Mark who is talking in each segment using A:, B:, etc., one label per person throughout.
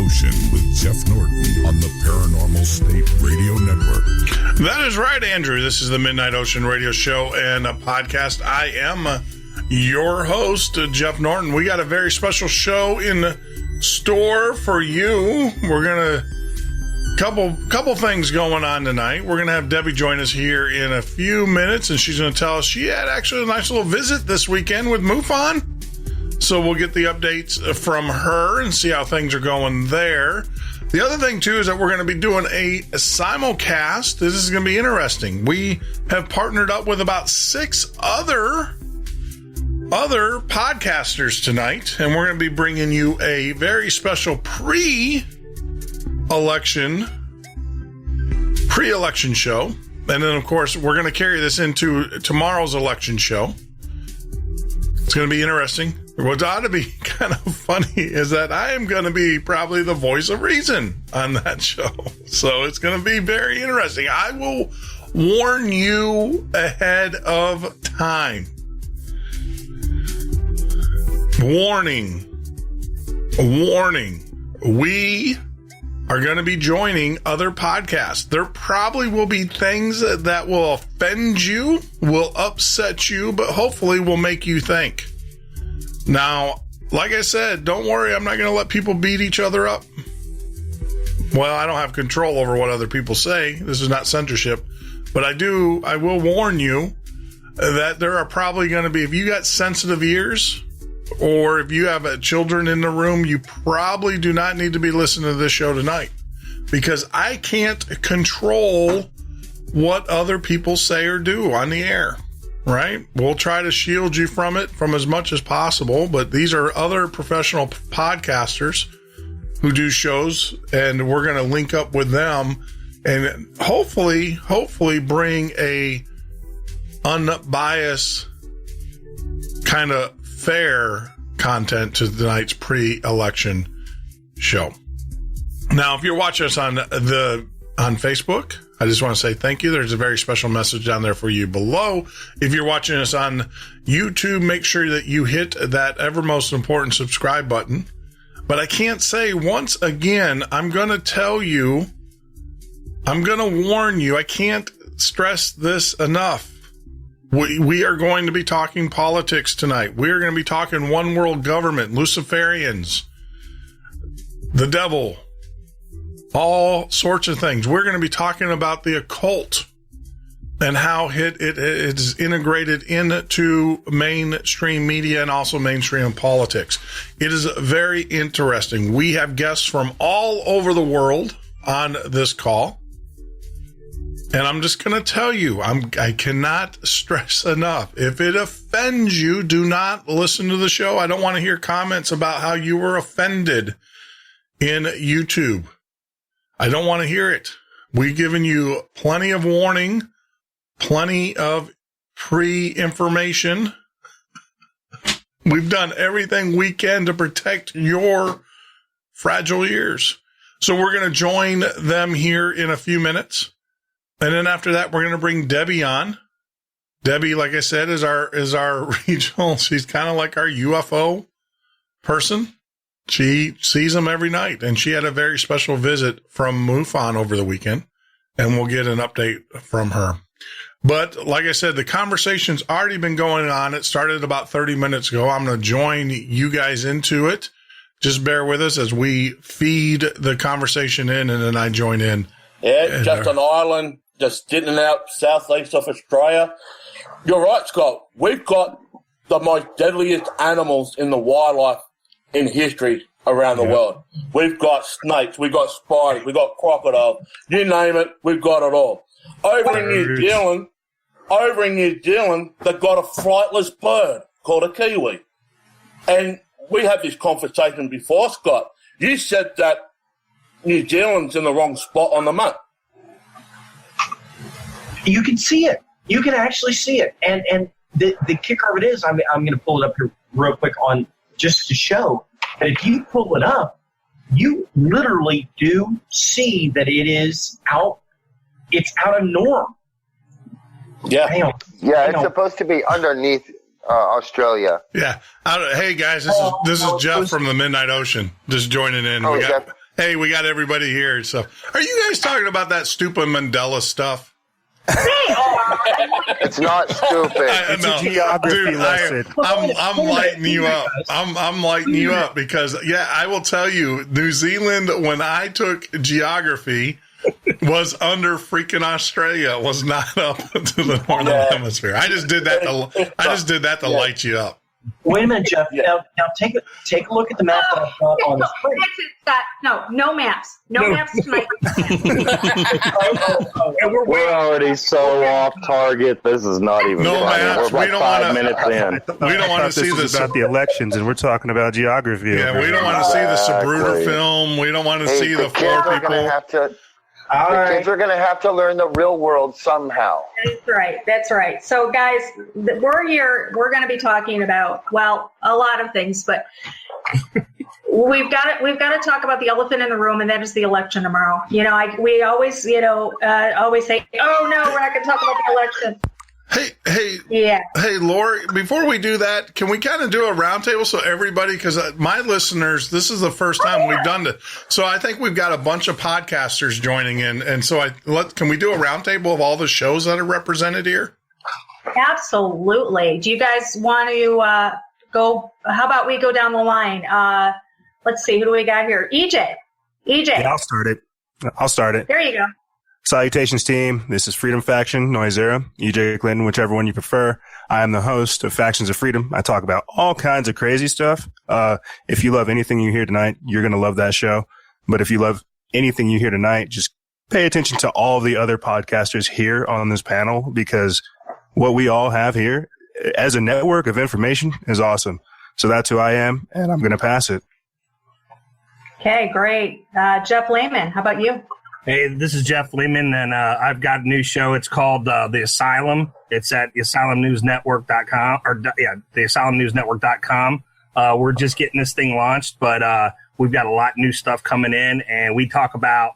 A: Ocean with Jeff Norton on the Paranormal State Radio Network.
B: That is right, Andrew. This is the Midnight Ocean Radio Show and a podcast. I am your host, Jeff Norton. We got a very special show in store for you. We're going to couple things going on tonight. We're going to have Debbie join us here in a few minutes, and she's going to tell us she had actually a nice little visit this weekend with MUFON. So we'll get the updates from her and see how things are going there. The other thing, too, is that we're going to be doing a simulcast. This is going to be interesting. We have partnered up with about 6 other podcasters tonight, and we're going to be bringing you a very special pre-election show. And then, of course, we're going to carry this into tomorrow's election show. It's going to be interesting. What ought to be kind of funny is that I am going to be probably the voice of reason on that show. So it's going to be very interesting. I will warn you ahead of time. Warning. We are going to be joining other podcasts. There probably will be things that will offend you, will upset you, but hopefully will make you think. Now, like I said, don't worry, I'm not going to let people beat each other up. Well, I don't have control over what other people say. This is not censorship. But I will warn you that there are probably going to be, if you got sensitive ears, or if you have children in the room, you probably do not need to be listening to this show tonight. Because I can't control what other people say or do on the air. Right? We'll try to shield you from it from as much as possible, but these are other professional podcasters who do shows, and we're going to link up with them and hopefully bring a unbiased kind of fair content to tonight's pre-election show. Now, if you're watching us on Facebook, I just want to say thank you. There's a very special message down there for you below. If you're watching us on YouTube, make sure that you hit that ever most important subscribe button. But I can't say once again, I'm going to tell you, I'm going to warn you, I can't stress this enough. We are going to be talking politics tonight. We are going to be talking one world government, Luciferians, the devil, all sorts of things. We're going to be talking about the occult and how it is integrated into mainstream media and also mainstream politics. It is very interesting. We have guests from all over the world on this call. And I'm just going to tell you, I cannot stress enough. If it offends you, do not listen to the show. I don't want to hear comments about how you were offended in YouTube. I don't want to hear it. We've given you plenty of warning, plenty of pre-information. We've done everything we can to protect your fragile ears. So we're going to join them here in a few minutes. And then after that, we're going to bring Debbie on. Debbie, like I said, is our regional. She's kind of like our UFO person. She sees them every night, and she had a very special visit from MUFON over the weekend, and we'll get an update from her. But like I said, the conversation's already been going on. It started about 30 minutes ago. I'm going to join you guys into it. Just bear with us as we feed the conversation in, and then I join in.
C: Yeah, just an island, just sitting out southeast of Australia. You're right, Scott. We've got the most deadliest animals in the wildlife in history around the world. We've got snakes, we've got spiders, we've got crocodiles. You name it, we've got it all. Over in New Zealand, they've got a flightless bird called a kiwi. And we had this conversation before, Scott. You said that New Zealand's in the wrong spot on the map.
D: You can see it. You can actually see it. And the kicker of it is, I'm going to pull it up here real quick on just to show that if you pull it up, you literally do see that it is out. It's out of norm.
C: Yeah.
E: It's supposed to be underneath Australia.
B: Yeah. Hey guys, this is Jeff from the Midnight Ocean. Just joining in.
E: Oh, Jeff.
B: Hey, we got everybody here. So, are you guys talking about that stupid Mandela stuff?
E: It's not stupid.
F: It's a geography lesson.
B: I'm lighting you up. I'm lighting you up because, I will tell you, New Zealand, when I took geography, was under freaking Australia. It was not up to the northern hemisphere. I just did that. To light you up.
D: Wait a minute, Jeff. Now take a look at the map that I've got on the screen.
G: No maps. No maps tonight.
H: We're already so off target. This is not even
B: no
H: funny.
B: maps.
H: We're like 5 minutes in.
B: We don't want to see
F: this about the elections, and we're talking about geography.
B: Yeah, we don't want to see the Sabruder film. We don't want to see the four people.
E: Kids are going to have to learn the real world somehow.
G: That's right. So, guys, we're here. We're going to be talking about, a lot of things, but we've got to talk about the elephant in the room, and that is the election tomorrow. We always, always say, oh, no, we're not going to talk about the election.
B: Hey, Lori, before we do that, can we kind of do a roundtable so everybody, because my listeners, this is the first time we've done it. So I think we've got a bunch of podcasters joining in. And so can we do a roundtable of all the shows that are represented here?
G: Absolutely. Do you guys want to go? How about we go down the line? Let's see. Who do we got here? EJ.
F: Yeah, I'll start it.
G: There you go.
F: Salutations, team. This is Freedom Faction, Noisera, EJ Clinton, whichever one you prefer. I am the host of Factions of Freedom. I talk about all kinds of crazy stuff. If you love anything you hear tonight, you're going to love that show. But if you love anything you hear tonight, just pay attention to all the other podcasters here on this panel, because what we all have here as a network of information is awesome. So that's who I am, and I'm going to pass it.
G: Okay, great. Jeff Lehman, how about you?
I: Hey, this is Jeff Lehman, and I've got a new show. It's called The Asylum. It's at theasylumnewsnetwork.com, theasylumnewsnetwork.com. We're just getting this thing launched, but we've got a lot of new stuff coming in, and we talk about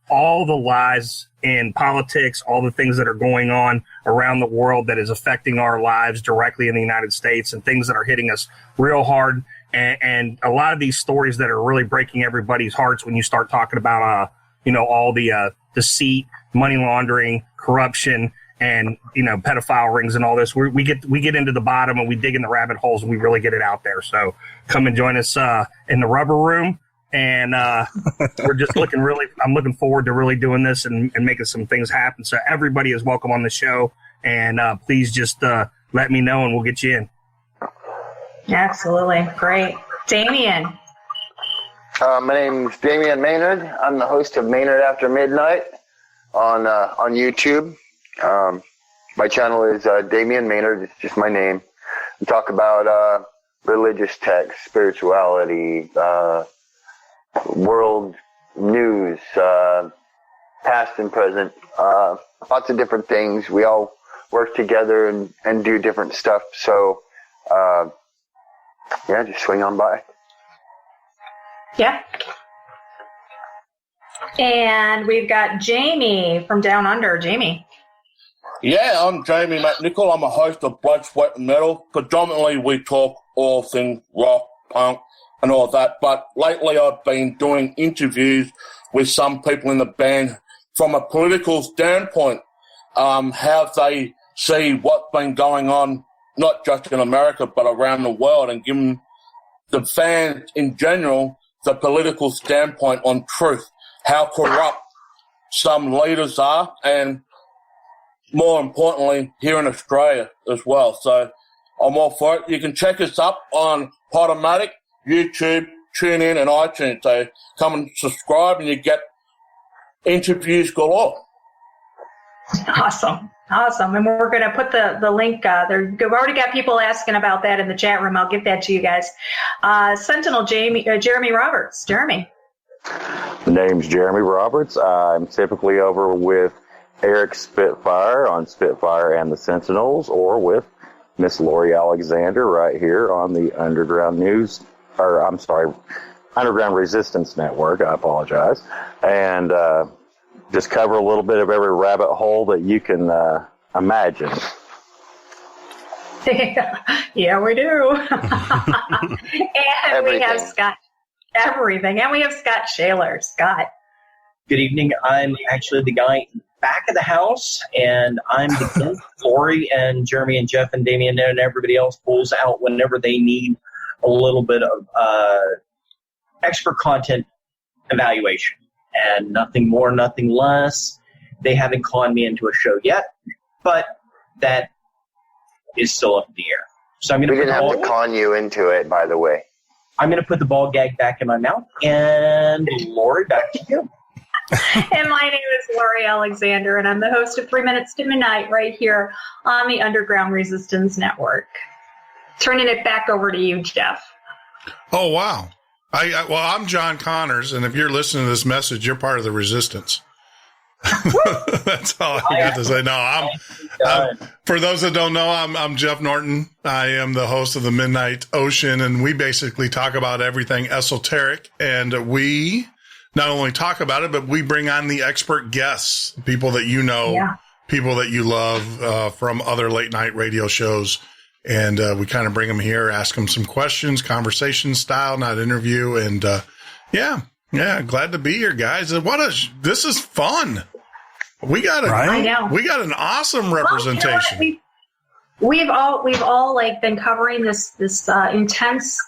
I: all the lies in politics, all the things that are going on around the world that is affecting our lives directly in the United States, and things that are hitting us real hard. And a lot of these stories that are really breaking everybody's hearts when you start talking about all the deceit, money laundering, corruption, and pedophile rings and all this. We get into the bottom, and we dig in the rabbit holes, and we really get it out there. So come and join us in the rubber room, and we're just I'm looking forward to really doing this and making some things happen. So everybody is welcome on the show, and please just let me know, and we'll get you in.
G: Absolutely. Great. Damien.
E: My name's Damian Maynard. I'm the host of Maynard After Midnight on YouTube. My channel is Damian Maynard. It's just my name. We talk about religious texts, spirituality, world news, past and present, lots of different things. We all work together and do different stuff. So, just swing on by.
G: Yeah. And we've got Jamie from Down Under. Jamie.
C: Yeah, I'm Jamie McNichol. I'm a host of Blood, Sweat and Metal. Predominantly, we talk all things rock, punk, and all that. But lately, I've been doing interviews with some people in the band from a political standpoint, how they see what's been going on, not just in America, but around the world, and giving the fans in general the political standpoint on truth, how corrupt some leaders are, and more importantly, here in Australia as well. So I'm all for it. You can check us up on Podomatic, YouTube, TuneIn, and iTunes. So come and subscribe, and you get interviews galore.
G: Awesome. And we're going to put the link there. We've already got people asking about that in the chat room. I'll give that to you guys. Sentinel Jeremy Roberts. Jeremy.
H: The name's Jeremy Roberts. I'm typically over with Eric Spitfire on Spitfire and the Sentinels, or with Miss Lori Alexander right here on the Underground Resistance Network. I apologize. And just cover a little bit of every rabbit hole that you can imagine.
G: Yeah, we do. And everything. We have Scott. everything. And we have Scott Shaler. Scott.
D: Good evening. I'm actually the guy in the back of the house, and I'm the guest. Lori and Jeremy and Jeff and Damien and everybody else pulls out whenever they need a little bit of expert content evaluation. And nothing more, nothing less. They haven't conned me into a show yet, but that is still up in the air. So I'm going to.
E: We didn't have to con you into it, by the way.
D: I'm going to put the ball gag back in my mouth, and Lori, back to you.
G: And my name is Lori Alexander, and I'm the host of 3 Minutes to Midnight right here on the Underground Resistance Network. Turning it back over to you, Jeff.
B: Oh, wow. Well, I'm John Connors, and if you're listening to this message, you're part of the resistance. That's all I got to say. No, I'm for those that don't know, I'm Jeff Norton. I am the host of the Midnight Ocean, and we basically talk about everything esoteric, and we not only talk about it, but we bring on the expert guests, people that you know, people that you love from other late night radio shows. And we kind of bring them here, ask them some questions, conversation style, not interview. And yeah, glad to be here, guys. This is fun. We got an awesome representation.
G: Well, you know, we've all like been covering this intense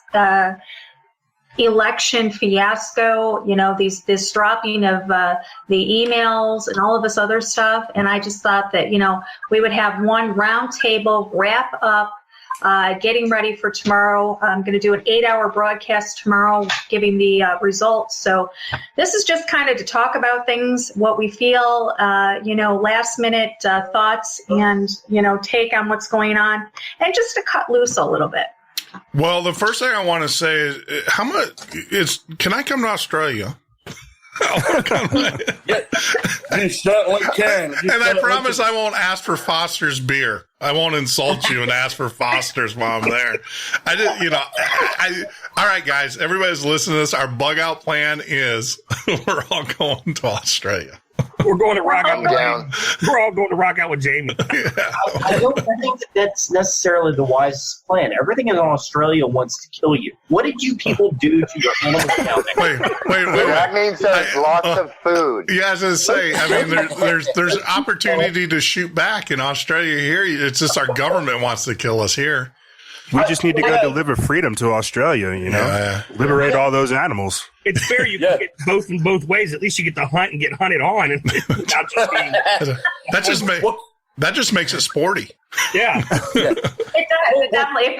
G: election fiasco, you know, this dropping of the emails and all of this other stuff. And I just thought that, you know, we would have one roundtable wrap up, getting ready for tomorrow. I'm going to do an 8-hour broadcast tomorrow, giving the results. So this is just kind of to talk about things, what we feel, you know, last minute thoughts and, you know, take on what's going on, and just to cut loose a little bit.
B: Well, the first thing I want to say is, can I come to Australia?
C: Yeah, you certainly can.
B: And I promise I won't ask for Foster's beer. I won't insult you and ask for Foster's while I'm there. All right, guys, everybody's listening to this. Our bug out plan is we're all going to Australia.
I: We're going to rock out with Jamie. We're all going to rock out with Jamie.
B: Yeah.
D: I don't think that's necessarily the wisest plan. Everything in Australia wants to kill you. What did you people do to your animals down there?
B: Wait.
E: That means there's lots of food.
B: Yeah, I was going to say, I mean, there's opportunity to shoot back in Australia here. It's just our government wants to kill us here.
F: We just need to go deliver freedom to Australia, you know, liberate all those animals.
I: It's fair. You can get both in both ways. At least you get to hunt and get hunted on. And without just being,
B: that just makes it sporty.
I: Yeah.
G: It does. It definitely.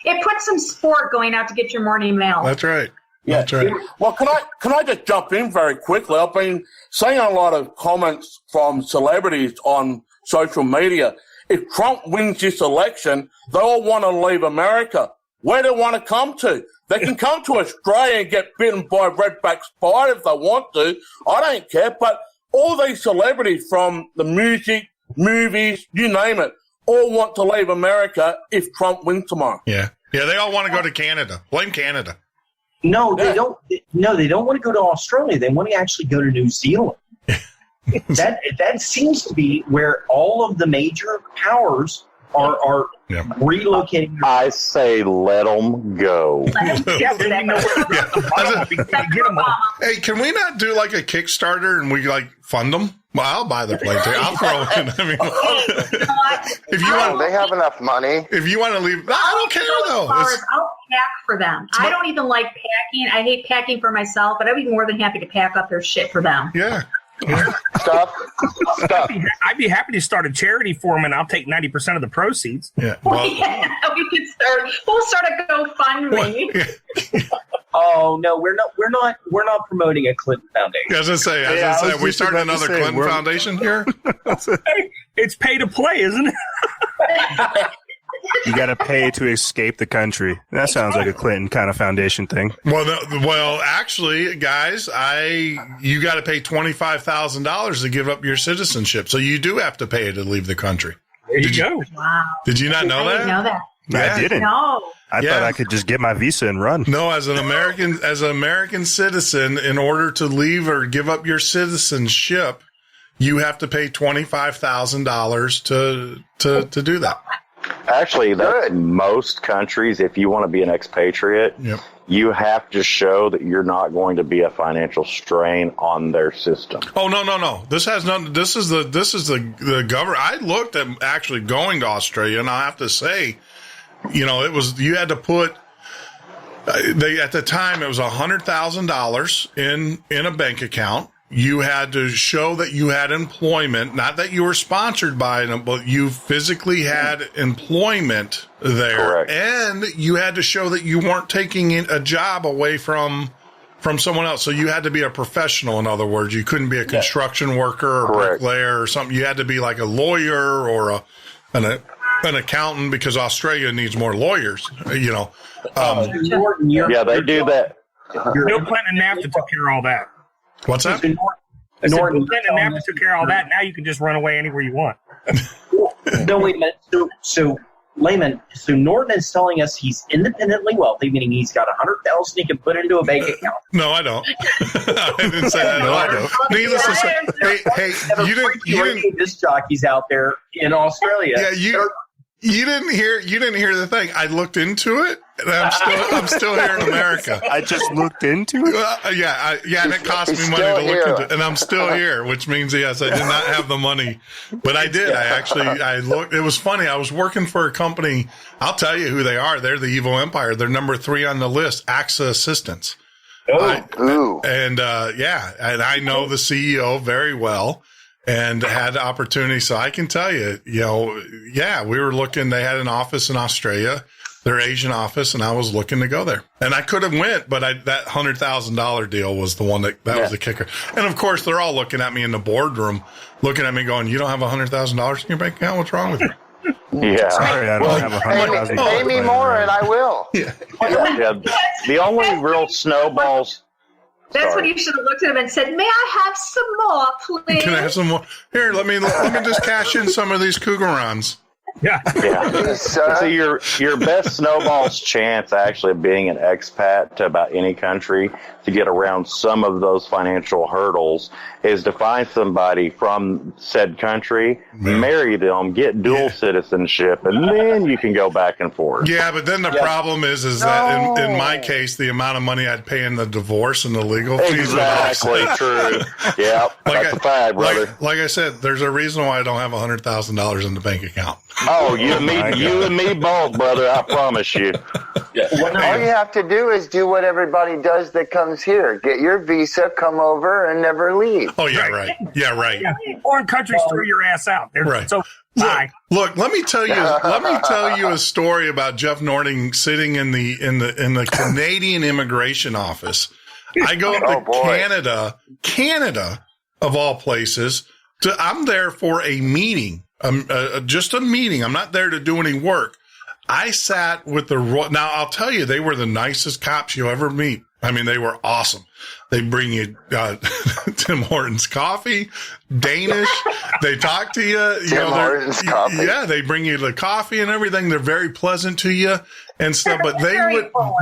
G: It puts some sport going out to get your morning mail.
B: That's right.
C: Yeah.
B: That's right.
C: Well, can I just jump in very quickly? I've been seeing a lot of comments from celebrities on social media. If Trump wins this election, they all want to leave America. Where do they want to come to? They can come to Australia and get bitten by a redback spider if they want to. I don't care. But all these celebrities from the music, movies, you name it, all want to leave America if Trump wins tomorrow.
B: Yeah. Yeah, they all want to go to Canada. Blame Canada.
D: No, they don't. No, they don't want to go to Australia. They want to actually go to New Zealand. That seems to be where all of the major powers are relocating.
H: I say let them go.
B: Hey, can we not do like a Kickstarter and we like fund them? Well, I'll buy the plane ticket. I'll throw it in. I mean, if you want,
E: they have enough money.
B: If you want to leave, I don't care though.
G: I'll pack for them. I don't even like packing. I hate packing for myself, but I'd be more than happy to pack up their shit for them.
B: Yeah.
E: Stuff.
I: I'd be happy to start a charity for them, and I'll take 90% of the proceeds.
B: Yeah.
G: Well, we'll start a GoFundMe.
D: Oh no, we're not promoting a Clinton Foundation.
B: As I say, we starting another Clinton Foundation here.
I: Hey, it's pay to play, isn't it?
F: You got to pay to escape the country. That sounds like a Clinton kind of foundation thing.
B: Well, actually, guys, you got to pay $25,000 to give up your citizenship, so you do have to pay to leave the country.
I: There you go.
G: Wow.
B: Did you not know that?
G: I didn't know that.
B: Yeah.
F: I didn't.
G: No.
F: I thought I could just get my visa and run.
B: No, as an American citizen, in order to leave or give up your citizenship, you have to pay $25,000 to do that.
H: Actually, that's in most countries. If you want to be an expatriate, you have to show that you're not going to be a financial strain on their system.
B: Oh, no. This has nothing. This is the government. I looked at actually going to Australia, and I have to say, you had to put, at the time, it was $100,000 in a bank account. You had to show that you had employment, not that you were sponsored by them, but you physically had employment there.
H: Correct.
B: And you had to show that you weren't taking a job away from someone else. So you had to be a professional, in other words. You couldn't be a construction worker or bricklayer or something. You had to be like a lawyer or an accountant, because Australia needs more lawyers,
H: they do that.
I: Bill Clinton and NAFTA took care of all that.
B: What's that?
I: Bill Clinton and NAFTA took care of all that. Now you can just run away anywhere you want.
D: No, wait a minute. So Layman, so Norton is telling us he's independently wealthy, meaning he's got $100,000 he can put into a bank account.
B: No, I don't. I didn't say that. No, I don't. Needless to say, hey, you didn't.
D: Disc jockeys out there in Australia.
B: Yeah, you didn't hear the thing. I looked into it, and I'm still here in America.
F: I just looked into it.
B: And it cost me money to look into it, and I'm still here, which means yes, I did not have the money, but I did. I looked. It was funny. I was working for a company. I'll tell you who they are. They're the evil empire. They're number 3 on the list. AXA Assistance. And I know the CEO very well. And had the opportunity. So I can tell you, we were looking, they had an office in Australia, their Asian office, and I was looking to go there. And I could have went, but that $100,000 deal was the one that was the kicker. And of course, they're all looking at me in the boardroom, looking at me going, you don't have $100,000 in your bank account? What's wrong with you?
H: Yeah.
F: Sorry, I don't have $100,000.
E: Pay me more and I will.
H: Yeah. The only real snowballs.
G: That's when you should have looked at him and said, "May I have some more, please?"
B: Can I have some more? Here, let me just cash in some of these Cougarons.
I: Yeah.
H: So your best snowball's chance actually of being an expat to about any country to get around some of those financial hurdles is to find somebody from said country, marry them, get dual citizenship, and then you can go back and forth.
B: Yeah, but then the problem is that in my case, the amount of money I'd pay in the divorce and the legal fees.
H: Exactly, true. Yeah, that's a fact, brother.
B: Like I said, there's a reason why I don't have $100,000 in the bank account.
H: Oh, you and me both, brother. I promise you.
E: All you have to do is do what everybody does that comes here. Get your visa, come over, and never leave.
B: Oh, yeah, right. Yeah, right.
I: Yeah. Foreign countries threw your ass out.
B: Right.
I: So,
B: look, let me tell you a story about Jeff Norton sitting in the Canadian immigration office. I go to Canada of all places. I'm there for a meeting. Just a meeting. I'm not there to do any work. I sat with now I'll tell you, they were the nicest cops you'll ever meet. I mean, they were awesome. They bring you Tim Hortons coffee, Danish. They talk to you.
E: Tim Hortons coffee.
B: Yeah, they bring you the coffee and everything. They're very pleasant to you and stuff. But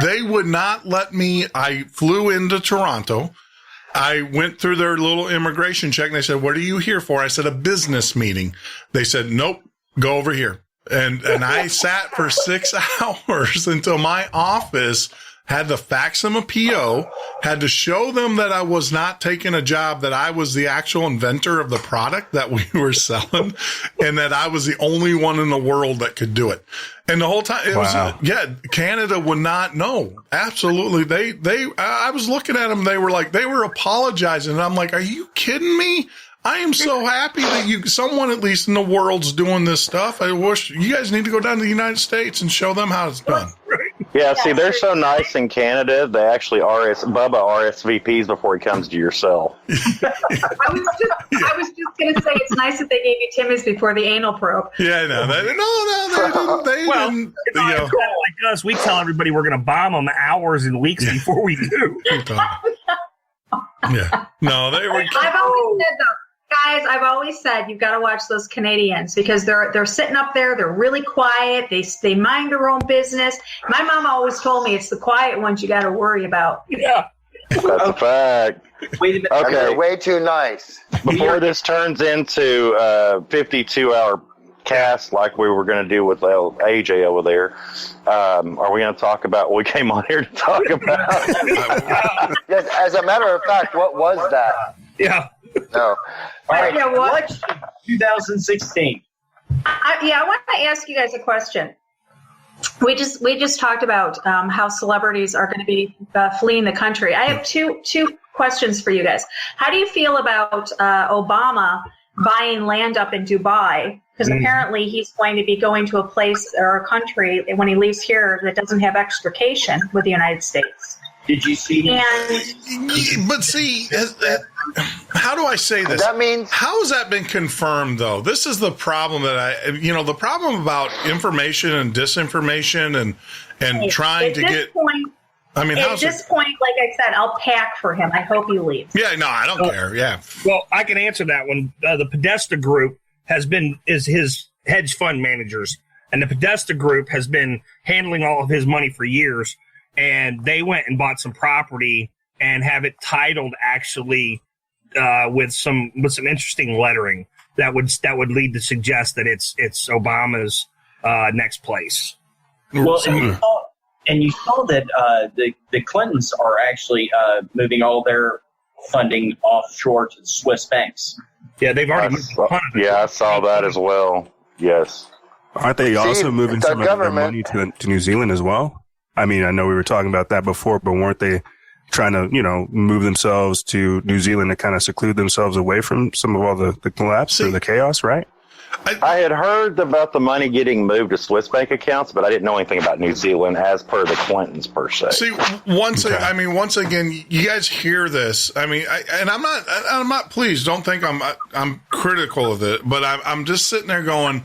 B: they would not let me. I flew into Toronto. I went through their little immigration check and they said, "What are you here for?" I said, "A business meeting." They said, "Nope, go over here." And I sat for 6 hours until my office had to fax them a PO, had to show them that I was not taking a job, that I was the actual inventor of the product that we were selling, and that I was the only one in the world that could do it. And the whole time, it was, Canada would not know. Absolutely. I was looking at them. They were apologizing. And I'm like, are you kidding me? I am so happy that someone at least in the world's doing this stuff. I wish you guys need to go down to the United States and show them how it's done.
H: Yeah, see, they're so nice in Canada. They actually Bubba RSVPs before he comes to your cell.
G: I was just going to say it's nice that they gave you Timmy's before the anal probe.
B: Yeah, no, they didn't.
I: It's kind of like us. We tell everybody we're going to bomb them hours and weeks before we do.
B: Yeah, no, they were.
G: I've always said though. Guys, I've always said you've got to watch those Canadians because they're sitting up there. They're really quiet. They mind their own business. My mom always told me it's the quiet ones you got to worry about.
I: Yeah,
H: that's a fact.
D: Wait a minute.
E: Okay, they're way too nice.
H: Before this turns into 52-hour podcast like we were going to do with AJ over there. Are we going to talk about what we came on here to talk about?
E: Yes, as a matter of fact, what was that?
I: Yeah.
E: No.
D: All right,
G: Yeah, what?
D: election 2016.
G: I want to ask you guys a question. We just talked about how celebrities are going to be fleeing the country. I have two questions for you guys. How do you feel about Obama buying land up in Dubai? Because apparently he's going to be going to a place or a country when he leaves here that doesn't have extrication with the United States.
D: Did you see?
B: But see, how do I say this?
E: That means
B: How has that been confirmed, though? This is the problem the problem about information and disinformation and trying to get.
G: At this point, like I said, I'll pack for him. I hope he leaves.
B: Yeah, no, I don't care. Yeah.
I: Well, I can answer that one. The Podesta Group is his hedge fund managers, and the Podesta Group has been handling all of his money for years. And they went and bought some property and have it titled actually with some interesting lettering that would lead to suggest that it's Obama's next place.
D: Well, and you saw that the Clintons are actually moving all their funding offshore to the Swiss banks.
I: Yeah, they've already moved a ton of it.
H: Yeah, I saw that as well. Yes.
F: Aren't they also moving
E: the
F: some of their
E: government-
F: money to New Zealand as well? I mean, I know we were talking about that before, but weren't they trying to, move themselves to New Zealand to kind of seclude themselves away from some of all the collapse or the chaos, right?
H: I had heard about the money getting moved to Swiss bank accounts, but I didn't know anything about New Zealand as per the Clintons per se.
B: See, once again, you guys hear this. I mean, I'm not. Please don't think I'm critical of it, but I'm just sitting there going.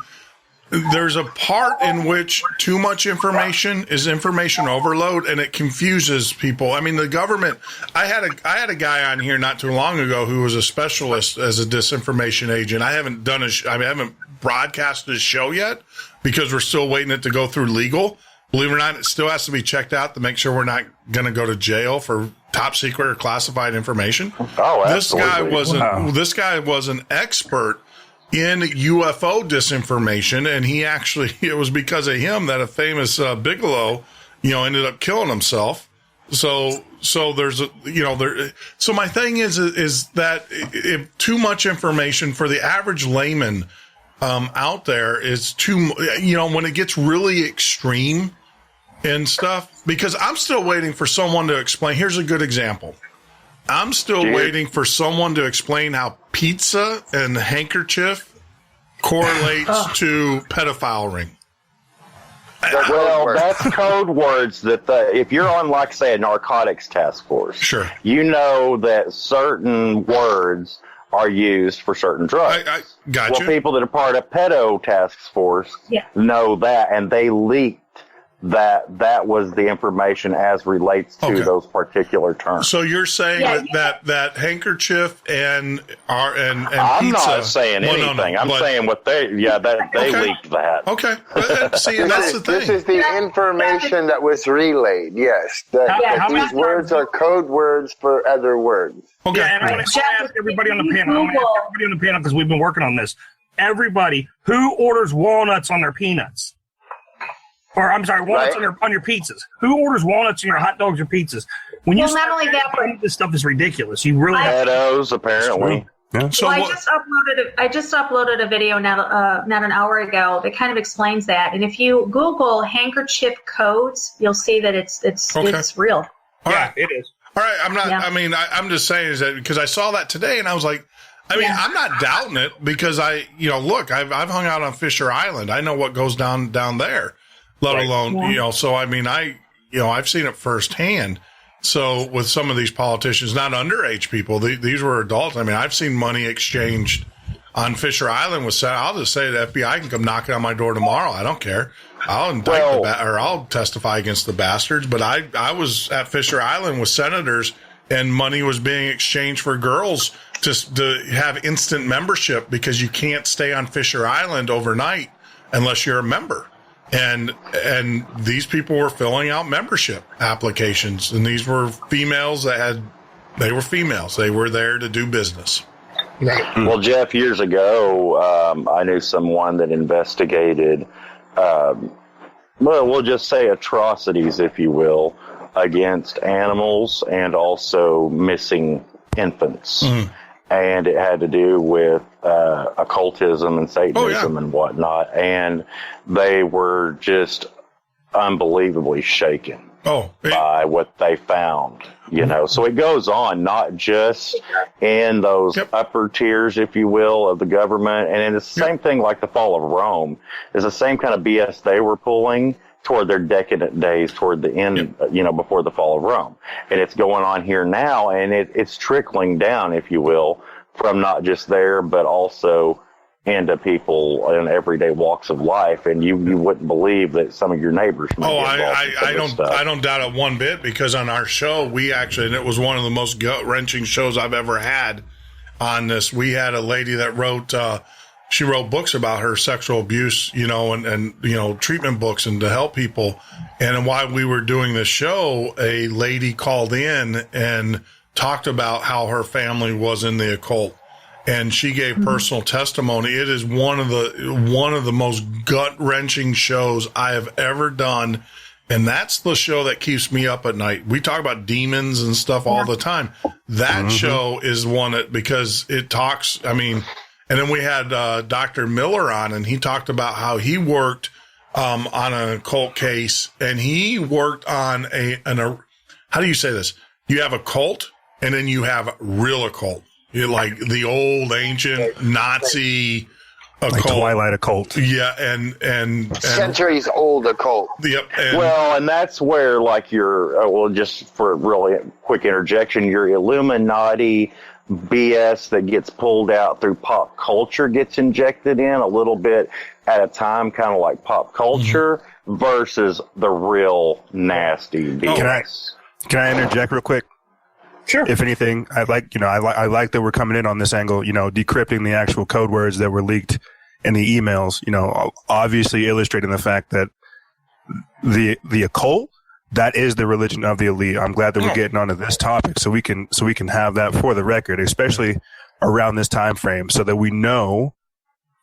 B: There's a part in which too much information is information overload, and it confuses people. I mean, the government. I had a guy on here not too long ago who was a specialist as a disinformation agent. I haven't haven't broadcast his show yet because we're still waiting it to go through legal. Believe it or not, it still has to be checked out to make sure we're not going to go to jail for top secret or classified information.
H: Oh, absolutely.
B: This guy was an expert in UFO disinformation, and it was because of him that a famous Bigelow, ended up killing himself. So there's so my thing is that if too much information for the average layman out there is too, when it gets really extreme and stuff, because I'm still waiting for someone to explain. Here's a good example. I'm still waiting for someone to explain how pizza and handkerchief correlates to pedophile ring.
H: Well, that's code words that if you're on, like, say, a narcotics task force,
B: sure,
H: you know that certain words are used for certain drugs.
B: I got you.
H: Well, people that are part of pedo task force know that, and they leaked that was the information as relates to those particular terms.
B: So you're saying that handkerchief and
H: I'm
B: pizza.
H: not saying anything. I'm saying what they leaked that.
B: Okay. See, that's the thing.
E: This is the information that was relayed. Yes, that these words are code words for other words.
B: Okay.
I: Yeah, and I want to ask everybody on the panel. Because we've been working on this. Everybody, who orders walnuts on their peanuts? Or, I'm sorry, walnuts on your pizzas. Who orders walnuts on your hot dogs or pizzas? When you
G: not only that, but
I: this stuff is ridiculous. You really
H: pedos, apparently.
F: Yeah.
B: So
G: I just uploaded a video not an hour ago that kind of explains that. And if you Google handkerchief codes, you'll see that it's real.
B: All right.
I: It is.
B: All right. I'm not. Yeah. I mean, I'm just saying is that because I saw that today and I was like, I'm not doubting it because look, I've hung out on Fisher Island. I know what goes down there. Let alone, so I mean, I've seen it firsthand. So with some of these politicians, not underage people, these were adults. I mean, I've seen money exchanged on Fisher Island I'll just say the FBI can come knocking on my door tomorrow. I don't care. I'll indict I'll testify against the bastards. But I was at Fisher Island with senators and money was being exchanged for girls just to have instant membership because you can't stay on Fisher Island overnight unless you're a member. And these people were filling out membership applications, and these were females they were females. They were there to do business.
H: Well, Jeff, years ago, I knew someone that investigated, we'll just say atrocities, if you will, against animals and also missing infants. Mm. And it had to do with occultism and Satanism and whatnot. And they were just unbelievably shaken by what they found, you know. So it goes on, not just in those upper tiers, if you will, of the government. And it's the same thing like the fall of Rome. It's the same kind of BS they were pulling toward their decadent days, toward the end, you know, before the fall of Rome. And it's going on here now, and it's trickling down, if you will, from not just there, but also into people in everyday walks of life. And you wouldn't believe that some of your neighbors might
B: I don't doubt it one bit, because on our show, we actually, and it was one of the most gut-wrenching shows I've ever had on this, we had a lady that wrote, she wrote books about her sexual abuse, you know, and you know, treatment books and to help people. And while we were doing this show, a lady called in and talked about how her family was in the occult. And she gave personal testimony. It is one of the most gut-wrenching shows I have ever done. And that's the show that keeps me up at night. We talk about demons and stuff all the time. That show is one that, because it talks, I mean, and then we had Dr. Miller on, and he talked about how he worked on an occult case, and he worked on how do you say this? You have a cult, and then you have real occult. You're like the old ancient Nazi occult.
F: Like Twilight occult.
B: Yeah, and
E: centuries old occult.
B: Yep.
H: And that's where, like, your, just for a really quick interjection, your Illuminati BS that gets pulled out through pop culture gets injected in a little bit at a time, kind of like pop culture versus the real nasty BS.
F: Can I interject real quick?
I: Sure.
F: If anything, I like that we're coming in on this angle, you know, decrypting the actual code words that were leaked in the emails, you know, obviously illustrating the fact that the occult, that is the religion of the elite. I'm glad that we're getting onto this topic so we can have that for the record, especially around this time frame, so that we know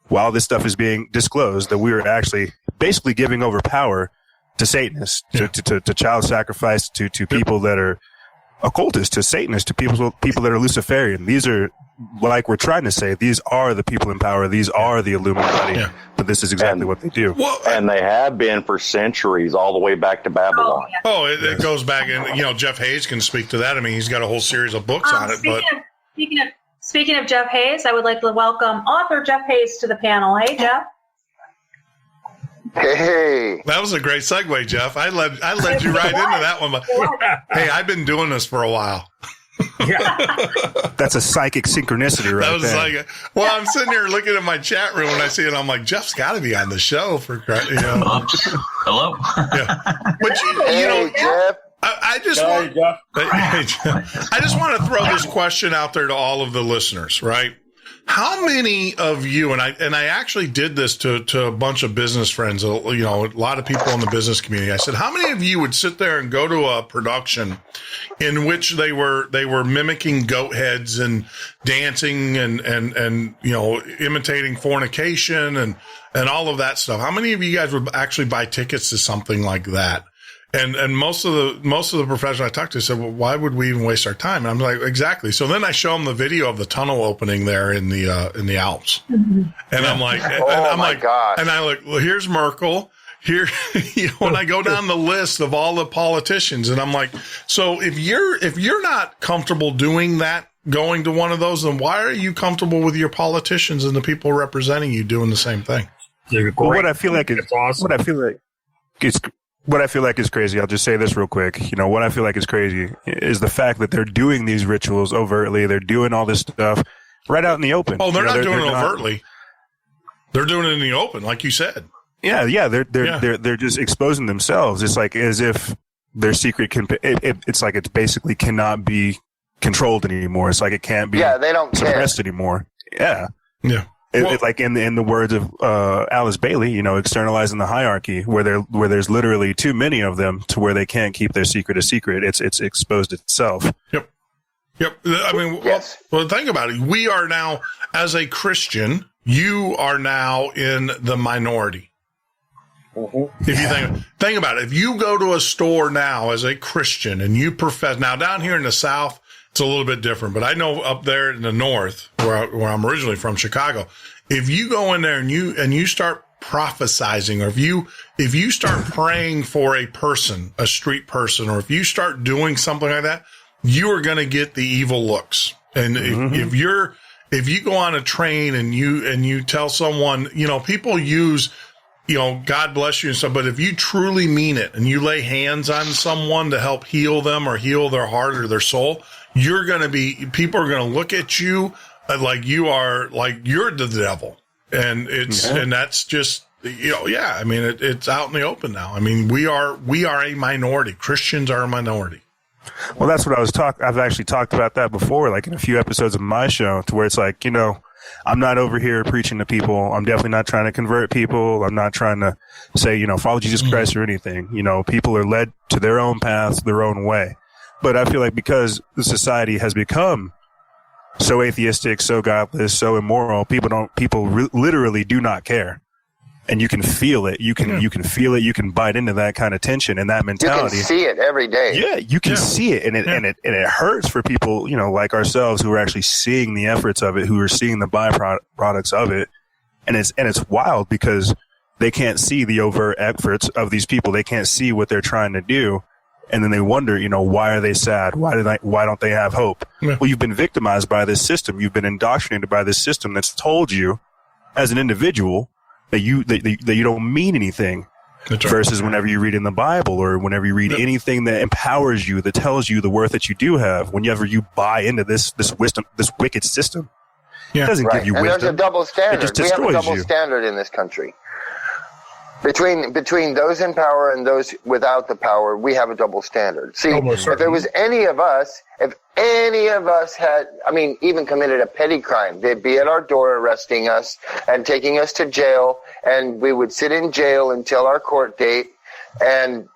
F: while this stuff is being disclosed that we are actually basically giving over power to Satanists, to child sacrifice, to people that are occultists, to Satanists, to people that are Luciferian. These are, like we're trying to say, these are the people in power. These are the Illuminati. Yeah. But this is exactly what they do.
H: Well, and they have been for centuries, all the way back to Babylon.
B: It goes back, and you know, Jeff Hayes can speak to that. I mean, he's got a whole series of books on it.
G: Speaking of Jeff Hayes, I would like to welcome author Jeff Hayes to the panel. Hey, Jeff.
E: Hey,
B: that was a great segue, Jeff. I led you right into that one. But hey, I've been doing this for a while.
F: That's a psychic synchronicity, right? That was
B: there. I'm sitting here looking at my chat room and I see it. I'm like, Jeff's got to be on the show for, you know.
J: Hello.
B: Yeah. But you know,
E: Jeff.
B: I just want to throw this question out there to all of the listeners, right? How many of you, and I actually did this to a bunch of business friends, you know, a lot of people in the business community. I said, how many of you would sit there and go to a production in which they were mimicking goat heads and dancing and you know, imitating fornication and all of that stuff? How many of you guys would actually buy tickets to something like that? And most of the professionals I talked to said, well, why would we even waste our time? And I'm like, exactly. So then I show them the video of the tunnel opening there in the Alps. Mm-hmm. And I'm like,
E: gosh.
B: And I look, well, here's Merkel. Here, you know, when I go down the list of all the politicians, and I'm like, so if you're not comfortable doing that, going to one of those, then why are you comfortable with your politicians and the people representing you doing the same thing?
F: Well, what I feel like is crazy, I'll just say this real quick. You know, what I feel like is crazy is the fact that they're doing these rituals overtly. They're doing all this stuff right out in the open.
B: Oh, they're not doing it overtly. They're doing it in the open, like you said.
F: Yeah. They're just exposing themselves. It's like as if their secret it's like it basically cannot be controlled anymore. It's like it can't be
E: they don't
F: suppressed anymore. Yeah.
B: Yeah.
F: Like in the words of Alice Bailey, you know, externalizing the hierarchy, where there's literally too many of them to where they can't keep their secret a secret. It's exposed itself.
B: Yep. Yep. I mean,
E: Yes.
B: well, think about it. We are now, as a Christian, you are now in the minority.
E: Mm-hmm.
B: If you think about it, if you go to a store now as a Christian and you profess, now down here in the South, it's a little bit different, but I know up there in the North, where I'm originally from, Chicago, if you go in there and you start prophesizing, or if you start praying for a person, a street person, or if you start doing something like that, you are going to get the evil looks. And if you go on a train and you tell someone, people use, God bless you and stuff, but if you truly mean it and you lay hands on someone to help heal them or heal their heart or their soul, people are going to look at you like you're the devil. And and that's just, I mean, it's out in the open now. I mean, we are a minority. Christians are a minority.
F: Well, that's what I've actually talked about that before, like in a few episodes of my show, to where it's like, I'm not over here preaching to people. I'm definitely not trying to convert people. I'm not trying to say, follow Jesus Christ or anything. People are led to their own paths, their own way. But I feel like because the society has become so atheistic, so godless, so immoral, people literally do not care. And you can feel it. You can feel it. You can bite into that kind of tension and that mentality.
E: You can see it every day.
F: Yeah, you can see it, and it hurts for people, like ourselves, who are actually seeing the efforts of it, who are seeing the byproducts of it, and it's wild because they can't see the overt efforts of these people. They can't see what they're trying to do, and then they wonder, why are they sad? Why don't they have hope? Yeah. Well, you've been victimized by this system. You've been indoctrinated by this system that's told you, as an individual, that you don't mean anything. That's right. Versus whenever you read in the Bible or whenever you read anything that empowers you, that tells you the worth that you do have, whenever you buy into this wisdom, this wicked system, it doesn't give you wisdom.
E: And there's a double standard.
F: It just destroys
E: we have a double
F: you.
E: standard in this country. Between those in power and those without the power, we have a double standard. See, if there was any of us had, even committed a petty crime, they'd be at our door arresting us and taking us to jail, and we would sit in jail until our court date. And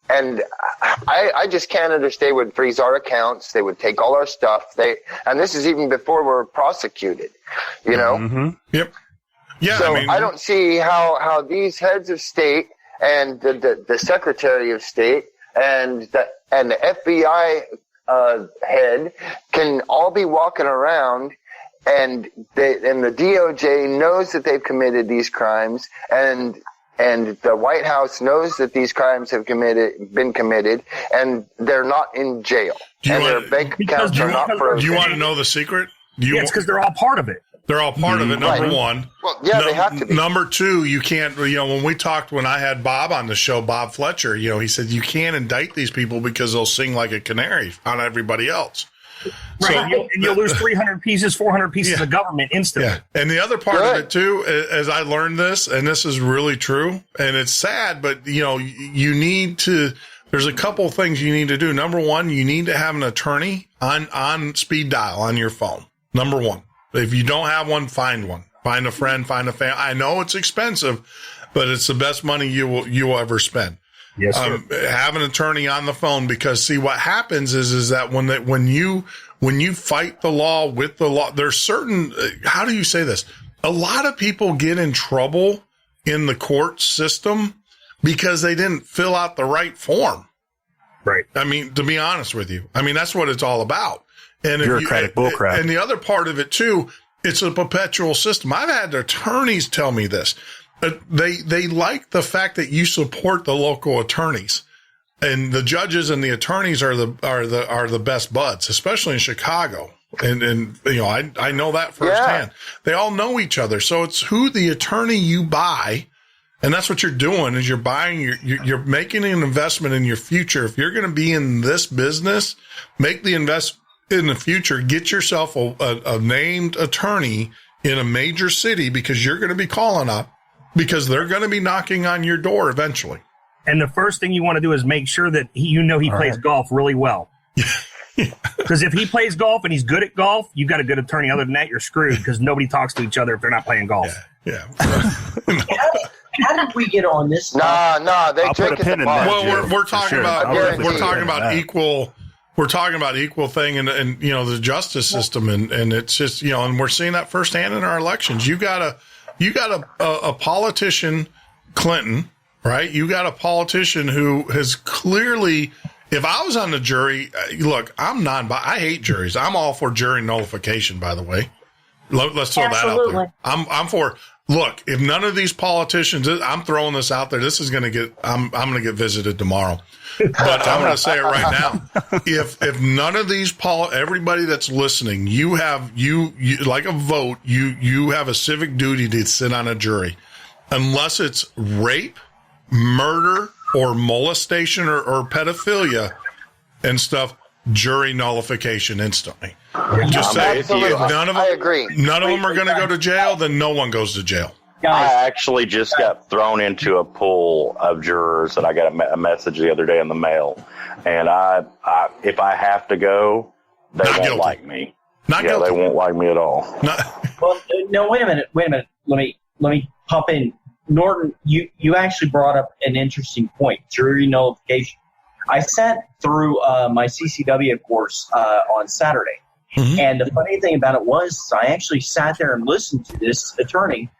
E: I just can't understand. They would freeze our accounts. They would take all our stuff. And this is even before we're prosecuted,
B: Mm-hmm. Yep. Yeah,
E: so I don't see how these heads of state and the Secretary of State and the FBI head can all be walking around and the DOJ knows that they've committed these crimes and the White House knows that these crimes have been committed, and they're not in jail, and their bank accounts are not frozen.
B: Do you want to know the secret?
I: It's because they're all part of it.
B: They're all part of it, number one.
E: Well, yeah, they have to be.
B: Number two, you can't, when I had Bob on the show, Bob Fletcher, he said you can't indict these people because they'll sing like a canary on everybody else.
I: Right, so, and you'll lose 300 pieces, 400 pieces of government instantly.
B: Yeah, and the other part of it, too, as I learned this, and this is really true, and it's sad, but, you need to, there's a couple things you need to do. Number one, you need to have an attorney on speed dial on your phone. Number one. If you don't have one, find one. Find a friend, find a family. I know it's expensive, but it's the best money you will ever spend.
I: Yes, sir.
B: Have an attorney on the phone, because see what happens is that when you fight the law with the law, there's certain, how do you say this? A lot of people get in trouble in the court system because they didn't fill out the right form.
I: Right.
B: To be honest with you, that's what it's all about. And
F: bureaucratic bullcrap.
B: And the other part of it too, it's a perpetual system. I've had attorneys tell me this. They like the fact that you support the local attorneys, and the judges and the attorneys are the best buds, especially in Chicago. And I know that firsthand. Yeah. They all know each other, so it's who the attorney you buy. And that's what you're doing, is you're buying, you're making an investment in your future. If you're going to be in this business, make the investment in the future. Get yourself a named attorney in a major city, because you're going to be calling up, because they're going to be knocking on your door eventually.
I: And the first thing you want to do is make sure that he plays golf really well. Because if he plays golf and he's good at golf, you got a good attorney. Other than that, you're screwed, because nobody talks to each other if they're not playing golf.
B: Yeah.
D: How did we get on this?
E: No, they
F: I'll
E: drink
F: put a pin in that.
B: Well, we're talking about equal we're talking about equal thing and the justice system. And it's just, and we're seeing that firsthand in our elections. You got a politician, Clinton, right? You got a politician who has clearly, if I was on the jury, look, I hate juries. I'm all for jury nullification, by the way. Let's throw that out there. I'm for, look, if none of these politicians, I'm throwing this out there, this is going to I'm going to get visited tomorrow. But I'm going to say it right now. If none of these everybody that's listening, you like a vote, you have a civic duty to sit on a jury, unless it's rape, murder, or molestation or pedophilia and stuff. Jury nullification instantly. Just say if none of them,
E: I agree.
B: None of them are going to go to jail, then no one goes to jail.
H: I actually just got thrown into a pool of jurors, and I got a message the other day in the mail. And if I have to go, they won't like me.
B: Not guilty.
H: They won't like me at all.
D: Well, no, wait a minute. Let me pop in. Norton, you actually brought up an interesting point, jury nullification. I sat through my CCW course on Saturday. Mm-hmm. And the funny thing about it was I actually sat there and listened to this attorney,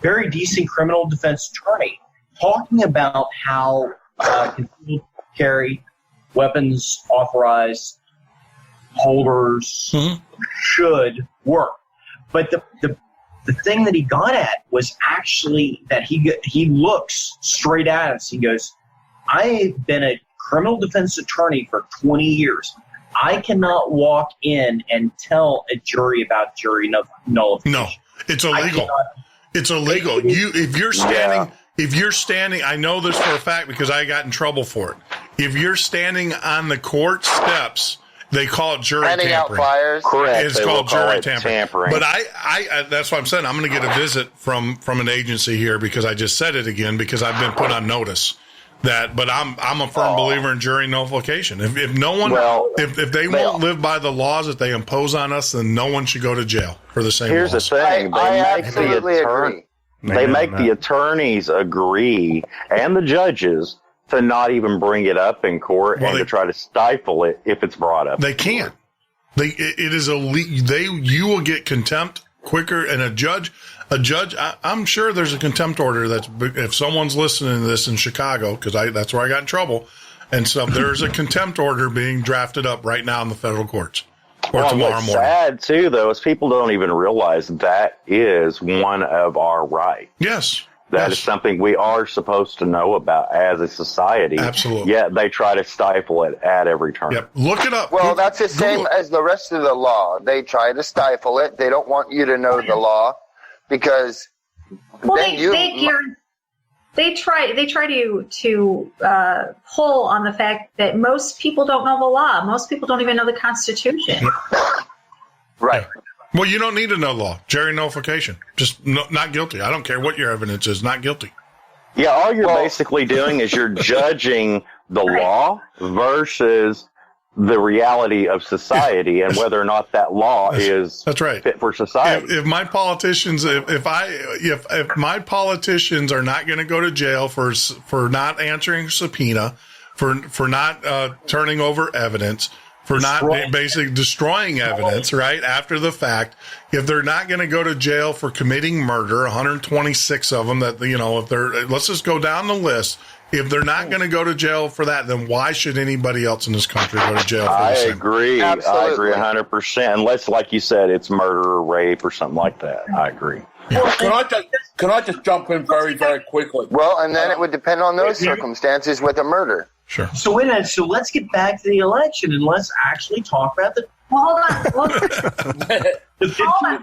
D: very decent criminal defense attorney, talking about how concealed carry, weapons authorized holders should work. But the thing that he got at was actually that he looks straight at us. He goes, I've been a criminal defense attorney for 20 years. I cannot walk in and tell a jury about jury nullification.
B: No, it's illegal. It's illegal. If you're standing, I know this for a fact because I got in trouble for it. If you're standing on the court steps, they call it jury tampering.
E: Out flyers.
H: Correct.
B: It's called jury tampering. But I that's what I'm saying. I'm going to get a visit from an agency here because I just said it again because I've been put on notice. But I'm a firm believer in jury nullification. If no one, if they won't live by the laws that they impose on us, then no one should go to jail for the same
H: Here's
B: laws.
H: the thing.
E: I absolutely agree.
H: They make the attorneys agree and the judges to not even bring it up in court and to try to stifle it if it's brought up.
B: They can't. It is you will get contempt quicker, and a judge, I'm sure there's a contempt order that's, if someone's listening to this in Chicago, because that's where I got in trouble and stuff, there's a contempt order being drafted up right now in the federal courts or tomorrow morning.
H: What's sad, too, though, is people don't even realize that is one of our rights.
B: Yes.
H: That is something we are supposed to know about as a society.
B: Absolutely.
H: Yet they try to stifle it at every turn.
B: Yep. Look it up.
E: Well, that's the same as the rest of the law. They try to stifle it. They don't want you to know the law because
G: they try to pull on the fact that most people don't know the law. Most people don't even know the Constitution.
E: Right.
B: Well, you don't need to know law. Jury nullification. Just not guilty. I don't care what your evidence is. Not guilty.
H: Yeah, all you're basically doing is you're judging the law versus the reality of society and whether or not that law is fit for society.
B: If my politicians, if my politicians are not going to go to jail for not answering subpoena, for not turning over evidence, for not basically destroying evidence, right, after the fact, if they're not going to go to jail for committing murder, 126 of them let's just go down the list. If they're not going to go to jail for that, then why should anybody else in this country go to jail for the same?
H: Agree.
E: Absolutely.
H: I agree 100%. Unless, like you said, it's murder or rape or something like that. I agree.
C: Well, can I just jump in very, very quickly?
E: Well, and then it would depend on those circumstances with a murder.
B: Sure.
D: So wait a minute. So let's get back to the election and let's actually talk about the.
G: Well, hold on. The 15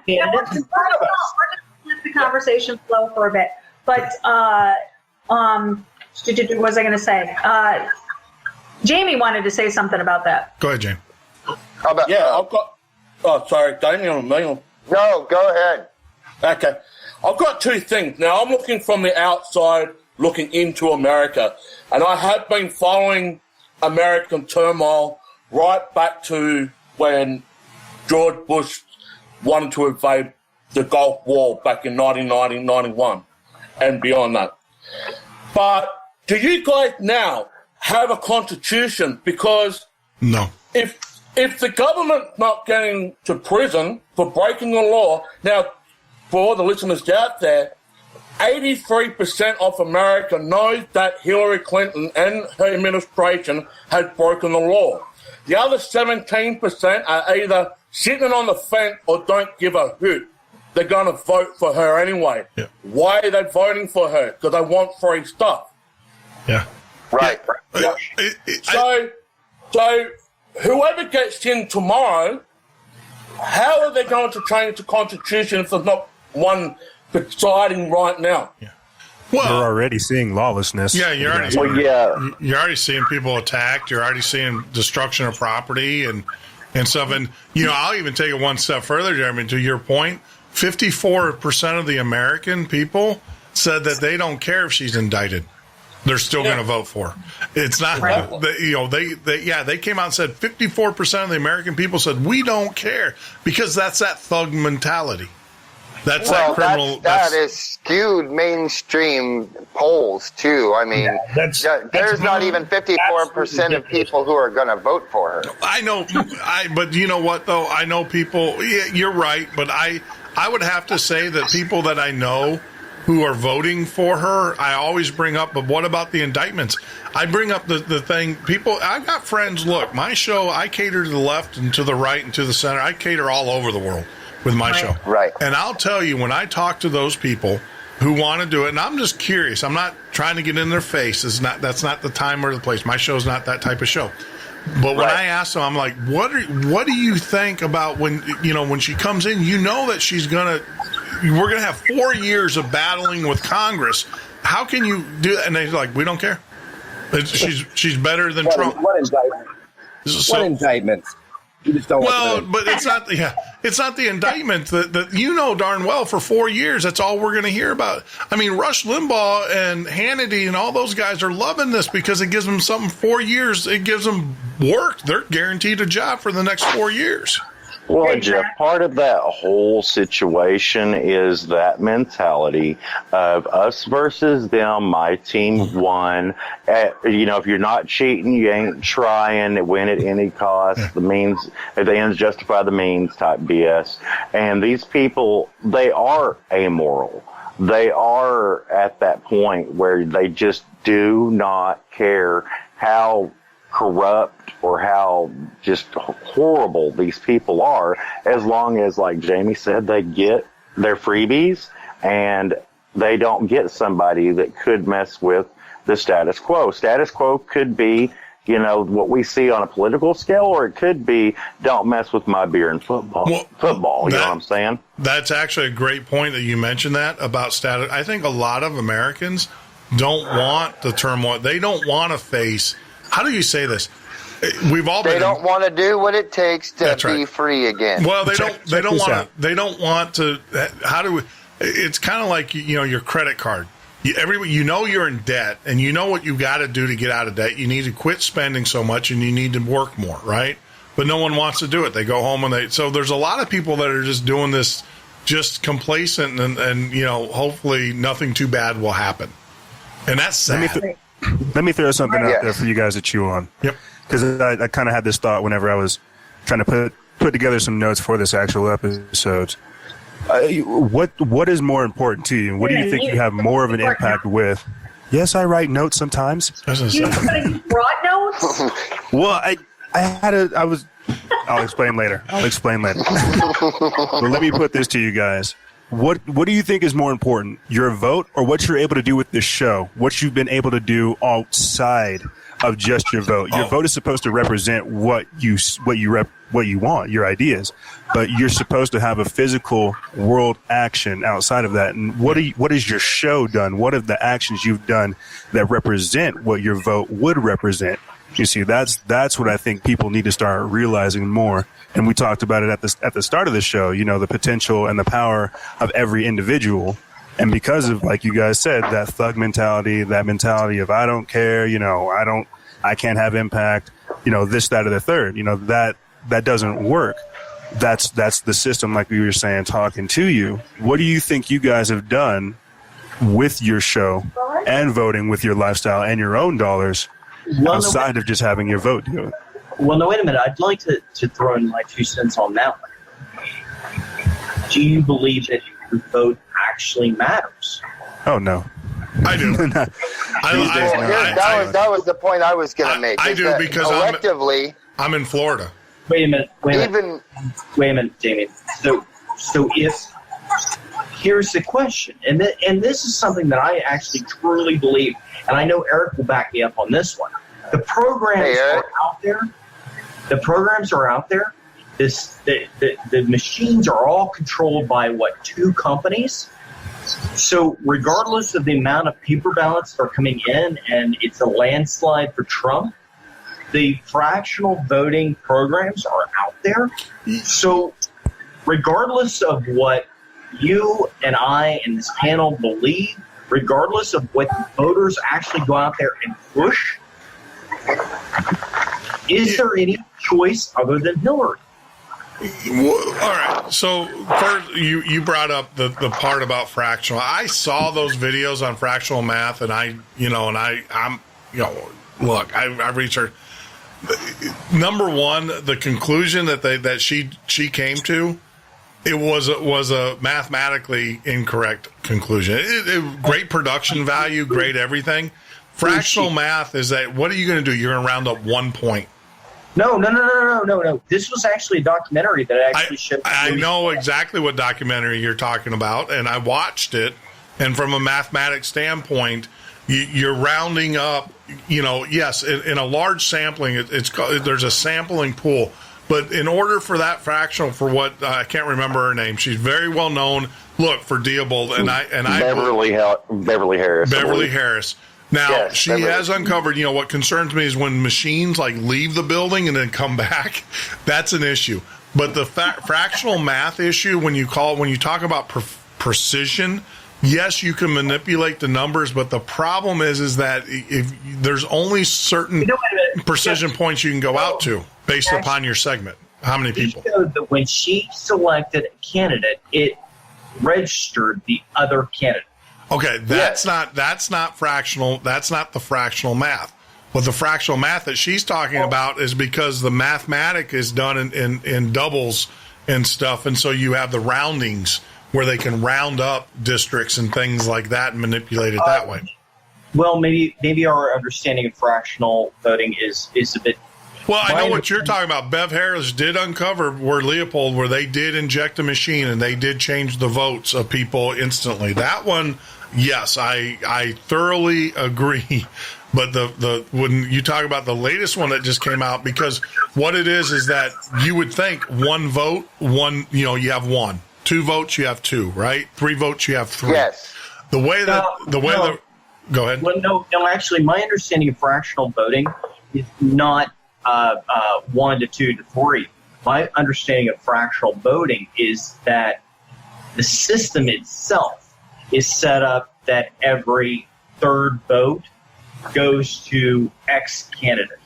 G: candidates in front of us. We're just let the conversation flow for a bit. But what was I going to say? Jamie wanted to say something about that.
B: Go ahead, Jamie.
C: I've got. Oh, sorry, Damien or me?
E: No, go ahead.
C: Okay. I've got two things. Now, I'm looking from the outside, looking into America, and I have been following American turmoil right back to when George Bush wanted to invade the Gulf War back in 1990-91 and beyond that. But do you guys now have a constitution, because
B: No.
C: if the government's not getting to prison for breaking the law, now, for all the listeners out there, 83% of America knows that Hillary Clinton and her administration has broken the law. The other 17% are either sitting on the fence or don't give a hoot. They're going to vote for her anyway.
B: Yeah.
C: Why are they voting for her? Because they want free stuff.
B: Yeah.
E: Right.
C: So whoever gets in tomorrow, how are they going to change the Constitution if there's not one deciding right now?
B: Yeah.
F: We're
B: Well,
F: already seeing lawlessness.
B: yeah, you're already you're already seeing people attacked. You're already seeing destruction of property and stuff. And I'll even take it one step further, Jeremy. To your point, 54% of the American people said that they don't care if she's indicted. They're still going to vote for her. It's not, they came out and said 54% of the American people said we don't care, because that's that thug mentality. That's that criminal.
E: That is skewed mainstream polls too. I mean, there's not even 54% of people who are going to vote for her.
B: I know, but you know what though? I know people. Yeah, you're right, but I would have to say that people that I know who are voting for her, I always bring up, but what about the indictments? I bring up the thing, people, I've got friends, look, my show, I cater to the left and to the right and to the center. I cater all over the world with my show.
E: Right.
B: And I'll tell you, when I talk to those people who want to do it, and I'm just curious, I'm not trying to get in their face. That's not the time or the place. My show's not that type of show. But when I ask them, I'm like, what do you think about when she comes in, that she's we're going to have 4 years of battling with Congress. How can you do that? And they're like, we don't care. She's better than Trump.
J: What indictment? What indictment? You just don't
B: but it's not the indictment that darn well for 4 years. That's all we're going to hear about. I mean, Rush Limbaugh and Hannity and all those guys are loving this because it gives them something. 4 years, it gives them work. They're guaranteed a job for the next 4 years.
H: Well, Jeff, part of that whole situation is that mentality of us versus them. My team won. If you're not cheating, you ain't trying. Win at any cost. The ends justify the means type BS. And these people, they are amoral. They are at that point where they just do not care how corrupt or how just horrible these people are, as long as, like Jamie said, they get their freebies and they don't get somebody that could mess with the status quo. Status quo could be, what we see on a political scale, or it could be, don't mess with my beer and football. You know what I'm saying? That's
B: actually a great point that you mentioned that about status. I think a lot of Americans don't want the turmoil. They don't want to face. How do you say this? They
E: don't want to do what it takes to be free again.
B: Well, they don't want to. It's kind of like your credit card. You're in debt, and you know what you got to do to get out of debt. You need to quit spending so much, and you need to work more, right? But no one wants to do it. They go home so there's a lot of people that are just doing this, just complacent, and hopefully nothing too bad will happen, and that's sad.
F: Let me throw something out there for you guys to chew on.
B: Yep.
F: Because I kind of had this thought whenever I was trying to put together some notes for this actual episode. What is more important to you? What do you think you have more of an impact with? Yes, I write notes sometimes.
G: You brought notes?
F: Well, I'll explain later. But let me put this to you guys. What do you think is more important, your vote or what you're able to do with this show? What you've been able to do outside of just your vote? Your vote is supposed to represent what you want, your ideas, but you're supposed to have a physical world action outside of that. And what has your show done? What are the actions you've done that represent what your vote would represent? You see, that's what I think people need to start realizing more. And we talked about it at the start of the show, the potential and the power of every individual. And because of, like you guys said, that thug mentality, that mentality of I don't care, I can't have impact, this, that, or the third, that doesn't work. That's the system, like we were saying, talking to you. What do you think you guys have done with your show and voting with your lifestyle and your own dollars outside of just having your vote do it.
D: Well, no, wait a minute. I'd like to throw in my 2 cents on that one. Do you believe that your vote actually matters?
F: Oh, no.
B: I do.
E: That was the point I was going to make.
B: I do because
E: collectively,
B: I'm in Florida.
D: Wait a minute, Damien. So if here's the question, and this is something that I actually truly believe, and I know Eric will back me up on this one. The programs are out there. The programs are out there. The machines are all controlled by 2 companies. So regardless of the amount of paper ballots that are coming in, and it's a landslide for Trump, the fractional voting programs are out there. So regardless of what you and I and this panel believe, regardless of what voters actually go out there and push, is there any choice other than Hillary?
B: All right. So first, you brought up the part about fractional. I saw those videos on fractional math, and I researched. Number one, the conclusion that she came to, it was a mathematically incorrect conclusion. Great production value, great everything. Fractional math is that what are you going to do? You're going to round up 1 point.
D: No. This was actually a documentary that actually showed.
B: I know exactly what documentary you're talking about, and I watched it. And from a mathematics standpoint, you're rounding up. Yes, in a large sampling, there's a sampling pool. But in order for that fractional, for what I can't remember her name, she's very well known. Look for Diebold and I
H: Beverly Harris.
B: Beverly Harris. Now,
H: yes,
B: she has uncovered, what concerns me is when machines leave the building and then come back, that's an issue. But the fractional math issue, when you talk about precision, yes, you can manipulate the numbers, but the problem is that if there's only certain precision points you can go out to based upon your segment. How many people?
D: That when she selected a candidate, it registered the other candidate.
B: Okay, that's not fractional. That's not the fractional math. What the fractional math that she's talking about is because the mathematic is done in doubles and stuff, and so you have the roundings where they can round up districts and things like that and manipulate it that way.
D: Well, maybe our understanding of fractional voting is a bit.
B: Well, I know what you're talking about. Bev Harris did uncover where they did inject a machine and they did change the votes of people instantly. That one, yes, I thoroughly agree. But when you talk about the latest one that just came out, because what it is that you would think one vote, you have one. 2 votes, you have 2, right? 3 votes, you have 3.
E: Yes.
B: Go ahead.
D: Well, no. Actually, my understanding of fractional voting is not 1 to 2 to 3. My understanding of fractional voting is that the system itself is set up that every third vote goes to X candidate.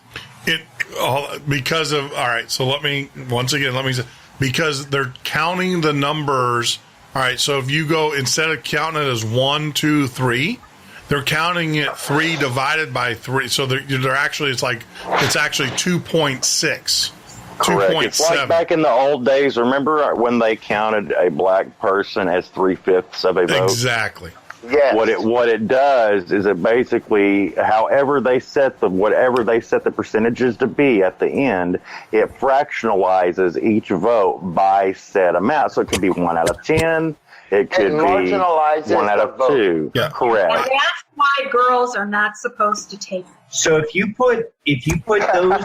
B: So let me say, because they're counting the numbers. All right, so if you go, instead of counting it as 1, 2, 3, they're counting it 3 divided by 3. So they're actually, it's actually 2.6.
H: Correct. It's like back in the old days. Remember when they counted a black person as 3/5 of a vote?
B: Exactly.
E: Yes.
H: What it does is it basically, whatever they set the percentages to be at the end, it fractionalizes each vote by set amount. So it could be 1 out of 10. It could be 1 out of 2.
B: Yeah.
H: Correct.
G: And that's why girls are not supposed to take it.
D: So if you put those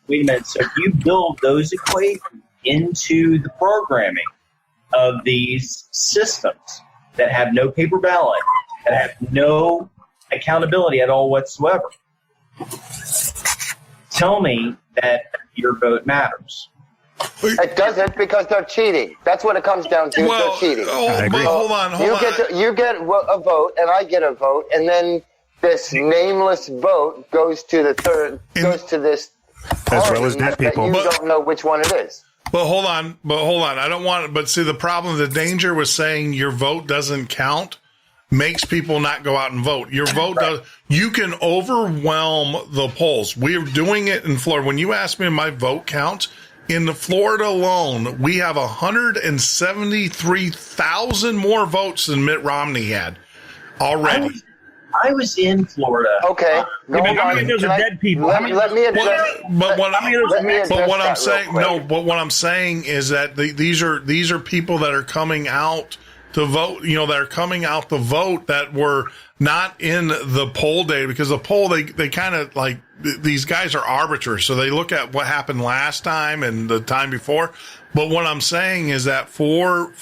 D: wait a minute. So if you build those equations into the programming of these systems that have no paper ballot, that have no accountability at all whatsoever, tell me that your vote matters.
E: It doesn't, because they're cheating. That's what it comes down to. They're cheating.
B: Hold on.
E: You get a vote, and I get a vote, and then this nameless vote goes to this
F: as well as dead people.
E: You don't know which one it is.
B: But hold on. I don't want it. But see, the problem, the danger was saying your vote doesn't count. makes people not go out and vote. Your vote does. You can overwhelm the polls. We're doing it in Florida. When you ask me my vote count, in the Florida alone, we have 173,000 more votes than Mitt Romney had already.
D: I was in Florida.
E: Okay.
I: How many of those are dead people?
E: Let me address.
B: But what I'm
E: that
B: saying,
E: real
B: no.
E: quick.
B: But what I'm saying is that these are people that are coming out to vote. You know, that are coming out to vote that were not in the poll day, because the poll they kind of like, these guys are arbiters, so they look at what happened last time and the time before. But what I'm saying is that for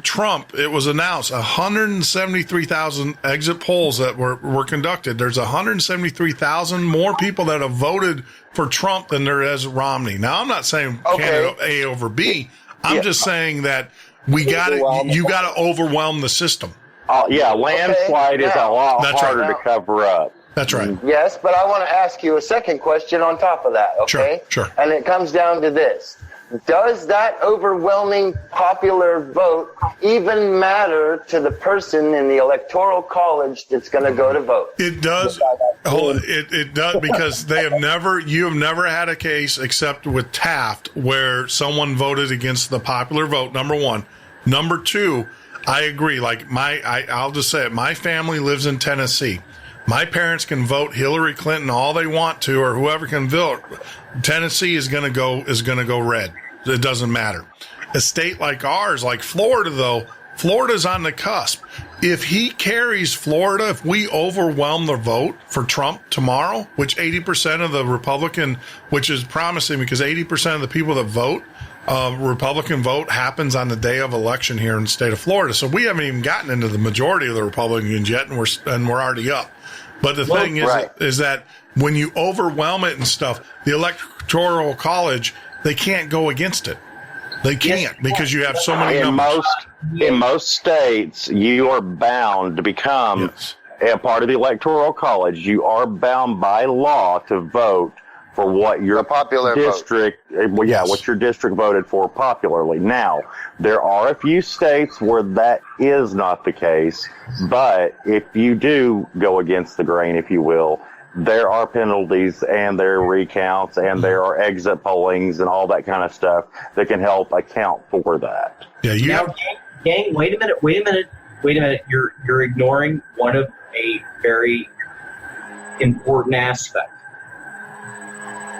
B: Trump, it was announced 173,000 exit polls that were conducted. There's 173,000 more people that have voted for Trump than there is Romney. Now, I'm not saying candidate A over B. I'm just saying that you got to overwhelm the system.
H: Landslide is a lot harder to cover up.
B: That's right.
E: Yes, but I want to ask you a second question on top of that, okay?
B: Sure.
E: And it comes down to this. Does that overwhelming popular vote even matter to the person in the electoral college that's going to go to vote?
B: It does. It does, because you have never had a case except with Taft where someone voted against the popular vote, number one. Number two, I agree. Like I'll just say it. My family lives in Tennessee. My parents can vote Hillary Clinton all they want to, or whoever can vote. Tennessee is going to go red. It doesn't matter. A state like ours, like Florida, though, Florida's on the cusp. If he carries Florida, if we overwhelm the vote for Trump tomorrow, which 80% of the Republican, which is promising because 80% of the people that vote, Republican vote happens on the day of election here in the state of Florida. So we haven't even gotten into the majority of the Republicans yet, and we're already up. But the thing is that when you overwhelm it and stuff, the Electoral College, they can't go against it. They can't, because you have so many numbers.
H: In most states, you are bound to become a part of the Electoral College. You are bound by law to vote for what your
E: popular
H: district, what your district voted for popularly. Now, there are a few states where that is not the case, but if you do go against the grain, if you will, there are penalties and there are recounts and there are exit pollings and all that kind of stuff that can help account for that.
D: Yeah, gang, wait a minute. You're ignoring one of a very important aspect.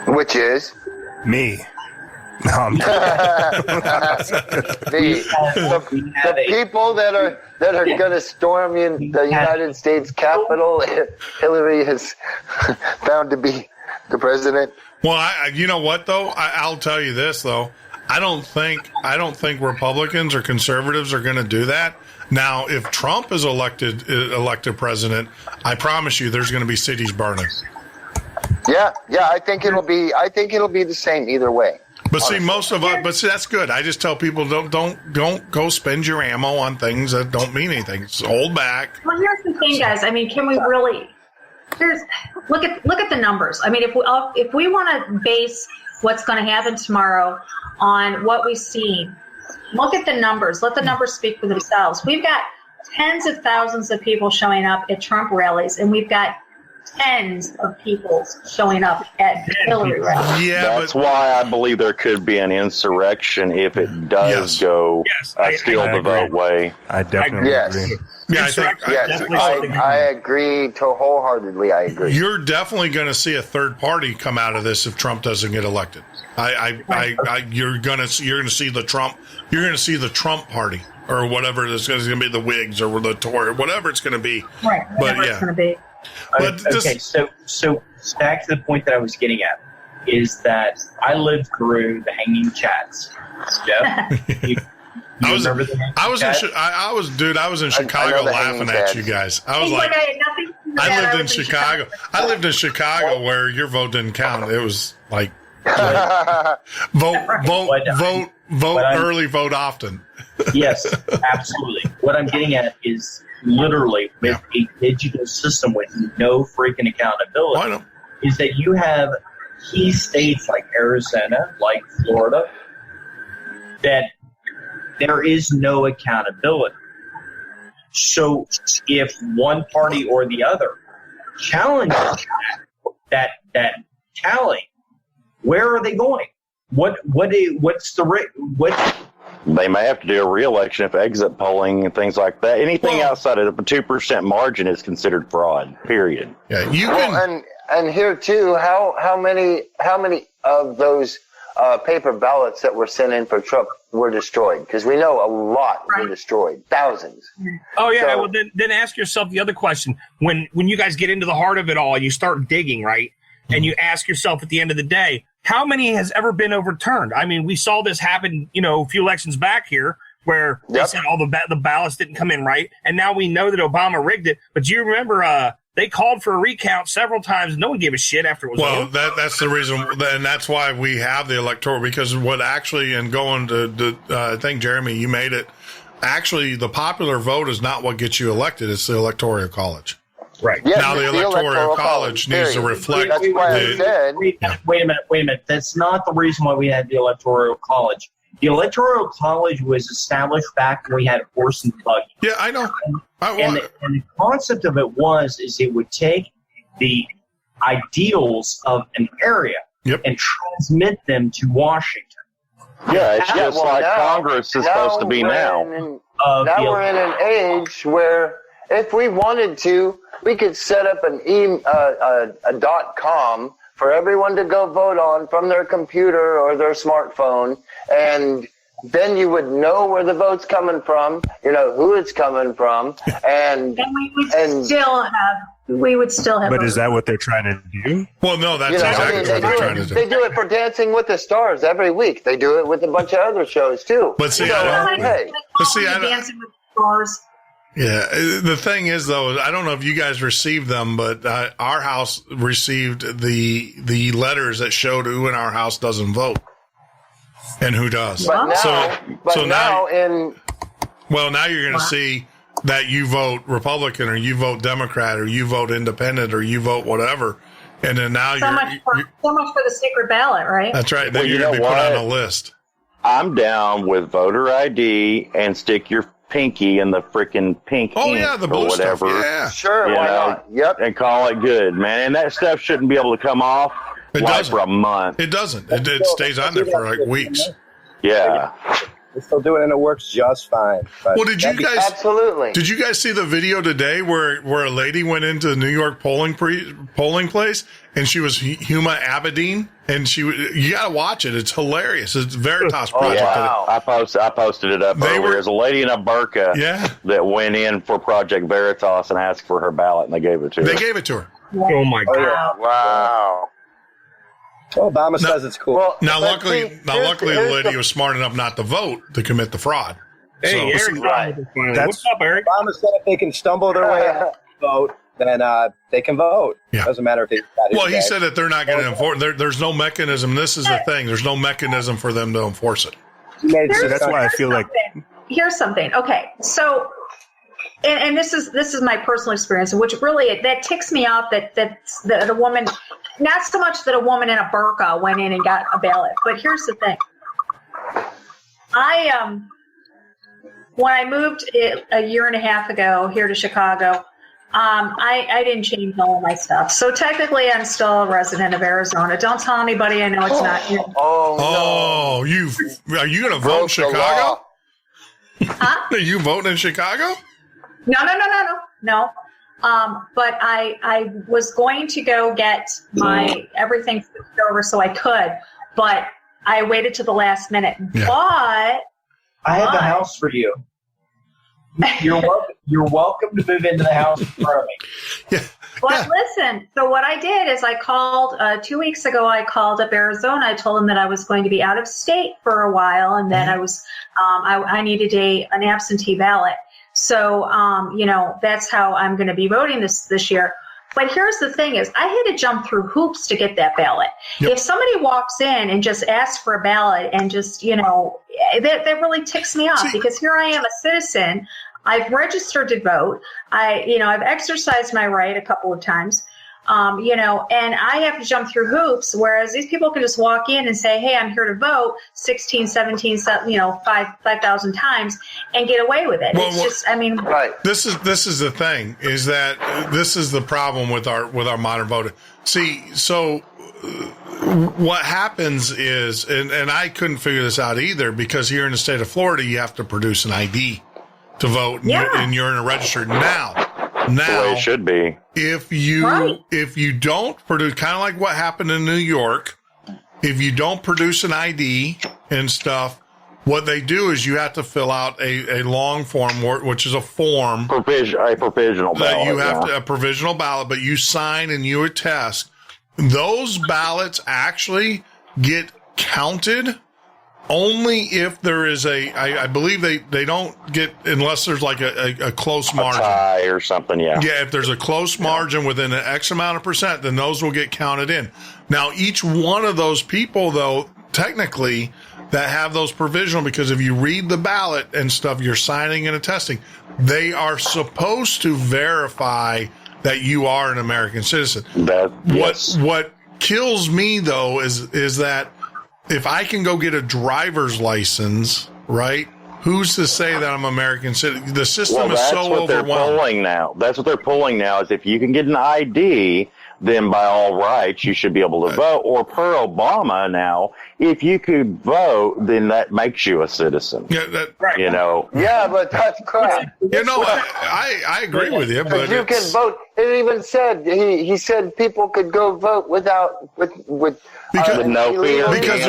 E: Which is?
F: Me. No, I'm
E: the people that are going to storm the United States Capitol, Hillary is found to be the president.
B: Well, you know what though? I'll tell you this though. I don't think Republicans or conservatives are going to do that. Now, if Trump is elected president, I promise you, there's going to be cities burning.
E: Yeah. I think it'll be the same either way.
B: But see, most of us. But see, that's good. I just tell people don't go spend your ammo on things that don't mean anything. Just hold back.
G: Well, here's the thing, guys. I mean, can we really? Look at the numbers. I mean, if we want to base what's going to happen tomorrow on what we've seen, look at the numbers. Let the numbers speak for themselves. We've got tens of thousands of people showing up at Trump rallies, and we've got tens of people showing up at Hillary rallies.
B: Yeah,
H: that's why I believe there could be an insurrection if it does go steal the vote way.
F: I definitely agree.
B: Yeah,
E: I agree wholeheartedly. I agree.
B: You're definitely going to see a third party come out of this if Trump doesn't get elected. You're going to see the Trump party or whatever it is. It's going to be the Whigs or the Tory, whatever it's going to be.
G: Right. Whatever it's going to be.
B: But
D: so back to the point that I was getting at is that I lived through the hanging chats. Jeff,
B: I was in Chicago laughing at you guys. I was like, I lived in Chicago. I lived in Chicago where your vote didn't count. It was like vote early, vote often.
D: Yes, absolutely. What I'm getting at is literally with a digital system with no freaking accountability is that you have key states like Arizona, like Florida, that there is no accountability. So if one party or the other challenges that tally, where are they going?
H: They may have to do a re-election if exit polling and things like that. Anything outside of a 2% margin is considered fraud. Period.
B: Yeah, you can.
E: And here too, how many of those paper ballots that were sent in for Trump were destroyed? Because we know a lot were destroyed, thousands.
I: Oh yeah. Well, then ask yourself the other question: when you guys get into the heart of it all, you start digging, right? And you ask yourself at the end of the day, how many has ever been overturned? I mean, we saw this happen, a few elections back here where they said all the ballots didn't come in right. And now we know that Obama rigged it. But do you remember they called for a recount several times. No one gave a shit after it was over.
B: Well, that's the reason. And that's why we have the electoral, because what actually, and going to I think, Jeremy, you made it. Actually, the popular vote is not what gets you elected. It's the Electoral College.
I: Right.
E: Yeah,
B: now the Electoral College needs to reflect.
E: That's why I said.
D: Wait a minute. That's not the reason why we had the Electoral College. The Electoral College was established back when we had horse and buggy.
B: Yeah, I know.
D: And the concept of it is it would take the ideals of an area and transmit them to Washington.
H: Yeah, it's just like Congress is supposed to be now.
E: Now we're in an age where if we wanted to, we could set up a .com for everyone to go vote on from their computer or their smartphone, and then you would know where the vote's coming from, who it's coming from, and
G: we would still have.
F: But is that what they're trying to do?
B: Well, no, that's exactly what they're trying to do.
E: They do it for Dancing with the Stars every week. They do it with a bunch of other shows too.
B: But see,
G: Dancing with the Stars.
B: Yeah, the thing is, though, I don't know if you guys received them, but our house received the letters that showed who in our house doesn't vote and who does.
E: But now
B: you're going to see that you vote Republican or you vote Democrat or you vote Independent or you vote whatever, and then now
G: so much for the secret ballot, right?
B: That's right. Then you're going to be put on a list.
H: I'm down with voter ID and stick your pinky in the freaking pink ink
B: the blue
H: or whatever.
B: Stuff. Yeah,
E: sure. Why not? Yep.
H: And call it good, man. And that stuff shouldn't be able to come off for a month.
B: It doesn't. It stays on there for like weeks.
H: Yeah.
J: We're still doing it and it works just fine. But
B: well, did you guys
E: absolutely?
B: Did you guys see the video today where a lady went into the New York polling place and she was Huma Abedin and you got to watch it. It's hilarious. It's Veritas Project.
H: Wow. I posted it up earlier. There's a lady in a burqa that went in for Project Veritas and asked for her ballot, and they gave it to her.
B: They gave it to her.
I: Oh my God!
E: Wow.
J: Obama says it's cool.
B: Well, luckily, the lady was smart enough not to vote to commit the fraud.
I: Hey,
B: so,
I: Eric, what's up, Eric?
J: Obama said if they can stumble their way out to vote, then they can vote.
B: Yeah.
J: Doesn't matter if they.
B: Well, he said that they're not going to enforce. There's no mechanism. This is the thing. There's no mechanism for them to enforce it.
F: So that's why I feel like.
G: Here's something. Okay, so. And this is my personal experience, which really that ticks me off that a woman, not so much that a woman in a burqa went in and got a ballot, but here's the thing. When I moved a year and a half ago here to Chicago, I didn't change all of my stuff. So technically, I'm still a resident of Arizona. Don't tell anybody. I know it's not here.
B: Are you going to vote in Chicago?
G: Huh?
B: Are you voting in Chicago?
G: No. But I was going to go get my everything switched over so I could, but I waited to the last minute.
B: Yeah.
G: But
D: I have the house for you. You're welcome to move into the house in front of me.
B: Yeah.
G: But listen, so what I did is I called 2 weeks ago. I called up Arizona. I told them that I was going to be out of state for a while, and that I was I needed an absentee ballot. So that's how I'm going to be voting this year. But here's the thing: is I had to jump through hoops to get that ballot. Yep. If somebody walks in and just asks for a ballot and just that really ticks me off, because here I am, a citizen. I've registered to vote. I've exercised my right a couple of times. And I have to jump through hoops, whereas these people can just walk in and say, hey, I'm here to vote 16, 17, 5,000 times and get away with it.
B: Well,
E: right.
B: This is the thing, is that this is the problem with our modern voting. See, so what happens is, and I couldn't figure this out either, because here in the state of Florida, you have to produce an ID to vote, and you're in a register now.
H: That's the way it should be.
B: If you don't produce, kind of like what happened in New York, if you don't produce an ID and stuff, what they do is you have to fill out a long form, which is a form.
H: A provisional ballot.
B: You have a provisional ballot, but you sign and you attest. Those ballots actually get counted only if there is I believe they don't get, unless there's like a close margin.
H: A tie or something, yeah.
B: Yeah, if there's a close margin within an X amount of percent, then those will get counted in. Now, each one of those people, though, technically, that have those provisional, because if you read the ballot and stuff, you're signing and attesting, they are supposed to verify that you are an American citizen. What kills me, though, is that if I can go get a driver's license, right? Who's to say that I'm American citizen? The system is so overwhelmed.
H: They're pulling now. That's what they're pulling now, is if you can get an ID, then by all rights, you should be able to vote. Or per Obama now, if you could vote, then that makes you a citizen.
B: Yeah,
E: Yeah, but that's crap.
B: I agree with you, but
E: you can vote. It even said he said people could go vote with
B: no fear, because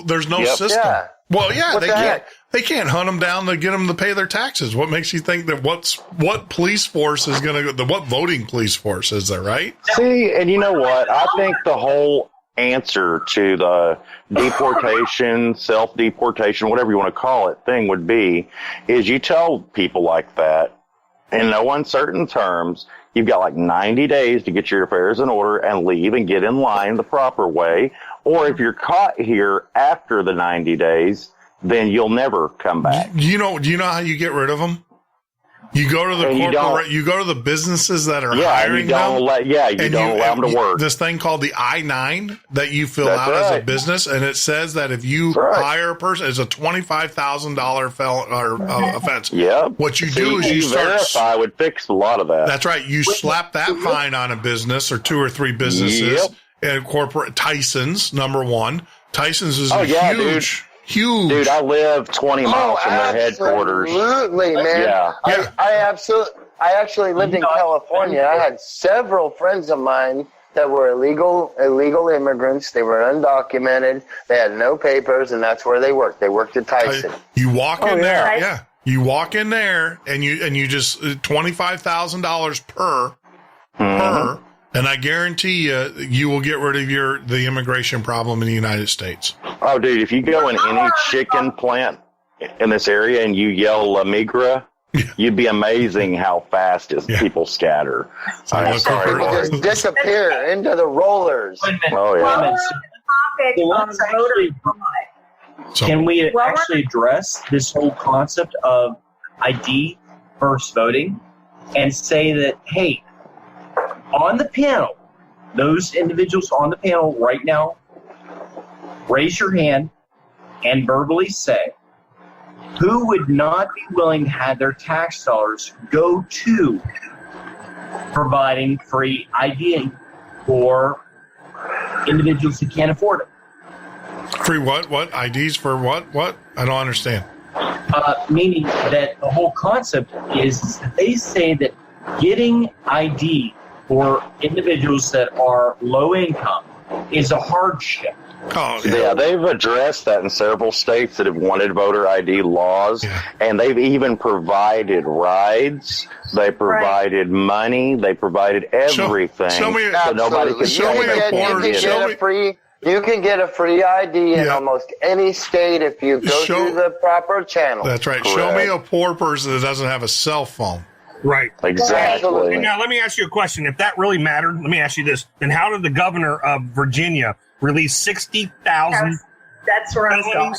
B: there's no system.
E: Yeah.
B: Well, yeah, they can't hunt them down to get them to pay their taxes. What makes you think that what police force is going to, what voting police force is there, right?
H: See, and you know what? I think the whole answer to the deportation, self-deportation, whatever you want to call it, thing would be, is you tell people like that, in no uncertain terms, you've got like 90 days to get your affairs in order and leave and get in line the proper way. Or if you're caught here after the 90 days, then you'll never come back.
B: Do you know how you get rid of them? You go to the you go to the businesses that are hiring them.
H: You don't allow them to work.
B: This thing called the I-9 that you fill out as a business, and it says that if you hire a person, it's a $25,000 offense.
H: Yeah.
B: What you do is you
H: verify would fix a lot of that.
B: That's right. You slap that fine on a business or 2 or 3 businesses.
H: Yep.
B: And corporate Tyson's, number one. Tyson's is huge.
H: Dude, I live 20 miles from their headquarters.
E: Absolutely, man.
H: Yeah.
E: I actually lived in California. I had several friends of mine that were illegal immigrants. They were undocumented. They had no papers, and that's where they worked. They worked at Tyson.
B: You walk in there, You walk in there, and you just $25,000 per. And I guarantee you will get rid of the immigration problem in the United States.
H: Oh, dude, if you go in any chicken plant in this area and you yell La Migra, you'd be amazing how fast people scatter.
E: I'm sorry. Just disappear into the rollers.
H: Oh, yeah.
D: Can we actually address this whole concept of ID versus voting and say that, hey, on the panel, those individuals on the panel right now, raise your hand and verbally say, who would not be willing to have their tax dollars go to providing free ID for individuals who can't afford it?
B: Free what? What? IDs for what? What? I don't understand.
D: Meaning that the whole concept is they say that getting ID for individuals that are low income is a hardship.
B: Oh,
H: yeah, they've addressed that in several states that have wanted voter ID laws, and they've even provided rides. They provided money. They provided everything.
B: Show me,
H: so nobody could
E: You can get a free ID in almost any state if you go through the proper channel.
B: That's right. Correct. Show me a poor person that doesn't have a cell phone.
I: Right.
H: Exactly.
I: And now let me ask you a question. If that really mattered, let me ask you this. Then how did the governor of Virginia release 60,000
G: That's where I'm going.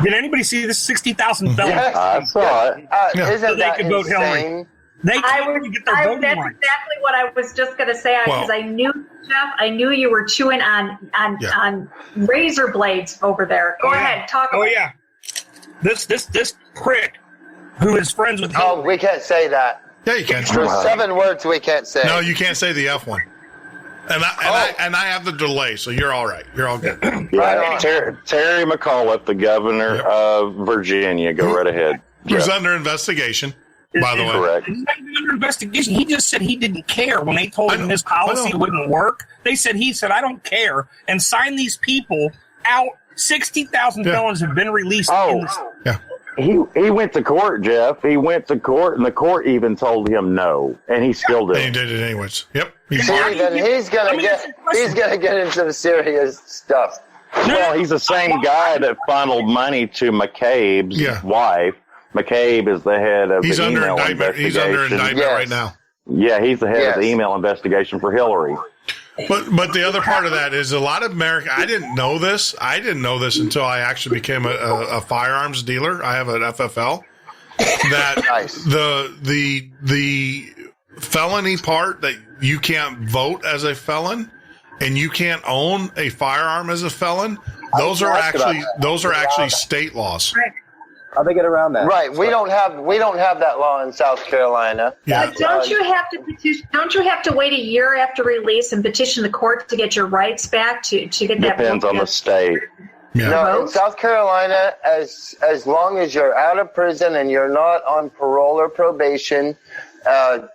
I: Did anybody see this 60,000 felons?
H: I saw it.
E: Isn't
I: so they
E: that
I: could vote
E: insane?
I: Hillary. They can't get their voting
G: that's
I: rights.
G: exactly what I was just going to say, because I knew, Jeff, I knew you were chewing on razor blades over there. Go ahead, talk about
I: yeah. This prick who is friends with
E: Oh, we can't say that.
B: Yeah, you can.
E: There's 7 words we can't say.
B: No, you can't say the F one. And I have the delay, so you're all right. You're all good.
H: Yeah, Terry McAuliffe, the governor of Virginia. Go right ahead.
B: Who's under investigation, by the way.
H: Correct.
I: He's not even under investigation. He just said he didn't care when they told him his policy wouldn't work. He said, I don't care, and signed these people out. 60,000 felons have been released.
H: He went to court, Jeff. He went to court, and the court even told him no, and he still did.
B: And he did it anyways. Yep.
E: He's gonna get into the serious stuff.
H: Well, he's the same guy that funneled money to McCabe's wife. McCabe is the head of the email investigation.
B: He's under indictment right now.
H: Yeah, he's the head of the email investigation for Hillary.
B: But the other part of that is a lot of America. I didn't know this. I didn't know this until I actually became a firearms dealer. I have an FFL. That the felony part that you can't vote as a felon and you can't own a firearm as a felon. Those are actually state laws.
J: Right. How they get around that?
E: Right. We don't have that law in South Carolina.
B: Yeah.
G: But don't you have to petition? Don't you have to wait a year after release and petition the court to get your rights back to get that?
H: Depends on the state.
B: Yeah.
E: No, in South Carolina, as long as you're out of prison and you're not on parole or probation,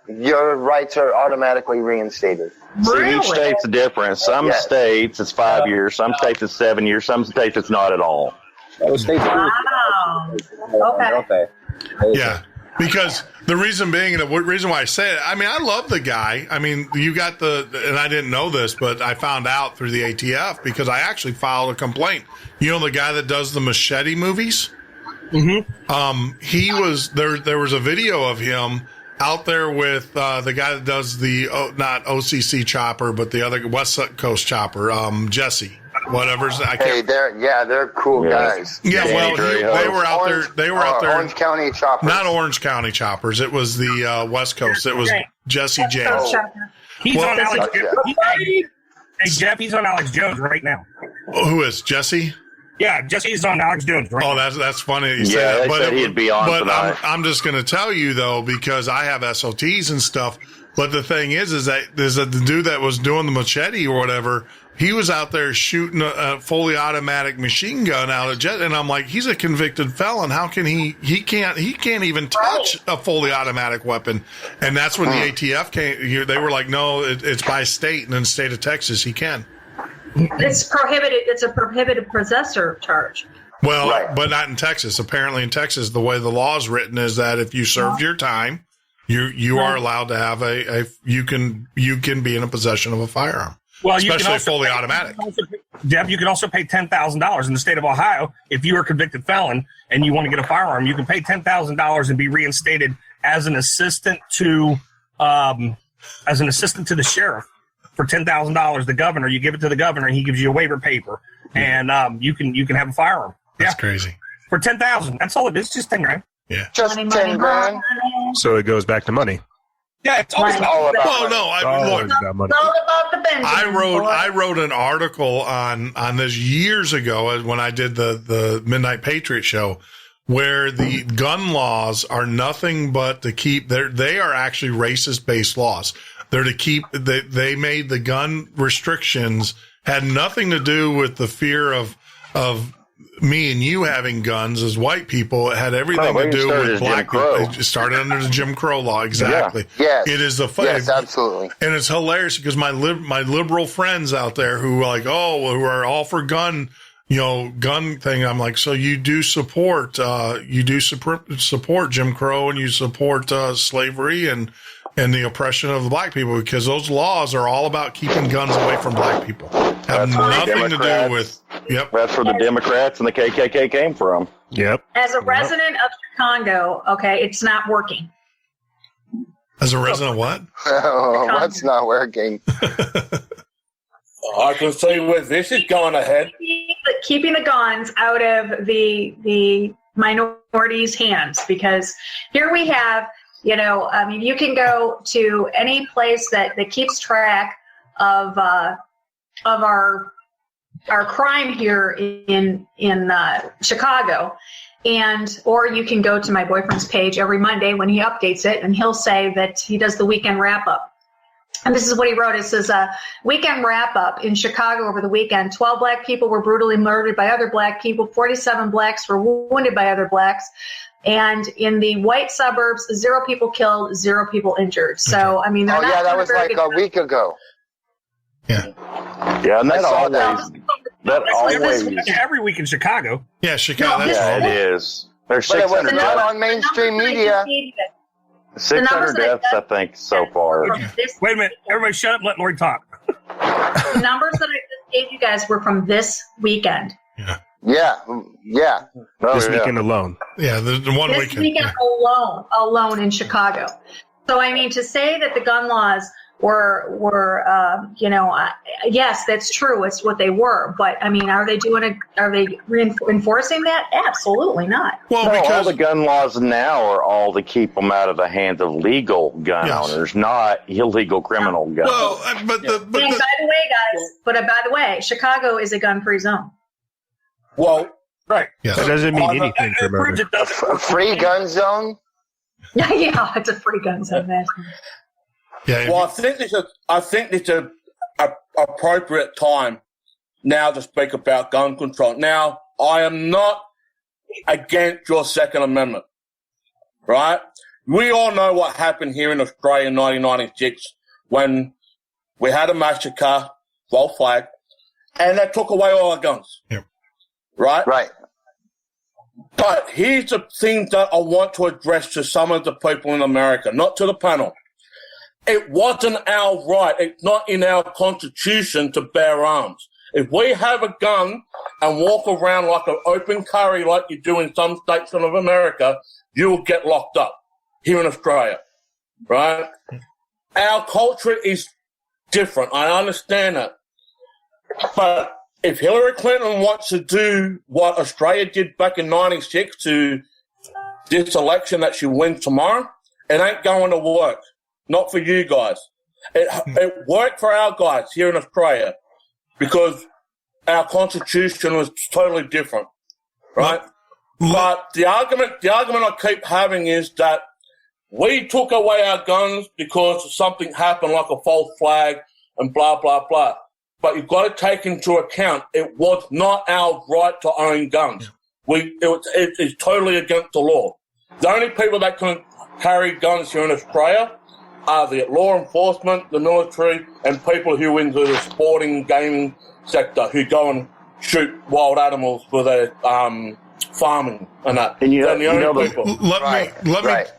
E: your rights are automatically reinstated.
G: Really?
H: See, each state's different. Some states it's 5 years, some states it's 7 years, some states it's not at all.
G: Wow. Okay.
J: Don't they?
B: Yeah. Because the reason being, the reason why I say it, I mean, I love the guy. I mean, you got and I didn't know this, but I found out through the ATF because I actually filed a complaint. You know, the guy that does the Machete movies? Mm-hmm. He was, there was a video of him out there with the guy that does the, not OCC Chopper, but the other West Coast Chopper, Jesse. Whatever's
E: they're cool guys.
B: Yeah, well, they were out there. They were out there.
E: Orange County Choppers.
B: Not Orange County Choppers. It was the West Coast. It was Jesse James.
I: He's on Alex Jones. Hey, Jeff, he's on Alex Jones right now.
B: Who is Jesse?
I: Yeah, Jesse's on Alex Jones right now.
B: That's funny. You say that.
H: But he'd be on tonight.
B: I'm just going to tell you though, because I have SOTs and stuff. But the thing is that the dude that was doing the Machete or whatever. He was out there shooting a fully automatic machine gun out of jet, and I'm like, he's a convicted felon. How can he can't even touch a fully automatic weapon? And that's when the ATF came. They were like, no, it's by state, and in the state of Texas, he can.
G: It's prohibited. It's a prohibited possessor charge.
B: Well, but not in Texas. Apparently, in Texas, the way the law is written is that if you served your time, you are allowed to have you can be in a possession of a firearm. Well, especially fully automatic.
I: Jeff, you can also pay $10,000 in the state of Ohio if you are a convicted felon and you want to get a firearm. You can pay $10,000 and be reinstated as an assistant to the sheriff for $10,000. The governor, you give it to the governor, and he gives you a waiver paper, and you can have a firearm.
B: That's crazy.
I: For $10,000, that's all it is. Just $10,000.
B: Yeah,
E: just $10,000.
F: So it goes back to money.
I: Yeah, it's all about
B: money. I wrote an article on this years ago when I did the Midnight Patriot show, where the gun laws are nothing but to keep they are actually racist based laws. They're to keep they made the gun restrictions had nothing to do with the fear of me and you having guns as white people. It had everything to do with black people. It started under the Jim Crow law. Exactly.
E: Yeah. Yes.
B: It is
E: yes, absolutely.
B: And it's hilarious because my liberal friends out there who are like, who are all for gun thing. I'm like, so you do support Jim Crow and you support slavery and the oppression of the black people, because those laws are all about keeping guns away from black people. Have nothing to do with. Yep.
H: That's where the Democrats and the KKK came from.
F: Yep.
G: As a resident of Chicago, okay, it's not working.
B: As a resident of what?
E: What's not working?
C: I can see where this is going ahead.
G: Keeping the guns out of the minorities' hands, because here we have You know, I mean, you can go to any place that keeps track of our crime here in Chicago, or you can go to my boyfriend's page every Monday when he updates it, and he'll say that he does the weekend wrap up. And this is what he wrote. It says, weekend wrap up in Chicago over the weekend. 12 black people were brutally murdered by other black people. 47 blacks were wounded by other blacks. And in the white suburbs, 0 people killed, 0 people injured. So, I mean, they're not
E: that was like a week ago.
H: Yeah, and that always
I: every week in Chicago.
B: Yeah, Chicago.
H: it is. There's
E: But it was
H: 600
E: not
H: deaths.
E: on mainstream media.
H: 600 deaths, I think, so far.
I: Wait a minute. Everybody shut up and let Lori talk.
G: The numbers that I just gave you guys were from this weekend.
E: Yeah.
F: This weekend alone.
B: Yeah, the one
G: This weekend alone in Chicago. So, I mean, to say that the gun laws were yes, that's true. It's what they were. But, I mean, are they reinforcing that? Absolutely not.
B: Well,
H: No,
B: because
H: all the gun laws now are all to keep them out of the hands of legal gun owners, not illegal criminal guns.
B: well, but
G: And by the way, Chicago is a gun-free zone.
C: Well,
I: Right.
B: Yes.
F: That doesn't mean anything for America.
E: A free gun zone?
G: Yeah, it's a free gun zone.
B: yeah,
C: well, I think it's a appropriate time now to speak about gun control. Now, I am not against your Second Amendment, right? We all know what happened here in Australia in 1996 when we had a massacre, false flag, and they took away all our guns.
B: Yep.
C: Right?
E: Right.
C: But here's the thing that I want to address to some of the people in America, not to the panel. It wasn't our right. It's not in our Constitution to bear arms. If we have a gun and walk around like an open carry like you do in some states of America, you will get locked up here in Australia, right? Our culture is different. I understand that. But if Hillary Clinton wants to do what Australia did back in 96 to this election that she wins tomorrow, it ain't going to work. Not for you guys. It worked for our guys here in Australia because our constitution was totally different, right? But the argument I keep having is that we took away our guns because something happened like a false flag and blah, blah, blah. But you've got to take into account it was not our right to own guns. It's totally against the law. The only people that can carry guns here in Australia are the law enforcement, the military, and people who are into the sporting gaming sector who go and shoot wild animals for their farming and that. And
H: you
C: they're the only people.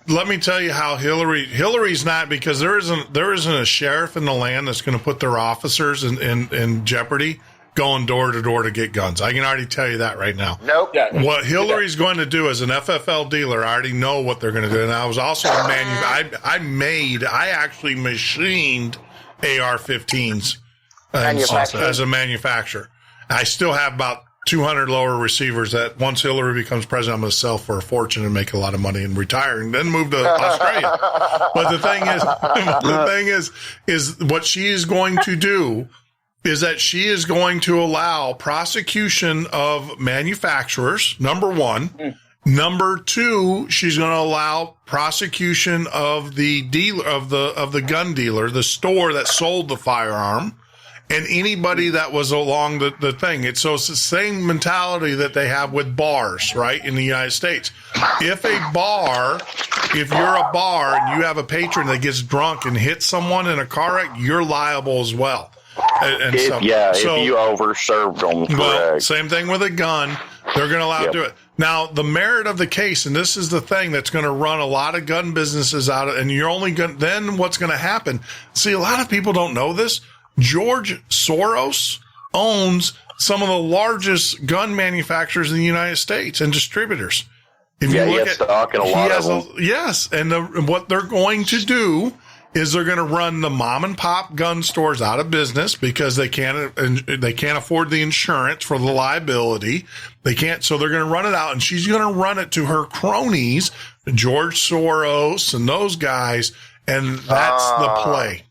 B: Let me tell you how Hillary's not, because there isn't a sheriff in the land that's going to put their officers in jeopardy going door to door to get guns. I can already tell you that right now.
E: Nope.
C: Yeah.
B: What Hillary's going to do as an FFL dealer, I already know what they're going to do. And I was also I actually machined AR-15s as a manufacturer. I still have about 200 lower receivers that once Hillary becomes president, I'm going to sell for a fortune and make a lot of money and retire and then move to Australia. But the thing is what she is going to do is that she is going to allow prosecution of manufacturers, number one. Number two, she's going to allow prosecution of the dealer, of the gun dealer, the store that sold the firearm, and anybody that was along the thing. So it's the same mentality that they have with bars, right, in the United States. If you're a bar and you have a patron that gets drunk and hits someone in a car wreck, you're liable as well.
H: If you overserved them, correct.
B: Well, same thing with a gun. They're going to allow to do it. Now, the merit of the case, and this is the thing that's going to run a lot of gun businesses out of, and you're only going then what's going to happen? See, a lot of people don't know this. George Soros owns some of the largest gun manufacturers in the United States and distributors. If you look
H: at stock in a lot of them.
B: Yes, and what they're going to do is they're going to run the mom and pop gun stores out of business because they can't afford the insurance for the liability. They can't, so they're going to run it out, and she's going to run it to her cronies George Soros and those guys, and that's the play.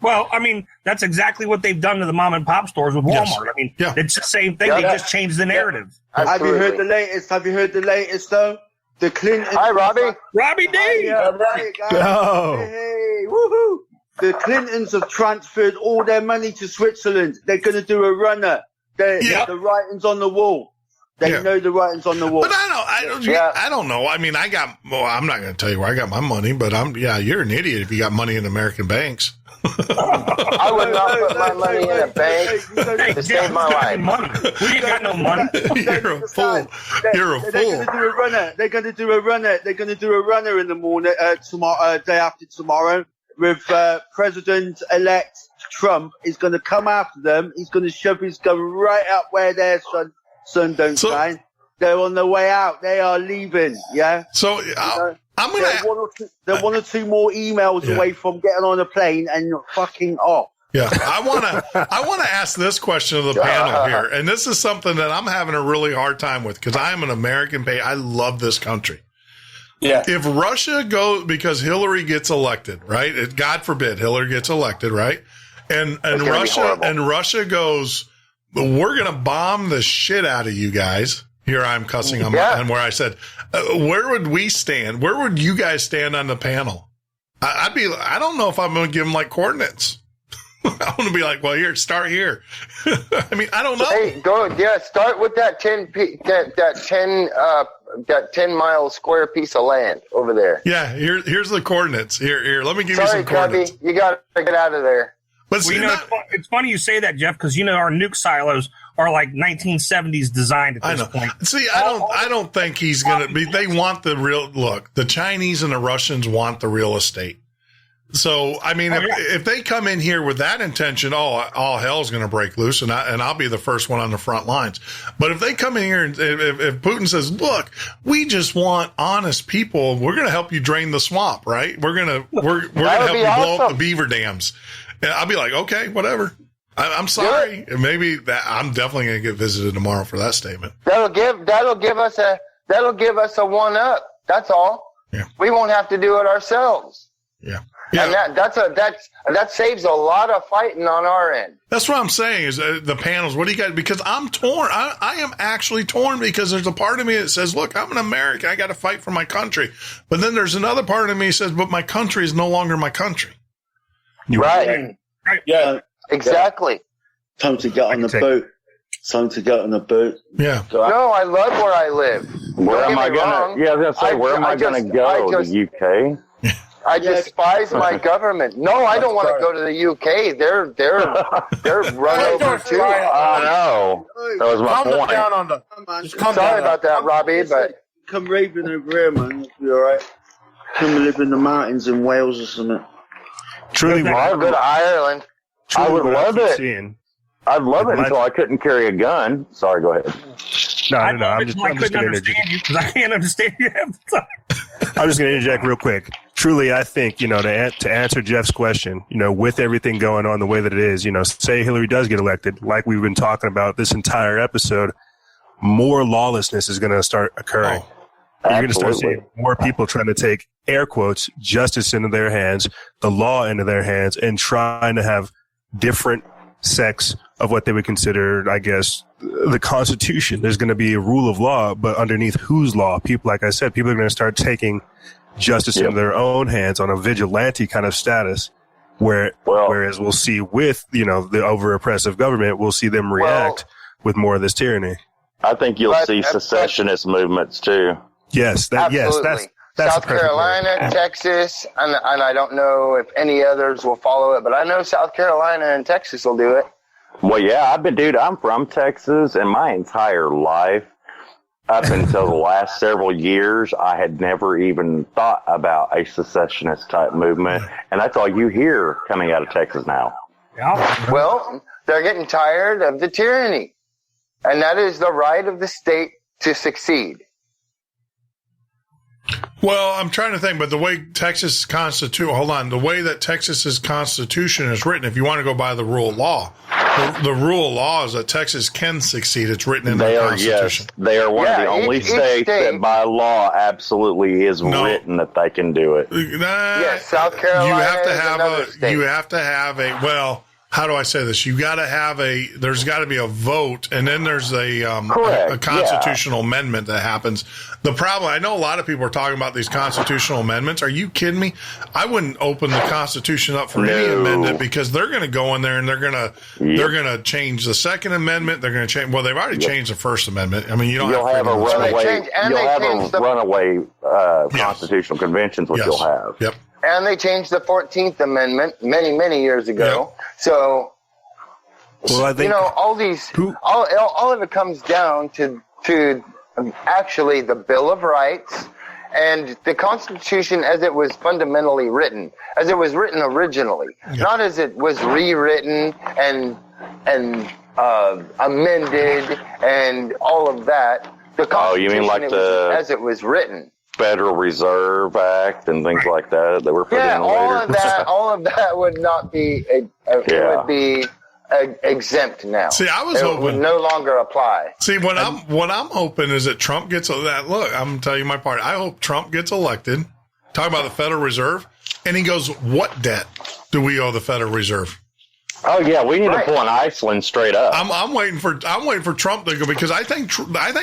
I: Well, I mean, that's exactly what they've done to the mom and pop stores with Walmart.
B: Yes.
I: I mean,
B: Yeah.
I: it's the same thing. They just changed the narrative.
K: Have you heard the latest? Have you heard the latest, though? The Clintons.
E: Hi, Robbie.
I: Robbie D.
K: Yeah, right, guys.
F: Oh.
K: Hey, woohoo. The Clintons have transferred all their money to Switzerland. They're going to do a runner. The writing's on the wall. They know the writing's on the wall.
B: But I don't know. I mean, I'm not going to tell you where I got my money, but you're an idiot if you got money in American banks.
E: I would not put my money in a bank to save my life.
I: Money. We ain't got no money.
B: You're a fool. You're a
K: They're
B: fool.
K: going to do a runner. They're going to do a runner. They're going to do a runner in the morning, tomorrow, day after tomorrow, with President-elect Trump is going to come after them. He's going to shove his gun right up where their sun don't shine. They're on their way out. They are leaving. Yeah.
B: So I'm going to.
K: They're one or two more emails away from getting on a plane and fucking off.
B: Yeah, I want to ask this question of the panel here, and this is something that I'm having a really hard time with because I am an American. I love this country.
C: Yeah.
B: If Russia goes because Hillary gets elected, right? God forbid Hillary gets elected, right? And Russia goes, we're going to bomb the shit out of you guys. Here I'm cussing on and where I said, where would we stand? Where would you guys stand on the panel? I don't know if I'm going to give them like coordinates. I'm going to be like, well, here, start here. I mean, I don't know.
E: Hey, start with that 10 mile square piece of land over there.
B: Yeah, here's the coordinates. Here, let me give you some coordinates.
E: Cubby, you got to get out of there.
B: But see,
I: it's funny you say that, Jeff, because our nuke silos are like 1970s designed at this point.
B: See, I don't think he's going to be. They want the real look. The Chinese and the Russians want the real estate. So, I mean, if they come in here with that intention, all hell's going to break loose, and I'll be the first one on the front lines. But if they come in here and if Putin says, "Look, we just want honest people. We're going to help you drain the swamp, right? We're going to help you blow up the beaver dams." And I'll be like, "Okay, whatever." I'm sorry. Maybe I'm definitely going to get visited tomorrow for that statement.
E: That'll give us a one up. That's all.
B: Yeah.
E: We won't have to do it ourselves.
B: Yeah.
E: And that saves a lot of fighting on our end.
B: That's what I'm saying is the panels. What do you got? Because I'm torn. I am actually torn because there's a part of me that says, look, I'm an American. I got to fight for my country. But then there's another part of me that says, but my country is no longer my country.
E: Right.
C: Yeah.
E: Exactly.
K: Time to get on the boat. Time to get on the boat.
B: Yeah.
E: No, I love where I live.
H: Where am I going to? Yeah, I was going to say, where am I going to go? The UK?
E: I despise my government. No, I don't want to go to the UK. They're run over too.
H: I know. That was my point.
C: Down under.
E: Sorry about that, Robbie, but
K: come raving over here, man. It'll be all right. Come live in the mountains in Wales or something.
F: Truly,
E: I'll go to Ireland.
H: I would love it. I'd love it until I couldn't carry a gun. Sorry, go ahead.
F: No. I'm just going to interject.
I: Because I can't understand you half the time.
F: I'm just going to interject real quick. Truly, I think, to answer Jeff's question, with everything going on the way that it is, say Hillary does get elected, like we've been talking about this entire episode, more lawlessness is going to start occurring. You're going to start seeing more people trying to take, air quotes, justice into their hands, the law into their hands, and trying to have different sects of what they would consider, I guess, the Constitution. There's going to be a rule of law, but underneath whose law? People, like I said, people are going to start taking justice into their own hands on a vigilante kind of status, whereas we'll see with, the over oppressive government, we'll see them react with more of this tyranny.
H: I think you'll see secessionist movements too.
F: Yes, that's
E: South Carolina, Texas, and I don't know if any others will follow it, but I know South Carolina and Texas will do it.
H: Well, yeah, I'm from Texas, and my entire life, up until the last several years, I had never even thought about a secessionist type movement, and that's all you hear coming out of Texas now.
I: Yeah.
E: Well, they're getting tired of the tyranny, and that is the right of the state to succeed.
B: Well, I'm trying to think, but the way the way that Texas's constitution is written, if you want to go by the rule of law, the rule of law is that Texas can succeed. It's written in the Constitution.
H: Yes, they are one of the only states that by law absolutely is written that they can do it.
E: Yes, South Carolina.
B: You have to have a well. How do I say this? You got to have there's got to be a vote, and then there's a constitutional amendment that happens. The problem, I know a lot of people are talking about these constitutional amendments. Are you kidding me? I wouldn't open the Constitution up for any amendment because they're going to go in there and they're going to change the Second Amendment. They're going to change. Well, they've already changed the First Amendment. I mean, you'll have a
H: runaway constitutional conventions, which you'll have.
B: Yep.
E: And they changed the 14th Amendment many, many years ago. Yep. So, all these, all of it comes down to actually the Bill of Rights and the Constitution as it was fundamentally written, as it was written originally, not as it was rewritten and amended and all of that. The Constitution
H: you mean like
E: as it was written.
H: Federal Reserve Act and things like that were put in later.
E: all of that would not be it would be exempt now.
B: See, I was hoping
E: it would no longer apply.
B: See, what I'm hoping is that Trump gets that. Look, I'm gonna tell you my part. I hope Trump gets elected. Talk about the Federal Reserve, and he goes, "What debt do we owe the Federal Reserve?"
H: Oh yeah, we need to pull an Iceland straight up.
B: I'm waiting for Trump to go because I think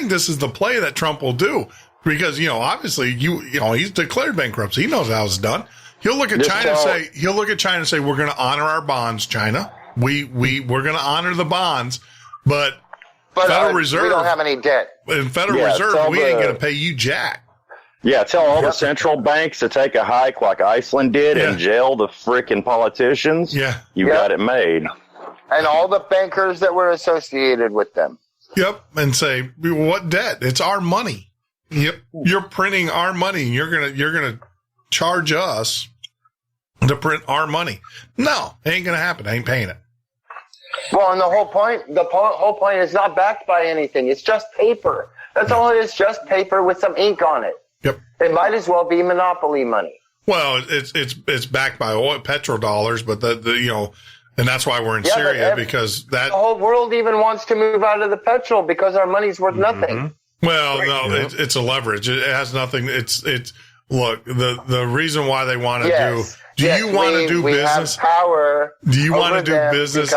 B: this is the play that Trump will do. Because, obviously, he's declared bankruptcy. He knows how it's done. He'll look at China and say, we're going to honor our bonds, China. We're going to honor the bonds, but Federal Reserve,
E: we don't have any debt.
B: In Federal Reserve, we ain't going to pay you jack.
H: Yeah, tell all the central banks to take a hike like Iceland did and jail the frickin' politicians.
B: Yeah.
H: You got it made.
E: And all the bankers that were associated with them.
B: Yep. And say, what debt? It's our money. Yep, you're printing our money. You're gonna charge us to print our money. No, it ain't gonna happen. I ain't paying it.
E: Well, and the whole point is not backed by anything. It's just paper. That's all it is. Just paper with some ink on it.
B: Yep.
E: It might as well be monopoly money.
B: Well, it's backed by oil, petrodollars, but and that's why we're in Syria because the
E: whole world even wants to move out of the petrol because our money's worth nothing.
B: Well, it's a leverage. It has nothing. Look, the reason why they want to do you want to do business?
E: Have power.
B: Do you want to do business?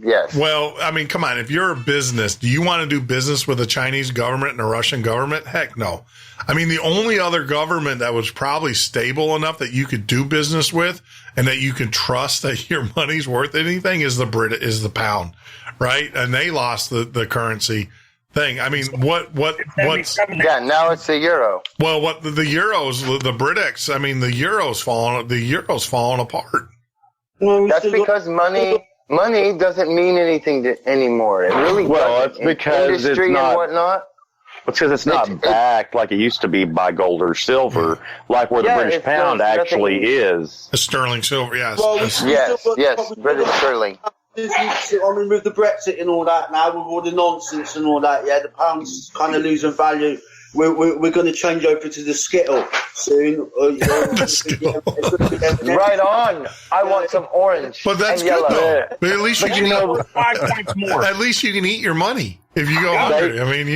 E: Yes.
B: Well, I mean, come on. If you're a business, do you want to do business with the Chinese government and the Russian government? Heck no. I mean, the only other government that was probably stable enough that you could do business with and that you can trust that your money's worth anything is the pound, right? And they lost the currency thing. I mean, what's
E: now it's the euro.
B: Well, the euros, the BRICS. I mean, the euro's falling apart.
E: That's because money doesn't mean anything anymore. It really doesn't.
H: It's because
E: industry
H: it's not,
E: and whatnot.
H: It's because it's not backed like it used to be by gold or silver, like where the British pound actually is.
B: The sterling silver, yes.
K: Well,
E: yes, British sterling.
K: I mean, with the Brexit and all that now, with all the nonsense and all that, the pound's kind of losing value. We're going to change over to the Skittle soon.
B: The Skittle.
E: Right on. I want some orange.
B: But that's
E: and
B: good,
E: yellow.
B: though. But at least you can 5 points more. At least you can eat your money if you go hungry. I mean,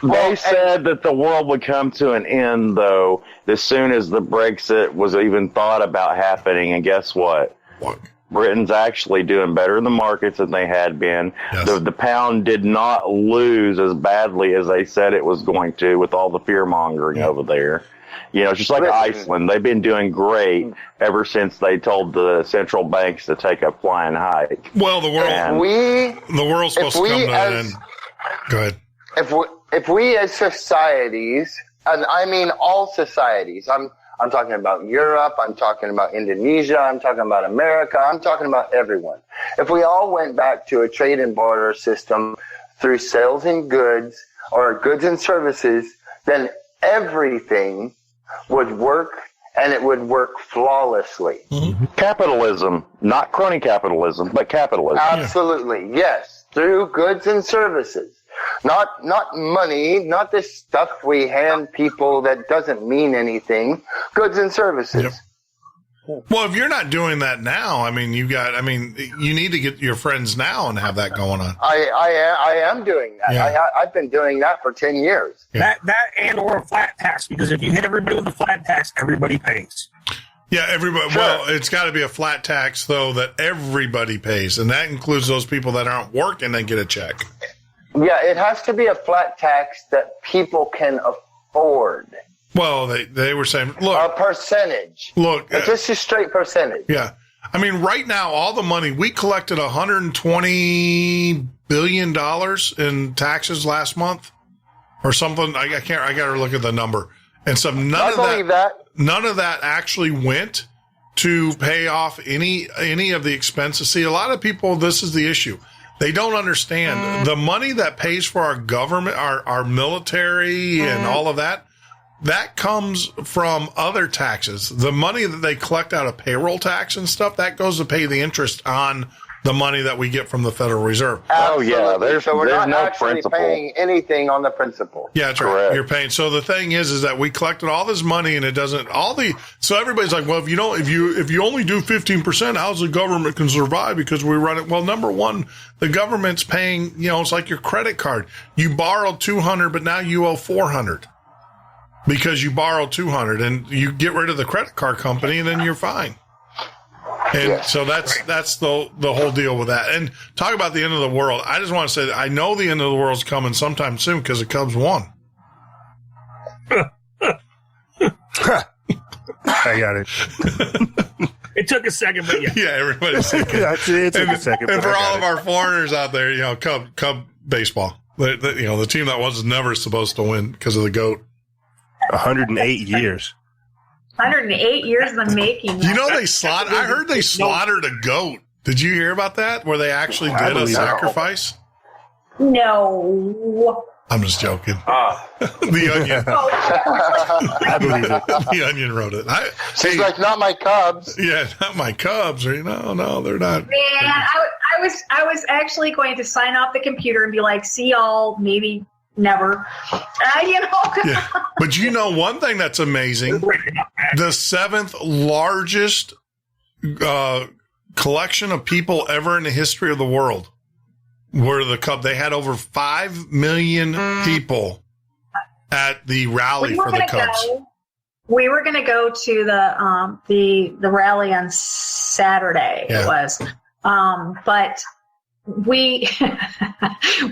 H: They said that the world would come to an end, though, as soon as the Brexit was even thought about happening. And guess what?
B: What?
H: Britain's actually doing better in the markets than they had been. Yes. The pound did not lose as badly as they said it was going to with all the fear-mongering over there. It's just like Iceland. They've been doing great ever since they told the central banks to take a flying hike.
B: Well, the world's supposed to come to an end. Go ahead.
E: If we as societies, and I mean all societies, I'm talking about Europe, I'm talking about Indonesia, I'm talking about America, I'm talking about everyone. If we all went back to a trade and barter system through sales and goods or goods and services, then everything would work and it would work flawlessly.
H: Mm-hmm. Capitalism, not crony capitalism, but capitalism.
E: Absolutely, yes. Through goods and services. Not money, not this stuff we hand people that doesn't mean anything. Goods and services.
B: Yep. Well, if you're not doing that now, I mean, you need to get your friends now and have that going on.
E: I am doing that.
B: Yeah.
E: I've been doing that for 10 years.
B: Yeah.
I: That and or a flat tax, because if you hit everybody with a flat tax, everybody pays.
B: Yeah, everybody.
E: Sure.
B: Well, it's got to be a flat tax, though, that everybody pays, and that includes those people that aren't working and get a check.
E: Yeah, it has to be a flat tax that people can afford.
B: Well, they were saying,
E: A
B: look,
E: percentage. Just a straight percentage.
B: yeah. I mean, right now, all the money, we collected $120 billion in taxes last month or something. I got to look at the number. And so none of that actually went to pay off any of the expenses. See, a lot of people, this is the issue. They don't understand the money that pays for our government, our military and all of that. That comes from other taxes. The money that they collect out of payroll tax and stuff, that goes to pay the interest on the money that we get from the Federal Reserve.
E: Absolutely.
H: Oh, yeah.
E: So we're not
H: no
E: actually
H: principle.
E: paying anything on the principal.
B: Yeah, that's right.
H: Correct.
B: You're paying. So the thing is that we collected all this money and it doesn't so everybody's like, well, if you only do 15%, how's the government can survive? Because we run it. Well, number one, the government's paying, it's like your credit card. You borrowed $200, but now you owe $400 because you borrowed $200 and you get rid of the credit card company and then you're fine. And so that's the whole deal with that. And talk about the end of the world. I just want to say that I know the end of the world's coming sometime soon because the Cubs won.
F: I got it.
I: It took a second, but yeah.
B: Yeah, everybody's thinking.
F: It took a second.
B: And
F: but
B: for
F: I got
B: all of
F: it.
B: our foreigners out there, Cub baseball. The team that was never supposed to win because of the GOAT.
F: 108 years.
G: 108 years in the making.
B: They slaughtered. I heard they slaughtered a goat. Did you hear about that? Where they actually did a sacrifice?
G: No.
B: I'm just joking. The Onion.
F: I believe it.
B: The Onion wrote it.
E: She's like, not my Cubs.
B: Yeah, not my Cubs. Or, no, they're not.
G: Man, I was actually going to sign off the computer and be like, see y'all, maybe never.
B: Yeah. But one thing that's amazing, the 7th largest collection of people ever in the history of the world were the Cubs. They had over 5 million people at the rally for the Cubs.
G: We were going to go to the rally on Saturday.
B: Yeah.
G: It was, but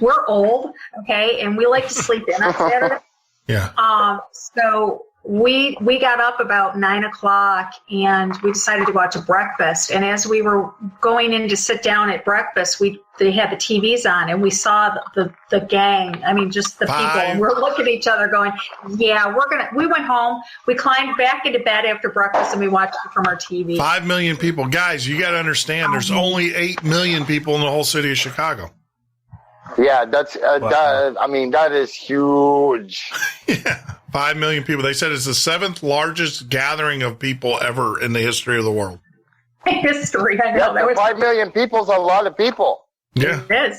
G: we're old, okay, and we like to sleep in on Saturday.
B: Yeah.
G: So we got up about 9:00 and we decided to go out to breakfast. And as we were going in to sit down at breakfast, they had the TVs on and we saw the gang. I mean, just the people. And we're looking at each other going, yeah, we went home. We climbed back into bed after breakfast and we watched it from our TV.
B: 5 million people. Guys, you got to understand there's only 8 million people in the whole city of Chicago.
E: Yeah, that's that is huge.
B: Yeah, 5 million people. They said it's the 7th largest gathering of people ever in the history of the world.
G: History, I know.
E: Yeah, 5 million people is a lot of people.
B: Yeah,
G: it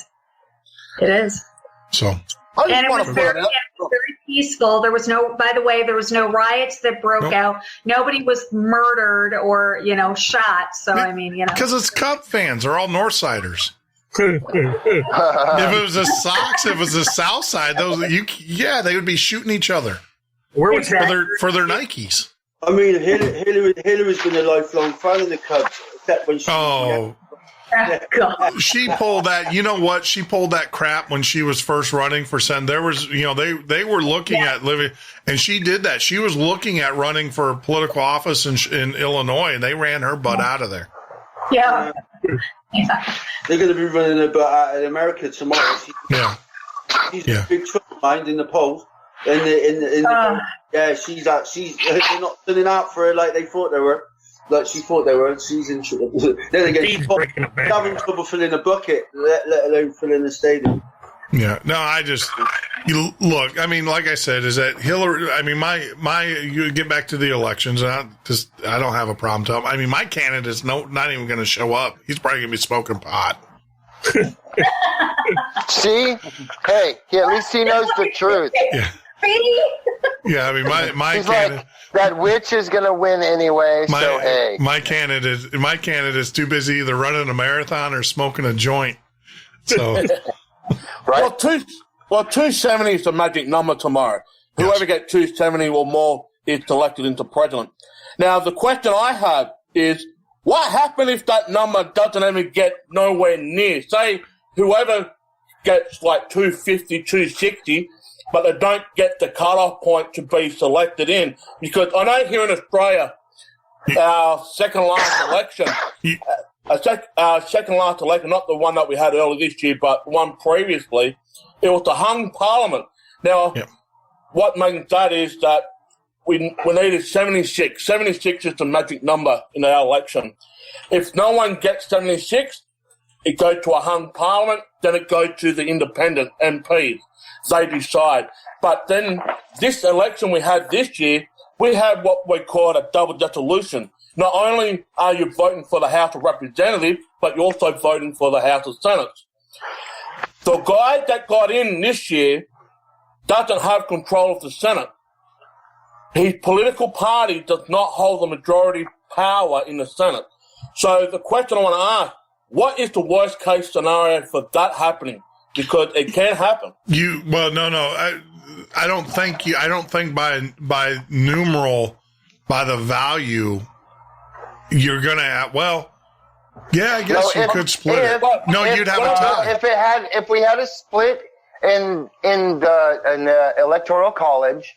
G: is.
B: So,
G: And it was very peaceful. There was no riots that broke out. Nobody was murdered or shot. So I mean,
B: because it's Cub fans, they're all Northsiders. If it was the Sox, if it was the South Side, they would be shooting each other.
I: Where was
B: for their Nikes?
K: I mean, Hillary's been a lifelong fan of the Cubs, except when she.
B: She pulled that. You know what? She pulled that crap when she was first running for Senate. There was, they were looking at living, and she did that. She was looking at running for political office in Illinois, and they ran her butt out of there.
G: Yeah.
K: They're going to be running her butt out in America tomorrow. She's a big trouble mind in the polls. She's they're not turning out for her like they thought they were. Like she thought they were. She's in trouble. Then again, she's having trouble filling a bucket, let alone filling a stadium.
B: Yeah, no, look. I mean, like I said, is that Hillary? I mean, you get back to the elections. I don't have a problem telling. I mean, my candidate's not even going to show up. He's probably going to be smoking pot.
E: See, hey, at least he knows the truth.
B: Yeah. Yeah, I mean, my
E: He's
B: candidate,
E: like, that witch is going to win anyway, so hey.
B: my candidate is too busy either running a marathon or smoking a joint. So,
E: Right?
C: Well, 270 is the magic number tomorrow. Whoever gets 270 or more is elected into president. Now, the question I have is, what happens if that number doesn't even get nowhere near? Say, whoever gets like 250, 260, but they don't get the cutoff point to be selected in. Because I know here in Australia, our second last election, second last election, not the one that we had earlier this year, but one previously, it was the hung parliament. Now, what means that is that we needed 76. 76 is the magic number in our election. If no one gets 76, it goes to a hung parliament, then it goes to the independent MPs. They decide. But then this election we had this year, we had what we call a double dissolution. Not only are you voting for the House of Representatives, but you're also voting for the House of Senate. The guy that got in this year doesn't have control of the Senate. His political party does not hold the majority power in the Senate. So the question I want to ask, what is the worst case scenario for that happening? Because it can happen.
B: I don't think by numeral, by the value, you're going to have, I guess you could split it. You'd have a tie.
E: If we had a split in the electoral college,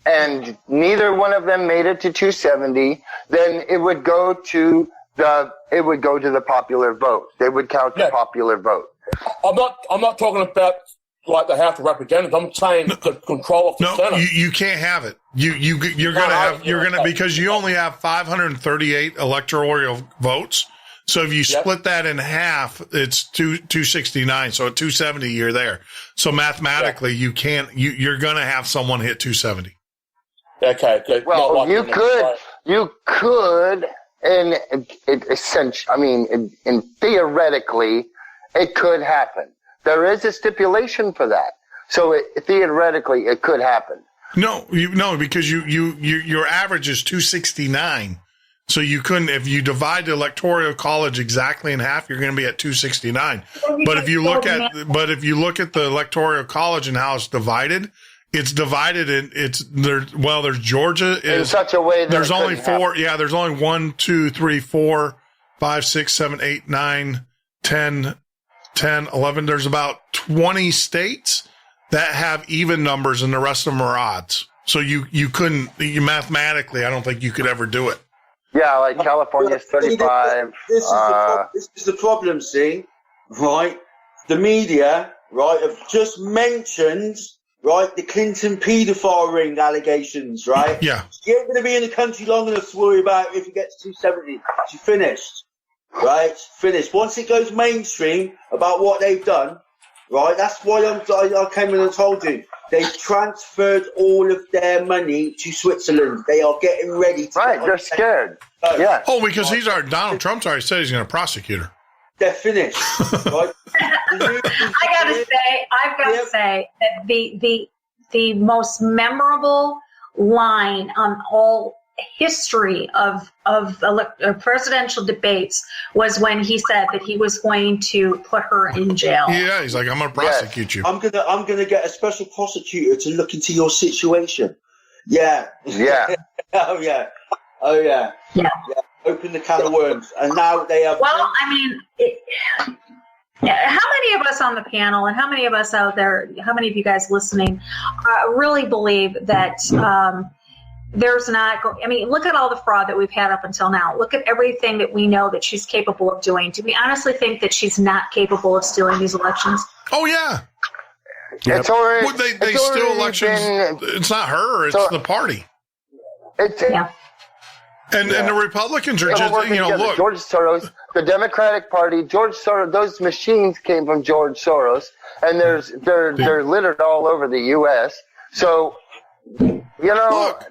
E: and neither one of them made it to 270, then it would go to the popular vote. They would count the popular vote.
C: I'm not talking about like the House of Representatives. I'm saying the control of the Senate.
B: You can't have it. You're gonna because you only have 538 electoral votes. So if you split that in half, it's 269. So at 270, you're there. So mathematically, you can't. You're gonna have someone hit 270.
C: Okay.
E: Well, you could, and theoretically, it could happen. There is a stipulation for that. So theoretically, it could happen.
B: No, because your average is 269. So you couldn't, if you divide the electoral college exactly in half, you're going to be at 269. But if you look at the electoral college and how it's divided there's Georgia is
E: in such a way that
B: there's only four. Yeah, there's only 1, 2, 3, 4, 5, 6, 7, 8, 9, 10, 11. There's about 20 states that have even numbers and the rest of them are odds. So you mathematically, I don't think you could ever do it.
E: Yeah, like California's 35.
K: This is the problem, see? Right? The media, right, have just mentioned, right, the Clinton paedophile ring allegations, right?
B: Yeah.
K: She ain't going to be in the country long enough to worry about if it gets 270. She's finished. Right? Finished. Once it goes mainstream about what they've done, right, that's why I came in and told you. They've transferred all of their money to Switzerland. They are getting ready to.
E: Right, they're scared. Yeah.
B: Oh, because Donald Trump's already said he's going to prosecute her.
K: They're finished. Right?
G: I've got to say that the most memorable line on all history of presidential debates was when he said that he was going to put her in jail.
B: Yeah, he's like, I'm going to prosecute you.
K: I'm gonna get a special prosecutor to look into your situation. Yeah.
E: Yeah.
K: Oh yeah. Open the can of worms, and now they have.
G: Well, I mean, how many of us on the panel, and how many of us out there, how many of you guys listening, really believe that? There's not, I mean, look at all the fraud that we've had up until now. Look at everything that we know that she's capable of doing. Do we honestly think that she's not capable of stealing these elections?
B: Oh, yeah.
E: Yep. It's already,
B: well, they steal elections. It's not her, it's the party.
E: And
B: the Republicans are just, look.
E: George Soros, the Democratic Party, George Soros, those machines came from George Soros, and they're littered all over the U.S. So,
B: Look.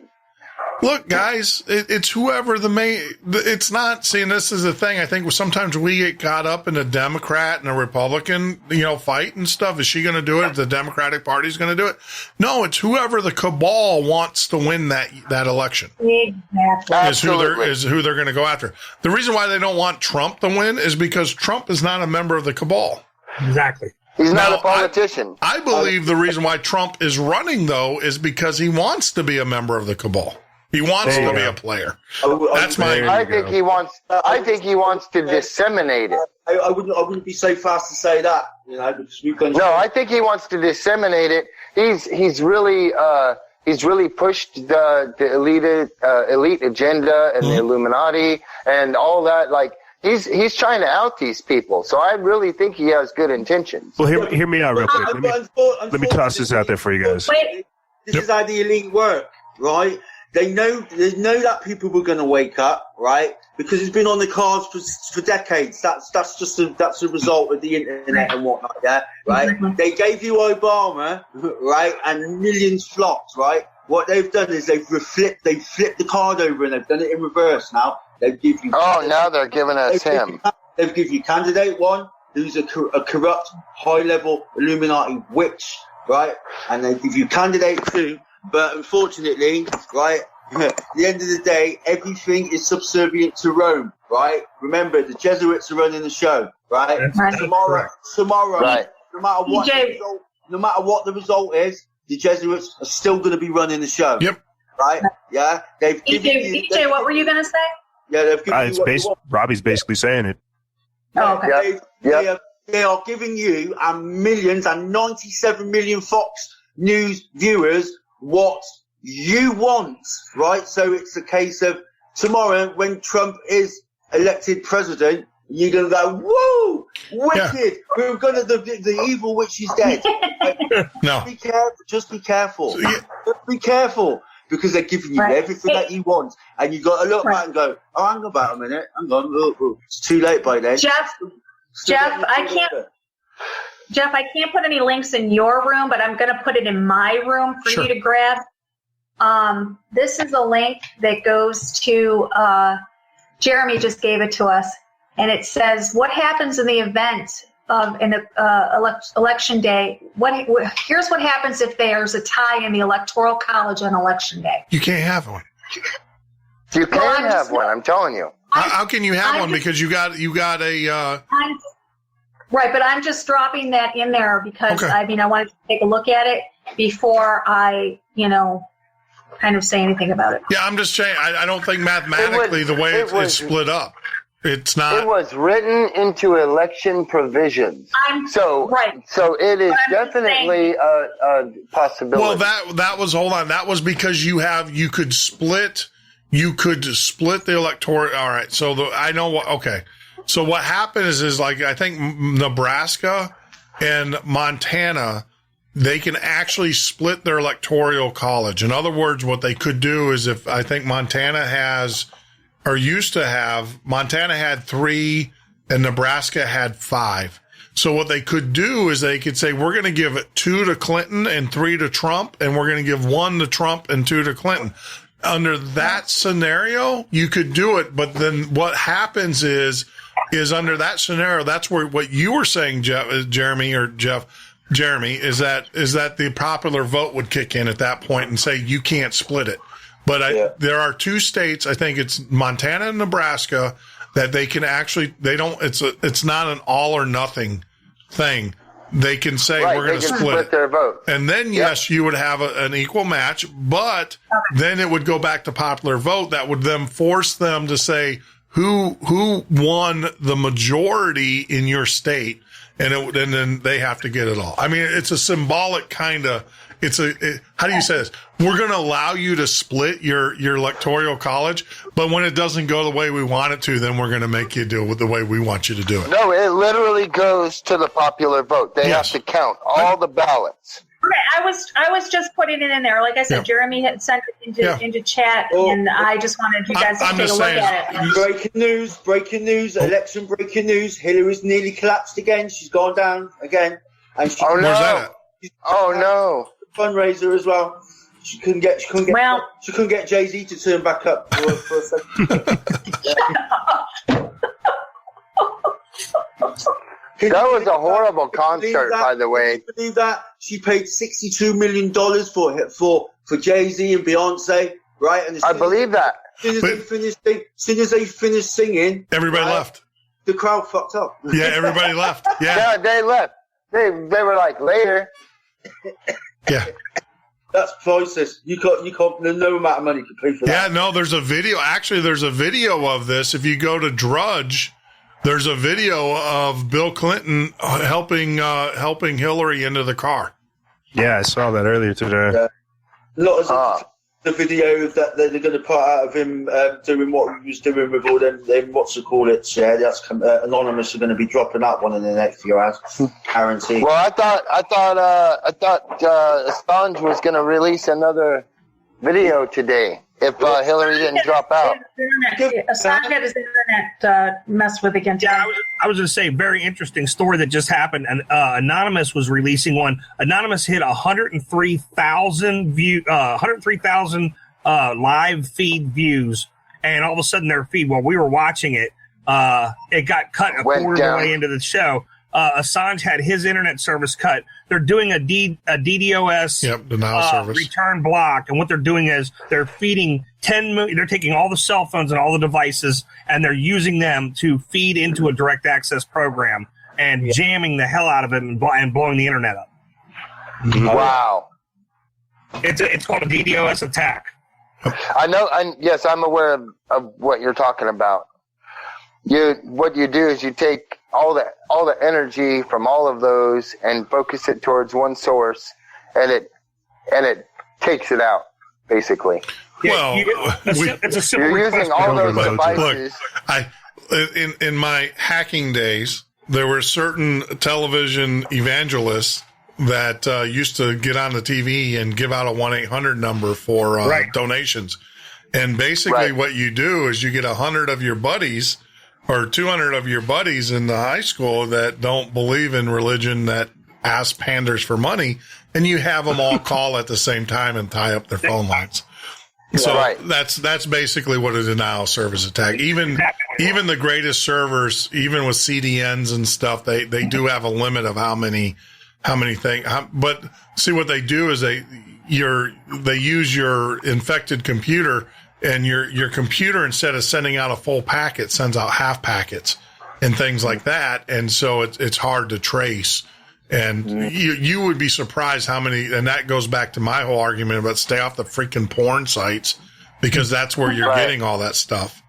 B: Look, guys, it's whoever the main. It's not. See, and this is the thing. I think sometimes we get caught up in a Democrat and a Republican, fight and stuff. Is she going to do it? The Democratic Party's going to do it? No, it's whoever the cabal wants to win that election.
G: Exactly.
B: Is who they're going to go after. The reason why they don't want Trump to win is because Trump is not a member of the cabal.
I: Exactly.
E: He's not a politician.
B: I believe the reason why Trump is running, though, is because he wants to be a member of the cabal. He wants to be a player. That's my.
E: I think he wants. I think he wants to disseminate it.
K: I wouldn't be so fast to say that, because we've gone.
E: No, I think he wants to disseminate it. He's really pushed the elite agenda and the Illuminati and all that. Like he's trying to out these people. So I really think he has good intentions.
F: Well, hear me out real quick. Let me toss this out there for you guys.
K: This is how the elite work, right? They know that people were going to wake up, right? Because it's been on the cards for decades. That's just a result of the internet and whatnot, yeah, right? They gave you Obama, right, and millions flocked, right? What they've done is they've flipped the card over and they've done it in reverse now. They've give you.
E: Oh, now they're giving us him.
K: They've given you candidate one, who's a corrupt, high-level Illuminati witch, right? And they give you candidate two. But unfortunately, right, at the end of the day, everything is subservient to Rome, right? Remember, the Jesuits are running the show, right? Tomorrow,
E: right.
K: no matter what the result is, the Jesuits are still going to be running the show.
B: Yep.
K: Right? Yeah. They've given you.
G: EJ, what were you going to say?
K: Yeah, they've given you.
F: Robbie's basically saying it.
G: Oh, okay.
K: They are giving you millions and 97 million Fox News viewers what you want, right? So it's a case of tomorrow when Trump is elected president, you're going to go, woo, wicked. Yeah. We're going to, the evil witch is dead.
B: No.
K: Just be careful. Just be careful. Because they're giving you everything that you want. And you've got to look back and go, oh, hang on about a minute. Hang on. It's too late by then.
G: Jeff, I can't put any links in your room, but I'm going to put it in my room for you to grab. This is a link that goes to, Jeremy just gave it to us, and it says, what happens in the event of election day? Here's what happens if there's a tie in the Electoral College on election day.
B: You can't have one.
E: You can't have one, I'm telling you.
B: How can you have one? Because you got a...
G: Right, but I'm just dropping that in there because, I wanted to take a look at it before I, kind of say anything about it.
B: Yeah, I'm just saying, I don't think mathematically the way it's split up, it's not.
E: It was written into election provisions. So it is definitely a possibility.
B: Well, that was, hold on, that was because you could split the electorate. All right, so I know what, okay. So what happens is like, I think Nebraska and Montana, they can actually split their electoral college. In other words, what they could do is if I think Montana had 3 and Nebraska had 5. So what they could do is they could say, we're going to give 2 to Clinton and 3 to Trump, and we're going to give 1 to Trump and 2 to Clinton. Under that scenario, you could do it. But then what happens is under that scenario, that's where what you were saying, Jeremy, is that the popular vote would kick in at that point and say you can't split it. But there are 2 states, I think it's Montana and Nebraska, that they can actually, it's not an all or nothing thing. They can say we're going to split
E: their vote.
B: And then, yes, you would have an equal match, but then it would go back to popular vote. That would then force them to say who won the majority in your state, and then they have to get it all. I mean, it's a symbolic kind of. How do you say this? We're going to allow you to split your electoral college, but when it doesn't go the way we want it to, then we're going to make you do it the way we want you to do it.
E: No, it literally goes to the popular vote. They have to count all the ballots.
G: Okay, I was just putting it in there. Like I said, Jeremy had sent it into chat, and I just wanted you guys to take a look at it.
K: Breaking news, election breaking news. Hillary's nearly collapsed again. She's gone down again. And
E: where's that at? Oh, no.
K: Fundraiser as well. She couldn't get Jay-Z to turn back up for a second.
E: That was a horrible concert, by the way.
K: Can you believe that? She paid $62 million for Jay-Z and Beyonce, right? And
E: I believe that.
K: As soon as they finished singing,
B: everybody left.
K: The crowd fucked up.
B: Yeah, everybody left.
E: Yeah, they left. They were like, later.
B: Yeah.
K: That's priceless. You can't. No amount of money can pay for that.
B: Yeah, no. There's a video. Actually, there's a video of this. If you go to Drudge, there's a video of Bill Clinton helping Hillary into the car.
F: Yeah, I saw that earlier today.
K: Yeah. The video that they're going to put out of him doing what he was doing with all them what's it called? Yeah, that's Anonymous are going to be dropping that one in the next few hours. Guaranteed.
E: Well, I thought Assange was going to release another video today if Hillary didn't drop out.
G: Assange had his internet messed with again.
I: Yeah, I was going to say, very interesting story that just happened. And Anonymous was releasing one. Anonymous hit 103,000 live feed views, and all of a sudden their feed, while we were watching it, it got cut a quarter of the way into the show. Assange had his internet service cut. They're doing a DDoS
B: denial service
I: return block, and what they're doing is they're feeding 10 million. They're taking all the cell phones and all the devices, and they're using them to feed into a direct access program and jamming the hell out of it and blowing the internet up.
E: Wow!
I: It's called a DDoS attack.
E: I know. Yes, I'm aware of what you're talking about. What you do is you take all the energy from all of those and focus it towards one source, and it takes it out basically.
B: Well,
I: it's a simple
E: you're using all those devices.
B: Look, in my hacking days, there were certain television evangelists that used to get on the TV and give out a 1-800 number for donations. And basically what you do is you get 100 of your buddies or 200 of your buddies in the high school that don't believe in religion, that ask panders for money, and you have them all call at the same time and tie up their phone lines. So that's basically what a denial service attack. Even the greatest servers, even with CDNs and stuff, they do have a limit of how many things. But see, what they do is they use your infected computer, and your computer, instead of sending out a full packet, sends out half packets and things like that. And so it's hard to trace. And you would be surprised how many, and that goes back to my whole argument about stay off the freaking porn sites, because that's where you're getting all that stuff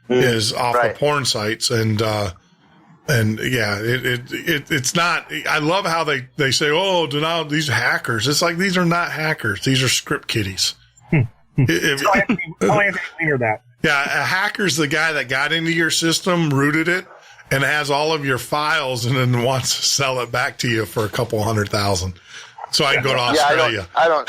B: is off the porn sites. And yeah, it's not, I love how they say, oh, denial, these hackers. It's like, these are not hackers. These are script kiddies.
I: That.
B: Yeah, a hacker's the guy that got into your system, rooted it, and has all of your files, and then wants to sell it back to you for a couple $100,000. So I can go to Australia.
E: I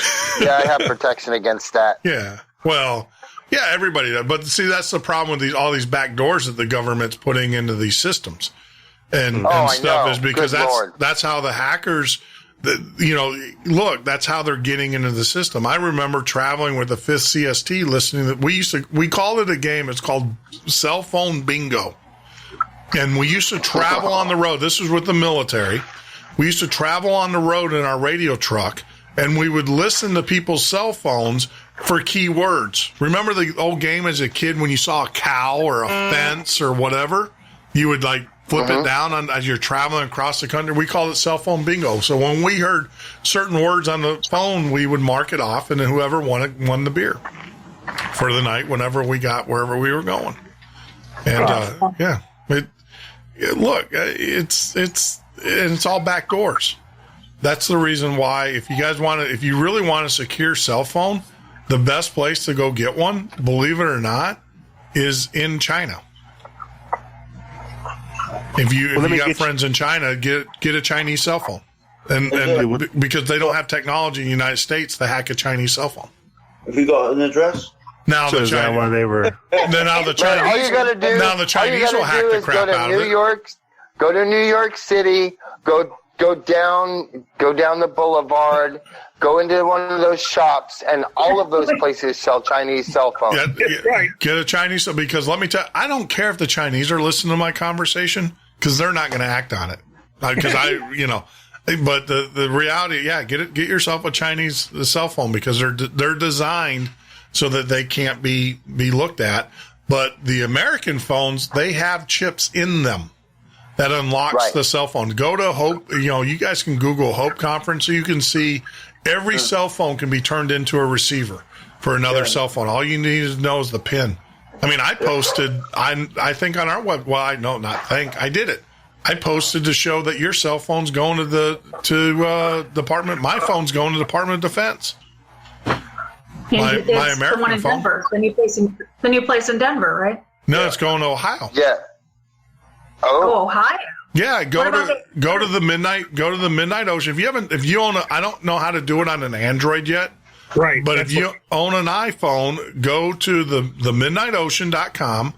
E: have protection against that.
B: Yeah. Well, yeah, everybody does. But see, that's the problem with all these back doors that the government's putting into these systems and stuff, is because that's how the hackers. Look, that's how they're getting into the system. I remember traveling with the 5th CST, listening. We called it a game. It's called cell phone bingo. And we used to travel on the road. This was with the military. We used to travel on the road in our radio truck, and we would listen to people's cell phones for keywords. Remember the old game as a kid when you saw a cow or a fence or whatever? You would flip it down as you're traveling across the country. We called it cell phone bingo. So when we heard certain words on the phone, we would mark it off, and then whoever won the beer for the night whenever we got wherever we were going. And it's all back doors. That's the reason why, if you really want a secure cell phone, the best place to go get one, believe it or not, is in China. If you got friends in China, get a Chinese cell phone, and because they don't have technology in the United States to hack a Chinese cell phone.
K: Have you got an address?
B: Now
F: so
B: the Chinese,
F: why they were.
B: Now the Chinese.
E: All you got to do.
B: Now the Chinese will hack the crap out of it.
E: Go to New York City. Go go down the boulevard, go into one of those shops, and all of those places sell Chinese cell phones.
B: Right. Get a Chinese, because let me tell you, I don't care if the Chinese are listening to my conversation, because they're not going to act on it. Because but the reality, get yourself a Chinese cell phone, because they're designed so that they can't be looked at. But the American phones, they have chips in them that unlocks the cell phone. Go to Hope, you guys can Google Hope Conference, so you can see every cell phone can be turned into a receiver for another cell phone. All you need to know is the PIN. I mean, I posted, I think on our web, I did it. I posted to show that your cell phone's going to the Department, my phone's going to the Department of Defense. My American
G: the one in
B: phone.
G: Denver, the new place in Denver, right?
B: No, it's going to Ohio.
E: Yeah.
G: Oh, Ohio.
B: Yeah, go to the Midnight Ocean. If you own I don't know how to do it on an Android yet.
I: Right.
B: But if you own an iPhone, go to the midnightocean.com,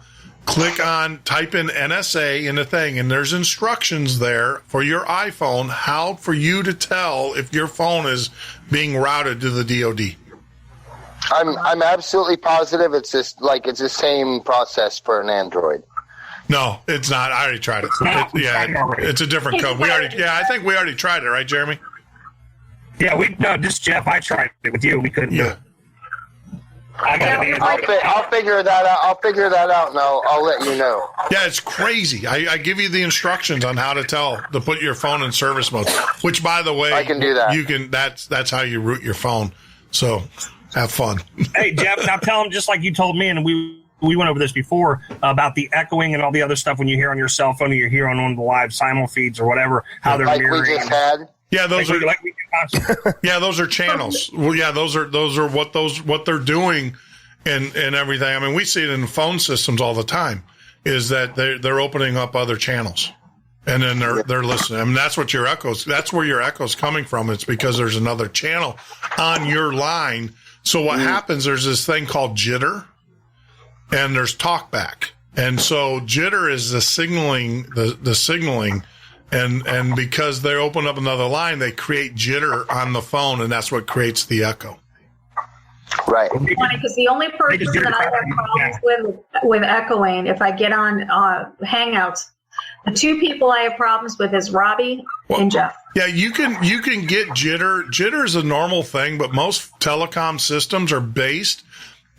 B: type in NSA in the thing, and there's instructions there for your iPhone, how for you to tell if your phone is being routed to the DoD.
E: I'm absolutely positive it's the same process for an Android.
B: No, it's not. I already tried it. It's a different code. I think we already tried it, right, Jeremy?
I: Yeah, just Jeff. I tried it with you. We couldn't do it.
E: I'll figure that out. I'll figure that out, and I'll let you know.
B: Yeah, it's crazy. I give you the instructions on how to put your phone in service mode. Which, by the way,
E: I can do that.
B: You can. That's how you root your phone. So, have fun.
I: Hey, Jeff. Now tell them, just like you told me, and we went over this before, about the echoing and all the other stuff when you hear on your cell phone or you hear on one of the live simul feeds or whatever. How they're
E: like
I: mirroring.
E: We just had.
B: Yeah, those are channels. Well, yeah, those are what they're doing and everything. I mean, we see it in phone systems all the time. Is that they're opening up other channels, and then they're listening. I mean, that's what your echoes. That's where your echo's coming from. It's because there's another channel on your line. So what happens? There's this thing called jitter, and there's talkback. And so jitter is the signaling. The signaling. And because they open up another line, they create jitter on the phone, and that's what creates the echo.
E: Right.
G: Because the only person that I have problems with echoing, if I get on Hangouts, the two people I have problems with is Robbie and Jeff.
B: Yeah, you can get jitter. Jitter is a normal thing, but most telecom systems are based.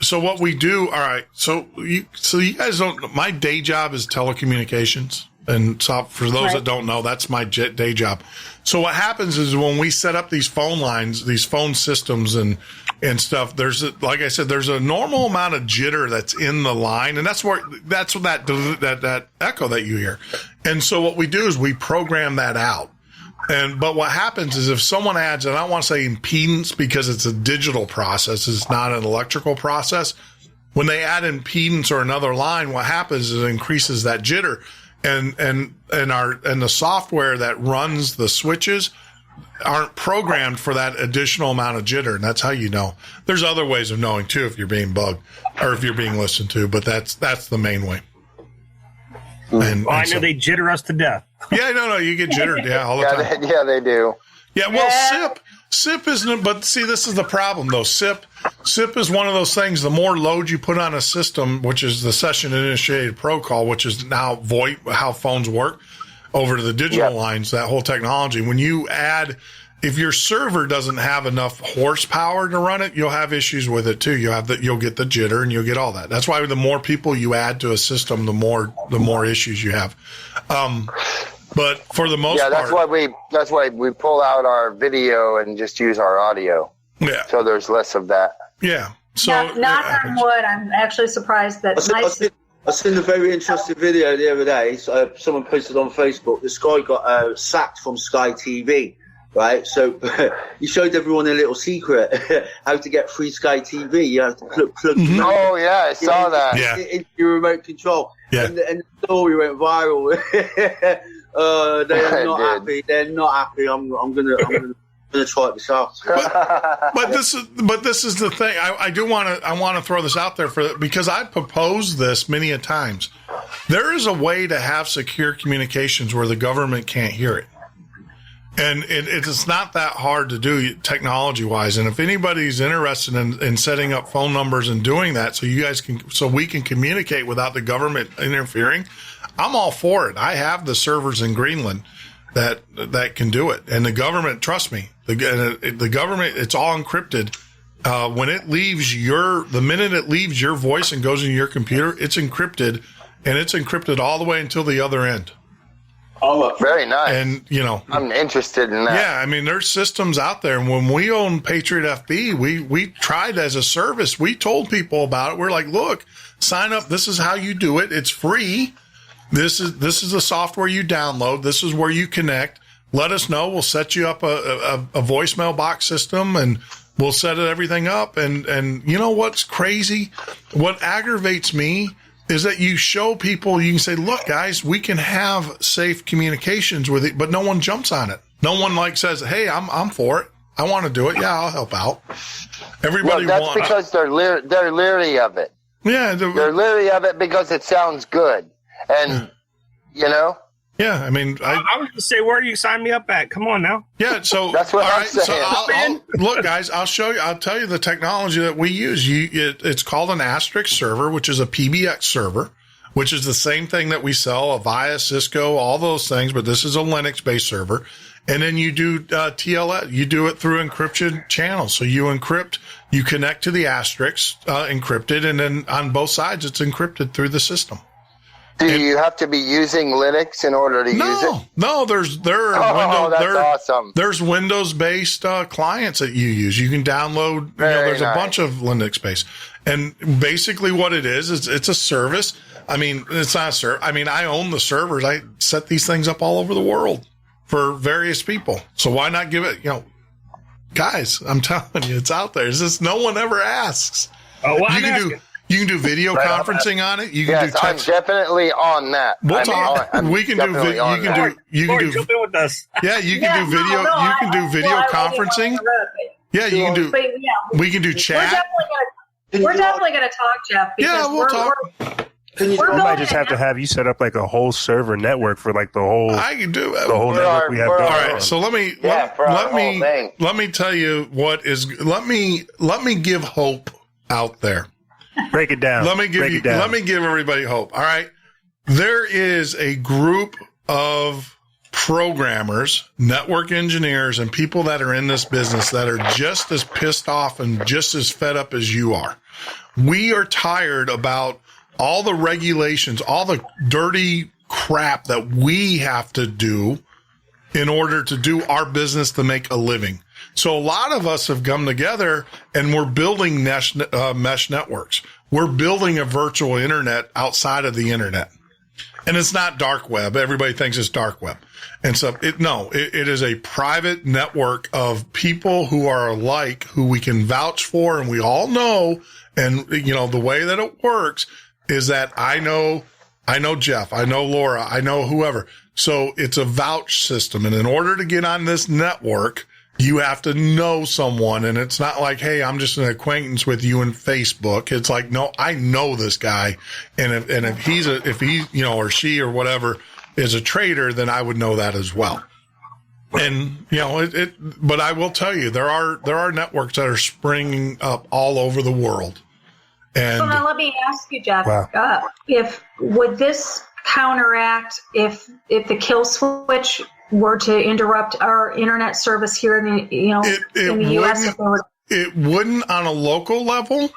B: So what we do, all right. So you guys don't. My day job is telecommunications. And so for those that don't know, that's my day job. So what happens is when we set up these phone lines, these phone systems and stuff, like I said, there's a normal amount of jitter that's in the line. And that's that echo that you hear. And so what we do is we program that out. But what happens is if someone adds, and I don't want to say impedance because it's a digital process, it's not an electrical process. When they add impedance or another line, what happens is it increases that jitter. And the software that runs the switches aren't programmed for that additional amount of jitter, and that's how you know. There's other ways of knowing too if you're being bugged or if you're being listened to, but that's the main way. And
I: I know they jitter us to death.
B: Yeah, no, you get jittered, all the time.
E: They do.
B: Yeah, well, SIP isn't, but see, this is the problem though. SIP is one of those things. The more load you put on a system, which is the session initiated protocol, which is now VoIP, how phones work over to the digital lines, that whole technology. When you add, if your server doesn't have enough horsepower to run it, you'll have issues with it too. You'll get the jitter and you'll get all that. That's why the more people you add to a system, the more issues you have. But for the most part,
E: that's why we pull out our video and just use our audio.
B: Yeah.
E: So there's less of that.
B: Yeah. So
G: knock on wood. I'm actually surprised that
K: I seen a very interesting video the other day. Someone posted on Facebook. This guy got sacked from Sky TV. Right, so he showed everyone a little secret how to get free Sky TV. You have to plug.
E: Oh yeah, I saw that.
K: Into your remote control.
B: Yeah.
K: And the story went viral. They're not happy. They're not happy. I'm gonna try this out.
B: But this is the thing. I want to throw this out there because I've proposed this many a times. There is a way to have secure communications where the government can't hear it. And it's not that hard to do technology wise. And if anybody's interested in setting up phone numbers and doing that so we can communicate without the government interfering, I'm all for it. I have the servers in Greenland that can do it. And the government, trust me, the government, it's all encrypted. When it leaves the minute it leaves your voice and goes into your computer, it's encrypted, and it's encrypted all the way until the other end.
E: Oh, very nice.
B: And,
E: I'm interested in that.
B: Yeah, I mean, there's systems out there. And when we owned Patriot FB, we tried as a service. We told people about it. We're like, look, sign up. This is how you do it. It's free. This is the software you download. This is where you connect. Let us know. We'll set you up a voicemail box system, and we'll set everything up. And you know what's crazy? What aggravates me is that you show people, you can say, look, guys, we can have safe communications with it, but no one jumps on it. No one says, hey, I'm for it. I want to do it. Yeah, I'll help out. Everybody
E: that's because they're leery of it.
B: Yeah.
E: They're leery of it because it sounds good. And,
B: Yeah, I mean,
I: I was going to say, where do you sign me up at? Come on now.
B: Yeah, so
E: that's what I'm saying.
B: So look, guys, I'll show you. I'll tell you the technology that we use. It's called an asterisk server, which is a PBX server, which is the same thing that we sell, Avaya, Cisco, all those things. But this is a Linux-based server, and then you do TLS. You do it through encryption channels. So you encrypt, you connect to the asterisk encrypted, and then on both sides, it's encrypted through the system.
E: Do you have to be using Linux in order to use it?
B: No,
E: awesome.
B: There's Windows-based clients that you use. You can download. There's a bunch of Linux-based, and basically what it is it's a service. I mean, it's not a service. I mean, I own the servers. I set these things up all over the world for various people. So why not give it? Guys, I'm telling you, it's out there. It's just no one ever asks.
I: Oh, well,
B: You can do video conferencing on it. You can do text.
E: I'm definitely on that.
B: We'll talk. We can do video. You can do.
I: Jump in with us.
B: Yeah, you can do video. You can do video conferencing. Yeah, you can do. We can do chat.
G: We're definitely going to talk, Jeff.
B: Yeah, we'll talk.
F: We might just have to have you set up a whole server network for the whole.
B: I can do it.
F: The whole network we have.
B: All right, so let me tell you what is. Let me give hope out there.
F: Break it down.
B: Let me give everybody hope. All right. There is a group of programmers, network engineers, and people that are in this business that are just as pissed off and just as fed up as you are. We are tired about all the regulations, all the dirty crap that we have to do in order to do our business to make a living. So a lot of us have come together and we're building mesh networks. We're building a virtual internet outside of the internet. And it's not dark web. Everybody thinks it's dark web. And so it is a private network of people who are alike, who we can vouch for. And we all know, and the way that it works is that I know Jeff, I know Laura, I know whoever. So it's a vouch system. And in order to get on this network, you have to know someone, and it's not like, hey, I'm just an acquaintance with you in Facebook. It's like, no, I know this guy, and if he or she or whatever is a traitor, then I would know that as well. And but I will tell you, there are networks that are springing up all over the world. And
G: so now let me ask you, Jeff, if would this counteract if the kill switch were to interrupt our internet service here in the U.S.?
B: It wouldn't on a local level,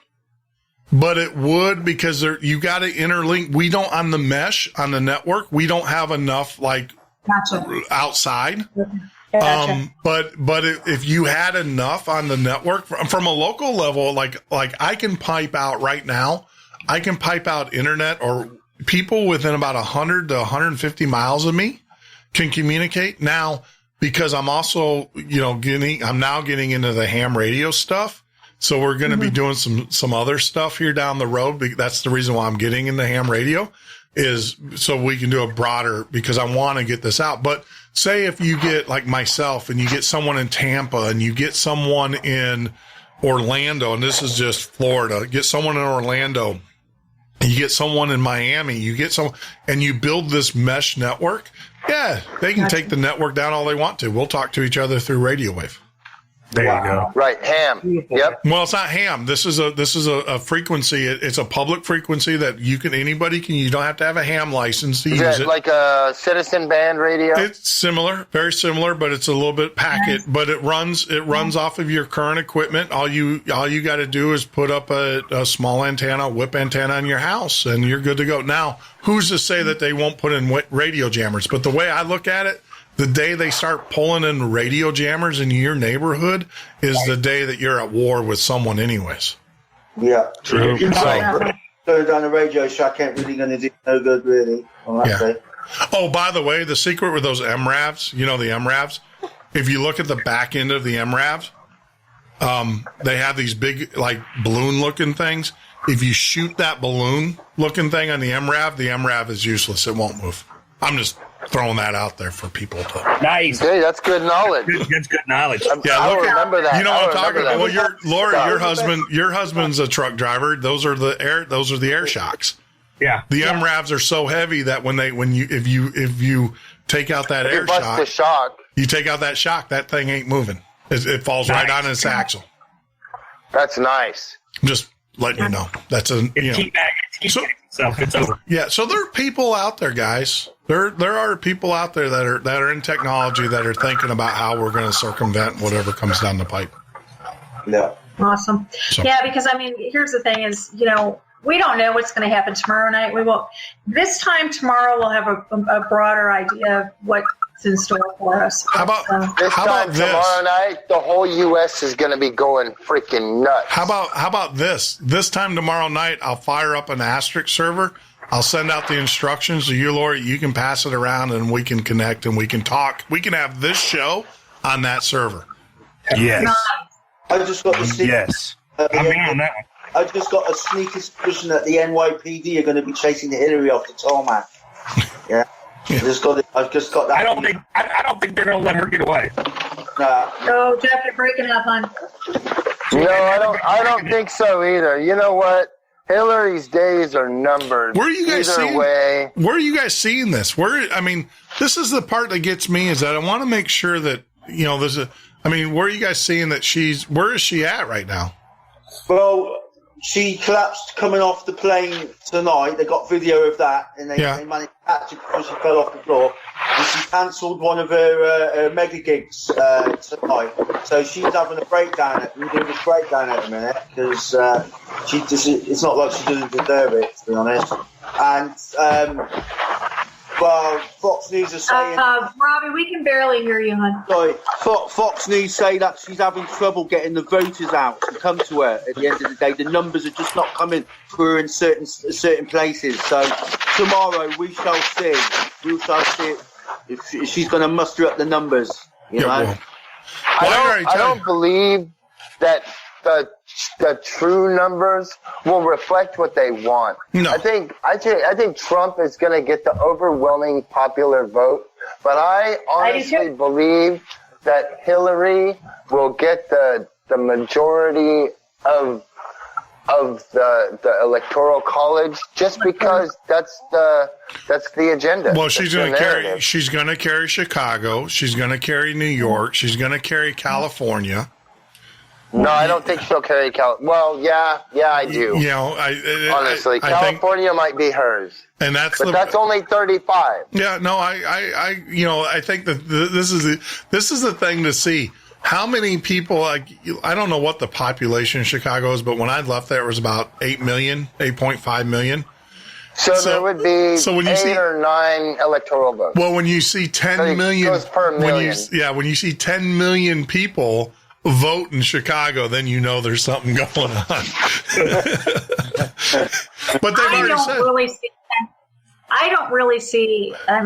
B: but it would because you got to interlink. We don't on the mesh on the network. We don't have enough outside.
G: Gotcha.
B: But if you had enough on the network from a local level, like I can pipe out right now, I can pipe out internet or people within about 100 to 150 miles of me can communicate now because I'm also, I'm now getting into the ham radio stuff. So we're going to be doing some other stuff here down the road. That's the reason why I'm getting into ham radio is so we can do a broader, because I want to get this out. But say if you get like myself and you get someone in Tampa and you get someone in Orlando, and this is just Florida, get someone in Orlando You get someone in Miami, and you build this mesh network. Yeah, they can take the network down all they want to. We'll talk to each other through radio wave.
F: There you go.
E: Right, ham. Yep.
B: Well, it's not ham. This is a frequency. It's a public frequency that anybody can. You don't have to have a ham license to use it.
E: Like a citizen band radio?
B: It's similar, very similar, but it's a little bit packet. But it runs off of your current equipment. All you got to do is put up a small antenna, whip antenna in your house, and you're good to go. Now, who's to say that they won't put in radio jammers? But the way I look at it, the day they start pulling in radio jammers in your neighborhood is the day that you're at war with someone anyways.
K: Yeah.
F: True.
K: Going down the radio shack ain't really going to do no good, really, on that day.
B: Oh, by the way, the secret with those MRAVs, the MRAVs, if you look at the back end of the MRAVs, they have these big, like, balloon-looking things. If you shoot that balloon-looking thing on the MRAV is useless. It won't move. I'm just throwing that out there for people to.
I: Nice.
E: Hey, that's good knowledge.
I: That's good knowledge.
E: I'll remember that.
B: You know what I'm talking about? Well, Laura, your husband's a truck driver. Those are the air shocks.
I: Yeah.
B: The MRAVs are so heavy that if you take out that air shock, you take out that shock, that thing ain't moving. It falls right on its axle.
E: That's nice.
B: Just letting you know. That's
I: it's over.
B: Yeah, so there are people out there, guys. There are people out there that are in technology that are thinking about how we're going to circumvent whatever comes down the pipe.
K: Yeah.
G: Awesome.
B: So.
G: Yeah, because here's the thing: is we don't know what's going to happen tomorrow night. We will. This time tomorrow, we'll have a broader idea of what's in store for us.
B: How about
E: tomorrow night? The whole U.S. is going to be going freaking nuts.
B: How about this? This time tomorrow night, I'll fire up an asterisk server. I'll send out the instructions to you, Lori. You can pass it around, and we can connect, and we can talk. We can have this show on that server.
F: Yes.
K: I just got the
F: yes.
I: I'm in on that one.
K: I just got a sneaky suspicion that the NYPD are going to be chasing Hillary off the tarmac. Yeah. I've just got that.
I: I don't think they're going to let her get away.
G: Oh, Jeff, you're breaking up, hon.
E: No, I don't think so either. You know what? Hillary's days are numbered.
B: Where are you guys seeing?
E: Way.
B: Where are you guys seeing this? This is the part that gets me is that I want to make sure that there's a. Where are you guys seeing that where is she at right now?
K: Well, she collapsed coming off the plane tonight. They got video of that, and they managed to catch her before she fell off the floor. And she cancelled one of her mega gigs tonight. So she's having a breakdown. We're doing a breakdown at the minute because it's not like she doesn't deserve it, to be honest. And well, Fox News are saying...
G: Robbie, we can barely hear you, hon.
K: Sorry, Fox News say that she's having trouble getting the voters out to come to her at the end of the day. The numbers are just not coming through in certain places. So tomorrow we shall see. We shall see if she's going to muster up the numbers. You know?
B: Well,
E: I don't believe that the true numbers will reflect what they want.
B: No.
E: I think Trump is going to get the overwhelming popular vote, but I honestly believe that Hillary will get the majority of the electoral college just because that's the agenda.
B: Well, she's going to carry Chicago, she's going to carry New York, she's going to carry California.
E: No, I don't think she'll carry California. Well, yeah, I do. Honestly, California might be hers, and that's only 35.
B: Yeah, no, I think that this is the thing to see. How many people? I don't know what the population in Chicago is, but when I left there, it was about 8.5 million.
E: So there would be 8 or 9 electoral votes.
B: Well, when you see 10 million,
E: goes per million.
B: When you see 10 million people vote in Chicago, then you know there's something going on. But they've already said.
G: I don't really see.
K: I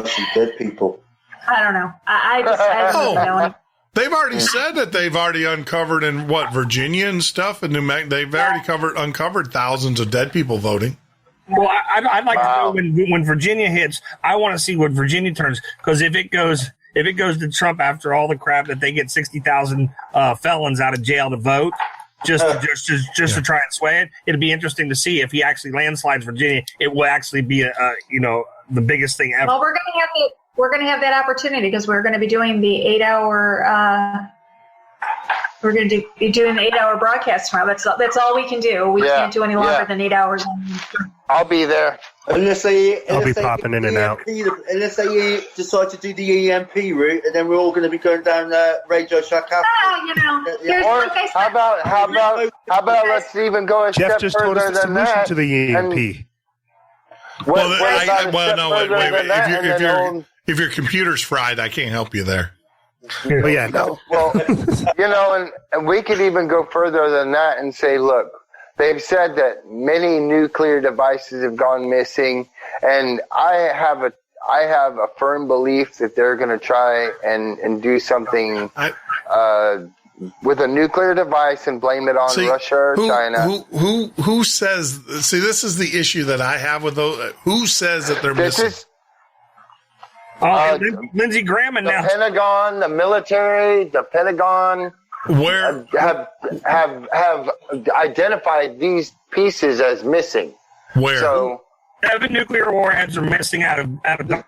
K: see dead people.
G: I don't know. I don't know.
B: They've already said that they've already uncovered in Virginia and stuff, and they've already uncovered thousands of dead people voting.
I: Well, I'd like to know when Virginia hits. I want to see what Virginia turns, because if it goes to Trump after all the crap that they get 60,000 felons out of jail to vote, just to try and sway it. It'd be interesting to see if he actually landslides Virginia. It will actually be the biggest thing ever.
G: Well, we're gonna have that opportunity because we're going to be doing the 8-hour. We're going to be doing the 8-hour broadcast tomorrow. That's all we can do. We can't do any longer than 8 hours.
E: I'll be there.
K: Unless
F: I'll be popping in and out.
K: Unless they decide to do the EMP route, and then we're all going to be going down Radio Shack after.
E: Or how about let's even go a
F: Jeff
E: step
F: just told
E: further
F: us the
E: than
F: solution
E: that.
F: to the EMP.
B: If your computer's fried, I can't help you there.
F: Well, yeah, no.
E: Well, and we could even go further than that and say, look, they've said that many nuclear devices have gone missing, and I have a firm belief that they're going to try and do something with a nuclear device and blame it on Russia or China.
B: Who says? See, this is the issue that I have with those. Who says that they're missing?
I: Lindsey Graham and now
E: Pentagon, the military, the Pentagon have identified these pieces as missing.
B: Where?
E: So
I: 7 nuclear warheads are missing out of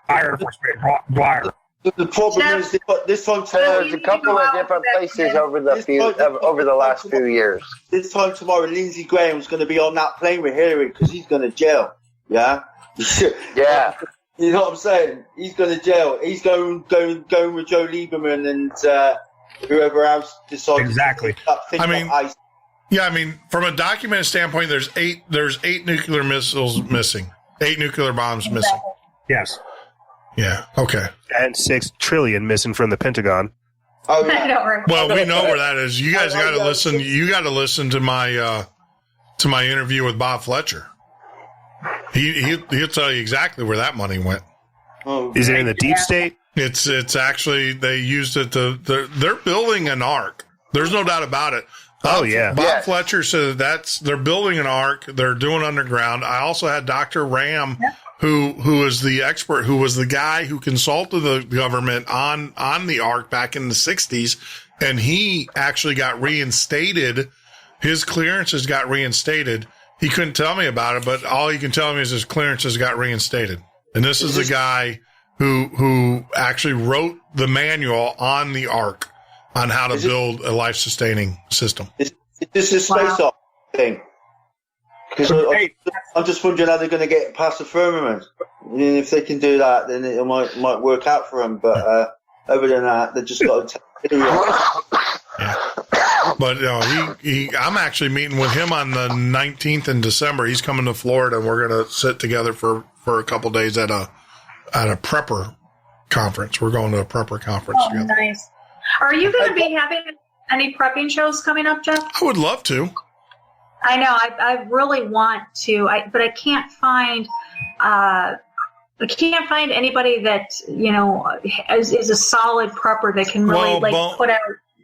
I: Air Force Base, Dwyer.
K: The problem is this time tomorrow.
E: There's a couple of different places over the last few years.
K: This time tomorrow, Lindsey Graham's going to be on that plane with Hillary because he's going to jail. Yeah.
E: Yeah.
K: You know what I'm saying? He's going to jail. He's going with Joe Lieberman and whoever else decides.
I: Exactly.
B: I mean, from a documented standpoint, there's eight nuclear missiles missing, 8 nuclear bombs missing.
I: Yes.
B: Yeah. Okay.
F: And 6 trillion missing from the Pentagon.
K: Oh, yeah.
G: I know, right?
B: Well, we know where that is. You guys got to listen. You got to listen to my interview with Bob Fletcher. He'll tell you exactly where that money went.
F: Is it in the deep state?
B: It's actually they used it they're building an ark. There's no doubt about it. Bob Fletcher said they're building an ark. They're doing underground. I also had Dr. Ram, who is the expert, who was the guy who consulted the government on the ark back in the 60s, and he actually got reinstated. His clearances got reinstated. He couldn't tell me about it, but all he can tell me is his clearances got reinstated. And this is the guy who actually wrote the manual on the Ark on how to build a life-sustaining system.
K: Is this a space ark thing? Because I'm just wondering how they're going to get past the firmament. And if they can do that, then it might work out for them. But other than that, they just got to take it.
B: But I'm actually meeting with him on the 19th in December. He's coming to Florida, and we're going to sit together for a couple of days at a prepper conference. We're going to a prepper conference together.
G: Nice. Are you going to be having any prepping shows coming up, Jeff?
B: I would love to.
G: I know. I really want to, but I can't find. I can't find anybody that is a solid prepper that can really put out.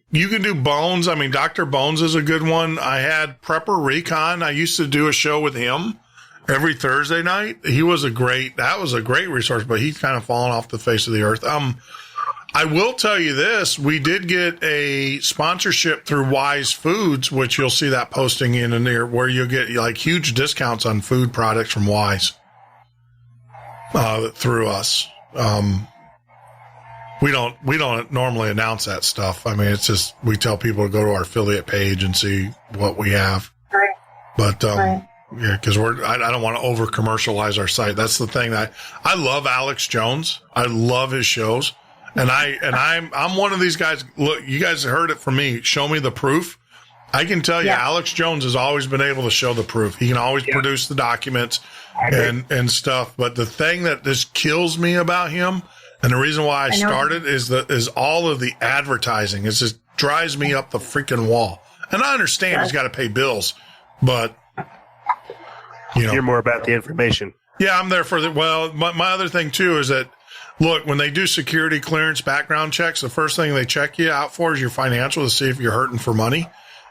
B: You can do Bones. I mean, Dr. Bones is a good one. I had Prepper Recon. I used to do a show with him every Thursday night. That was a great resource, but he's kind of fallen off the face of the earth. I will tell you this. We did get a sponsorship through Wise Foods, which you'll see that posting in there, where you'll get like huge discounts on food products from Wise through us. We don't normally announce that stuff. I mean, it's just we tell people to go to our affiliate page and see what we have.
G: Right.
B: But because I don't want to over commercialize our site. That's the thing. I love Alex Jones. I love his shows, and I'm one of these guys. Look, you guys heard it from me. Show me the proof. I can tell you, Alex Jones has always been able to show the proof. He can always produce the documents and stuff. But the thing that just kills me about him. And the reason why I started is all of the advertising. It just drives me up the freaking wall. And I understand he's got to pay bills, but you're
F: more about the information.
B: Yeah, I'm there for my other thing too is that, look, when they do security clearance background checks, the first thing they check you out for is your financial to see if you're hurting for money.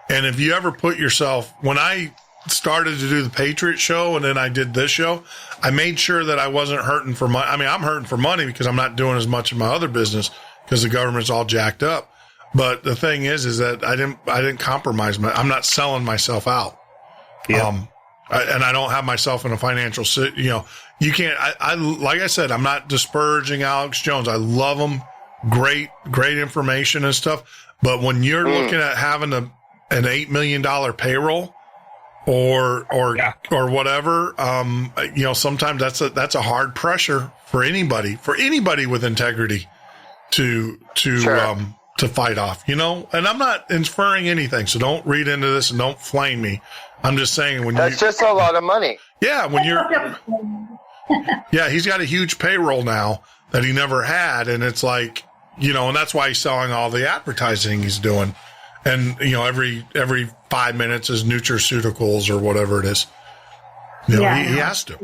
B: And if you ever put yourself, when I started to do the Patriot show and then I did this show, I made sure that I wasn't hurting for money. I mean, I'm hurting for money because I'm not doing as much of my other business because the government's all jacked up. But the thing is that I didn't compromise. I'm not selling myself out.
F: Yeah.
B: And I don't have myself in a financial, you can't, I like I said, I'm not disparaging Alex Jones. I love him. Great information and stuff. But when you're looking at having an $8 million payroll or whatever, sometimes that's a hard pressure for anybody with integrity to fight off, and I'm not inferring anything. So don't read into this and don't flame me. I'm just saying
E: that's just a lot of money.
B: Yeah. He's got a huge payroll now that he never had. And it's like, and that's why he's selling all the advertising he's doing. And, every 5 minutes is nutraceuticals or whatever it is. He has to.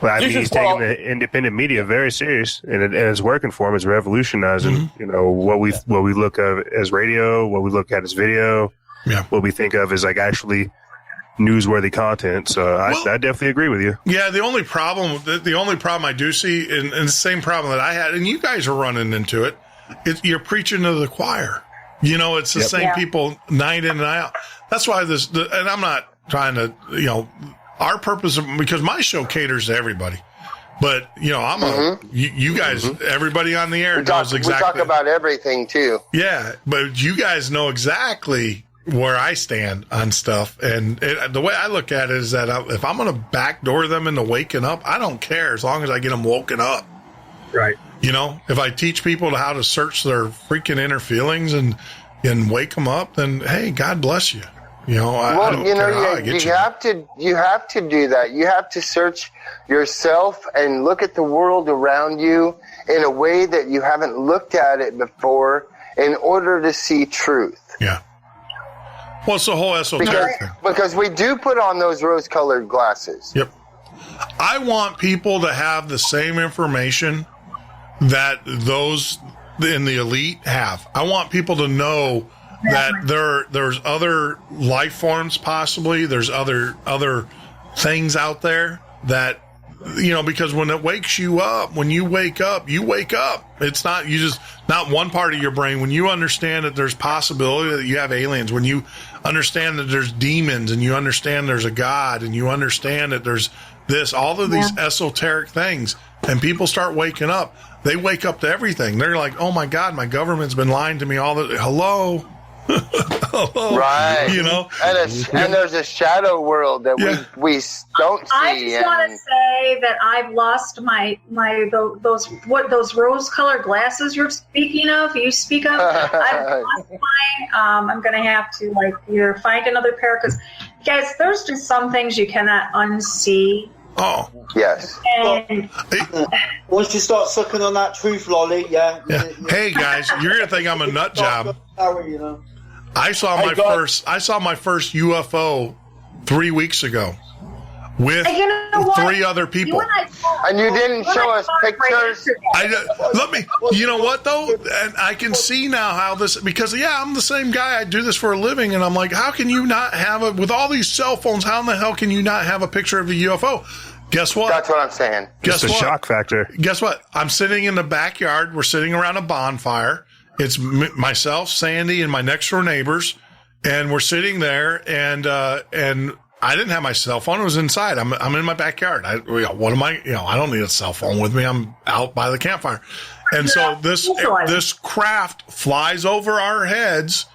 F: Well, I mean, he's taking the independent media very serious, and it's working for him. It's revolutionizing, what we look at as radio, what we look at as video, what we think of as like actually newsworthy content. So I definitely agree with you.
B: Yeah, the only problem I do see, and the same problem that I had, and you guys are running into it, you're preaching to the choir. It's the same people night in and out. That's why and I'm not trying to, our purpose, because my show caters to everybody. But, you guys, everybody on the air knows exactly.
E: We talk about everything, too.
B: Yeah, but you guys know exactly where I stand on stuff. And the way I look at it is that if I'm going to backdoor them into waking up, I don't care as long as I get them woken up.
I: Right.
B: If I teach people how to search their freaking inner feelings and wake them up, then, hey, God bless you. I don't care how I get
E: you have to do that. You have to search yourself and look at the world around you in a way that you haven't looked at it before in order to see truth.
B: Yeah. Well, it's the whole esoteric thing.
E: Because we do put on those rose-colored glasses.
B: Yep. I want people to have the same information that those in the elite have. I want people to know that there's other life forms, possibly there's other things out there that, because when it wakes you up, when you wake up, it's not not one part of your brain. When you understand that there's possibility that you have aliens, when you understand that there's demons, and you understand there's a God, and you understand that there's all of these esoteric things, and people start waking up, they wake up to everything. They're like, oh my God, my government's been lying to me hello.
E: Right. And there's a shadow world that we don't see.
G: I just want to say that I've lost those rose-colored glasses you're speaking of. You speak of. I've lost mine. I'm gonna have to either find another pair, because guys, there's just some things you cannot unsee.
B: Oh
E: yes.
G: And
K: once you start sucking on that truth lolly,
B: Hey guys, you're gonna think I'm a nut job. I saw my first UFO 3 weeks ago with 3 other people.
E: And you didn't show us pictures.
B: You know what though? And I can see now how this, because I'm the same guy. I do this for a living, and I'm like, how can you not have it with all these cell phones? How in the hell can you not have a picture of a UFO? Guess what?
E: That's what I'm saying.
B: Guess
F: what?
B: The
F: shock factor.
B: Guess what? I'm sitting in the backyard. We're sitting around a bonfire. It's myself, Sandy, and my next door neighbors, and we're sitting there, and I didn't have my cell phone. It was inside. I'm in my backyard. What am I? I don't need a cell phone with me. I'm out by the campfire, and so this craft flies over our heads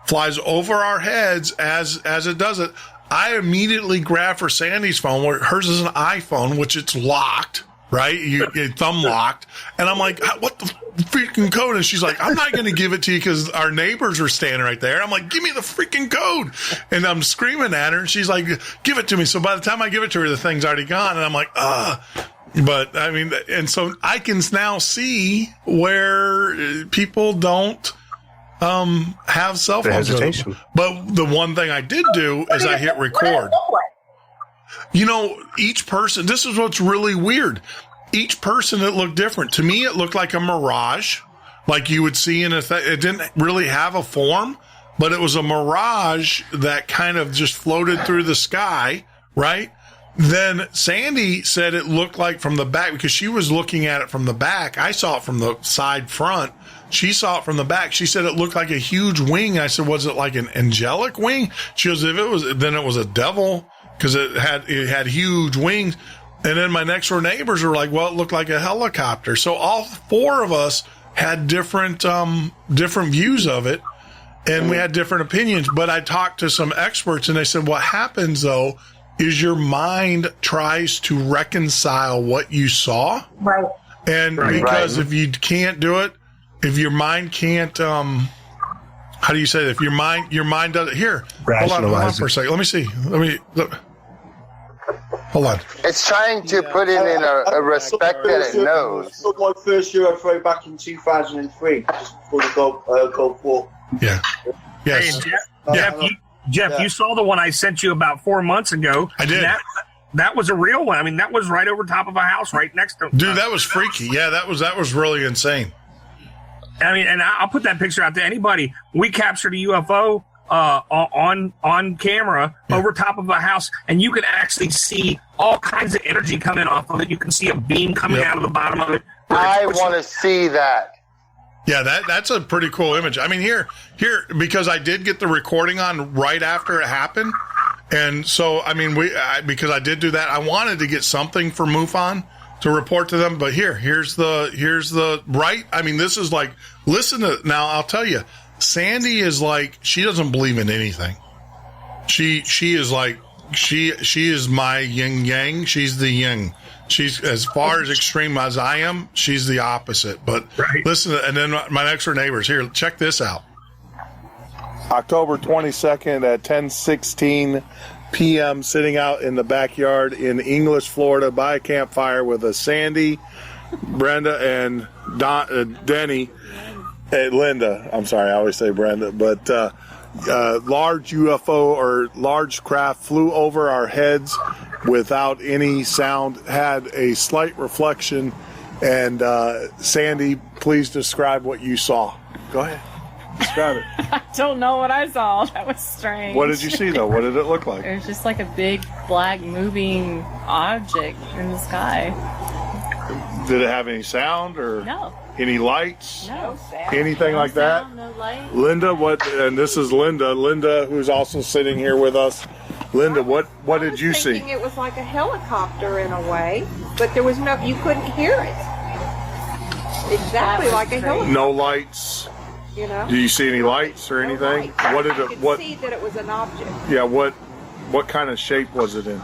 B: as it does it. I immediately grab for Sandy's phone, where hers is an iPhone, which it's locked. Right? You thumb locked. And I'm like, what the freaking code? And she's like, I'm not going to give it to you because our neighbors are standing right there. I'm like, give me the freaking code. And I'm screaming at her, and she's like, give it to me. So by the time I give it to her, the thing's already gone. And I'm like, But I mean, and so I can now see where people don't have cell phones. But the one thing I did do is I hit record. Each person, this is what's really weird. Each person, it looked different. To me, it looked like a mirage, like you would see in it didn't really have a form, but it was a mirage that kind of just floated through the sky, right? Then Sandy said it looked like from the back, because she was looking at it from the back. I saw it from the side front, She saw it from the back. She said it looked like a huge wing. I said, was it like an angelic wing? She goes, if it was, then it was a devil because it had huge wings. And then my next door neighbors were like, well, it looked like a helicopter. So all four of us had different views of it. And we had different opinions, but I talked to some experts and they said, what happens though is your mind tries to reconcile what you saw.
G: Right.
B: And because if you can't do it, if your mind can't, how do you say that? If your mind doesn't, here, hold on for a second. Let me see. Hold on.
E: It's trying to put it in a respect that it knows.
K: I saw my first UFO back in 2003, just before the Gulf War.
B: Yeah. Yes.
I: Hey, Jeff, you saw the one I sent you about 4 months ago.
B: I did.
I: That was a real one. I mean, that was right over top of a house right next to.
B: Dude, that was freaky. Yeah, that was really insane.
I: I mean, and I'll put that picture out to anybody. We captured a UFO on camera over top of a house, and you can actually see all kinds of energy coming off of it. You can see a beam coming out of the bottom of it.
E: I want to see that.
B: Yeah, that's a pretty cool image. I mean, here, because I did get the recording on right after it happened, and so I mean, because I did do that, I wanted to get something for MUFON to report to them. But here's the right. I mean, this is like, listen to now. I'll tell you, Sandy is like, she doesn't believe in anything. She is like, she is my yin yang. She's the yin. She's as far as extreme as I am. She's the opposite. But listen, and then my next door neighbors here. Check this out.
L: October 22nd at 10:16 p.m. Sitting out in the backyard in English, Florida, by a campfire with a Sandy, Brenda, and Denny, Linda. I'm sorry, I always say Brenda, but large UFO or large craft flew over our heads without any sound, had a slight reflection, and Sandy, please describe what you saw. Go ahead. Describe it.
M: I don't know what I saw. That was strange.
L: What did you see, though? What did it look like?
M: It was just like a big black moving object in the sky.
L: Did it have any sound or
M: no?
L: Any lights?
M: No sound.
L: Anything
M: no
L: like
M: sound,
L: that?
M: No light.
L: Linda, what? And this is Linda. Linda, who's also sitting here with us. Linda, what did you see?
N: It was like a helicopter in a way, but there was you couldn't hear it. Exactly like a helicopter.
L: No lights.
N: You know?
L: Do you see any lights or anything? What did it? What?
N: See that it was an object.
L: Yeah. What kind of shape was it in?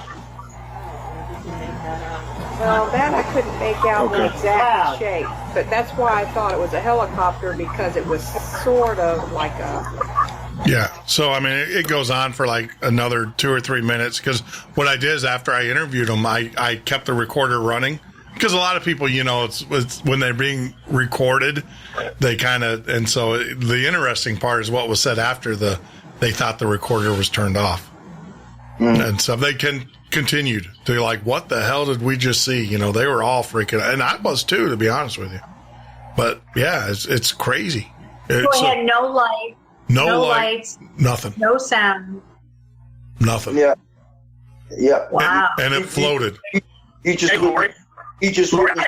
N: Well, that I couldn't make out the exact shape, but that's why I thought it was a helicopter, because it was sort of like a.
B: Yeah. So, I mean, it goes on for like another 2 or 3 minutes, because what I did is after I interviewed him, I kept the recorder running, because a lot of people, you know, it's when they're being recorded, they kind of, and so the interesting part is what was said after they thought the recorder was turned off. And so they continued. They're like, what the hell did we just see? You know, they were all freaking out. And I was too, to be honest with you. But yeah, it's crazy.
G: So it had no light. No lights.
B: Nothing.
G: No sound.
B: Nothing.
K: Yeah. Yeah.
G: Wow.
B: And it floated.
K: You just
I: Lori, I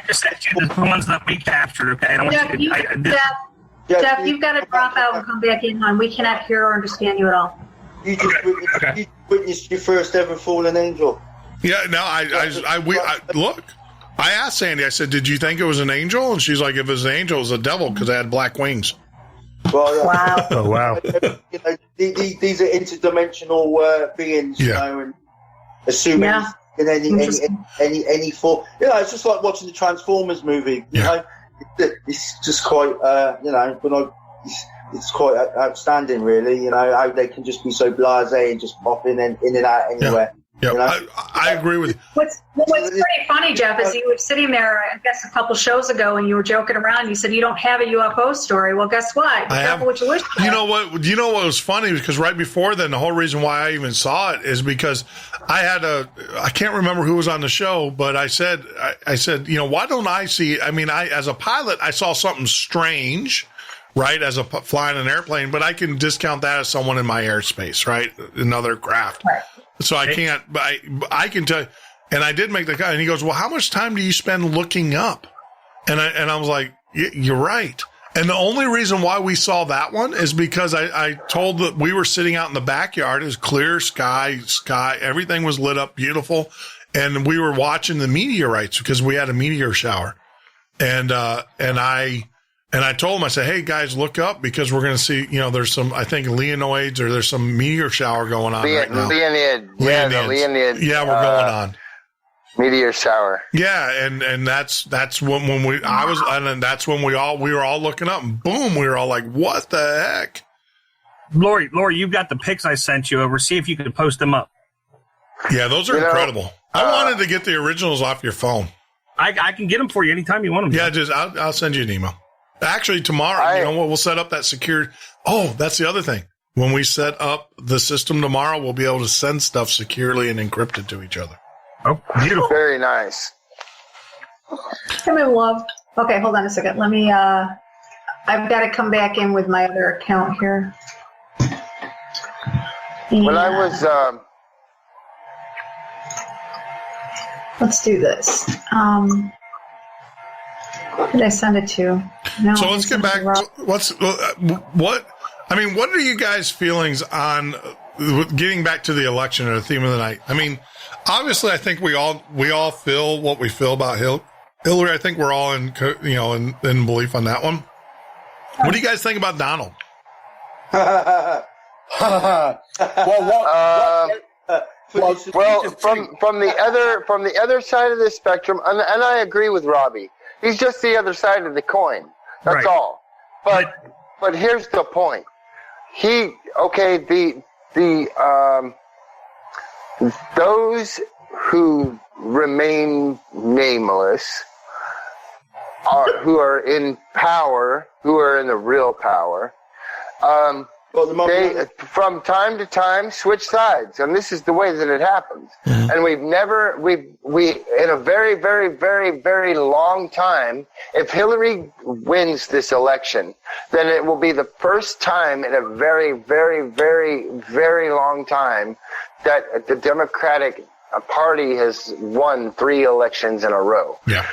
I: just sent you the ones that we captured, okay?
G: Jeff, you've got to drop out and come back in, hon. We cannot hear or understand you at all.
K: You just witnessed your first ever fallen angel.
B: Yeah, no, I look. I asked Sandy, I said, did you think it was an angel? And she's like, if it was an angel, it was a devil because it had black wings.
K: Well,
G: wow.
F: Oh, wow.
K: You know, these are interdimensional beings, you know, and assuming in any form. You know, it's just like watching the Transformers movie. You know, it's just quite, you know, it's quite outstanding, really. You know, how they can just be so blasé and just pop in and out anywhere.
B: Yeah,
K: you know?
B: I agree with you.
G: What's pretty funny, Jeff, is you were sitting there, I guess, a couple shows ago, and you were joking around. You said you don't have a UFO story. Well, guess what? Be careful what you wish for.
B: You know what? You know what was funny? Because right before then, the whole reason why I even saw it is because I can't remember who was on the show, but I said, you know, why don't I see? I mean, as a pilot, I saw something strange. Right, as flying an airplane, but I can discount that as someone in my airspace, right? Another craft. Right. So I can't, but I can tell you, and I did make the comment, and he goes, well, how much time do you spend looking up? And I was like, you're right. And the only reason why we saw that one is because I told that we were sitting out in the backyard. It was clear sky, everything was lit up beautiful. And we were watching the meteorites because we had a meteor shower. And I told him, I said, hey guys, look up because we're going to see, there's some, I think Leonids or there's some meteor shower going on right now.
E: Leonid. Yeah, the Leonid.
B: Yeah, we're going on.
E: Meteor shower.
B: Yeah, and that's when we were all looking up and boom, we were all like, what the heck?
I: Lori, you've got the pics I sent you over. See if you can post them up.
B: Yeah, those are incredible. I wanted to get the originals off your phone.
I: I can get them for you anytime you want them.
B: Yeah, I'll send you an email. Actually, tomorrow, we'll set up that secure. Oh, that's the other thing. When we set up the system tomorrow, we'll be able to send stuff securely and encrypted to each other.
I: Oh, beautiful.
E: Very nice.
G: Come in, love. Okay, hold on a second. Let me, I've got to come back in with my other account here.
E: When I was,
G: let's do this. Who did I send it to? No,
B: so let's get back. What are you guys' feelings on getting back to the election or the theme of the night? I mean, obviously, I think we all feel what we feel about Hillary. I think we're all in belief on that one. What do you guys think about Donald?
E: From the other side of the spectrum, and I agree with Robbie. He's just the other side of the coin. That's all. But here's the point. Those who remain nameless who are in power, who are in the real power, they, from time to time, switch sides, and this is the way that it happens. Mm-hmm. And we in a very, very, very, very long time, if Hillary wins this election, then it will be the first time in a very, very, very, very long time that the Democratic Party has won 3 elections in a row.
B: Yeah.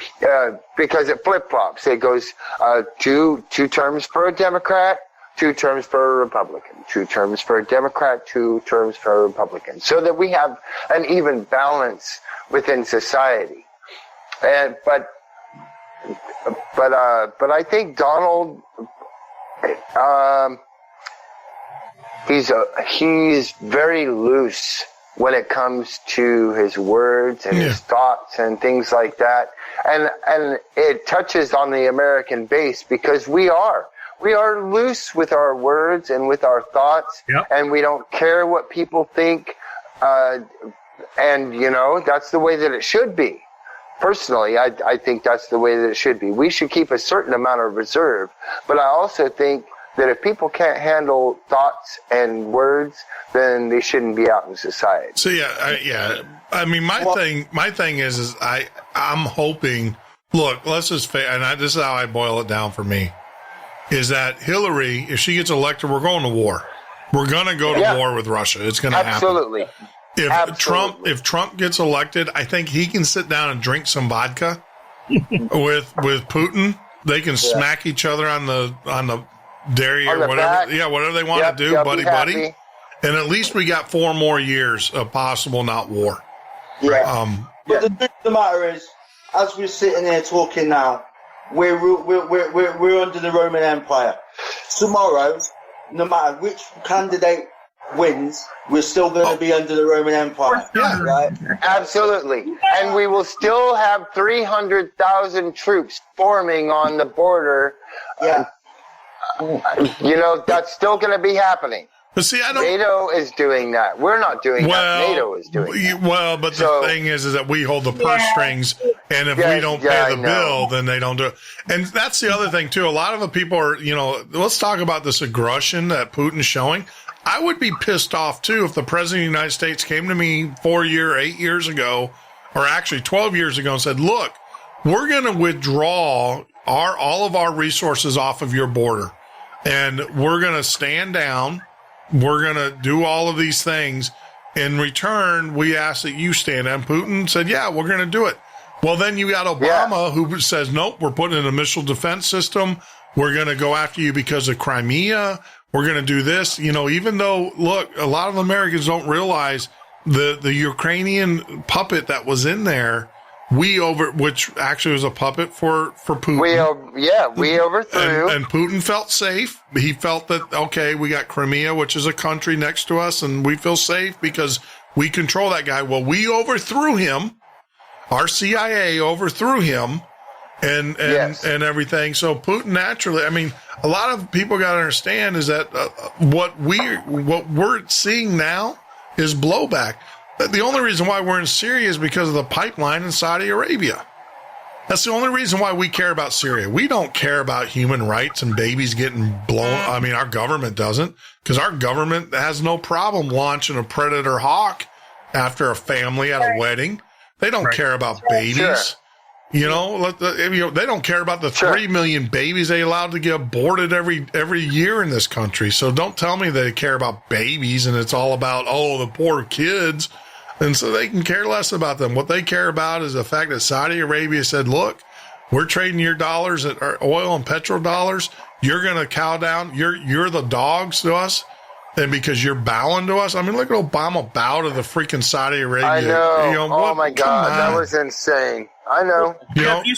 E: Because it flip-flops. It goes two terms for a Democrat, 2 terms for a Republican, 2 terms for a Democrat, 2 terms for a Republican, so that we have an even balance within society. But I think Donald, he's very loose when it comes to his words and his thoughts and things like that, and it touches on the American base because we are loose with our words and with our thoughts, and we don't care what people think. And, that's the way that it should be. Personally, I think that's the way that it should be. We should keep a certain amount of reserve. But I also think that if people can't handle thoughts and words, then they shouldn't be out in society.
B: So, I mean, my thing is I'm hoping, look, let's just face, and this is how I boil it down for me. Is that Hillary, if she gets elected, we're going to war. We're going to go to war with Russia. It's going to happen.
E: Absolutely.
B: If Trump gets elected, I think he can sit down and drink some vodka with Putin. They can smack each other on the dairy or whatever.
E: Back.
B: Yeah, whatever they want to do, buddy. And at least we got 4 more years of possible not war.
K: Yeah. But the truth of the matter is, as we're sitting here talking now, we're under the Roman Empire. Tomorrow, no matter which candidate wins, we're still going to be under the Roman Empire.
B: Yeah.
K: Right?
E: Absolutely. And we will still have 300,000 troops forming on the border.
K: Yeah.
E: That's still going to be happening.
B: But see,
E: NATO is doing that. We're not doing that. NATO is doing that.
B: Well, but the thing is that we hold the purse strings, and if we don't pay the bill, then they don't do it. And that's the other thing, too. A lot of the people are, let's talk about this aggression that Putin's showing. I would be pissed off, too, if the President of the United States came to me 8 years ago, or actually 12 years ago, and said, look, we're going to withdraw all of our resources off of your border, and we're going to stand down. We're going to do all of these things. In return, we ask that you stand down. Putin said, yeah, we're going to do it. Well, then you got Obama who says, nope, we're putting in a missile defense system. We're going to go after you because of Crimea. We're going to do this. Even though, look, a lot of Americans don't realize the Ukrainian puppet that was in there, which actually was a puppet for Putin.
E: We overthrew.
B: And Putin felt safe. He felt that, okay, we got Crimea, which is a country next to us, and we feel safe because we control that guy. Well, we overthrew him. Our CIA overthrew him and everything. So Putin naturally, a lot of people got to understand is that what we're seeing now is blowback. The only reason why we're in Syria is because of the pipeline in Saudi Arabia. That's the only reason why we care about Syria. We don't care about human rights and babies getting blown. Our government doesn't, because our government has no problem launching a Predator Hawk after a family at a wedding. They don't care about babies.
E: Sure.
B: They don't care about the 3 million babies they allowed to get aborted every year in this country. So don't tell me they care about babies and it's all about, the poor kids. And so they can care less about them. What they care about is the fact that Saudi Arabia said, look, we're trading your dollars at our oil and petrol dollars. You're going to cow down. You're the dogs to us. And because you're bowing to us. Look at Obama bow to the freaking Saudi Arabia.
E: I know. Oh my God. That was insane. I know.
I: You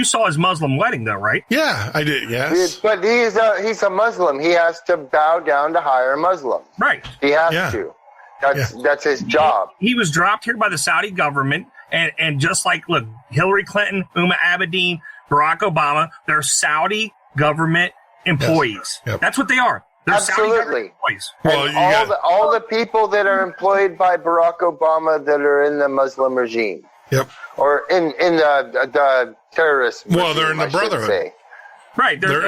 I: saw his Muslim wedding though, right?
B: Yeah, I did. Yes.
E: But he's a Muslim. He has to bow down to higher Muslims.
I: Right.
E: He has to. That's his job.
I: He was dropped here by the Saudi government, and just like, look, Hillary Clinton, Uma Abedin, Barack Obama, they're Saudi government employees. Yes. Yep. That's what they are. They're
E: Absolutely.
I: Saudi government employees.
E: Well, all the people that are employed by Barack Obama that are in the Muslim regime.
B: Yep.
E: Or in the terrorist regime,
B: well, they're in the Brotherhood.
I: Right.
B: They're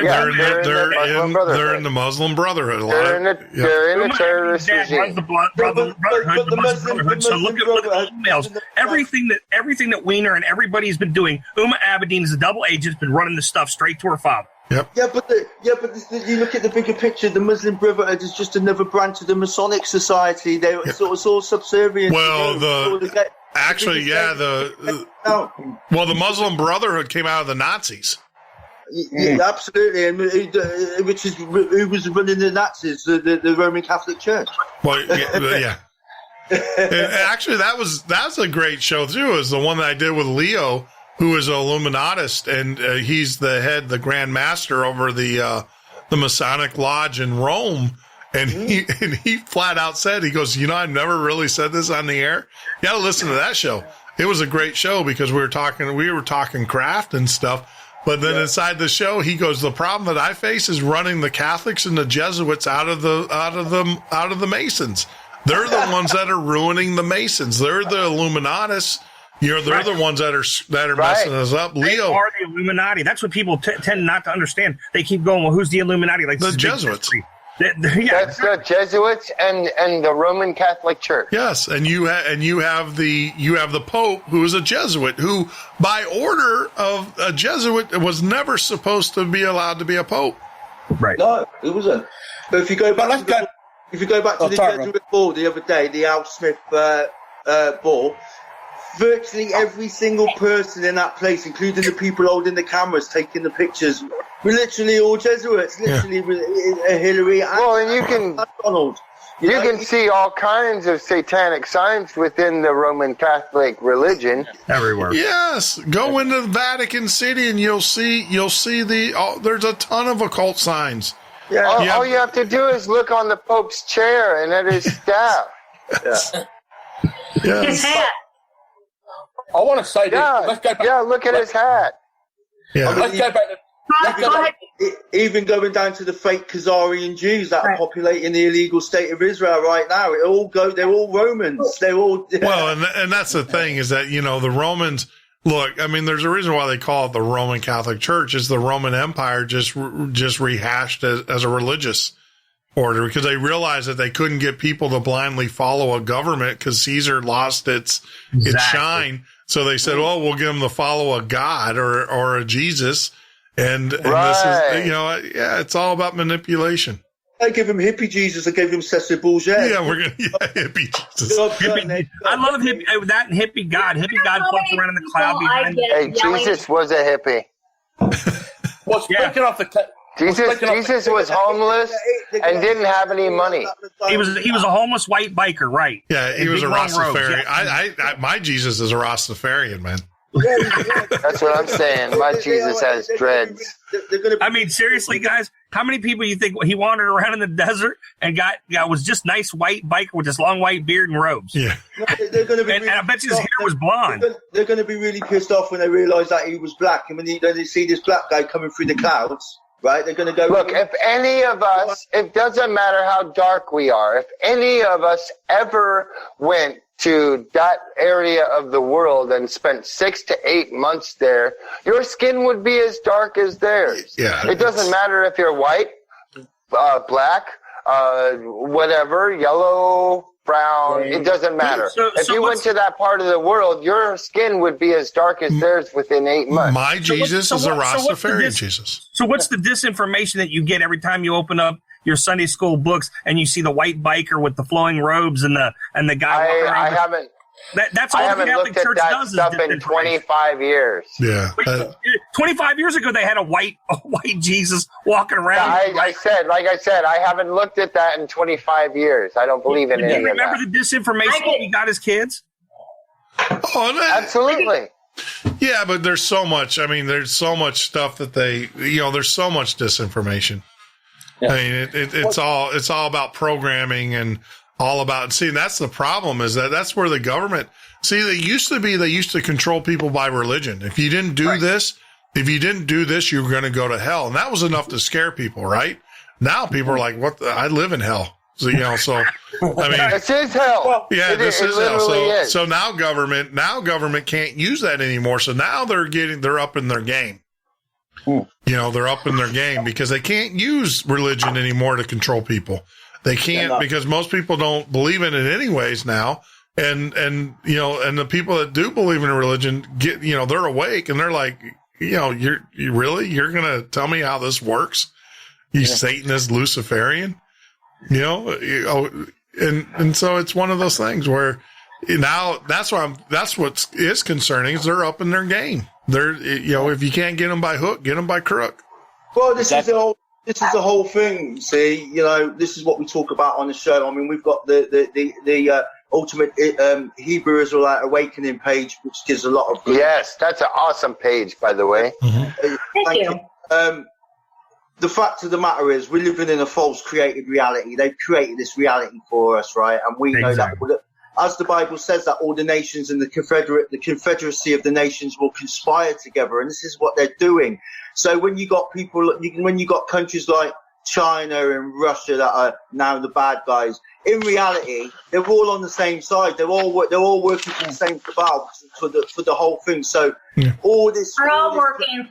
B: in the Muslim Brotherhood.
E: They're in the terrorist regime.
I: The Muslim Brotherhood. So look at the emails. Everything that Weiner and everybody's been doing, Uma Abedin is a double agent, been running this stuff straight to her father.
B: Yep.
K: Yeah, but you look at the bigger picture. The Muslim Brotherhood is just another branch of the Masonic Society. It's all subservient.
B: Well, the Muslim Brotherhood came out of the Nazis.
K: Yeah, absolutely, and who was running the Nazis? The Roman Catholic Church.
B: Well, yeah. Actually, that's a great show too. Is the one that I did with Leo, who is an Illuminatist, and he's the Grand Master over the Masonic Lodge in Rome. And he flat out said, he goes, I've never really said this on the air. You got to listen to that show. It was a great show because we were talking craft and stuff. But then inside the show, he goes, the problem that I face is running the Catholics and the Jesuits out of the Masons. They're the ones that are ruining the Masons. They're the Illuminatists. They're the ones that are messing us up. Leo,
I: they are the Illuminati. That's what people tend not to understand. They keep going, well, who's the Illuminati? Like
B: the Jesuits.
E: That's the Jesuits and the Roman Catholic Church.
B: Yes, and you have the Pope, who is a Jesuit, who by order of a Jesuit was never supposed to be allowed to be a Pope.
I: Right.
K: No, it wasn't. But if you go back to the Jesuit ball the other day, the Al Smith ball, virtually every single person in that place, including the people holding the cameras, taking the pictures, were literally all Jesuits. Literally, Hillary.
E: And you can
K: Donald.
E: You can see all kinds of satanic signs within the Roman Catholic religion
I: everywhere.
B: Yes, go into the Vatican City and you'll see there's a ton of occult signs.
E: Yeah, all you have to do is look on the Pope's chair and at his staff.
G: His hat.
C: I want to say this. Let's go back.
E: Look at his hat.
B: Yeah.
C: Let's go back.
K: Even going down to the fake Khazarian Jews that are populating the illegal state of Israel right now. They're all Romans. They're all.
B: Well, and that's the thing is that, the Romans, look, there's a reason why they call it the Roman Catholic Church. Is the Roman Empire just rehashed as a religious order, because they realized that they couldn't get people to blindly follow a government because Caesar lost its shine. So they said, we'll give them to follow a God or a Jesus. And this is, it's all about manipulation.
K: I give him hippie Jesus. I gave him Cesar Borgia.
B: Yeah, we're going to hippie Jesus.
I: I love that hippie God. Hippie God floats around in the cloud behind.
E: Hey, Jesus was a hippie.
C: Well,
E: Jesus was homeless and didn't have any money.
I: He was a homeless white biker, right?
B: Yeah, he was a Rastafarian. I my Jesus is a Rastafarian, man.
E: That's what I'm saying. My Jesus has dreads.
I: I mean, seriously, guys, how many people you think he wandered around in the desert and was just nice white biker with this long white beard and robes?
B: Yeah.
K: They're going to be
I: and I bet you his hair was blonde.
K: They're going to be really pissed off when they realise that he was black. And when they see this black guy coming through the clouds, right, they're going to go...
E: Look, if any of us, it doesn't matter how dark we are, if any of us ever went to that area of the world and spent 6 to 8 months there, your skin would be as dark as theirs.
B: Yeah,
E: it doesn't matter if you're white, black, whatever, yellow, brown, it doesn't matter. If you went to that part of the world, your skin would be as dark as theirs within 8 months.
B: My Jesus is a Rastafarian Jesus.
I: So what's the disinformation that you get every time you open up your Sunday school books and you see the white biker with the flowing robes and the guy walking around? That's all the Catholic Church does.
E: I haven't looked at that stuff in 25 years.
B: Yeah.
I: 25 years ago, they had a white Jesus walking around.
E: I said, I haven't looked at that in 25 years. I don't believe in any of that.
I: Remember the disinformation that we got as kids?
B: Oh, no.
E: Absolutely.
B: Yeah, but there's so much. I mean, there's so much stuff that there's so much disinformation. Yeah. I mean, it's all about programming and all about, see, that's the problem is that's where the government, see, they used to control people by religion. If you didn't do this, you were going to go to hell. And that was enough to scare people, right? Now people are like, I live in hell. So, I mean,
E: this is hell.
B: Yeah, this is hell. So now government can't use that anymore. So now they're up in their game. They're up in their game because they can't use religion anymore to control people. They can't because most people don't believe in it anyways now. And the people that do believe in a religion they're awake and they're like, you're going to tell me how this works? You Satanist Luciferian, and so it's one of those things where now that's what is concerning is they're up in their game. They're, if you can't get them by hook, get them by crook.
K: Well, this is the whole thing. See, this is what we talk about on the show. I mean, we've got the Ultimate Hebrew Israelite Awakening page, which gives a lot of.
E: Yes, that's an awesome page, by the way.
G: Mm-hmm. Thank you.
K: The fact of the matter is, we're living in a false created reality. They've created this reality for us, right? And we know that. As the Bible says, that all the nations in the confederacy of the nations will conspire together, and this is what they're doing. So when you got countries like China and Russia that are now the bad guys, in reality, they're all on the same side. They're all working for the same cabal for the whole thing. So all this,
G: they're all working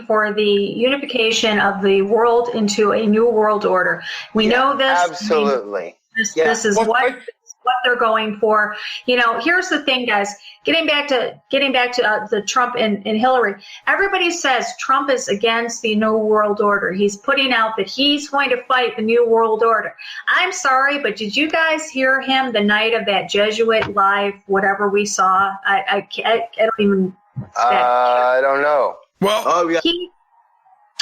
G: for the unification of the world into a new world order. We know this.
E: Absolutely.
G: This is what they're going for. Here's the thing, guys. Getting back to the Trump and Hillary. Everybody says Trump is against the New World Order. He's putting out that he's going to fight the New World Order. I'm sorry, but did you guys hear him the night of that Jesuit live, whatever we saw? I don't even.
E: I don't know.
B: Well,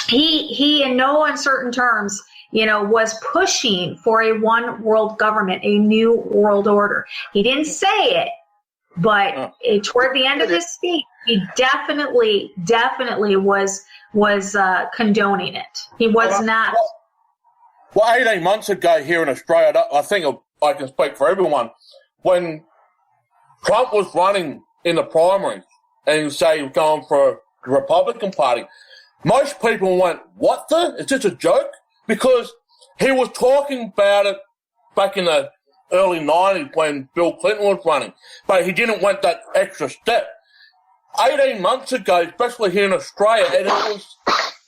G: he in no uncertain terms, was pushing for a one world government, a new world order. He didn't say it, but toward the end of his speech, he definitely was condoning it. He was not.
C: Well, 18 months ago here in Australia, I think I can speak for everyone, when Trump was running in the primaries and he was going for the Republican Party, most people went, what the? Is this a joke? Because he was talking about it back in the early 90s when Bill Clinton was running, but he didn't want that extra step. 18 months ago, especially here in Australia, and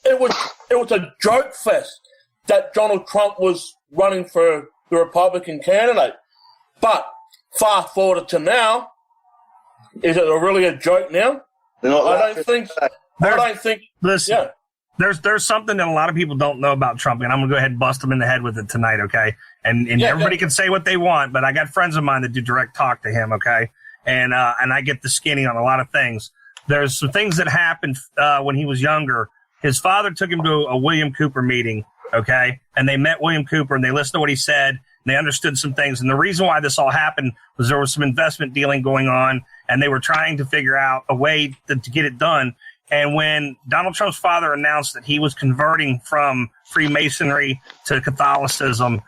C: it was a joke fest that Donald Trump was running for the Republican candidate. But fast forward to now, is it really a joke now? I don't think.
I: Listen. Yeah. There's something that a lot of people don't know about Trump, and I'm going to go ahead and bust them in the head with it tonight, okay? And everybody can say what they want, but I got friends of mine that do direct talk to him, okay? And I get the skinny on a lot of things. There's some things that happened when he was younger His father took him to a William Cooper meeting, okay? And they met William Cooper, and they listened to what he said, and they understood some things. And the reason why this all happened was there was some investment dealing going on, and they were trying to figure out a way to get it done. And when Donald Trump's father announced that he was converting from Freemasonry to Catholicism,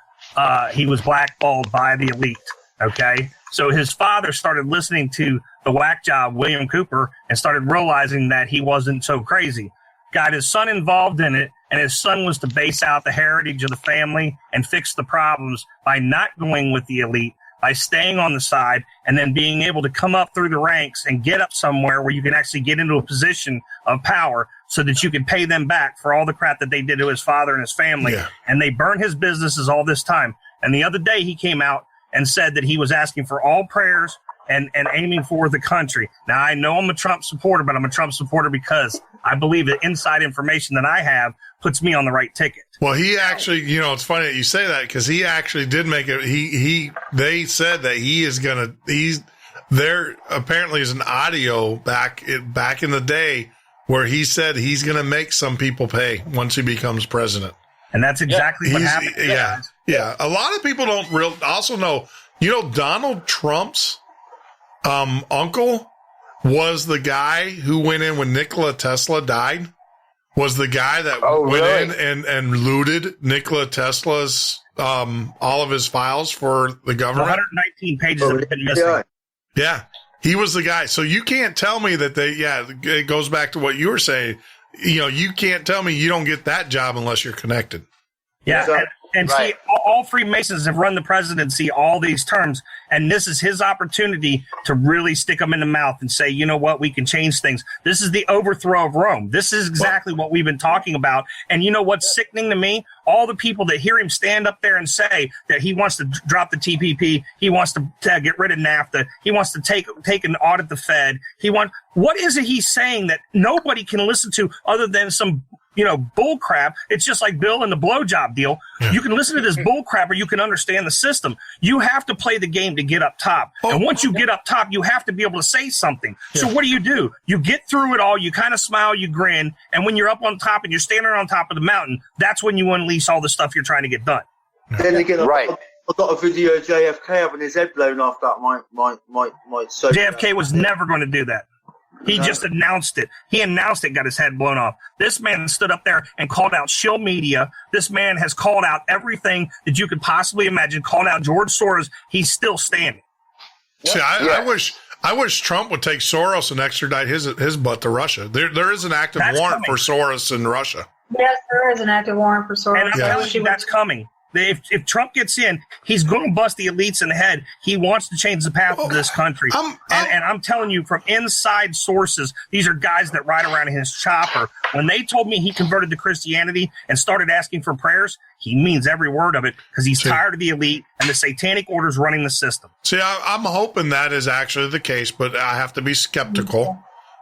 I: he was blackballed by the elite, okay? So his father started listening to the whack job, William Cooper, and started realizing that he wasn't so crazy. Got his son involved in it, and his son was to base out the heritage of the family and fix the problems by not going with the elite, by staying on the side, and then being able to come up through the ranks and get up somewhere where you can actually get into a position of power so that you can pay them back for all the crap that they did to his father and his family. Yeah. And they burned his businesses all this time. And the other day he came out and said that he was asking for all prayers and aiming for the country. Now, I know I'm a Trump supporter, but I'm a Trump supporter because I believe that inside information that I have puts me on the right ticket.
B: Well, he actually, it's funny that you say that because he actually did make it. They said that there apparently is an audio back in the day where he said he's going to make some people pay once he becomes president.
I: And that's exactly what happened.
B: Yeah. A lot of people don't also know, Donald Trump's uncle was the guy who went in when Nikola Tesla died, was the guy that went in and looted Nikola Tesla's, all of his files for the government.
I: 119 pages have been missing.
B: Yeah. He was the guy. So you can't tell me that it goes back to what you were saying. You can't tell me you don't get that job unless you're connected.
I: Yeah. And see, all Freemasons have run the presidency all these terms, and this is his opportunity to really stick them in the mouth and say, you know what, we can change things. This is the overthrow of Rome. This is exactly what we've been talking about. And you know what's sickening to me? All the people that hear him stand up there and say that he wants to drop the TPP, he wants to get rid of NAFTA, he wants to take and audit the Fed. What is it he's saying that nobody can listen to other than some bull crap? It's just like Bill and the blowjob deal. Yeah. You can listen to this bull crap or you can understand the system. You have to play the game to get up top. And once you get up top, you have to be able to say something. Yeah. So what do? You get through it all. You kind of smile, you grin. And when you're up on top and you're standing on top of the mountain, that's when you unleash all the stuff you're trying to get done.
K: Then again, I got a video of JFK having his head blown off. That might so
I: JFK was never going to do that. He just announced it. He announced it, got his head blown off. This man stood up there and called out shill media. This man has called out everything that you could possibly imagine, called out George Soros. He's still standing.
B: See, I wish Trump would take Soros and extradite his butt to Russia. There is an active warrant for Soros in Russia.
G: Yes, there is an active warrant for Soros.
I: And I'm telling you, that's coming. If Trump gets in, he's going to bust the elites in the head. He wants to change the path of this country. And I'm telling you from inside sources, these are guys that ride around in his chopper. When they told me he converted to Christianity and started asking for prayers, he means every word of it because he's tired of the elite and the satanic orders running the system.
B: See, I'm hoping that is actually the case, but I have to be skeptical.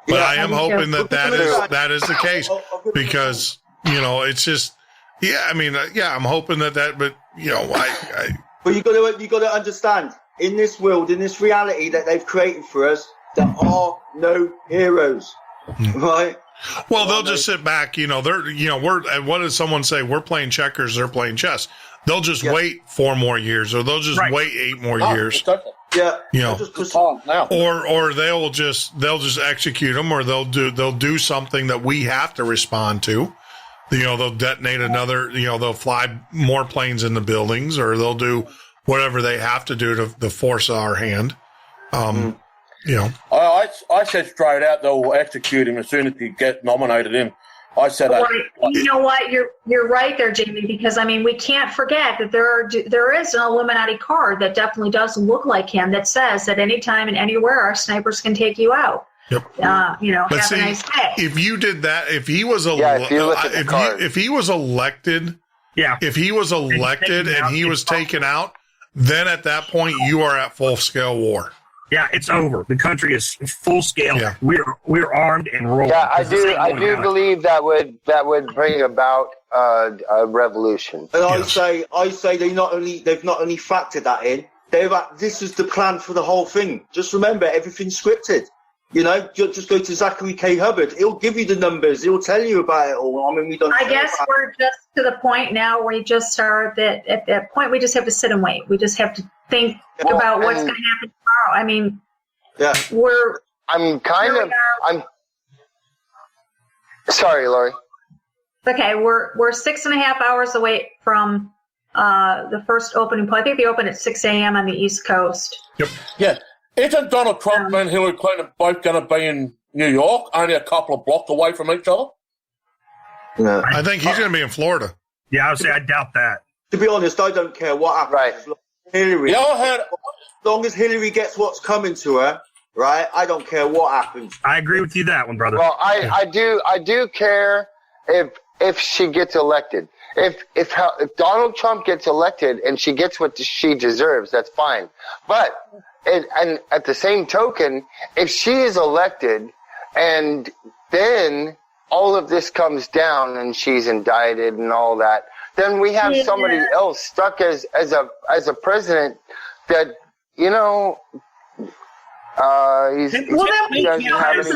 B: But I am hoping that is the case because, it's just... Yeah, I mean, I'm hoping that, but
K: But you got to understand, in this world, in this reality that they've created for us, there are no heroes, right?
B: Well, they'll just sit back, what does someone say? We're playing checkers, they're playing chess. They'll just wait 4 more years, or they'll just wait 8 more years.
K: Yeah,
B: or they'll just execute them, or they'll do something that we have to respond to. They'll detonate another, they'll fly more planes in the buildings, or they'll do whatever they have to do to force our hand. I said straight out they'll execute him as soon as he gets nominated in. I said that.
G: You know what? You're right there, Jamie, because, we can't forget that there is an Illuminati card that definitely does look like him that says that anytime and anywhere our snipers can take you out.
B: Yep.
G: Have a nice day.
B: If you did that, if he was if he was elected, and he was taken out, then at that point you are at full scale war.
I: Yeah, it's over. The country is full scale. Yeah. We're armed and rolling.
E: Yeah, I do believe that would bring about a revolution.
K: And I say they've not only factored that in. This is the plan for the whole thing. Just remember, everything's scripted. You know, just go to Zachary K. Hubbard. He'll give you the numbers. He'll tell you about it all. I mean, we don't.
G: I guess we're just to the point now where we just are that at that point we just have to sit and wait. We just have to think about what's going to happen tomorrow. I mean,
E: I'm sorry, Lori.
G: Okay, we're 6.5 hours away from the first opening point. I think they open at 6 a.m. on the East Coast.
B: Yep.
C: Yeah. Isn't Donald Trump and Hillary Clinton both going to be in New York, only a couple of blocks away from each other?
L: No. I think he's going to be in Florida.
I: Yeah, I would say I doubt that.
K: To be honest, I don't care what happens. Right. Hillary.
C: Yeah, I heard.
K: As long as Hillary gets what's coming to her, right? I don't care what happens.
I: I agree with you that one, brother.
E: Well, I do care if she gets elected. If Donald Trump gets elected and she gets what she deserves, that's fine. But and at the same token, if she is elected and then all of this comes down and she's indicted and all that, then we have somebody else stuck as a president that, you know, he doesn't have any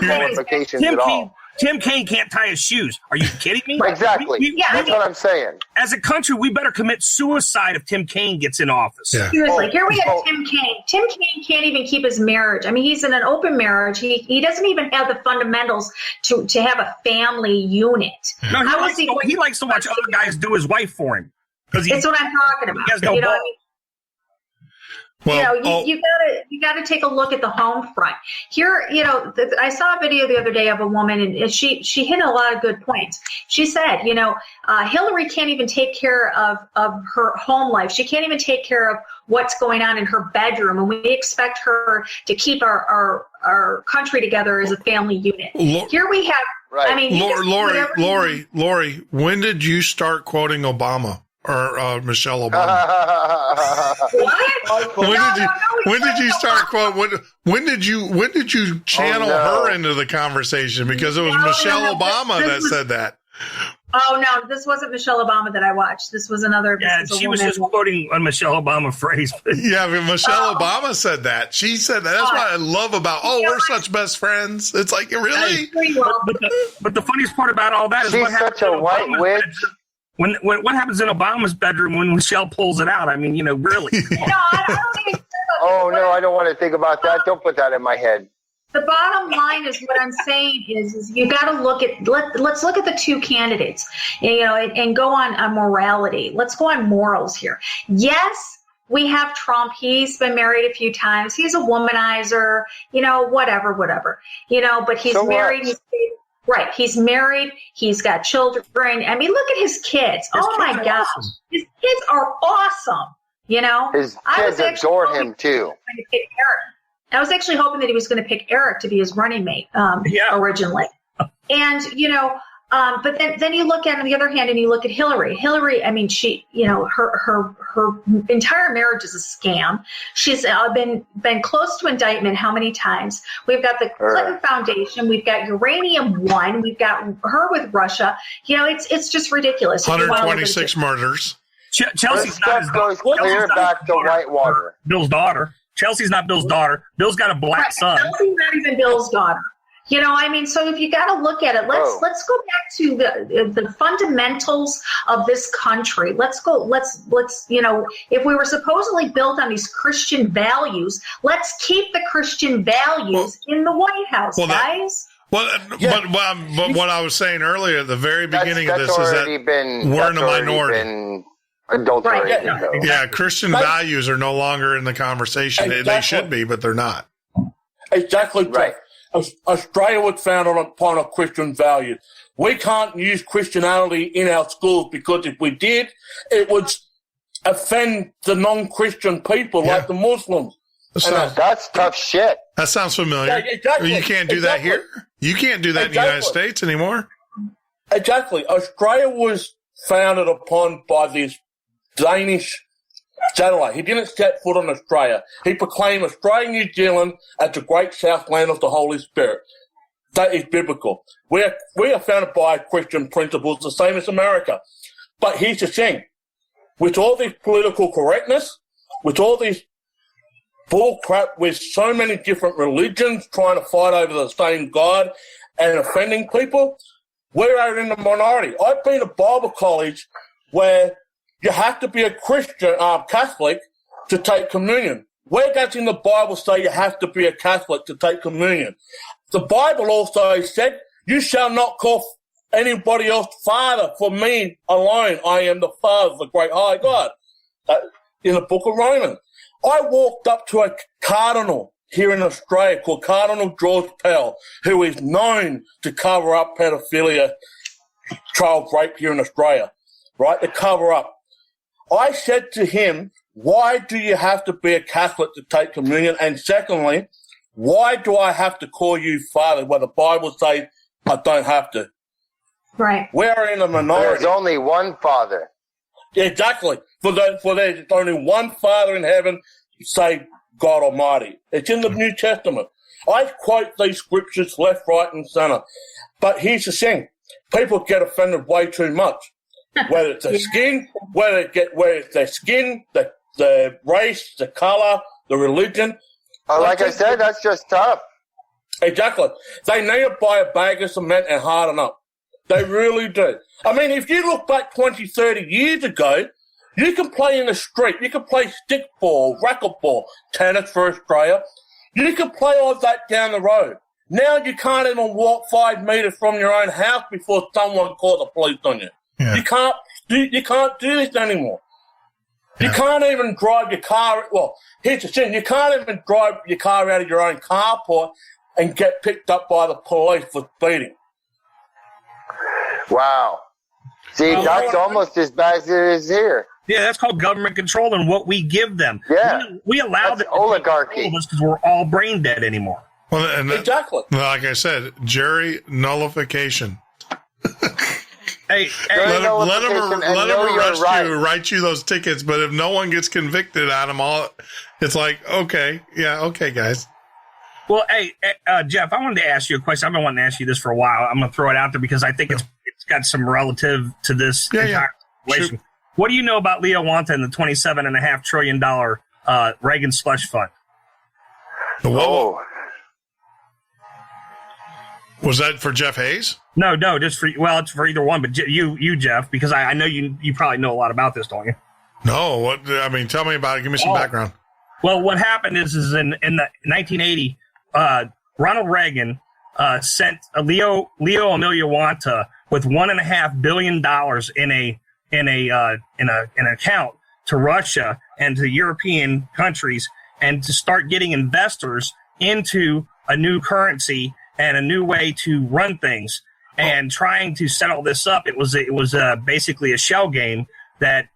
E: qualifications at all.
I: Tim Kaine can't tie his shoes. Are you kidding me?
E: Exactly. That's what I'm saying.
I: As a country, we better commit suicide if Tim Kaine gets in office.
B: Yeah.
G: Seriously, here we have Tim Kaine. Tim Kaine can't even keep his marriage. I mean, he's in an open marriage. He doesn't even have the fundamentals to have a family unit.
I: No, he likes to watch other guys do his wife for him.
G: That's what I'm talking about.
I: He has no balls.
G: Well, you gotta take a look at the home front here. You know, I saw a video the other day of a woman, and she hit a lot of good points. She said, you know, Hillary can't even take care of her home life. She can't even take care of what's going on in her bedroom, and we expect her to keep our country together as a family unit. Here we have. Right. I mean,
B: Lori, when did you start quoting Obama? Or Michelle Obama. When did you start quoting? When did you channel her into the conversation? Because it was Michelle Obama that said that.
G: Oh no, this wasn't Michelle Obama that I watched. This was another.
I: Yeah, she was just quoting a Michelle Obama phrase.
B: Yeah, but Michelle Obama said that. She said that. That's what I love about. We're such best friends. It's like really.
I: But the funniest part about all that is
E: she's such a white witch.
I: When what happens in Obama's bedroom when Michelle pulls it out? I mean, you know, really.
E: Oh no, I don't want to think about that. Don't put that in my head.
G: The bottom line is what I'm saying is you got to look at let's look at the two candidates, you know, and go on morality. Let's go on morals here. Yes, we have Trump. He's been married a few times. He's a womanizer. You know, whatever. You know, but he's married. Right. He's married. He's got children. I mean, look at his kids. Oh, my gosh. Awesome. His kids are awesome. You know,
E: his kids adore him, too.
G: I was actually hoping that he was going to pick Eric to be his running mate originally. And, you know, but then you look at, on the other hand, and you look at Hillary. Hillary, I mean, she, you know, her entire marriage is a scam. She's been close to indictment how many times? We've got the Clinton Foundation. We've got Uranium One. We've got her with Russia. You know, it's just ridiculous.
B: 126 murders.
I: Chelsea's not his daughter.
E: Clear back to Whitewater.
I: Bill's daughter. Chelsea's not Bill's daughter. Bill's got a black son.
G: Chelsea's not even Bill's daughter. You know, I mean, so if you got to look at it, let's go back to the fundamentals of this country. Let's you know, if we were supposedly built on these Christian values, let's keep the Christian values in the White House, guys.
B: But what I was saying earlier at the very beginning of this is that we're in a minority. Yeah, Christian values are no longer in the conversation. Exactly. They should be, but they're not.
C: Exactly right. Australia was founded upon a Christian value. We can't use Christianity in our schools because if we did, it would offend the non-Christian people like the Muslims.
E: That's tough shit.
B: That sounds familiar.
C: Yeah, exactly.
B: You can't do that here. You can't do that in the United States anymore.
C: Exactly. Australia was founded upon by this Danish satellite. He didn't set foot on Australia. He proclaimed Australia and New Zealand as the great southland of the Holy Spirit. That is biblical. We are founded by Christian principles, the same as America. But here's the thing. With all this political correctness, with all these bull crap with so many different religions trying to fight over the same God and offending people. We are in the minority. I've been to Bible college where you have to be a Christian, Catholic to take communion. Where does in the Bible say you have to be a Catholic to take communion? The Bible also said, you shall not call anybody else Father, for me alone I am the Father, the great high God. In the book of Romans. I walked up to a cardinal here in Australia called Cardinal George Pell, who is known to cover up pedophilia, child rape here in Australia, right? To cover up. I said to him, why do you have to be a Catholic to take communion? And secondly, why do I have to call you Father when the Bible says I don't have to?
G: Right.
C: We're in a minority.
E: There's only one Father.
C: Exactly. For there's only one Father in heaven, say God Almighty. It's in the New Testament. I quote these scriptures left, right, and center. But here's the thing. People get offended way too much. Whether it's their skin, whether it's their skin, the race, the color, the religion.
E: Like I said, that's just tough.
C: Exactly. They need to buy a bag of cement and harden up. They really do. I mean, if you look back 20, 30 years ago, you can play in the street. You can play stickball, racquetball, tennis for Australia. You can play all that down the road. Now you can't even walk 5 meters from your own house before someone calls the police on you. Yeah. You can't do this anymore. Yeah. You can't even drive your car. Well, here's the thing. You can't even drive your car out of your own carport and get picked up by the police for speeding.
E: Wow. See, that's almost as bad as it is here.
I: Yeah, that's called government control and what we give them.
E: Yeah.
I: We allow them
E: oligarchy
I: because we're all brain dead anymore.
B: Well, and
C: exactly.
B: Like I said, jury nullification.
I: Hey,
B: let them write you those tickets. But if no one gets convicted on them all, it's like, okay, guys.
I: Well, hey, Jeff, I wanted to ask you a question. I've been wanting to ask you this for a while. I'm going to throw it out there because I think it's got some relative to this entire situation. Sure. What do you know about Leo Wanta and the $27.5 trillion Reagan slush fund?
E: Oh.
B: Was that for Jeff Hayes?
I: No, just for, well, it's for either one, but you, Jeff, because I know you probably know a lot about this, don't you?
B: No, tell me about it. Give me some background.
I: Well, what happened is in the 1980, Ronald Reagan sent Leo Emilio Wanta with $1.5 billion in an account to Russia and to European countries, and to start getting investors into a new currency and a new way to run things, and trying to set all this up. It was basically a shell game that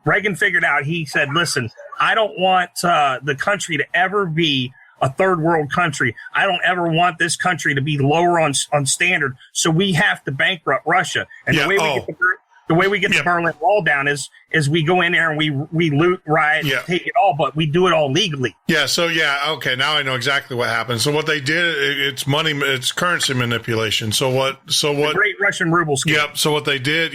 I: Reagan figured out. He said, listen, I don't want the country to ever be a third world country. I don't ever want this country to be lower on standard. So we have to bankrupt Russia. And the way we get the Berlin Wall down is we go in there and we loot, riot, take it all, but we do it all legally.
B: Yeah. So okay. Now I know exactly what happened. So what they did, it's currency manipulation. The
I: Great Russian Ruble scheme.
B: Yep. So what they did,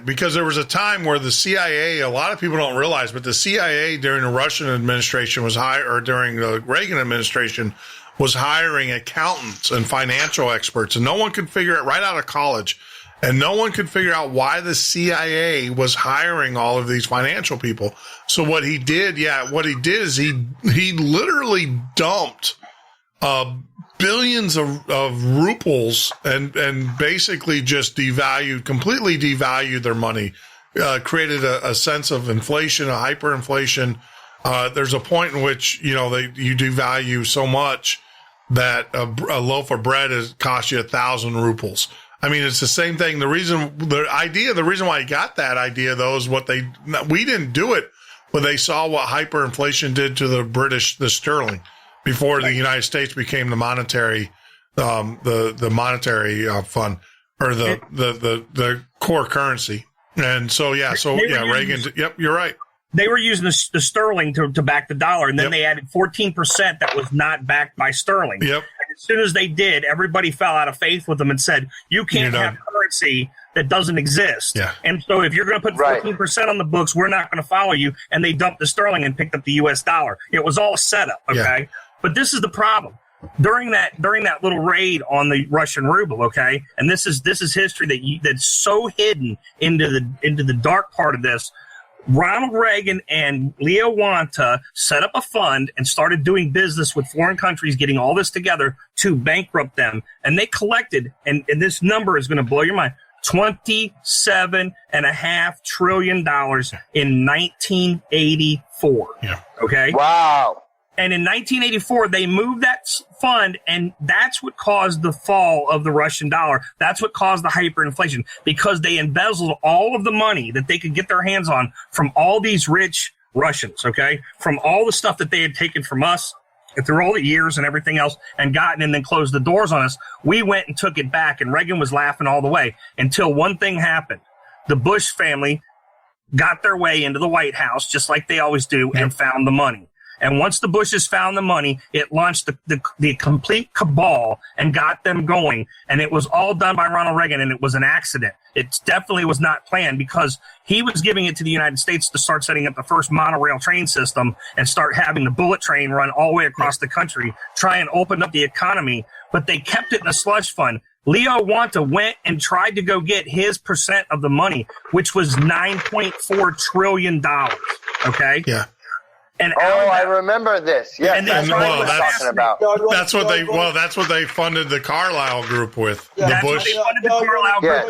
B: because there was a time where the CIA, a lot of people don't realize, but the CIA during the Russian administration during the Reagan administration was hiring accountants and financial experts, and no one could figure it right out of college. And no one could figure out why the CIA was hiring all of these financial people. So what he did is he literally dumped billions of rubles and basically just completely devalued their money, created a sense of inflation, a hyperinflation. There's a point in which, you devalue so much that a loaf of bread costs you 1,000 rubles. I mean, it's the same thing. The reason why he got that idea, though, is we didn't do it, but they saw what hyperinflation did to the sterling before the United States became the monetary fund or the core currency. And Reagan. Yep, you're right.
I: They were using the sterling to back the dollar, and then they added 14% that was not backed by sterling.
B: Yep.
I: And as soon as they did, everybody fell out of faith with them and said, you can't have currency that doesn't exist.
B: Yeah.
I: And so if you're going to put 14% on the books, we're not going to follow you. And they dumped the sterling and picked up the U.S. dollar. It was all set up. Okay. Yeah. But this is the problem. During that little raid on the Russian ruble, okay, and this is history that's so hidden into the dark part of this. Ronald Reagan and Leo Wanta set up a fund and started doing business with foreign countries, getting all this together to bankrupt them, and they collected, and this number is going to blow your mind, $27.5 trillion in 1984.
B: Yeah.
I: Okay.
E: Wow.
I: And in 1984, they moved that fund, and that's what caused the fall of the Russian dollar. That's what caused the hyperinflation, because they embezzled all of the money that they could get their hands on from all these rich Russians, okay, from all the stuff that they had taken from us and through all the years and everything else and gotten and then closed the doors on us. We went and took it back, and Reagan was laughing all the way until one thing happened. The Bush family got their way into the White House, just like they always do, and found the money. And once the Bushes found the money, it launched the complete cabal and got them going. And it was all done by Ronald Reagan, and it was an accident. It definitely was not planned, because he was giving it to the United States to start setting up the first monorail train system and start having the bullet train run all the way across the country, try and open up the economy. But they kept it in a slush fund. Leo Wanta went and tried to go get his percent of the money, which was $9.4 trillion. Okay?
B: Yeah.
E: And I remember this. Yeah, that's what I was talking about.
B: That's what they funded the Carlyle Group with.
I: Yeah,
B: the Bush.
I: They funded the Carlyle Group.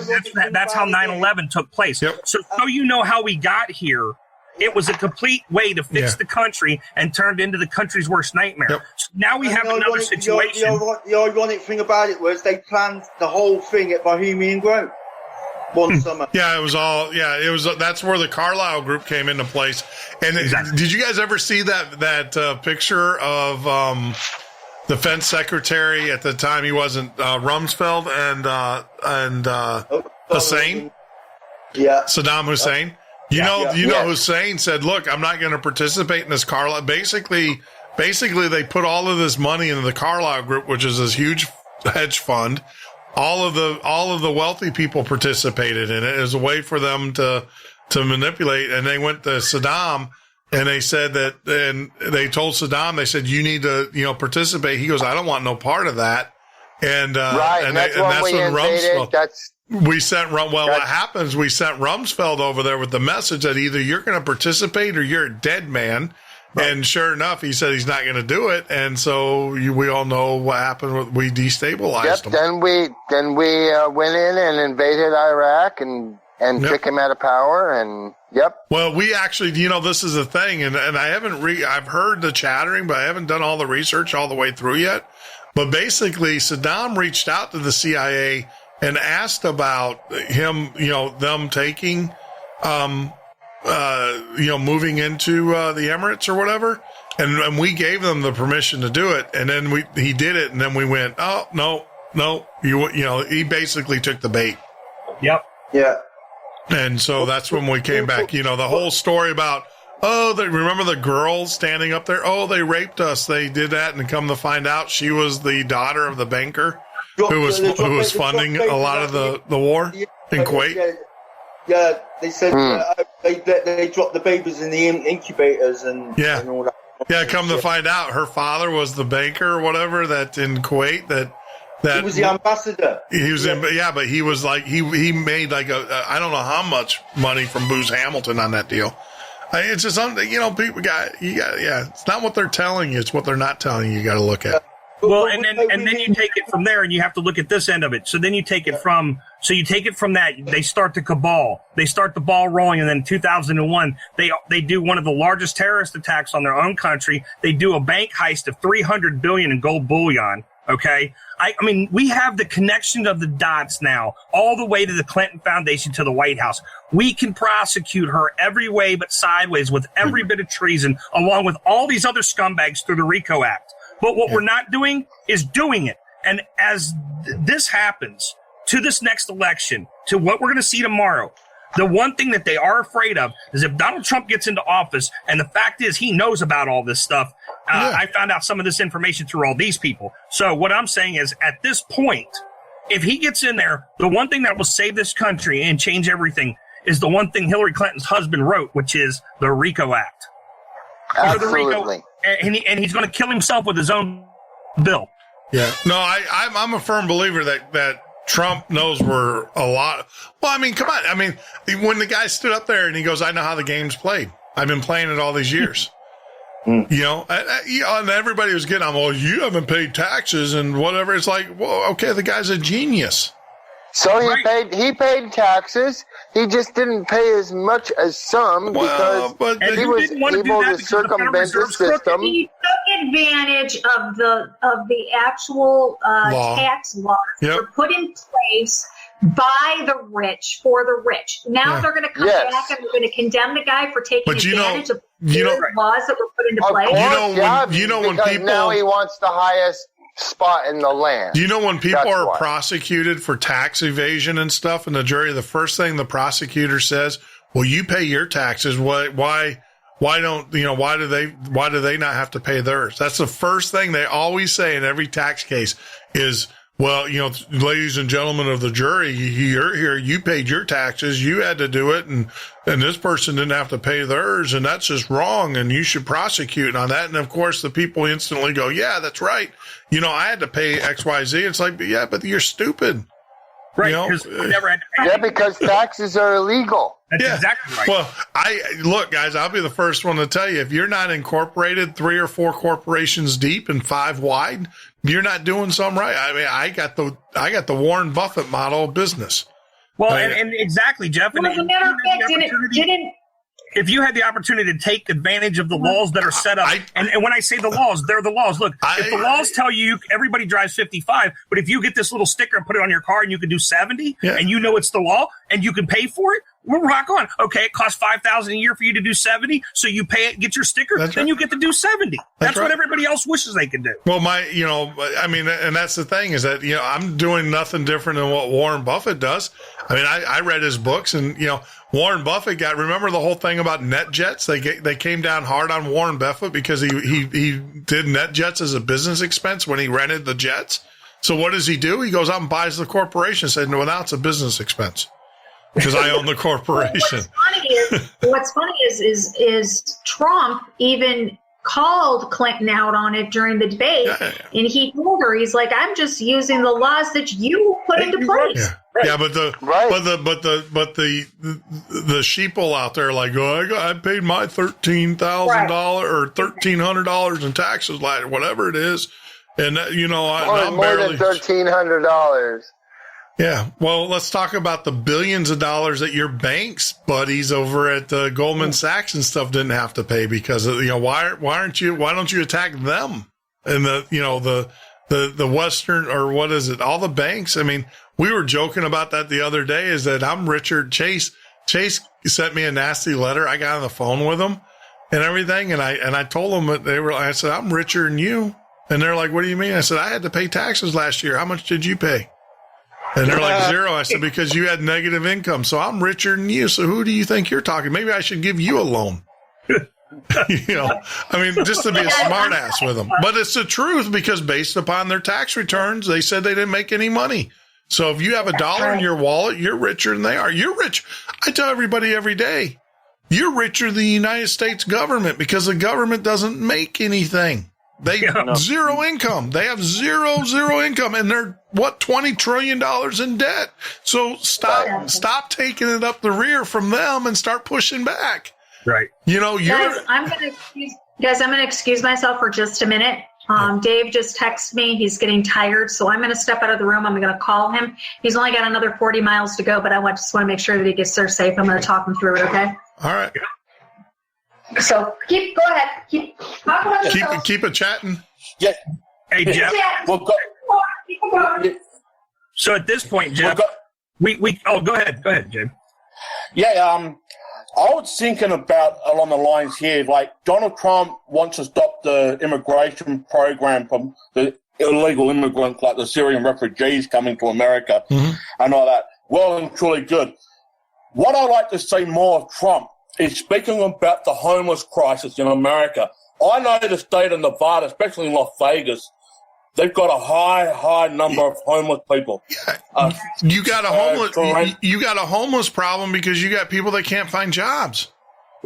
I: That's how 9/11 took place.
B: Yep.
I: So you know how we got here. It was a complete way to fix the country and turned into the country's worst nightmare.
B: Yep.
I: So now we have another situation.
K: The ironic thing about it was they planned the whole thing at Bohemian Grove. One summer.
B: Yeah, it was all. Yeah, it was. That's where the Carlyle Group came into place. And did you guys ever see that picture of the defense secretary at the time? He wasn't Rumsfeld and Hussein.
K: Yeah,
B: Saddam Hussein. You know, Hussein said, "Look, I'm not going to participate in this Carlyle." Basically, they put all of this money into the Carlyle Group, which is this huge hedge fund. All of the wealthy people participated in it as a way for them to manipulate. And they went to Saddam and they said that, and they told Saddam, they said, you need to, participate. He goes, I don't want no part of that. And that's when Rumsfeld, what happens? We sent Rumsfeld over there with the message that either you're going to participate or you're a dead man. Right. And sure enough, he said he's not going to do it, and so we all know what happened. We destabilized him.
E: Then we went in and invaded Iraq and took him out of power. And
B: Well, we actually, this is the thing, and I haven't I've heard the chattering, but I haven't done all the research all the way through yet. But basically, Saddam reached out to the CIA and asked about him, them taking. Moving into the Emirates or whatever, and we gave them the permission to do it, and then he did it, and then we went, oh no, he basically took the bait.
I: Yep.
K: Yeah.
B: And so that's when we came back. The whole story about remember the girl standing up there? Oh, they raped us. They did that, and come to find out, she was the daughter of the banker who was funding a lot of the war in Kuwait.
K: Yeah, they said they dropped the babies in the incubators and all that.
B: Yeah, come to find out, her father was the banker or whatever that in Kuwait that
K: he was the ambassador.
B: He was but he was like he made like I don't know how much money from Booz Hamilton on that deal. It's just something people it's not what they're telling you, it's what they're not telling you. You got to look at.
I: Well, and then you take it from there, and you have to look at this end of it. So then you take it from that. They start the cabal. They start the ball rolling, and then 2001, they do one of the largest terrorist attacks on their own country. They do a bank heist of $300 billion in gold bullion. Okay, I mean, we have the connection of the dots now, all the way to the Clinton Foundation to the White House. We can prosecute her every way but sideways with every bit of treason, along with all these other scumbags through the RICO Act. But what we're not doing is doing it. And as this happens to this next election, to what we're going to see tomorrow, the one thing that they are afraid of is if Donald Trump gets into office, and the fact is he knows about all this stuff. I found out some of this information through all these people. So what I'm saying is at this point, if he gets in there, the one thing that will save this country and change everything is the one thing Hillary Clinton's husband wrote, which is the RICO Act.
E: Absolutely.
I: And he's going to kill himself with his own bill.
B: Yeah. No, I'm a firm believer that Trump knows we're a lot. Well, I mean, come on. I mean, when the guy stood up there and he goes, I know how the game's played. I've been playing it all these years. You know, and everybody was getting on, well, you haven't paid taxes and whatever. It's like, well, okay, the guy's a genius.
E: So he paid taxes. He just didn't pay as much as some because he was able to circumvent the system.
G: He took advantage of the actual tax laws that were put in place by the rich for the rich. Now they're going to come back and they're going to condemn the guy for taking advantage of the laws that were put into place.
B: When people
E: now he wants the highest spot in the land.
B: Do you know when people are prosecuted for tax evasion and stuff in the jury, the first thing the prosecutor says, well, you pay your taxes. Why do they not have to pay theirs? That's the first thing they always say in every tax case is, well, you know, ladies and gentlemen of the jury, you're here, you paid your taxes, you had to do it, and this person didn't have to pay theirs, and that's just wrong, and you should prosecute on that. And of course, the people instantly go, yeah, that's right. You know, I had to pay XYZ. It's like, yeah, but you're stupid.
I: Right,
B: because
I: we never had to pay.
E: Yeah, because taxes are illegal.
I: That's exactly right.
B: Well, look, guys, I'll be the first one to tell you, if you're not incorporated 3 or 4 corporations deep and 5 wide, you're not doing something right. I mean, I got the Warren Buffett model of business.
I: Well, and exactly, Jeff.
G: Well, as a matter of fact, didn't
I: if you had the opportunity to take advantage of the laws that are set up, and when I say the laws, they're the laws. Look, if the laws tell you everybody drives 55, but if you get this little sticker and put it on your car and you can do 70, and you know it's the law and you can pay for it, we'll rock on. Okay, it costs $5,000 a year for you to do 70, so you pay it, get your sticker, then you get to do 70. That's what everybody else wishes they could do.
B: Well, and that's the thing is that, I'm doing nothing different than what Warren Buffett does. I mean, I read his books, and, Warren Buffett remember the whole thing about net jets? They came down hard on Warren Buffett because he did net jets as a business expense when he rented the jets. So what does he do? He goes out and buys the corporation, said, no, now it's a business expense because I own the corporation.
G: What's funny is Trump even called Clinton out on it during the debate, and he told her, he's like, I'm just using the laws that you put into place.
B: Yeah, but the sheeple out there like, I paid my $13,000 or $1,300 in taxes, like whatever it is, and I'm
E: more
B: barely
E: than $1,300.
B: Yeah, well, let's talk about the billions of dollars that your bank's buddies over at Goldman Sachs and stuff didn't have to pay because why don't you attack them and the Western, or what is it, all the banks? I mean, we were joking about that the other day, is that I'm Richard Chase sent me a nasty letter. I got on the phone with them and everything, and I told them that I said, I'm richer than you, and they're like, what do you mean? I said, I had to pay taxes last year. How much did you pay? And they're like, 0. I said, because you had negative income. So I'm richer than you. So who do you think you're talking? Maybe I should give you a loan. I mean, just to be a smart ass with them. But it's the truth, because based upon their tax returns, they said they didn't make any money. So if you have $1 in your wallet, you're richer than they are. You're rich. I tell everybody every day, you're richer than the United States government, because the government doesn't make anything. They zero income. They have zero income, and they're $20 trillion in debt. So stop taking it up the rear from them and start pushing back.
I: Right.
G: Guys, I'm gonna excuse myself for just a minute. Dave just texted me. He's getting tired, so I'm going to step out of the room. I'm going to call him. He's only got another 40 miles to go, but I just want to make sure that he gets there safe. I'm going to talk him through it. Okay.
B: All right.
G: So go ahead.
B: Keep it chatting.
C: Yeah.
I: Hey, Jeff. So at this point, Jeff, go ahead. Go ahead, Jim.
C: Yeah. I was thinking about along the lines here, like Donald Trump wants to stop the immigration program from the illegal immigrants, like the Syrian refugees coming to America and all that. Well and truly good. What I like to see more of Trump is speaking about the homeless crisis in America. I know the state of Nevada, especially in Las Vegas, they've got a high number of homeless people.
B: You got a homeless problem because you got people that can't find jobs.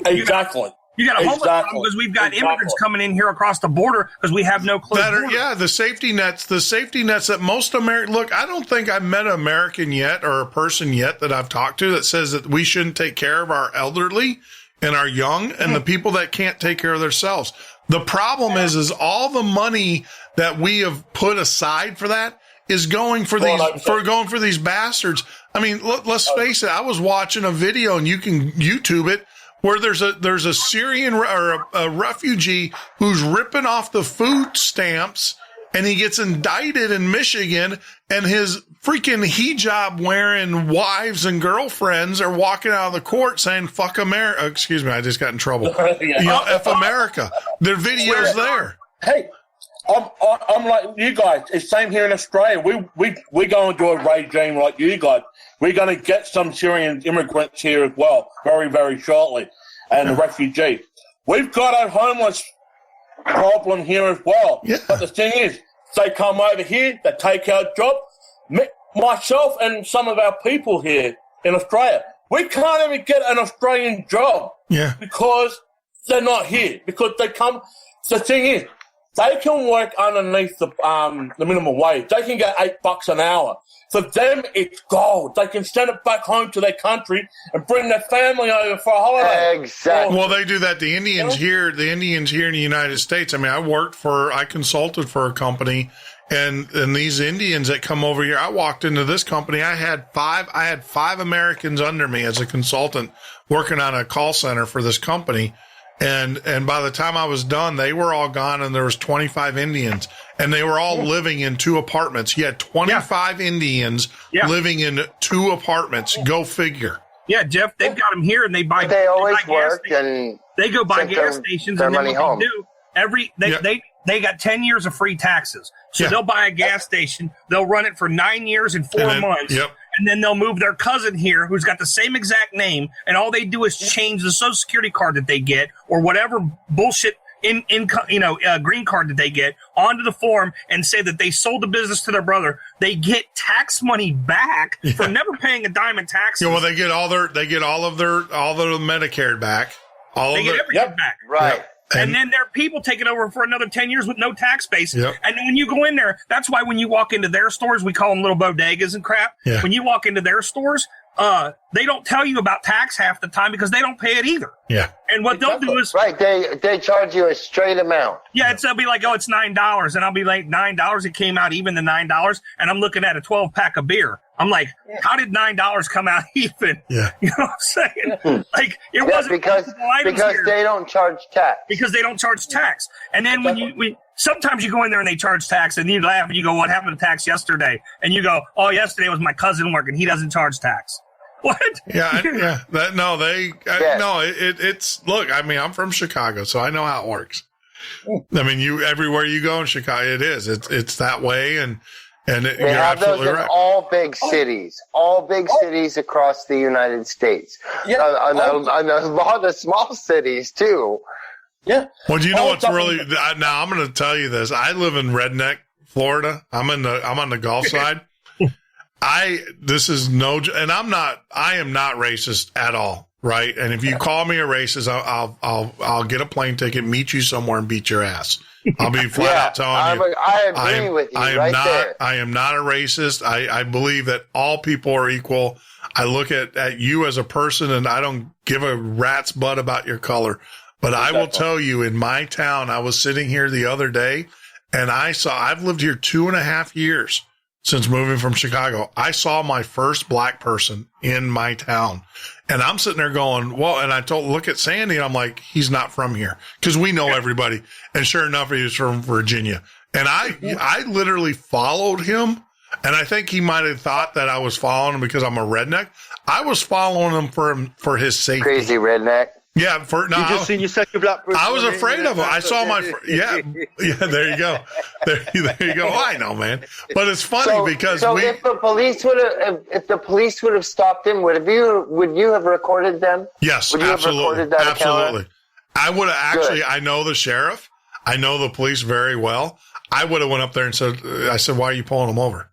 C: Exactly.
I: You got a homeless problem because we've got immigrants coming in here across the border because we have no closed border.
B: Yeah, the safety nets that most Americans, look, I don't think I've met an American yet or a person yet that I've talked to that says that we shouldn't take care of our elderly and our young and the people that can't take care of themselves. The problem is all the money that we have put aside for that is going for these bastards. I mean, let's face it. I was watching a video, and you can YouTube it, where there's a Syrian or a refugee who's ripping off the food stamps, and he gets indicted in Michigan, and his freaking hijab wearing wives and girlfriends are walking out of the court saying, fuck America. Excuse me, I just got in trouble. F America. Their video's there.
C: Hey, I'm like you guys. It's same here in Australia. We going to a regime like you guys. We're going to get some Syrian immigrants here as well, very, very shortly, and the refugees. We've got a homeless problem here as well.
B: Yeah.
C: But the thing is, they come over here, they take our job. Myself and some of our people here in Australia, we can't even get an Australian job.
B: Yeah.
C: Because they're not here. Because they come. The thing is, they can work underneath the minimum wage. They can get $8 an hour. For them, it's gold. They can send it back home to their country and bring their family over for a holiday.
E: Exactly.
B: Well, they do that. The Indians here in the United States. I mean, I consulted for a company, and these Indians that come over here. I walked into this company. I had five Americans under me as a consultant working on a call center for this company. And by the time I was done, they were all gone, and there was 25 Indians, and they were all living in 2 apartments. He had 25 Indians living in 2 apartments. Go figure.
I: Yeah, Jeff, they've got them here, and they buy.
E: They always work, and
I: they go buy gas stations, and then what they do they got 10 years of free taxes. So they'll buy a gas station, they'll run it for 9 years and 4 months.
B: Yep.
I: And then they'll move their cousin here who's got the same exact name, and all they do is change the Social Security card that they get or whatever bullshit green card that they get onto the form and say that they sold the business to their brother. They get tax money back for never paying a dime in taxes.
B: Yeah, well, they get all of their Medicare back.
I: They get everything back.
E: Right.
B: Yep.
I: And then there are people taking over for another 10 years with no tax base.
B: Yep.
I: And when you go in there, that's why when you walk into their stores, we call them little bodegas and crap.
B: Yeah.
I: When you walk into their stores, they don't tell you about tax half the time because they don't pay it either.
B: Yeah.
I: And what they'll do is
E: they charge you a straight amount.
I: Yeah, they'll be like, oh, it's $9, and I'll be like, $9. It came out even the $9, and I'm looking at a 12-pack of beer. I'm like, how did $9 come out even?
B: Yeah.
I: You know what I'm saying? Like it wasn't
E: because they don't charge tax.
I: Because they don't charge tax. And then when sometimes you go in there and they charge tax, and you laugh and you go, what happened to tax yesterday? And you go, oh, yesterday was my cousin working. He doesn't charge tax. What?
B: Yeah. It's look, I mean, I'm from Chicago, so I know how it works. I mean, everywhere you go in Chicago, it's that way. And
E: they
B: you're
E: have those
B: absolutely
E: in
B: right.
E: all big cities across the United States. Yeah. On a lot of small cities too.
C: Yeah.
B: Well, do you know what's really, now I'm going to tell you this. I live in Redneck, Florida. I'm on the Gulf side. I am not racist at all. Right. And if you call me a racist, I'll get a plane ticket, meet you somewhere and beat your ass. I'll be flat out telling you.
E: I agree with you.
B: I am not a racist. I believe that all people are equal. I look at you as a person, and I don't give a rat's butt about your color. But I will tell you, in my town, I was sitting here the other day, and I've lived here 2.5 years since moving from Chicago. I saw my first black person in my town. And I'm sitting there going, well, and I look at Sandy, and I'm like, he's not from here, because we know everybody. And sure enough, he was from Virginia. And I literally followed him, and I think he might have thought that I was following him because I'm a redneck. I was following him for his safety.
E: Crazy redneck.
B: Yeah,
K: you just seen your second black person.
B: I was afraid of him. I saw yeah. There you go. There you go. I know, man. But it's funny because
E: if the police would have stopped him, would you have recorded them?
B: Yes,
E: would you
B: absolutely,
E: have recorded that
B: absolutely.
E: Account?
B: I would have actually. Good. I know the sheriff. I know the police very well. I would have went up there and said, why are you pulling them over?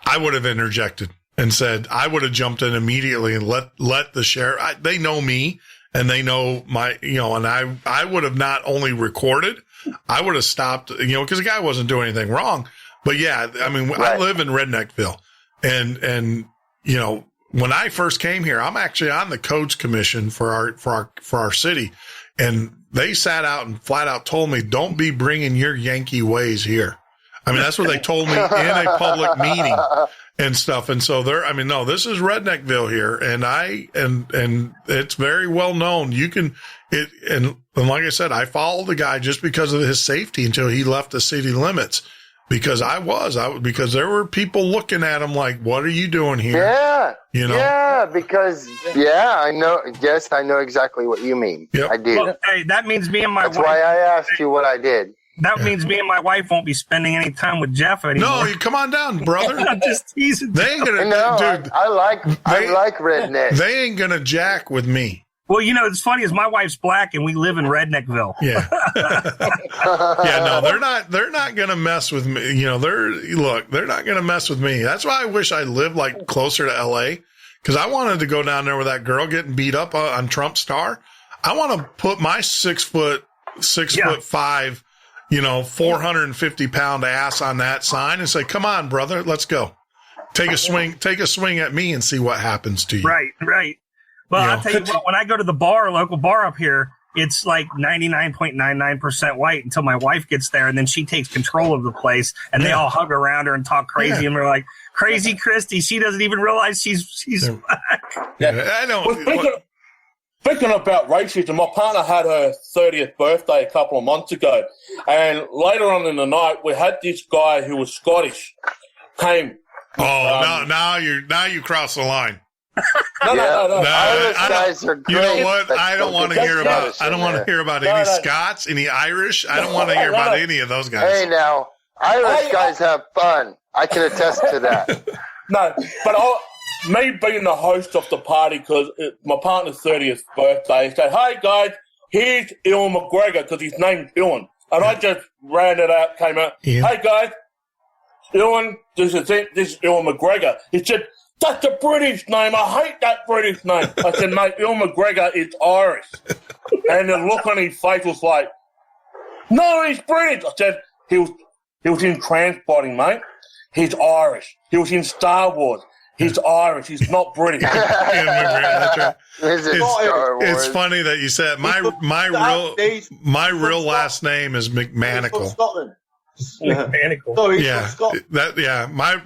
B: I would have interjected and said, I would have jumped in immediately and let the sheriff, they know me and they know my, and I would have not only recorded, I would have stopped, because the guy wasn't doing anything wrong. But yeah, I mean, I live in Redneckville and, when I first came here, I'm actually on the codes commission for our city. And they sat out and flat out told me, don't be bringing your Yankee ways here. I mean, that's what they told me in a public meeting and stuff. And so no, this is Redneckville here. And it's very well known. And like I said, I followed the guy just because of his safety until he left the city limits. Because because there were people looking at him like, what are you doing here?
E: Yeah. I know. Yes, I know exactly what you mean.
B: Yep.
E: I did.
I: Well, hey, that means me and my
E: That's
I: wife.
E: why I asked you what I did.
I: That means me and my wife won't be spending any time with Jeff anymore.
B: No, you come on down, brother.
I: I'm just teasing.
B: They ain't gonna, dude.
E: I like redneck.
B: They ain't gonna jack with me.
I: Well, it's funny is my wife's black and we live in Redneckville.
B: Yeah. Yeah, no, they're not going to mess with me. They're not going to mess with me. That's why I wish I lived like closer to LA because I wanted to go down there with that girl getting beat up on Trump Star. I want to put my 6'5", 450-pound ass on that sign and say, come on, brother, let's go. Take a swing at me and see what happens to you.
I: Right. Well, I'll tell you what, when I go to the local bar up here, it's like 99.99% white until my wife gets there, and then she takes control of the place, and they all hug around her and talk crazy, and we're like, crazy Christy, she doesn't even realize she's black.
B: Yeah, I know.
C: Speaking about racism, my partner had her 30th birthday a couple of months ago, and later on in the night, we had this guy who was Scottish came.
B: Now you cross the line.
C: No.
E: Irish guys are great.
B: You know what? I don't want to hear about. I don't want to hear about any Scots, any Irish. I don't want to hear about any of those guys.
E: Hey, now Irish guys have fun. I can attest to that.
C: No, but me being the host of the party because my partner's 30th birthday, said, "Hey guys, here's Ewan McGregor because his name's Ewan," and I just ran it out, came out.
B: Yeah.
C: Hey guys, Ewan, this is Ewan McGregor. He said, "That's a British name. I hate that British name." I said, "Mate, Ewan McGregor is Irish." And the look on his face was like, "No, he's British." I said, he was in Transpotting, mate. He's Irish. He was in Star Wars. He's Irish. He's not British.
B: That's right. It's funny that you said my real last name is McManical.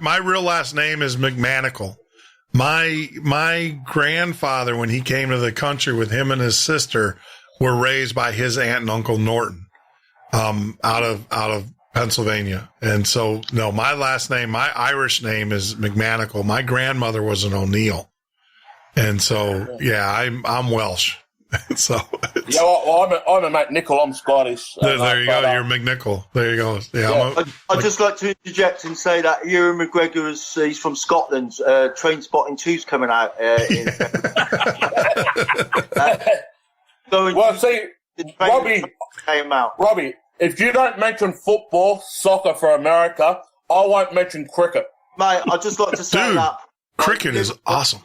B: My real last name is McManical. My grandfather, when he came to the country with him and his sister, were raised by his aunt and uncle Norton, out of Pennsylvania. And so, no, my last name, my Irish name is McManical. My grandmother was an O'Neill. And so, I'm Welsh. So,
C: I'm a McNichol. I'm Scottish.
B: There you go. You're McNichol. There you go. Yeah.
K: I'd just like to interject and say that Ewan McGregor he's from Scotland. Trainspotting 2's coming out.
C: Robbie, if you don't mention football, soccer for America, I won't mention cricket.
K: Mate, I'd just like to say that.
B: Cricket is awesome.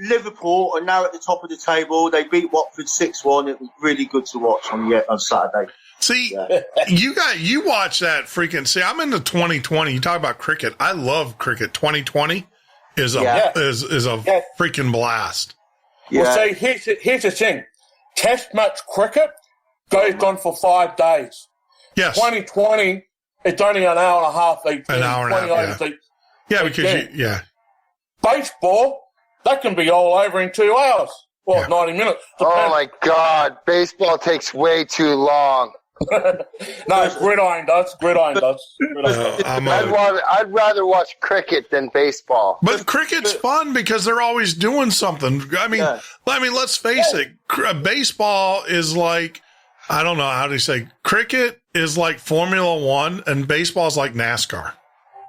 K: Liverpool are now at the top of the table. They beat Watford 6-1. It was really good to watch on Saturday.
B: See, you watch that freaking. See, I'm into 2020. You talk about cricket. I love cricket. 2020 is a freaking blast.
C: Yeah. Well, see, here's the thing. Test match cricket goes on for 5 days.
B: Yes.
C: 2020, it's only an hour and a half each.
B: An hour and a half. Yeah, because
C: baseball, that can be all over in 2 hours. Well, 90 minutes.
E: Oh, my God. Baseball takes way too long.
C: No, gridiron does.
E: I'd rather watch cricket than baseball.
B: But cricket's fun because they're always doing something. I mean, let's face it. Baseball is like, I don't know how to say. Cricket is like Formula One, and baseball is like NASCAR.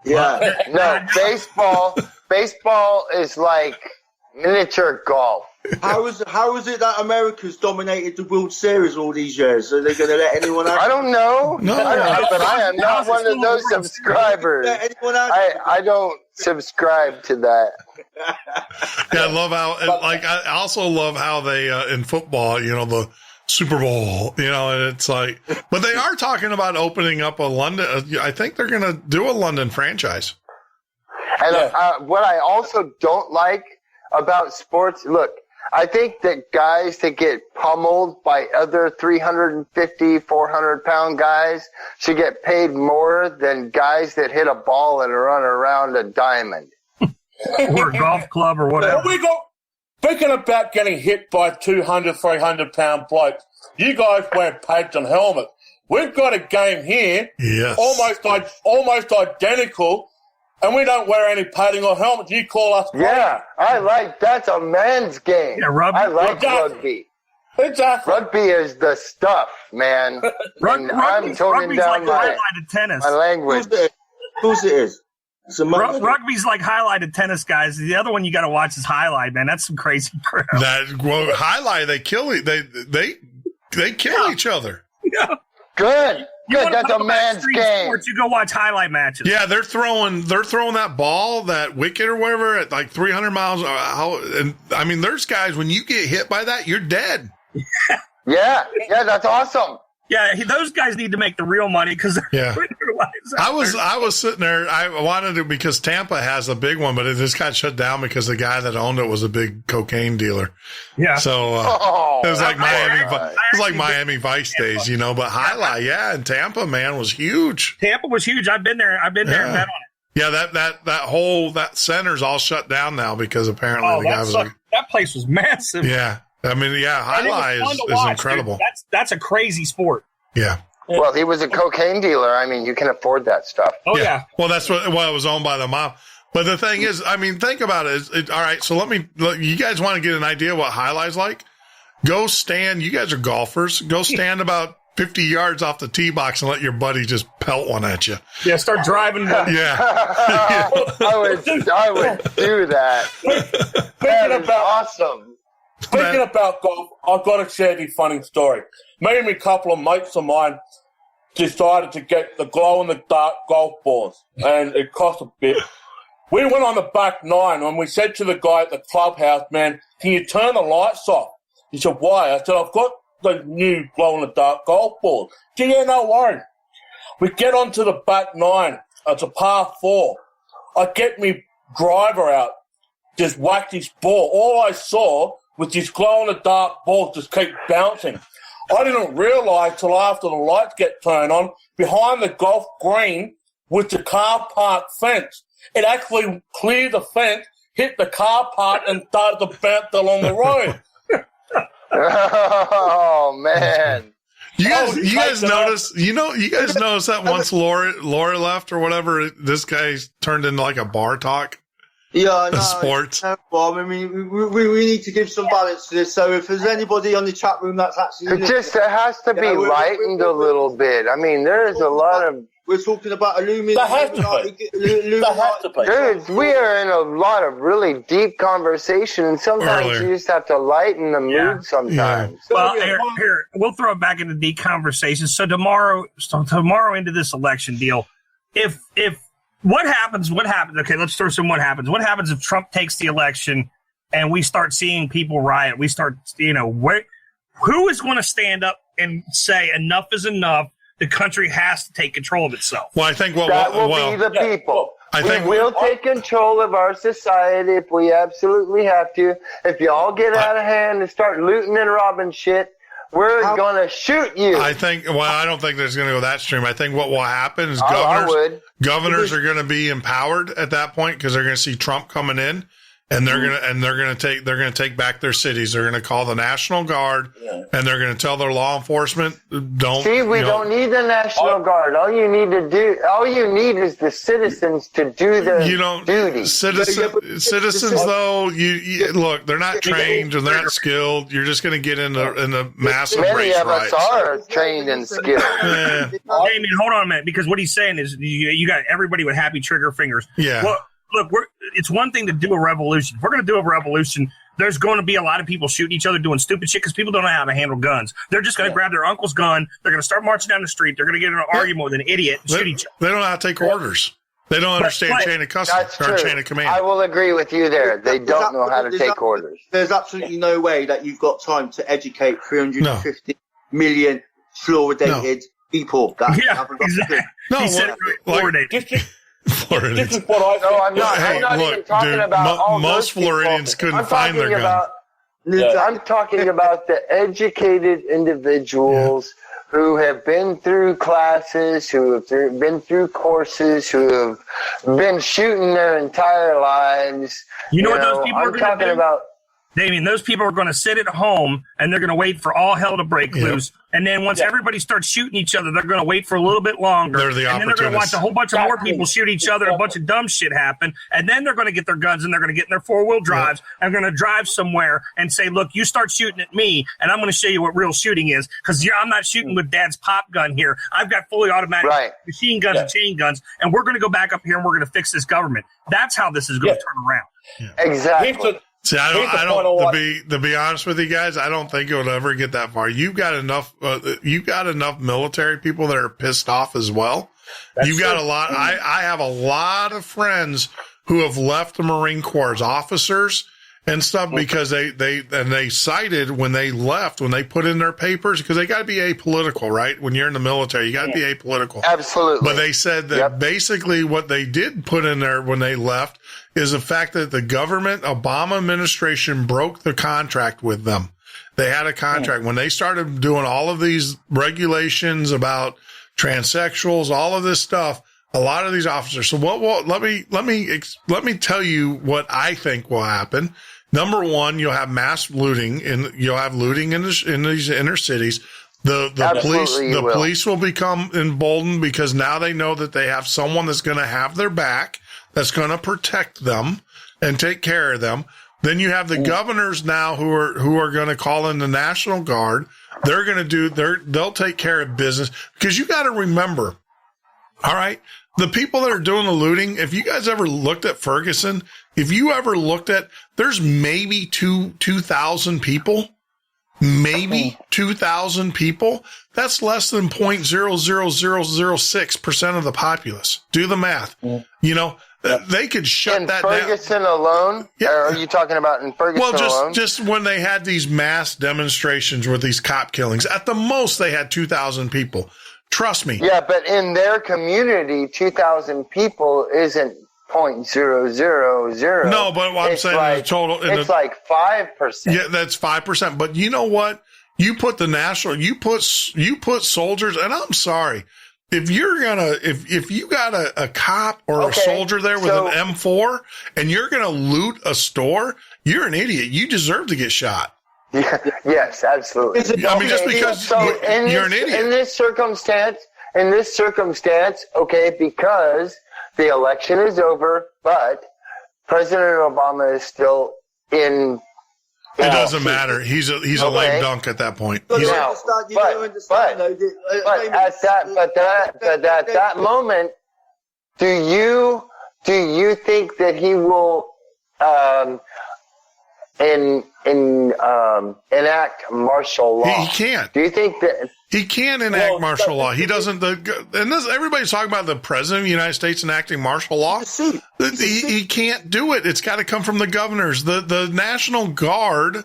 E: Yeah, no, baseball is like miniature golf.
K: How is it that America's dominated the World Series all these years? Are they going to let anyone out?
E: I don't know.
B: No.
E: but I am not one of those subscribers. I don't subscribe to that.
B: Yeah, I love how, I also love how they, in football, the Super Bowl, and it's like, but they are talking about opening up a London, I think they're going to do a London franchise.
E: And what I also don't like about sports, look, I think that guys that get pummeled by other 350, 400-pound guys should get paid more than guys that hit a ball and run around a diamond.
I: Or a golf club or whatever.
C: Speaking about getting hit by 200, 300-pound blokes, you guys wear pads and helmets. We've got a game here,
B: yes,
C: almost identical, and we don't wear any padding or helmets. You call us crazy.
E: Yeah, that's a man's game.
I: Yeah, rugby.
E: I like rugby.
C: Exactly.
E: Rugby is the stuff, man. I'm toning down
I: like highlighted tennis.
E: my language.
K: Who's it is?
I: Rugby's like highlighted tennis, guys. The other one you got to watch is highlight, man. That's some crazy crap.
B: Highlight, they kill they kill each other.
I: Yeah.
E: Good. That's a man's game.
I: Sports, you go watch highlight matches.
B: Yeah, they're throwing that ball, that wicket or whatever, at like 300 miles. And I mean, there's guys, when you get hit by that, you're dead.
E: Yeah, that's awesome.
I: Yeah, those guys need to make the real money because they're putting their lives out.
B: I was sitting there. I wanted to, because Tampa has a big one, but it just got shut down because the guy that owned it was a big cocaine dealer.
I: Yeah.
B: So it was like Miami Vice days, But highlight, and Tampa, man, was huge.
I: Tampa was huge. I've been there. And bet on it.
B: Yeah, that center's all shut down now because apparently the guy was like,
I: that place was massive.
B: Yeah. I mean, highlight is incredible.
I: Dude. That's a crazy sport.
B: Yeah.
E: Well, he was a cocaine dealer. I mean, you can afford that stuff.
I: Oh, yeah.
B: Well, that's what it was owned by the mob. But the thing is, I mean, think about it. All right, so you guys want to get an idea what highlight's like? Go stand. You guys are golfers. Go stand about 50 yards off the tee box and let your buddy just pelt one at you.
I: Yeah, start driving.
B: Yeah.
E: I would do that. That is awesome.
C: Speaking about golf, I've got a share the funny story. Me and a couple of mates of mine decided to get the glow-in-the-dark golf balls, and it cost a bit. We went on the back nine, and we said to the guy at the clubhouse, man, can you turn the lights off? He said, why? I said, I've got the new glow-in-the-dark golf balls. He said, yeah, no worries. We get onto the back nine. It's a par 4. I get me driver out, just whacked his ball. All I saw with this glow-in-the-dark ball just keep bouncing. I didn't realise till after the lights get turned on, behind the golf green with the car park fence, it actually cleared the fence, hit the car park, and started to bounce along the road.
E: Oh, man.
B: You guys notice that once Laura left or whatever, this guy turned into like a bar talk?
K: Yeah, no,
B: sports.
K: I mean, we need to give some balance to this. So if there's anybody on the chat room that's actually...
E: It has to be lightened a little bit. I mean, there's a lot of...
K: We're talking about Illuminati.
C: That has to be.
E: Dude, we are in a lot of really deep conversation, and sometimes you just have to lighten the mood sometimes.
I: Yeah. Well, here, we'll throw it back into deep conversation. So tomorrow into this election deal, if what happens? Okay, let's throw some what happens. What happens if Trump takes the election and we start seeing people riot? We start, who is going to stand up and say enough is enough? The country has to take control of itself.
B: Well, I think
E: that will be the people. We will take control of our society if we absolutely have to. If y'all get out of hand and start looting and robbing shit, we're going to shoot you.
B: I don't think there's going to go that extreme. I think what will happen is governors are going to be empowered at that point because they're going to see Trump coming in, and they're going to take back their cities. They're going to call the National Guard, and they're going to tell their law enforcement, don't
E: need the National Guard. All you need is the citizens to do their duty.
B: Citizens though, look, they're not trained and they're not skilled. You're just going to get in the massive
E: race
B: riots.
E: Many of us are trained and skilled.
B: Yeah.
I: Damien, hold on a minute, because what he's saying is you got everybody with happy trigger fingers.
B: Yeah.
I: Well, look, it's one thing to do a revolution. If we're going to do a revolution, there's going to be a lot of people shooting each other, doing stupid shit because people don't know how to handle guns. They're just going to grab their uncle's gun. They're going to start marching down the street. They're going to get in an argument with an idiot and shoot each other.
B: They don't know how to take orders. They don't understand chain of custody or chain of command.
E: I will agree with you there. They don't know how to take orders.
K: There's absolutely no way that you've got time to educate 350 million fluoridated people. That
I: exactly.
B: No,
C: This is what
E: I'm not even talking about all
B: most
E: those people.
B: Floridians couldn't find their gun.
E: I'm talking about the educated individuals who have been through classes, who have been through courses, who have been shooting their entire lives.
I: You know what those people are going to do? Damien, those people are going to sit at home and they're going to wait for all hell to break loose. And then once everybody starts shooting each other, they're going to wait for a little bit longer.
B: They're the
I: and then they're going to watch a whole bunch of more people shoot each other, a bunch of dumb shit happen. And then they're going to get their guns and they're going to get in their four-wheel drives and they're going to drive somewhere and say, look, you start shooting at me and I'm going to show you what real shooting is because I'm not shooting with Dad's pop gun here. I've got fully automatic machine guns and chain guns, and we're going to go back up here and we're going to fix this government. That's how this is going to turn around.
E: Exactly.
B: See, I don't. To be honest with you guys, I don't think it would ever get that far. You've got enough. You've got enough military people that are pissed off as well. You've got a lot. I have a lot of friends who have left the Marine Corps as officers and stuff because they cited when they left, when they put in their papers, because they got to be apolitical, right? When you're in the military, you got to be apolitical.
E: Absolutely.
B: But they said that basically what they did put in there when they left is the fact that the government, Obama administration, broke the contract with them. They had a contract when they started doing all of these regulations about transsexuals, all of this stuff. A lot of these officers. So let me tell you what I think will happen. Number one, you'll have mass looting you'll have looting in these inner cities. The police will become emboldened because now they know that they have someone that's going to have their back, that's going to protect them and take care of them. Then you have the governors now who are going to call in the National Guard. They're going to they'll take care of business because you got to remember, all right, the people that are doing the looting, if you guys ever looked at Ferguson, there's maybe 2,000 people. Maybe 2,000 people. That's less than 0.00006% of the populace. Do the math. You know, they could shut that down. In
E: Ferguson alone? Yeah. Or are you talking about in Ferguson alone?
B: Well, just when they had these mass demonstrations with these cop killings, at the most they had 2,000 people. Trust me.
E: Yeah, but in their community, 2,000 people isn't 0.000.
B: No, but what I'm saying is the total.
E: It's like 5%.
B: Yeah, that's 5%. But you know what? You put you put soldiers, and I'm sorry. If you got a cop or a soldier there with an M4 and you're going to loot a store, you're an idiot. You deserve to get shot.
E: Yeah, yes, absolutely.
B: I mean, just because you're an idiot.
E: In this circumstance, okay, because the election is over, but President Obama is still in.
B: It doesn't matter. He's a lame dunk at that point.
E: But at that moment, do you think that he will enact martial law?
B: He can't.
E: Do you think that
B: he can't enact martial law? He doesn't. Everybody's talking about the president of the United States enacting martial law. He can't do it. It's got to come from the governors. The National Guard.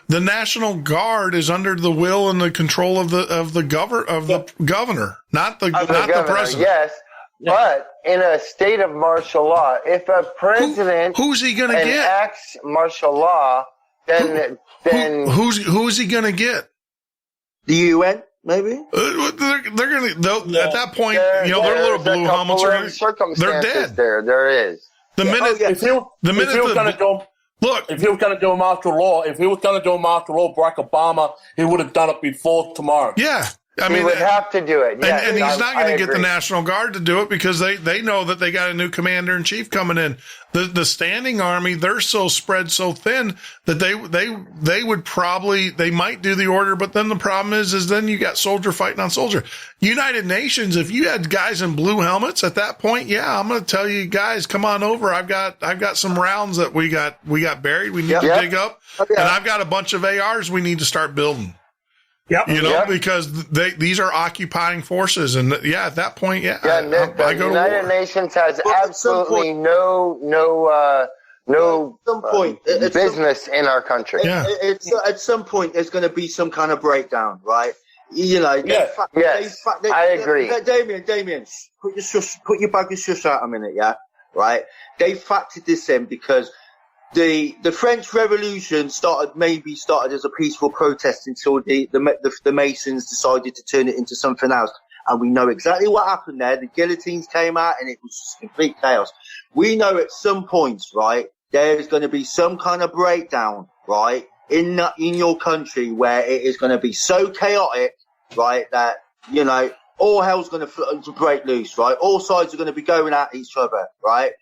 B: The National Guard is under the will and the control of the governor, not the president.
E: Yes. But in a state of martial law, if a president
B: who's he going to get
E: enacts martial law, then
B: who's he going to get?
K: The UN, maybe.
B: They're going to at that point. Their little blue helmets are they're dead.
E: There is
B: the minute
C: if he was going to do martial law, Barack Obama, he would have done it before tomorrow.
B: Yeah. I mean,
E: he would have to do it. Yes,
B: and he's not going to get the
E: agree.
B: National Guard to do it because they know that they got a new commander in chief coming in. The standing army, they're so spread so thin that they would probably, they might do the order, but then the problem is then you got soldier fighting on soldier. United Nations, if you had guys in blue helmets at that point, yeah, I'm going to tell you guys, come on over. I've got some rounds that we got buried. We need to dig up, and I've got a bunch of ARs we need to start building.
I: Yep.
B: You know, because these are occupying forces, and at that point,
E: the
B: I go
E: United
B: to war.
E: Nations has absolutely no business in our country.
K: It's at some point there's going to be some kind of breakdown, right? You know. I agree. Damien, put your bag of shush out a minute, yeah, right? They factored this in because the French Revolution started as a peaceful protest until the Masons decided to turn it into something else. And we know exactly what happened there. The guillotines came out and it was just complete chaos. We know at some point, right, there's going to be some kind of breakdown, right, in your country where it is going to be so chaotic, right, that, you know, all hell's going to break loose, right? All sides are going to be going at each other, right?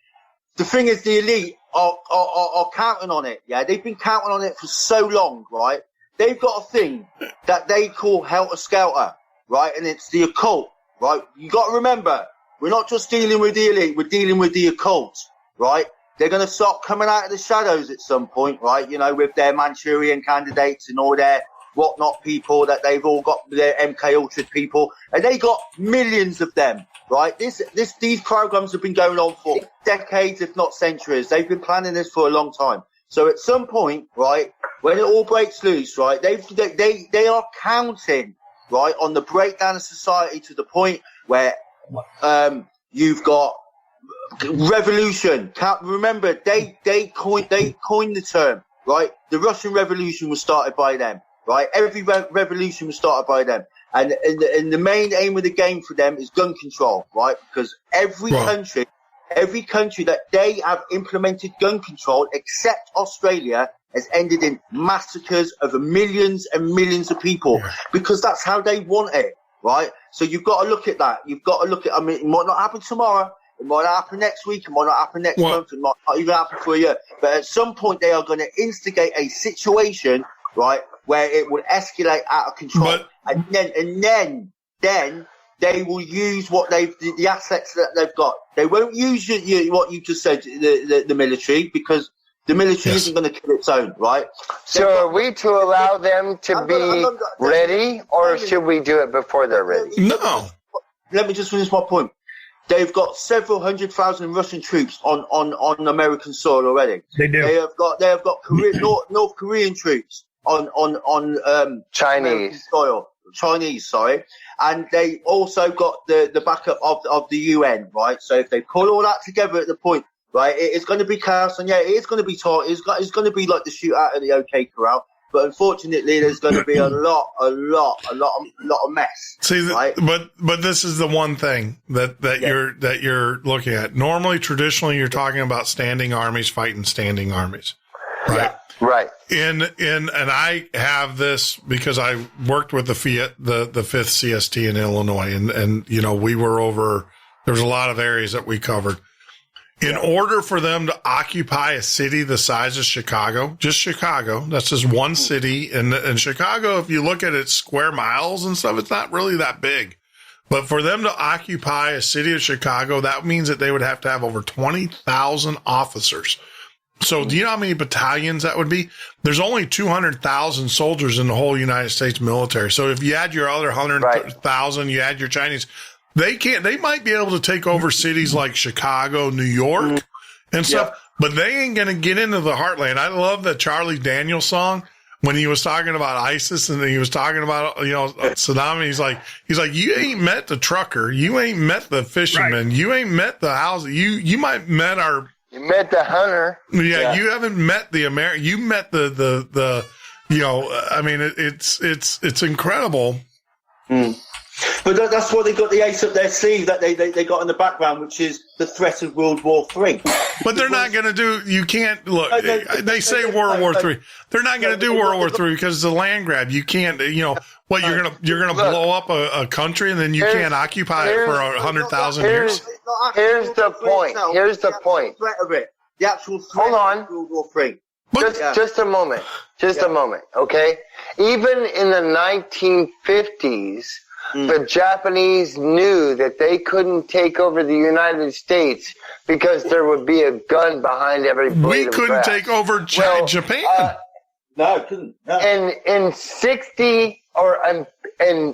K: The thing is, the elite are counting on it, yeah? They've been counting on it for so long, right? They've got a thing that they call helter-skelter, right? And it's the occult, right? You got to remember, we're not just dealing with the elite, we're dealing with the occult, right? They're going to start coming out of the shadows at some point, right? You know, with their Manchurian candidates and all their whatnot people that they've all got, their MK Ultra people, and they got millions of them. Right, these programs have been going on for decades, if not centuries. They've been planning this for a long time. So at some point, right, when it all breaks loose, right, they are counting, right, on the breakdown of society to the point where you've got revolution. Remember, they coined the term, right? The Russian Revolution was started by them, right? Every revolution was started by them. And the main aim of the game for them is gun control, right? Because every country that they have implemented gun control, except Australia, has ended in massacres of millions and millions of people, because that's how they want it, right? So you've got to look at that. I mean, it might not happen tomorrow. It might not happen next week. It might not happen next month. It might not even happen for a year. But at some point, they are going to instigate a situation, right, where it will escalate out of control. And then they will use the assets that they've got. They won't use what you just said, the military, because the military isn't going to kill its own, right?
E: So are we to allow them to be ready, or should we do it before they're ready?
B: No.
K: Let me just finish my point. They've got several 100,000 Russian troops on American soil already.
I: They do.
K: They have got North Korean troops on
E: Chinese
K: soil. Chinese, sorry. And they also got the backup of the UN, right? So if they pull all that together at the point, right, it is going to be chaos, and it is going to be tight. It's going to be like the shootout at the OK Corral. But unfortunately, there's going to be a lot of mess.
B: See,
K: right?
B: but this is the one thing that you're looking at. Normally, traditionally, you're talking about standing armies fighting standing armies, right?
K: Yeah.
E: Right.
B: And I have this because I worked with the 5th CST in Illinois, and you know, we were over. There's a lot of areas that we covered. In order for them to occupy a city the size of Chicago, just Chicago, that's just one city. And Chicago, if you look at its square miles and stuff, it's not really that big. But for them to occupy a city of Chicago, that means that they would have to have over 20,000 officers. So do you know how many battalions that would be? There's only 200,000 soldiers in the whole United States military. So if you add your other 100,000, you add your Chinese, they might be able to take over cities like Chicago, New York and stuff, but they ain't going to get into the heartland. I love the Charlie Daniels song when he was talking about ISIS and he was talking about, you know, Saddam. He's like, you ain't met the trucker. You ain't met the fisherman. Right. You ain't met the house. You might met
E: you met the hunter.
B: Yeah. You haven't met the American. You met the, you know, I mean, it's incredible.
K: But that's why they got the ace up their sleeve that they got in the background, which is the threat of World War III.
B: But they're not going to do. You can't look. They say World War III. They're not going to do World War III because it's a land grab. You can't. What you're gonna blow up a country and then you can't occupy it for 100,000 years.
E: Here's the point. Here's the point.
K: Threat of it. The actual threat of World War III.
E: Just a moment. A moment, okay? Even in the 1950s, the Japanese knew that they couldn't take over the United States because there would be a gun behind every blade of grass.
B: We couldn't take over Japan.
K: No, couldn't. No.
E: In 60 or in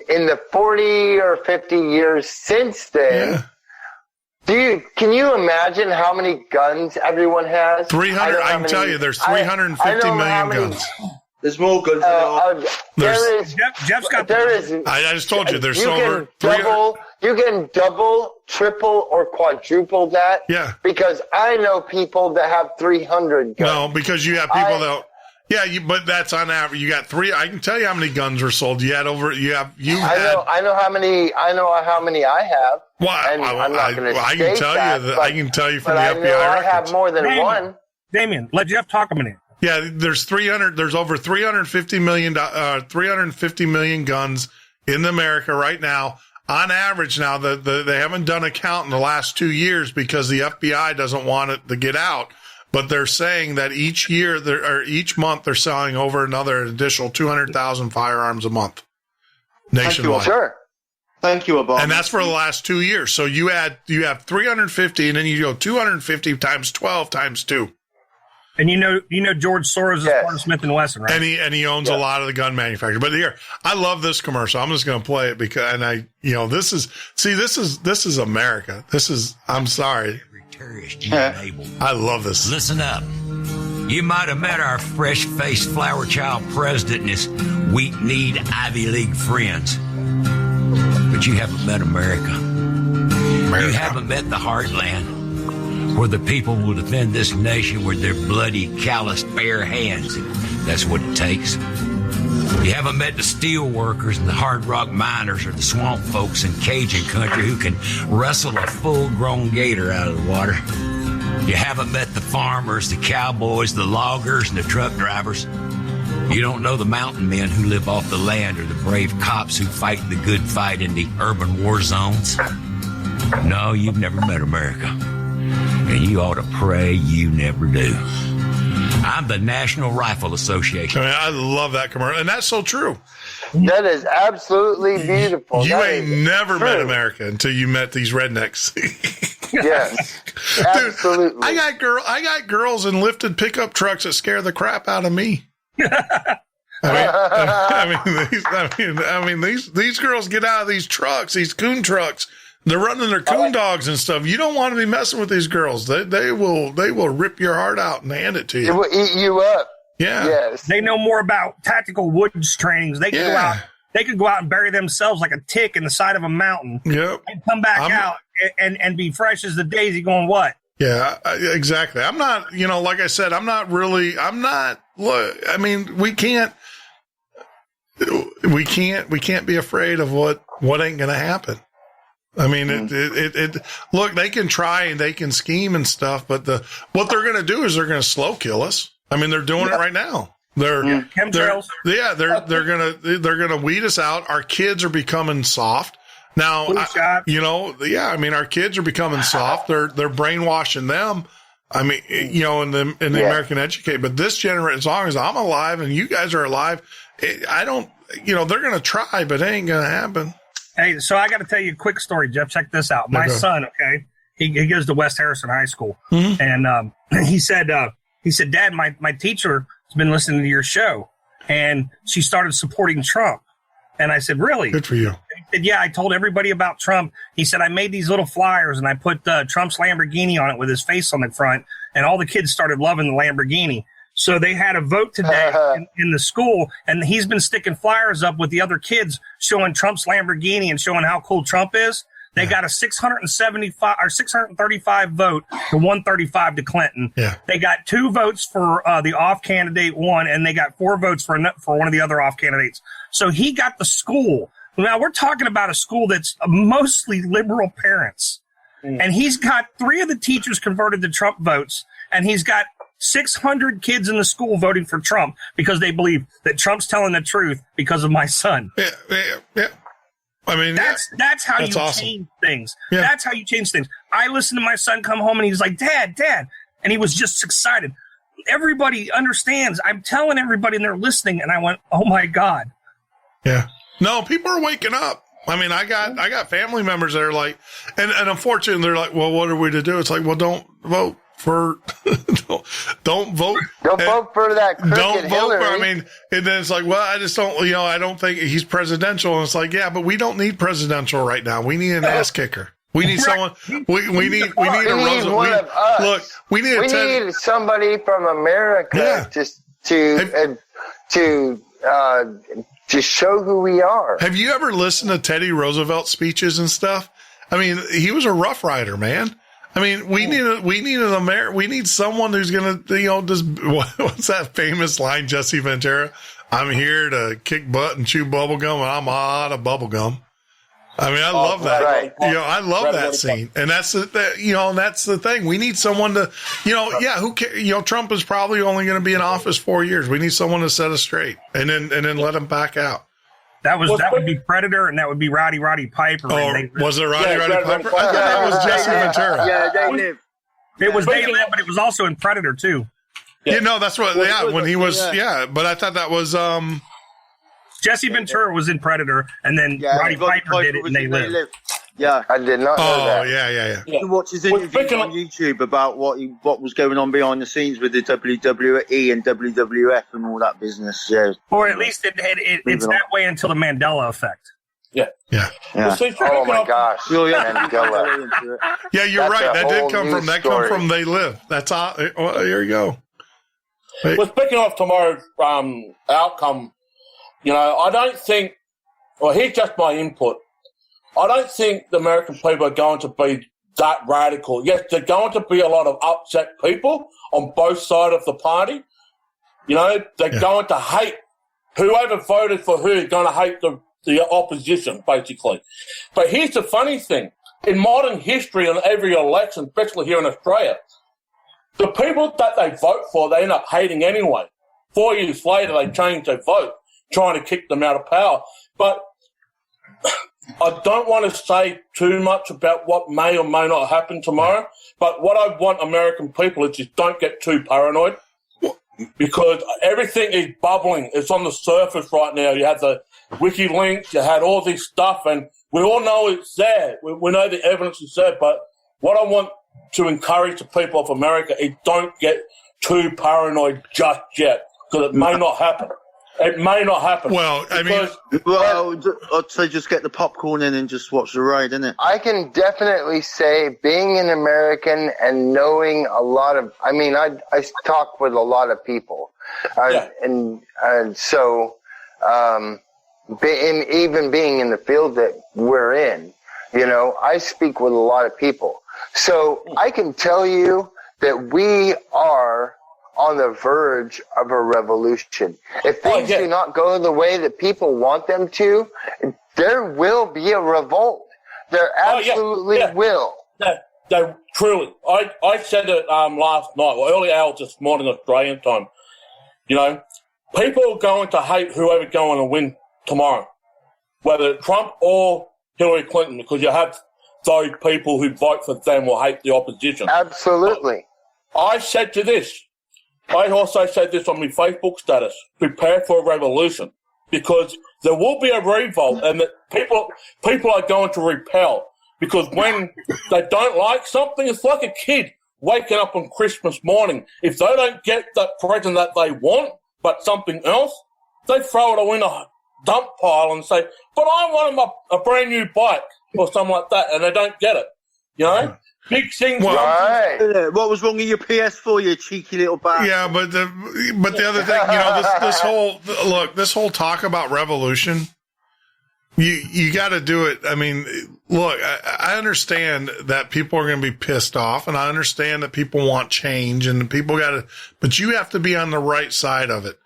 E: the 40 or 50 years since then, can you imagine how many guns everyone has?
B: 300. I can tell you, there's 350 million guns.
K: There's more guns.
I: Jeff's got.
B: I just told you, there's over.
E: You can double, triple, or quadruple that.
B: Yeah.
E: Because I know people that have 300 guns.
B: No, because you have people that. Yeah, but that's on average. You got 3. I can tell you how many guns were sold. I know how many I have.
E: Well,
B: I can tell you. I can tell you from the FBI records.
E: I have more than one.
I: Damien, let Jeff talk a minute.
B: Yeah, there's 300. There's over 350 million guns in America right now. On average, now they haven't done a count in the last 2 years because the FBI doesn't want it to get out. But they're saying that each month they're selling over another additional 200,000 firearms a month nationwide.
E: Sure.
K: Thank you, Obama.
B: And that's for the last 2 years. So you have 350, and then you go 250 times 12 times 2.
I: And you know George Soros is part of Smith & Wesson, right?
B: And he owns a lot of the gun manufacturers. But here, I love this commercial. I'm just going to play it because, this is America. I'm sorry. I love this.
O: Listen up. You might have met our fresh-faced flower child president and his weak-kneed Ivy League friends. But you haven't met America. You haven't met the heartland, where the people will defend this nation with their bloody, calloused, bare hands. That's what it takes. You haven't met the steel workers and the hard rock miners or the swamp folks in Cajun country who can wrestle a full-grown gator out of the water. You haven't met the farmers, the cowboys, the loggers, and the truck drivers. You don't know the mountain men who live off the land or the brave cops who fight the good fight in the urban war zones. No, you've never met America. And you ought to pray you never do. I'm the National Rifle Association.
B: I love that commercial. And that's so true.
E: That is absolutely beautiful.
B: You ain't never met America until you met these rednecks.
E: Yes.
B: Dude,
E: absolutely.
B: I got girls in lifted pickup trucks that scare the crap out of me. These girls get out of these trucks, these coon trucks. They're running their coon dogs and stuff. You don't want to be messing with these girls. They will rip your heart out and hand it to you.
E: It will eat you up.
B: Yeah.
E: Yes.
I: They know more about tactical woods trainings. They can go out. They could go out and bury themselves like a tick in the side of a mountain.
B: Yep.
I: And come back out and be fresh as the daisy. Going what?
B: Yeah, exactly. I'm not. Like I said, I'm not. Look, I mean, we can't be afraid of what ain't going to happen. I mean, look, they can try and they can scheme and stuff, but what they're going to do is they're going to slow kill us. I mean, they're doing it right now.
I: Chemtrails.
B: They're going to weed us out. Our kids are becoming soft. Now, our kids are becoming soft. They're brainwashing them. I mean, in the American educate, but this generation, as long as I'm alive and you guys are alive, they're going to try, but it ain't going to happen.
I: Hey, so I got to tell you a quick story, Jeff. Check this out. My son, he goes to West Harrison High School, and he said, Dad, my teacher has been listening to your show, and she started supporting Trump. And I said, really?
B: Good for you.
I: He said, yeah, I told everybody about Trump. He said, I made these little flyers, and I put Trump's Lamborghini on it with his face on the front, and all the kids started loving the Lamborghini. So they had a vote today in the school, and he's been sticking flyers up with the other kids showing Trump's Lamborghini and showing how cool Trump is. They got a 635 vote to 135 to Clinton.
B: Yeah.
I: They got 2 votes for the off candidate one, and they got 4 votes for one of the other off candidates. So he got the school Now, we're talking about a school that's mostly liberal parents. And he's got 3 of the teachers converted to Trump votes, and he's got 600 kids in the school voting for Trump because they believe that Trump's telling the truth because of my son.
B: Yeah. I mean,
I: that's how you
B: awesome.
I: change things.
B: Yeah.
I: That's how you change things. I listened to my son come home, and he's like, Dad, and he was just excited. Everybody understands. I'm telling everybody, and they're listening, and I went, oh my God.
B: Yeah. No, people are waking up. I mean, I got family members that are like, and unfortunately, they're like, well, what are we to do? It's like, well, don't vote for, don't vote.
E: Don't vote for that crooked
B: Don't vote
E: Hillary.
B: for, I mean, and then it's like, well, I just don't, I don't think he's presidential. And it's like, yeah, but we don't need presidential right now. We need an ass kicker. We need someone, we need a Roosevelt. Look, we need
E: somebody from America just to show who we are.
B: Have you ever listened to Teddy Roosevelt speeches and stuff? I mean, he was a Rough Rider, man. I mean, we need someone who's going to, just, what's that famous line, Jesse Ventura? I'm here to kick butt and chew bubble gum, and I'm out of bubble gum. I mean, I love that.
E: Right.
B: I love that scene. And that's that's the thing. We need someone to, who cares? Trump is probably only going to be in office 4 years. We need someone to set us straight and then let him back out.
I: That would be Predator, and that would be Roddy Piper.
B: Oh, was it Roddy Piper? I thought it was Jesse Ventura.
K: Yeah, they live.
I: It was They Live, but it was also in Predator too.
B: Yeah, that's what. When he was, but I thought that was
I: Jesse Ventura was in Predator, and then Roddy Piper did it in They Live.
E: Yeah, I did not know that.
B: Yeah.
K: You can watch his interviews on YouTube about what was going on behind the scenes with the WWE and WWF and all that business. Yeah,
I: or at least it's that way until the Mandela effect.
B: Yeah.
E: Oh my gosh.
B: Mandela. Yeah, you're right. That did come from They Live. That's all. Well, here you go.
C: Well, speaking of tomorrow's outcome, I don't think, here's just my input. I don't think the American people are going to be that radical. Yes, there's going to be a lot of upset people on both sides of the party. They're going to hate whoever voted for who is going to hate the opposition, basically. But here's the funny thing. In modern history, in every election, especially here in Australia, the people that they vote for, they end up hating anyway. 4 years later, they change their vote, trying to kick them out of power. But I don't want to say too much about what may or may not happen tomorrow, but what I want American people is just don't get too paranoid because everything is bubbling. It's on the surface right now. You had the WikiLeaks, you had all this stuff, and we all know it's there. We know the evidence is there, but what I want to encourage the people of America is don't get too paranoid just yet because it may not happen. It may not happen.
B: Well,
K: I'd say just get the popcorn in and just watch the raid, innit?
E: I can definitely say being an American and knowing a lot of, I talk with a lot of people. And so, even being in the field that we're in, I speak with a lot of people. So I can tell you that we are on the verge of a revolution. If things do not go the way that people want them to, there will be a revolt. There absolutely will.
C: They truly. I said it last night, early hours this morning, Australian time. People are going to hate whoever's going to win tomorrow, whether it's Trump or Hillary Clinton, because you have those people who vote for them will hate the opposition.
E: Absolutely.
C: I said to this. I also said this on my Facebook status, prepare for a revolution, because there will be a revolt and that people are going to repel, because when they don't like something, it's like a kid waking up on Christmas morning. If they don't get that present that they want, but something else, they throw it in a dump pile and say, but I want a brand new bike or something like that, and they don't get it, Big things.
K: Right. What was wrong with your PS4, you cheeky little bastard?
B: Yeah, but the other thing, this whole talk about revolution, you got to do it. I mean, look, I understand that people are going to be pissed off, and I understand that people want change, and but you have to be on the right side of it.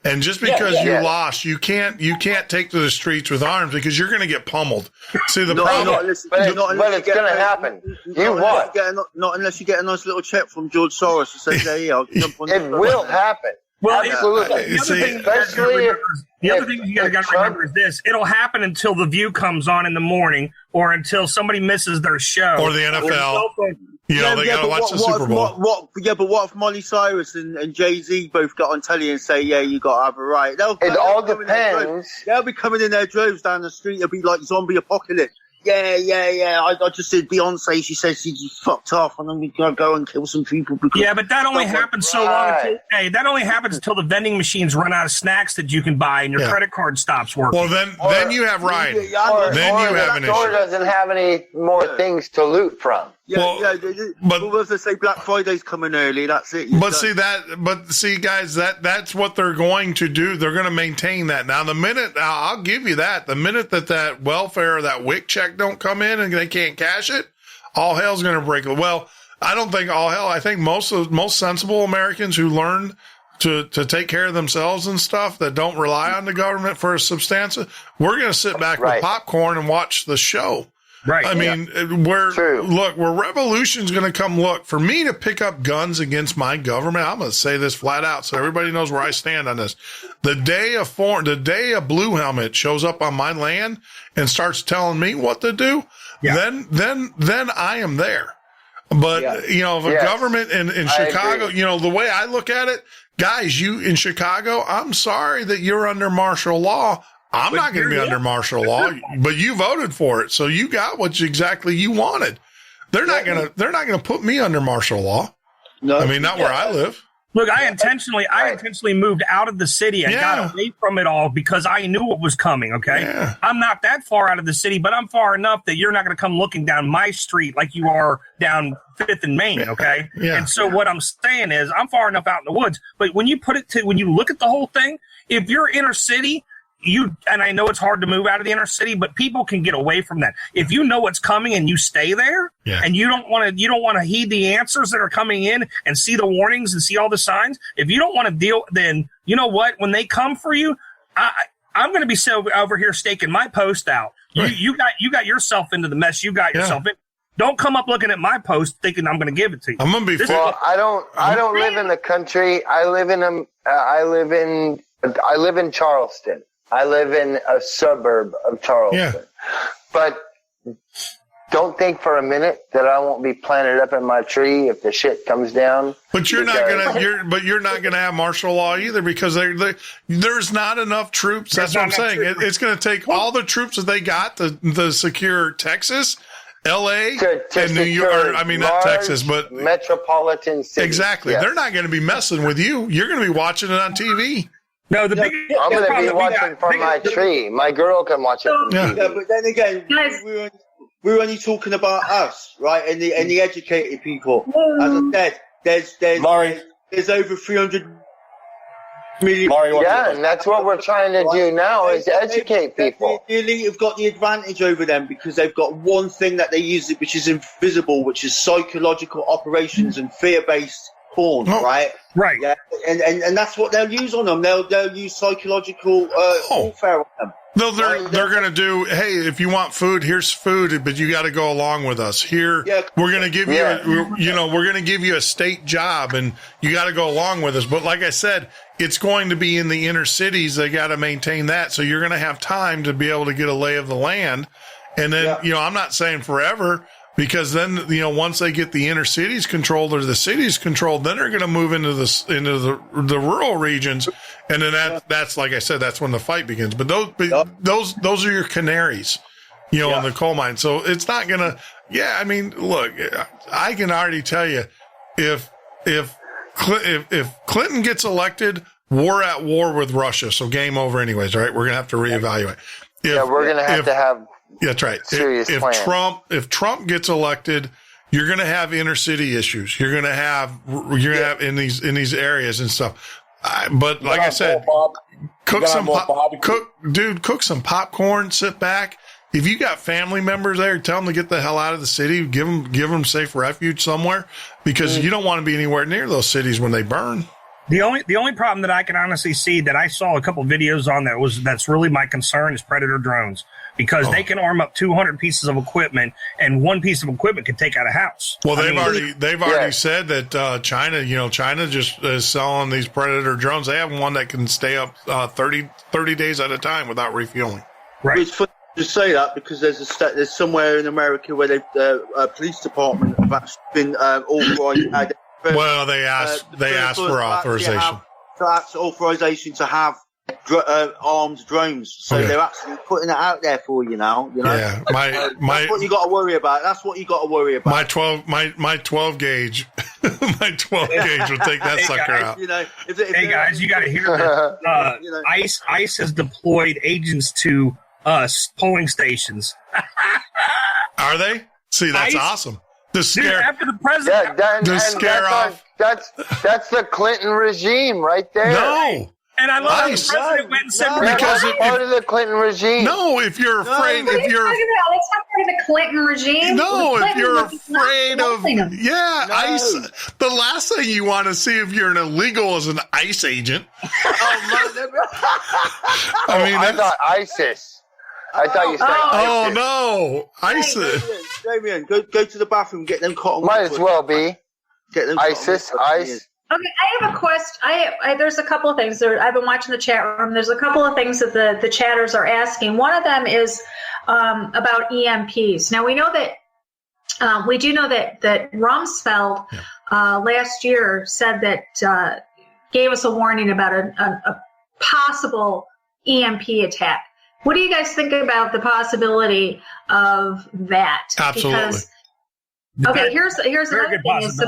B: And just because you
E: yeah.
B: lost, you can't take to the streets with arms because you're going to get pummeled. See, the
E: But
B: problem.
E: it's going to happen. You what?
K: Not unless you get a nice little check from George Soros to say, "Yeah, I'll jump on."
E: It will happen.
I: Well,
E: Absolutely.
I: the other thing you got to remember is this: it'll happen until The View comes on in the morning, or until somebody misses their show,
B: Or the NFL. They got to watch the Super Bowl.
K: But what if Molly Cyrus and Jay-Z both got on telly and say, "Yeah, you got to have a right"?
E: It all depends.
K: They'll be coming in their droves down the street. It'll be like zombie apocalypse. Yeah. I just did Beyonce. She says she just fucked off, and I'm gonna go and kill some people. Because
I: but that only happens so long. That only happens until the vending machines run out of snacks that you can buy, and your credit card stops working.
B: Well, then you have Ryan. Then you have an issue.
E: The store doesn't have any more things to loot from.
K: But if they say Black Friday's coming early, that's it.
B: See, guys, that's what they're going to do. They're going to maintain that. Now, I'll give you that. The minute that welfare or that WIC check don't come in and they can't cash it, all hell's going to break. Well, I don't think all hell. I think most sensible Americans who learn to take care of themselves and stuff that don't rely on the government for a substantive, we're going to sit back with popcorn and watch the show.
I: Right.
B: I mean, where revolution's going to come. Look, for me to pick up guns against my government, I'm going to say this flat out so everybody knows where I stand on this. The day a blue helmet shows up on my land and starts telling me what to do, then I am there. But, if a government in Chicago, the way I look at it, guys, you in Chicago, I'm sorry that you're under martial law. I'm not going to be under martial law, but you voted for it, so you got what exactly you wanted. They're not going to put me under martial law. No, I mean not where I live.
I: Look, I intentionally moved out of the city. I got away from it all because I knew what was coming. Okay, I'm not that far out of the city, but I'm far enough that you're not going to come looking down my street like you are down 5th and Main. Okay, and so what I'm saying is I'm far enough out in the woods. But when you look at the whole thing, if you're inner city. And I know it's hard to move out of the inner city, but people can get away from that. If you know what's coming and you stay there and you don't want to heed the answers that are coming in and see the warnings and see all the signs. If you don't want to deal, then you know what, when they come for you, I'm going to be over here staking my post out. Right. You got yourself into the mess. You got yourself in. Don't come up looking at my post thinking I'm going to give it to you.
B: I'm going to be
E: well. I don't live in the country. I live in Charleston. I live in a suburb of Charleston, but don't think for a minute that I won't be planted up in my tree if the shit comes down.
B: But you're not gonna have martial law either because there's not enough troops. That's what I'm saying. It's going to take all the troops that they got to secure Texas, L.A. and New York. I mean, not Texas, but
E: metropolitan cities.
B: Exactly. Yes. They're not going to be messing with you. You're going to be watching it on TV.
I: No,
E: I'm going to be watching from my tree. My girl can watch it from TV.
K: Yeah, but then again, we're only talking about us, right? And the educated people. As I said, there's over 300 million.
E: And that's what we're trying to do now is educate people.
K: The elite have got the advantage over them because they've got one thing that they use which is invisible, which is psychological operations and fear-based porn, right?
I: Right.
K: Yeah, and that's what they'll use on them. They'll use psychological warfare on them.
B: No, they're going to do. Hey, if you want food, here's food, but you got to go along with us. Here, we're going to give we're going to give you a state job, and you got to go along with us. But like I said, it's going to be in the inner cities. They got to maintain that, so you're going to have time to be able to get a lay of the land. And then, I'm not saying forever. Because then, once they get the inner cities controlled or the cities controlled, then they're going to move into the rural regions, and then that's like I said, that's when the fight begins. But those are your canaries, in the coal mine. So it's not going to. Yeah, I mean, look, I can already tell you, if Clinton gets elected, we're at war with Russia. So game over, anyways. Right? We're going to have to reevaluate.
E: We're going to have.
B: Yeah, that's right. If Trump gets elected, you're going to have inner city issues. You're going to have in these areas and stuff. But like I said, cook some popcorn, sit back. If you got family members there, tell them to get the hell out of the city. Give them safe refuge somewhere because you don't want to be anywhere near those cities when they burn.
I: The only problem that I can honestly see that I saw a couple videos on that's really my concern is predator drones, because they can arm up 200 pieces of equipment, and one piece of equipment can take out a house.
B: Well, they've already said that China just is selling these predator drones. They have one that can stay up 30 days at a time without refueling.
I: Right.
K: It's funny to say that because there's somewhere in America where a police department have actually been authorized.
B: Well, they asked for authorization.
K: That's authorization to have armed drones. So they're actually putting it out there for you now.
B: Yeah,
K: that's what you got to worry about. That's what you got to worry about.
B: My 12 gauge, my 12 gauge will take that sucker out.
I: Hey guys, you got to hear this. ICE has deployed agents to polling stations.
B: Are they? See, that's awesome. To scare
I: after the president.
B: Scare off.
E: That's the Clinton regime right there.
B: No.
I: And I love how the president went and said
E: because part of the Clinton regime.
B: No, if you're afraid,
G: It's not part of the Clinton regime.
B: No, if you're afraid of ICE, the last thing you want to see if you're an illegal is an ICE agent.
E: I thought ISIS. I thought you said
B: oh no, ISIS.
K: Damien, go to the bathroom, get them cotton.
E: Might as well be.
K: Get them
E: ISIS, ICE.
G: Okay, I have a question. There's a couple of things. I've been watching the chat room. There's a couple of things that the chatters are asking. One of them is about EMPs. Now we know that we do know that Rumsfeld last year said that gave us a warning about a possible EMP attack. What do you guys think about the possibility of that?
B: Absolutely.
G: Because, here's another thing: is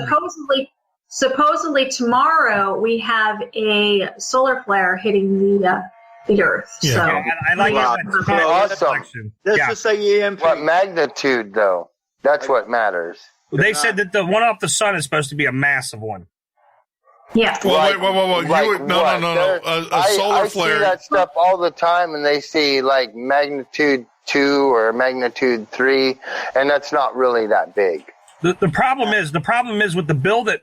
G: supposedly tomorrow we have a solar flare hitting the Earth.
B: Yeah.
G: So
I: I like that.
E: Awesome.
K: Let's just say EMP.
E: What magnitude, though? That's what matters.
I: They said that the one off the sun is supposed to be a massive one.
G: Yeah.
B: Well, wait. No. A solar flare.
E: I see that stuff all the time, and they see like magnitude 2 or magnitude 3, and that's not really that big.
I: The problem is with the bill that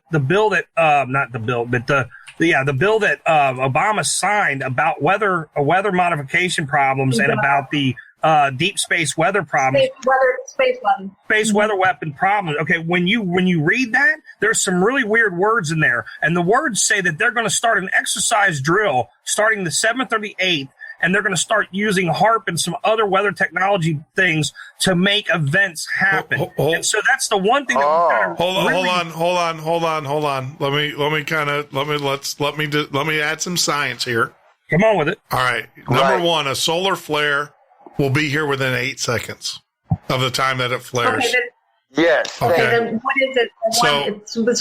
I: Obama signed about weather modification problems and about the deep space weather problems. Space weather weapon problems. Okay, when you read that, there's some really weird words in there, and the words say that they're going to start an exercise drill starting the 7th or the 8th, and they're going to start using HARP and some other weather technology things to make events happen. And so that's the one thing that
B: hold on. Let me add some science here.
I: Come on with it.
B: All right. Number one, a solar flare will be here within 8 seconds of the time that it flares.
G: Okay,
E: yes.
B: Okay.
G: Then what is it? It's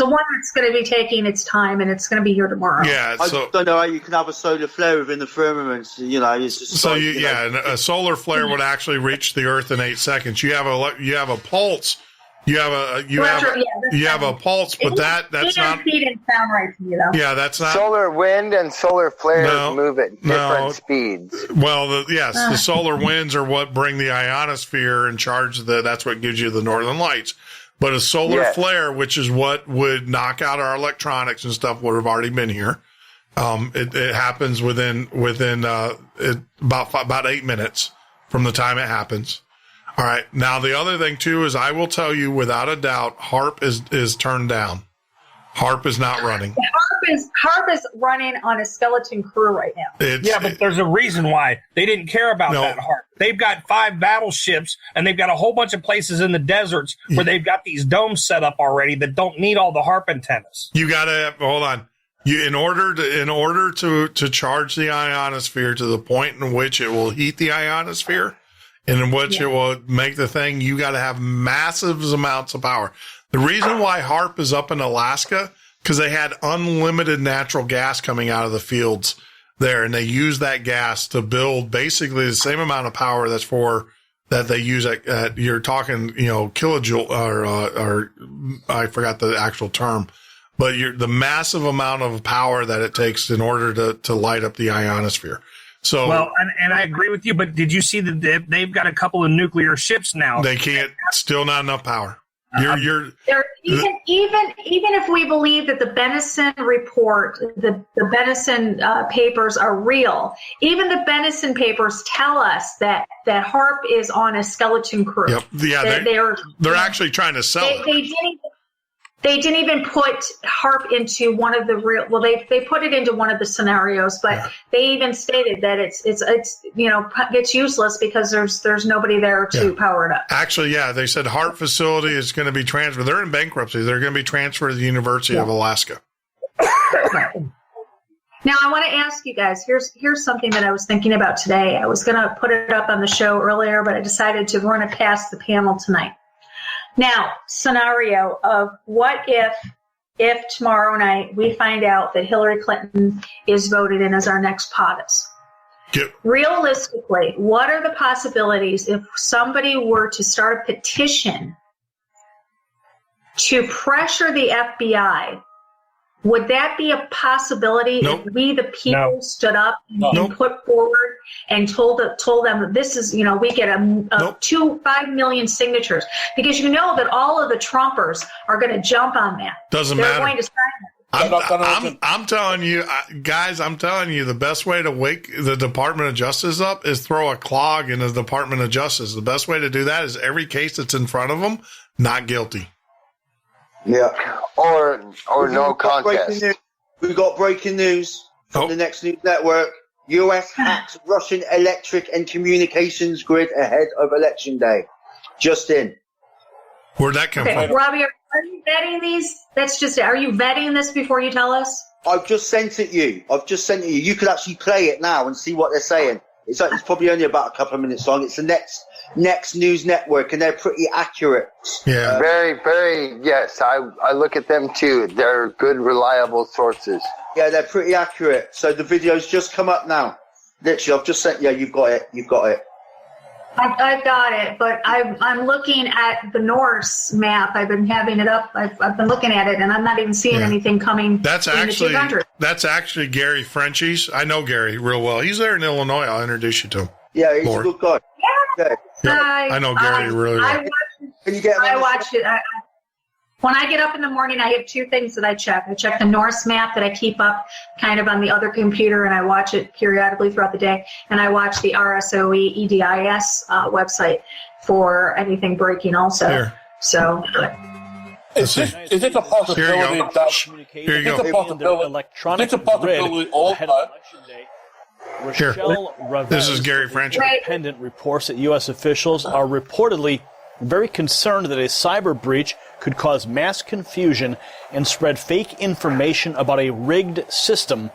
G: one that's going to be taking its time, and it's going to be here tomorrow.
B: Yeah.
K: I don't know how you can have a solar flare within the firmament. It's just
B: a solar flare would actually reach the Earth in 8 seconds. You have a pulse. You have a pulse, but that's not.
G: EMP didn't sound right to me though.
B: Yeah, that's not.
E: Solar wind and solar flares move at different speeds.
B: Well, the solar winds are what bring the ionosphere and charge that's what gives you the northern lights. But a solar flare, which is what would knock out our electronics and stuff, would have already been here. It happens within about 8 minutes from the time it happens. All right. Now, the other thing, too, is I will tell you without a doubt, HARP is turned down. HARP is not running.
G: HARP is running on a skeleton crew right now.
I: But there's a reason why they didn't care about that HARP. They've got 5 battleships, and they've got a whole bunch of places in the deserts where they've got these domes set up already that don't need all the HARP antennas.
B: You got to hold on. In order to charge the ionosphere to the point in which it will heat the ionosphere, and in which it will make the thing, you got to have massive amounts of power. The reason why HARP is up in Alaska, because they had unlimited natural gas coming out of the fields there, and they used that gas to build basically the same amount of power that they use at you're talking, kilojoule or I forgot the actual term, but the massive amount of power that it takes in order to light up the ionosphere. So,
I: and I agree with you, but did you see that they've got a couple of nuclear ships now?
B: They can't, still not enough power. You're
G: even if we believe that the Benison report, the Benison papers are real, even the Benison papers tell us that HARP is on a skeleton crew.
B: Yep. Yeah, they're actually trying to sell it.
G: They didn't even put HARP into one of the real. Well, they put it into one of the scenarios, but they even stated that it's useless because there's nobody there to power it up.
B: Actually, yeah, they said HARP facility is going to be transferred. They're in bankruptcy. They're going to be transferred to the University of Alaska.
G: Now, I want to ask you guys. Here's something that I was thinking about today. I was going to put it up on the show earlier, but I decided to run it past the panel tonight. Now, scenario of what if tomorrow night we find out that Hillary Clinton is voted in as our next POTUS? Realistically, what are the possibilities if somebody were to start a petition to pressure the FBI? Would that be a possibility if we, the people, stood up and put forward and told them that this is, we get 5 million signatures? Because that all of the Trumpers are going to jump on that.
B: Doesn't
G: They're
B: matter.
G: Going to sign it.
B: I'm telling you, guys, the best way to wake the Department of Justice up is throw a clog in the Department of Justice. The best way to do that is every case that's in front of them, not guilty.
E: Yeah, or no contest.
K: We've got breaking news from the Next News Network. U.S. hacks Russian electric and communications grid ahead of Election Day. Just in.
B: Where'd that come from?
G: Robbie, are you vetting these? Are you vetting this before you tell us?
K: I've just sent it you. You could actually play it now and see what they're saying. It's probably only about a couple of minutes long. It's the Next News Network, and they're pretty accurate.
B: Yeah.
E: Very, very, yes. I look at them too. They're good, reliable sources.
K: Yeah, they're pretty accurate. So the video's just come up now. Literally, I've just sent, you've got it.
G: I've got it, but I'm looking at the Norse map. I've been having it up. I've been looking at it, and I'm not even seeing anything coming.
B: That's actually Gary Frenchie's. I know Gary real well. He's there in Illinois. I'll introduce you to him.
K: Yeah, he's a good guy.
G: Yeah.
B: I know Gary really well.
G: I watch it. When I get up in the morning, I have two things that I check. I check the Norse map that I keep up kind of on the other computer, and I watch it periodically throughout the day. And I watch the RSOE EDIS website for anything breaking also.
B: Here.
G: So,
C: is it a possibility
B: Here you go.
C: It's a possibility also.
F: Rochelle
B: This is Gary French.
F: Independent reports that U.S. officials are reportedly very concerned that a cyber breach could cause mass confusion and spread fake information about a rigged system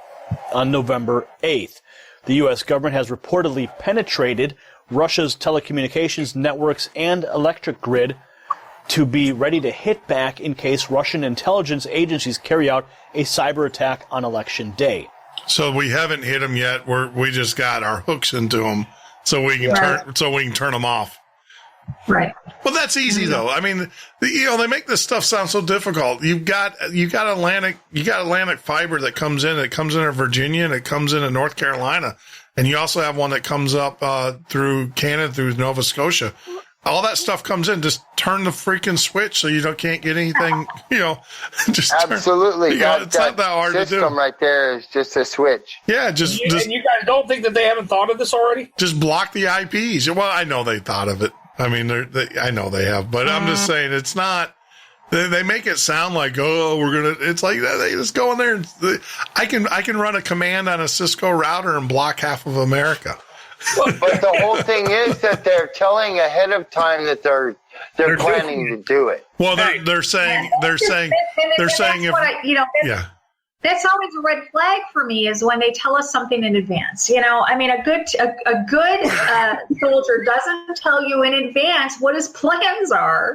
F: on November 8th. The U.S. government has reportedly penetrated Russia's telecommunications networks and electric grid to be ready to hit back in case Russian intelligence agencies carry out a cyber attack on Election Day.
B: So we haven't hit them yet. We just got our hooks into them, so we can turn them off.
G: Right.
B: Well, that's easy though. I mean, they make this stuff sound so difficult. You got Atlantic fiber that comes in Virginia, and it comes into North Carolina, and you also have one that comes up through Canada, through Nova Scotia. All that stuff comes in. Just turn the freaking switch so you can't get anything. Just
E: absolutely.
B: It's not that hard to do.
E: System right there is just a switch.
B: Yeah,
I: and you guys don't think that they haven't thought of this already?
B: Just block the IPs. Well, I know they thought of it. I mean, I know they have, but I'm just saying it's not. They make it sound like, it's like they just go in there and I can run a command on a Cisco router and block half of America.
E: But the whole thing is that they're telling ahead of time that they're planning to do it.
B: Well, they're saying yeah.
G: That's always a red flag for me is when they tell us something in advance. I mean, a good soldier doesn't tell you in advance what his plans are.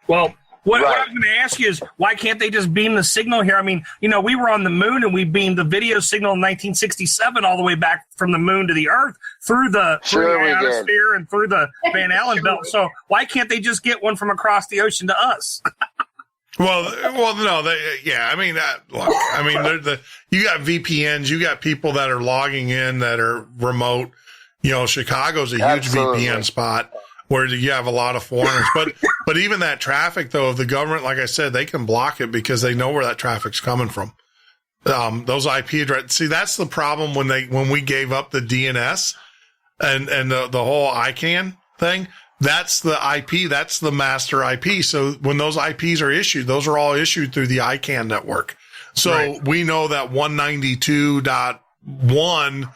I: Well, what I was going to ask you is, why can't they just beam the signal here? I mean, we were on the moon and we beamed the video signal in 1967 all the way back from the moon to the Earth through the atmosphere and through the Van Allen belt. So why can't they just get one from across the ocean to us?
B: Well, no, I mean, look, you got VPNs, you got people that are logging in that are remote. Chicago's a huge VPN spot. where you have a lot of foreigners. But even that traffic, though, of the government, like I said, they can block it because they know where that traffic's coming from. Those IP addresses. See, that's the problem when we gave up the DNS and the whole ICANN thing. That's the IP. That's the master IP. So when those IPs are issued, those are all issued through the ICANN network. So we know that 192.1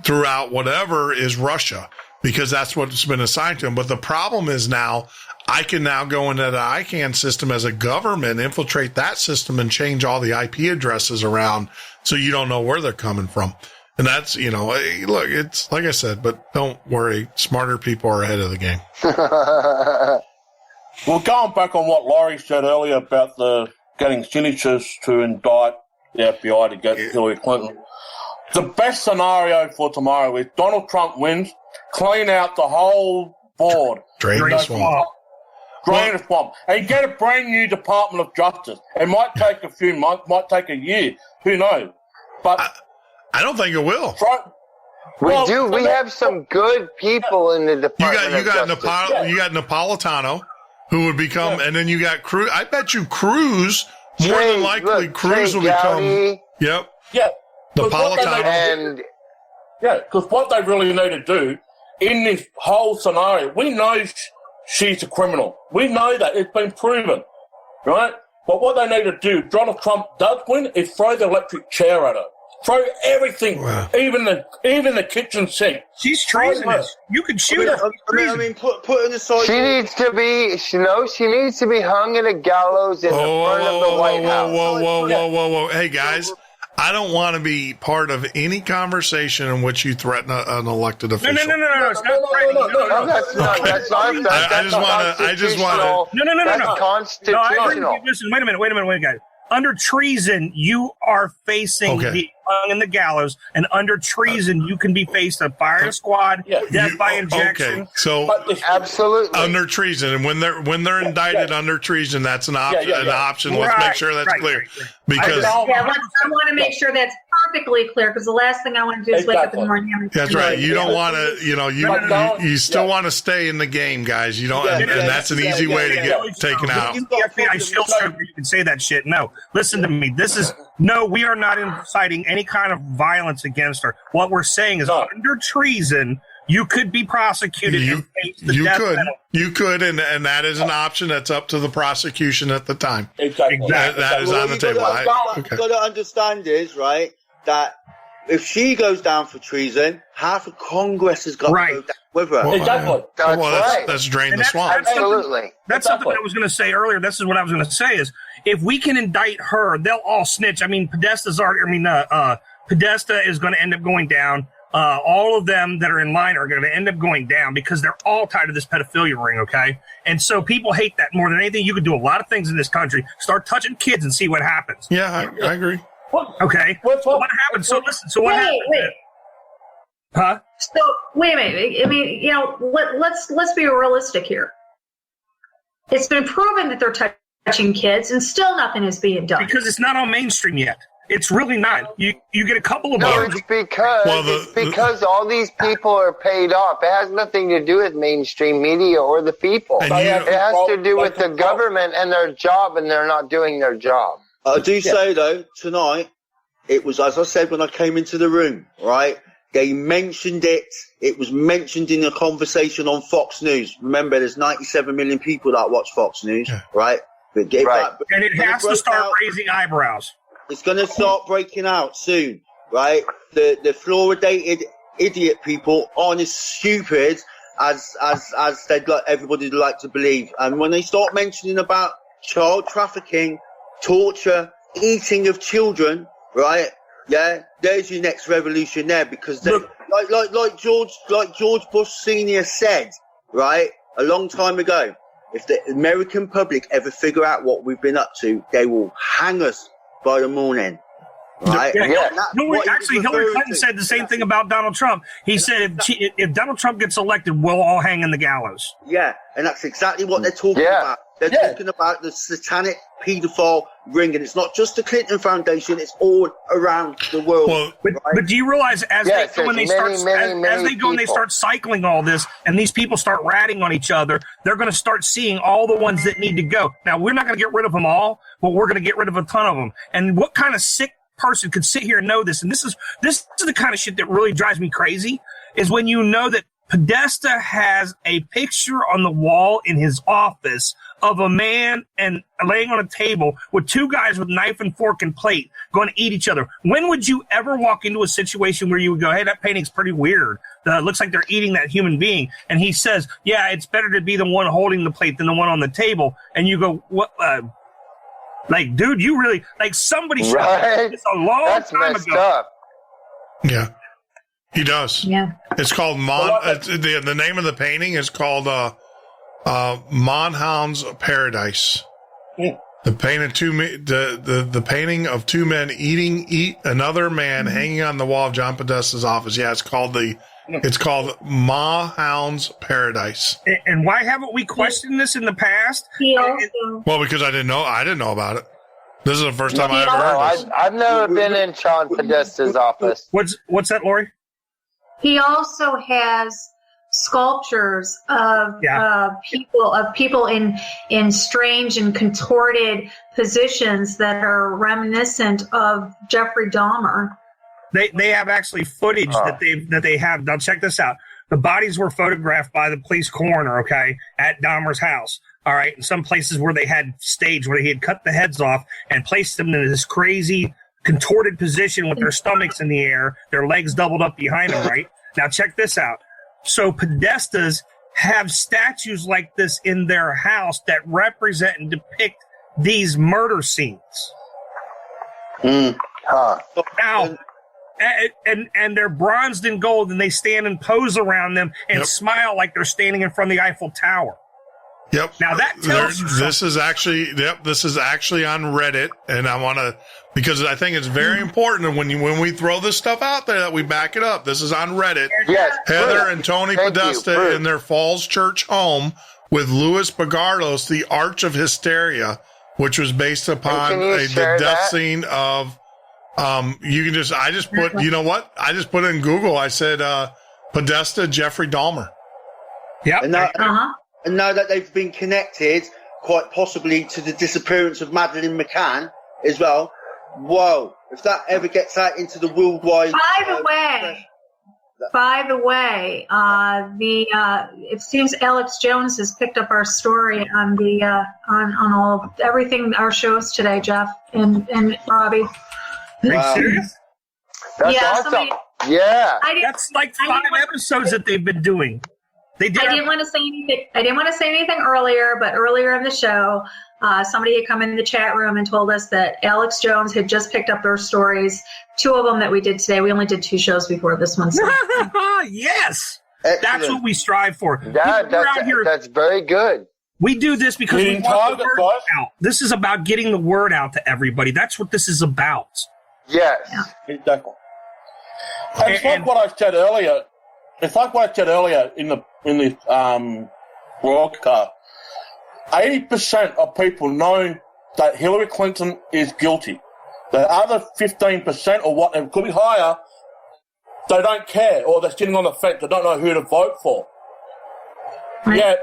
B: throughout whatever is Russia, because that's what's been assigned to them. But the problem is now I can now go into the ICANN system as a government, infiltrate that system and change all the IP addresses around so you don't know where they're coming from. And that's, look, it's like I said, but don't worry. Smarter people are ahead of the game.
C: Well, going back on what Laurie said earlier about getting signatures to indict the FBI to get Hillary Clinton, the best scenario for tomorrow is Donald Trump wins, clean out the whole board.
B: Drain the swamp.
C: Drain the swamp. And get a brand new Department of Justice. It might take a few months, might take a year. Who knows? But
B: I don't think it will.
E: We have some good people in the Department
B: you got Napolitano, who would become, and then you got Cruz. I bet you Cruz, more than likely, Cruz will become. Yep.
C: Yeah.
B: Napolitano.
C: Because what they really need to do in this whole scenario, we know she's a criminal. We know that. It's been proven. Right? But what they need to do, Donald Trump does win, is throw the electric chair at her. Throw everything, even the kitchen sink.
I: She's treasonous. You could shoot her.
K: I mean, put in the side.
E: She needs to be hung in a gallows in the front of the White House.
B: Whoa. Hey, guys. I don't want to be part of any conversation in which you threaten an elected official.
I: No. It's not threatening. No.
E: That's not.
B: I just want to.
I: No.
E: That's constitutional.
I: Listen, wait a minute, guys. Under treason, you are facing the hung in the gallows, and under treason, you can be faced a firing squad, death by injection.
B: Okay, so
E: absolutely
B: under treason, and when they're indicted under treason, that's an option. Let's make sure that's clear. Because
G: I want to make sure that's perfectly clear, because the last thing I want to do is wake up in the morning.
B: That's right. You don't want to, you still want to stay in the game, guys. You don't, and that's an easy way to get taken out.
I: I still you can say that shit. No, listen to me. We are not inciting any kind of violence against her. What we're saying is under treason, you could be prosecuted and face the death penalty.
B: You could, and that is an option that's up to the prosecution at the time.
C: Exactly.
B: That is on the table.
K: What you've got to understand is, right, that if she goes down for treason, half of Congress has got to go down with her.
C: Exactly.
B: Let's drain the swamp.
E: Absolutely.
I: That's something I was going to say earlier. This is what I was going to say is, if we can indict her, they'll all snitch. I mean, Podesta is going to end up going down. All of them that are in line are going to end up going down because they're all tied to this pedophilia ring, okay? And so people hate that more than anything. You could do a lot of things in this country. Start touching kids and see what happens.
B: Yeah, I agree.
I: Okay. What happened? So listen. So what happened?
G: Wait.
I: Huh?
G: So wait a minute. I mean, let's be realistic here. It's been proven that they're touching kids, and still nothing is being done
I: because it's not on mainstream yet. It's really not. You get a couple of
E: it's because all these people are paid off. It has nothing to do with mainstream media or the people. It has to do with the government and their job, and they're not doing their job.
K: I do say, though, tonight, it was, as I said when I came into the room, right? They mentioned it. It was mentioned in a conversation on Fox News. Remember, there's 97 million people that watch Fox News, right?
I: And it has to start raising eyebrows.
K: It's going to start breaking out soon, right? The fluoridated idiot people aren't as stupid as everybody like to believe. And when they start mentioning about child trafficking, torture, eating of children, right? Yeah, there's your next revolution there, because like George Bush Sr. said, right, a long time ago, if the American public ever figure out what we've been up to, they will hang us by the morning. Right?
I: Actually, Hillary Clinton said the same thing about Donald Trump. He said if Donald Trump gets elected, we'll all hang in the gallows.
K: Yeah, and that's exactly what they're talking about. They're talking about the satanic paedophile ring, and it's not just the Clinton Foundation; it's all around the world.
I: But do you realize as they go and they start cycling all this, and these people start ratting on each other, they're going to start seeing all the ones that need to go. Now we're not going to get rid of them all, but we're going to get rid of a ton of them. And what kind of sick person could sit here and know this? And this is the kind of shit that really drives me crazy. Is when you know that Podesta has a picture on the wall in his office of a man and laying on a table with two guys with knife and fork and plate going to eat each other. When would you ever walk into a situation where you would go, hey, that painting's pretty weird. It looks like they're eating that human being. And he says, yeah, it's better to be the one holding the plate than the one on the table. And you go, what? Like, dude, you really, like somebody should have done this a long time ago.
E: Up.
B: Yeah. He does.
G: Yeah.
B: It's called the name of the painting is called Monhound's Paradise.
C: Yeah.
B: The painting of two men eat another man hanging on the wall of John Podesta's office. Yeah, it's called Monhound's Paradise.
I: And why haven't we questioned this in the past?
B: Well, because I didn't know about it. This is the first time I ever heard this.
E: I've never been in John Podesta's office.
I: What's that, Lori?
G: He also has sculptures of people in strange and contorted positions that are reminiscent of Jeffrey Dahmer.
I: They have actually footage that they have. Now check this out. The bodies were photographed by the police coroner, okay, at Dahmer's house. All right, in some places where they had staged, where he had cut the heads off and placed them in this crazy contorted position with their stomachs in the air, their legs doubled up behind them, right? Now check this out. So Podestas have statues like this in their house that represent and depict these murder scenes. Now, and they're bronzed in gold, and they stand and pose around them and smile like they're standing in front of the Eiffel Tower.
B: Yep.
I: Now that tells you something.
B: This is actually on Reddit, and I want to, because I think it's very important when we throw this stuff out there that we back it up. This is on Reddit.
E: Yes.
B: Heather and Tony Podesta in their Falls Church home with Louis Bogardos, the Arch of Hysteria, which was based upon the death scene of. I just put in Google. I said Podesta Jeffrey Dahmer.
I: Yeah.
K: And now that they've been connected, quite possibly to the disappearance of Madeleine McCann as well. Whoa! If that ever gets out into the worldwide.
G: By the way, it seems Alex Jones has picked up our story on the on everything our shows today, Jeff and Robbie.
I: Are you serious?
E: That's awesome.
I: That's like 5 episodes that they've been doing.
G: I didn't want to say anything. I didn't want to say anything earlier, but earlier in the show, somebody had come in the chat room and told us that Alex Jones had just picked up their stories. 2 of them that we did today. We only did 2 shows before this one. So.
I: Yes, that's what we strive for.
E: That's very good.
I: We do this because we want the word out. This is about getting the word out to everybody. That's what this is about.
E: Yes,
C: exactly. It's like what I said earlier. It's like what I said earlier in the broadcast. 80% of people know that Hillary Clinton is guilty. The other 15% or what, it could be higher, they don't care, or they're sitting on the fence. They don't know who to vote for.
G: Right.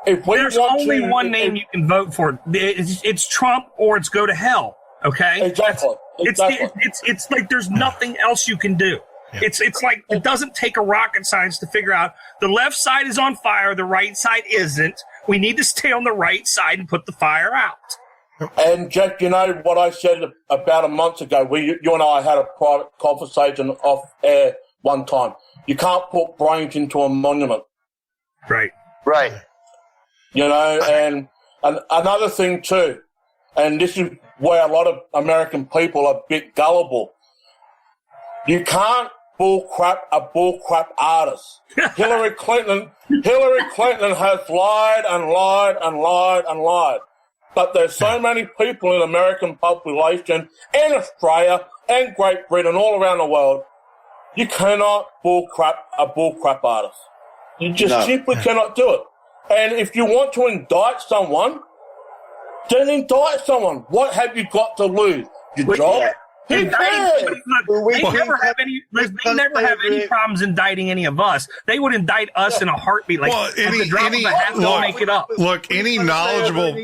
C: If we
I: There's only one name you can vote for. It's Trump or it's go to hell. Okay.
C: Exactly.
I: It's like there's nothing else you can do. Yeah. It's like it doesn't take a rocket science to figure out the left side is on fire, the right side isn't. We need to stay on the right side and put the fire out.
C: And Jack, you know what I said about a month ago? You and I had a private conversation off air one time. You can't put brains into a monument.
I: Right.
C: You know, and another thing too, and this is where a lot of American people are a bit gullible. You can't bullcrap a bullcrap artist. Hillary Clinton has lied and lied and lied and lied. But there's so many people in the American population, in Australia and Great Britain, all around the world, you cannot bullcrap a bullcrap artist. You just simply cannot do it. And if you want to indict someone, then indict someone. What have you got to lose? Your job? Who cares?
I: They never have any problems indicting any of us. They would indict us in a heartbeat. Like, at the drop of a hat, they'll make it up.
B: Look, any knowledgeable
K: in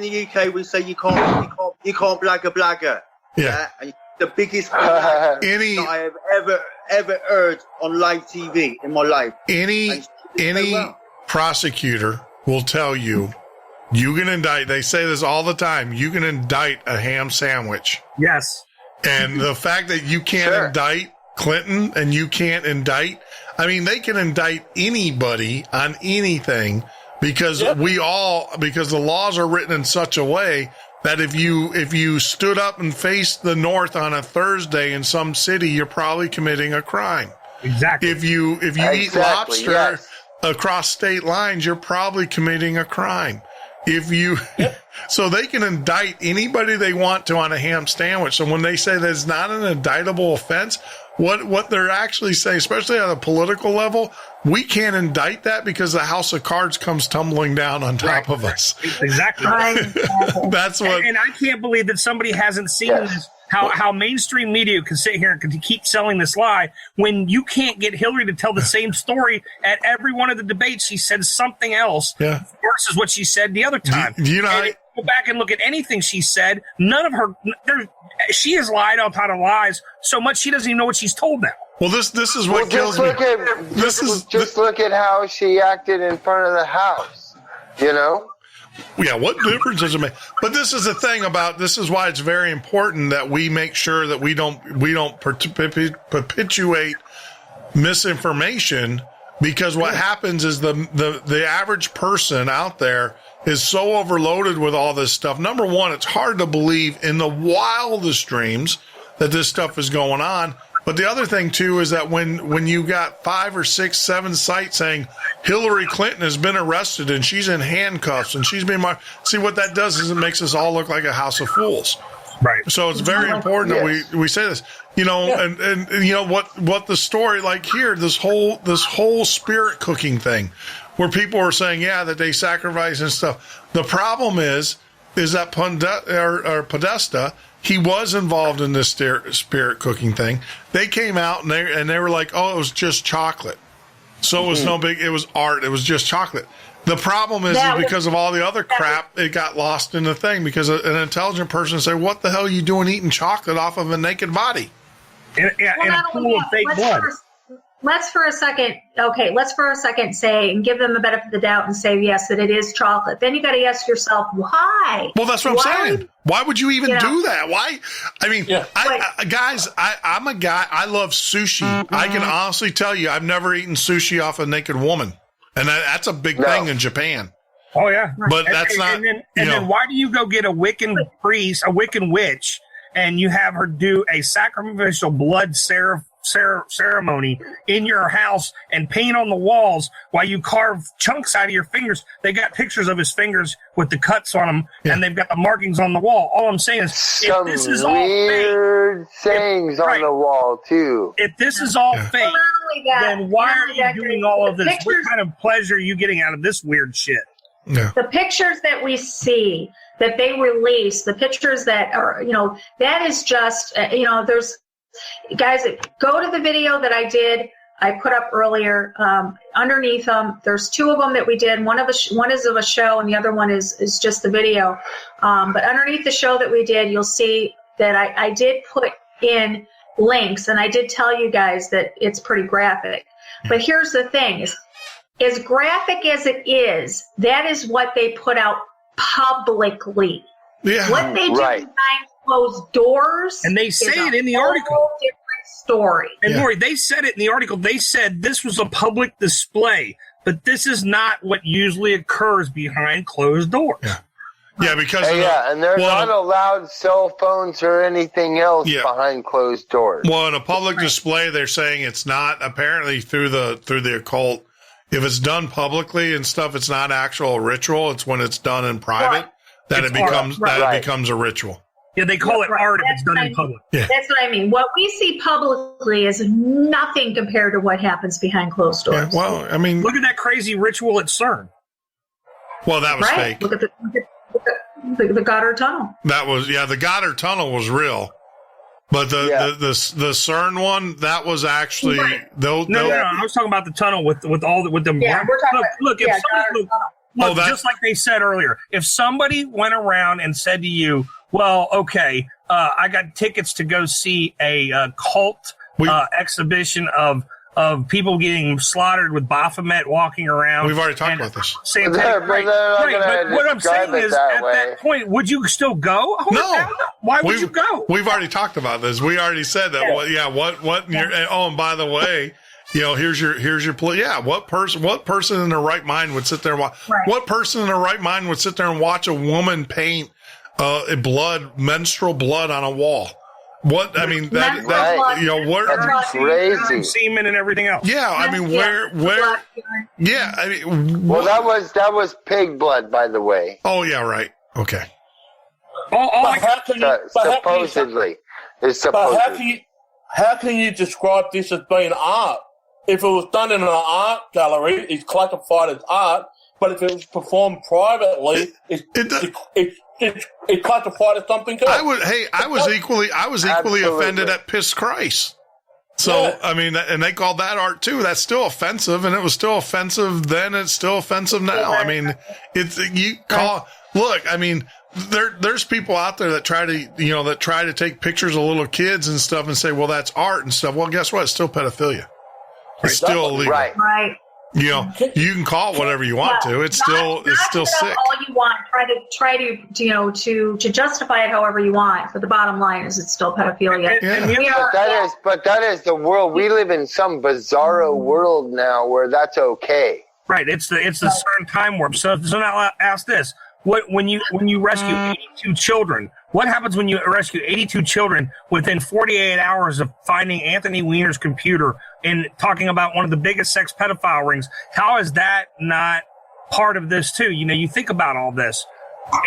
K: the UK, we say you can't blagger.
B: Yeah.
K: And the biggest any that I have ever heard on live TV in my life.
B: Any prosecutor will tell you can indict. They say this all the time. You can indict a ham sandwich.
I: Yes.
B: And the fact that you can't indict Clinton and you can't indict, I mean, they can indict anybody on anything because because the laws are written in such a way that if you stood up and faced the North on a Thursday in some city, you're probably committing a crime.
I: Exactly.
B: If you eat lobster across state lines, you're probably committing a crime. So they can indict anybody they want to on a ham sandwich. So when they say that it's not an indictable offense, what they're actually saying, especially on a political level, we can't indict that because the house of cards comes tumbling down on top of us.
I: Exactly.
B: That's what.
I: And I can't believe that somebody hasn't seen this. How mainstream media can sit here and keep selling this lie when you can't get Hillary to tell the same story at every one of the debates. She said something else versus what she said the other time.
B: And if you
I: go back and look at anything she said, none of her. She has lied on top of lies so much she doesn't even know what she's told now.
B: Well, this is what kills me.
E: Just look at how she acted in front of the House. You know.
B: Yeah, what difference does it make? But this is the thing this is why it's very important that we make sure that we don't perpetuate misinformation, because what happens is the average person out there is so overloaded with all this stuff. Number one, it's hard to believe in the wildest dreams that this stuff is going on. But the other thing, too, is that when you got 5 or 6, 7 sites saying Hillary Clinton has been arrested and she's in handcuffs and she's being see what that does is it makes us all look like a house of fools.
I: Right.
B: So it's very important that we say this, and you know what the story like here, this whole spirit cooking thing where people are saying, that they sacrifice and stuff. The problem is that Podesta, he was involved in this spirit cooking thing. They came out and they were like, oh, it was just chocolate. So it was no big, it was art. It was just chocolate. The problem is because of all the other crap, it got lost in the thing because an intelligent person say, what the hell are you doing eating chocolate off of a naked body?
I: In a pool of fake blood.
G: Let's for a second say and give them the benefit of the doubt and say, yes, that it is chocolate. Then you got to ask yourself, why?
B: Well, that's what I'm saying. Why would you even do that? Why? I mean, guys, I'm a guy. I love sushi. Mm-hmm. I can honestly tell you, I've never eaten sushi off a naked woman. And that's a big thing in Japan.
I: Oh, yeah.
B: But that's not.
I: And then why do you go get a Wiccan priest, a Wiccan witch, and you have her do a sacrificial blood ceremony in your house and paint on the walls while you carve chunks out of your fingers? They got pictures of his fingers with the cuts on them, and they've got the markings on the wall. All I'm saying is,
E: some
I: if this is all
E: weird sayings on the wall too.
I: If this is all fake, then why are you doing all of this? What kind of pleasure are you getting out of this weird shit?
B: Yeah.
G: The pictures that we see that they release, the pictures that are, that is just, there's, guys, go to the video that I put up earlier. Underneath them, there's 2 of them that we did. One is of a show, and the other one is just the video. But underneath the show that we did, you'll see that I did put in links, and I did tell you guys that it's pretty graphic. But here's the thing: as graphic as it is, that is what they put out publicly.
B: Yeah.
G: What they do behind closed doors,
I: and they say it in the article.
G: Different story.
I: And Lori, they said it in the article. They said this was a public display, but this is not what usually occurs behind closed doors.
B: Yeah, because
E: and they're not allowed cell phones or anything else behind closed doors.
B: Well, in a public display, they're saying it's not apparently through the occult. If it's done publicly and stuff, it's not actual ritual. It's when it's done in private that it becomes a ritual.
I: Yeah, they call it art if it's done in public.
B: Yeah.
G: That's what I mean. What we see publicly is nothing compared to what happens behind closed doors.
B: Yeah, well, I mean,
I: look at that crazy ritual at CERN.
B: Well, that was fake.
G: The Goddard Tunnel.
B: That was the Goddard Tunnel was real. But the CERN one, that was actually
I: No, I was talking about the tunnel with all the
G: Yeah, we're talking
I: look, if somebody, just like they said earlier, if somebody went around and said to you, well, okay, I got tickets to go see a cult exhibition of people getting slaughtered with Baphomet walking around.
B: We've already talked about this.
I: But what I'm saying is, at that point, would you still go?
B: No.
I: Why would you go?
B: We've already talked about this. We already said that. And by the way, here's your play. Yeah, what person in their right mind would sit there and watch?
G: Right.
B: What person in their right mind would sit there and watch a woman paint menstrual blood on a wall? What I mean,
E: that's crazy.
I: Semen and everything else.
B: Yeah, I mean, where? Yeah, I mean,
E: well, that was pig blood, by the way.
B: Oh yeah, right. Okay.
E: Supposedly.
C: How can you describe this as being art? If it was done in an art gallery, it's classified as art. But if it was performed privately, it's classified as something else.
B: I was equally offended at Piss Christ. So I mean, and they called that art too. That's still offensive, and it was still offensive then. It's still offensive now. I mean, look. I mean, there's people out there that try to take pictures of little kids and stuff and say, well, that's art and stuff. Well, guess what? It's still pedophilia. It's still illegal.
G: Right.
B: You can call it whatever you want to. It's still sick.
G: All you want. Try to justify it however you want. But the bottom line is it's still pedophilia.
E: But that is the world. We live in some bizarro world now where that's okay.
I: Right. It's the certain time warp. So now ask this: when you rescue 82 children, what happens when you rescue 82 children within 48 hours of finding Anthony Weiner's computer and talking about one of the biggest sex pedophile rings? How is that not part of this too? You think about all this.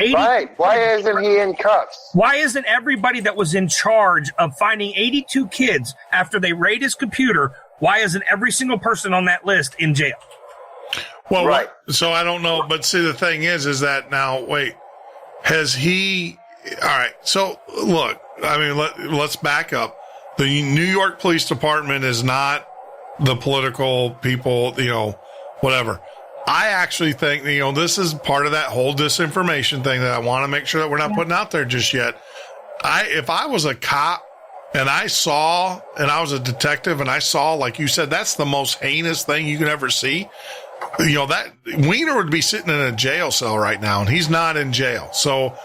E: Right. Why isn't he in cuffs?
I: Why isn't everybody that was in charge of finding 82 kids after they raid his computer, why isn't every single person on that list in jail?
B: Well, right. So I don't know. But see, the thing is that now, wait, has he... All right. So look, I mean, let's back up. The New York Police Department is not the political people, whatever. I actually think, this is part of that whole disinformation thing that I want to make sure that we're not putting out there just yet. If I was a cop and I was a detective and I saw, like you said, that's the most heinous thing you can ever see. That Weiner would be sitting in a jail cell right now, and he's not in jail. So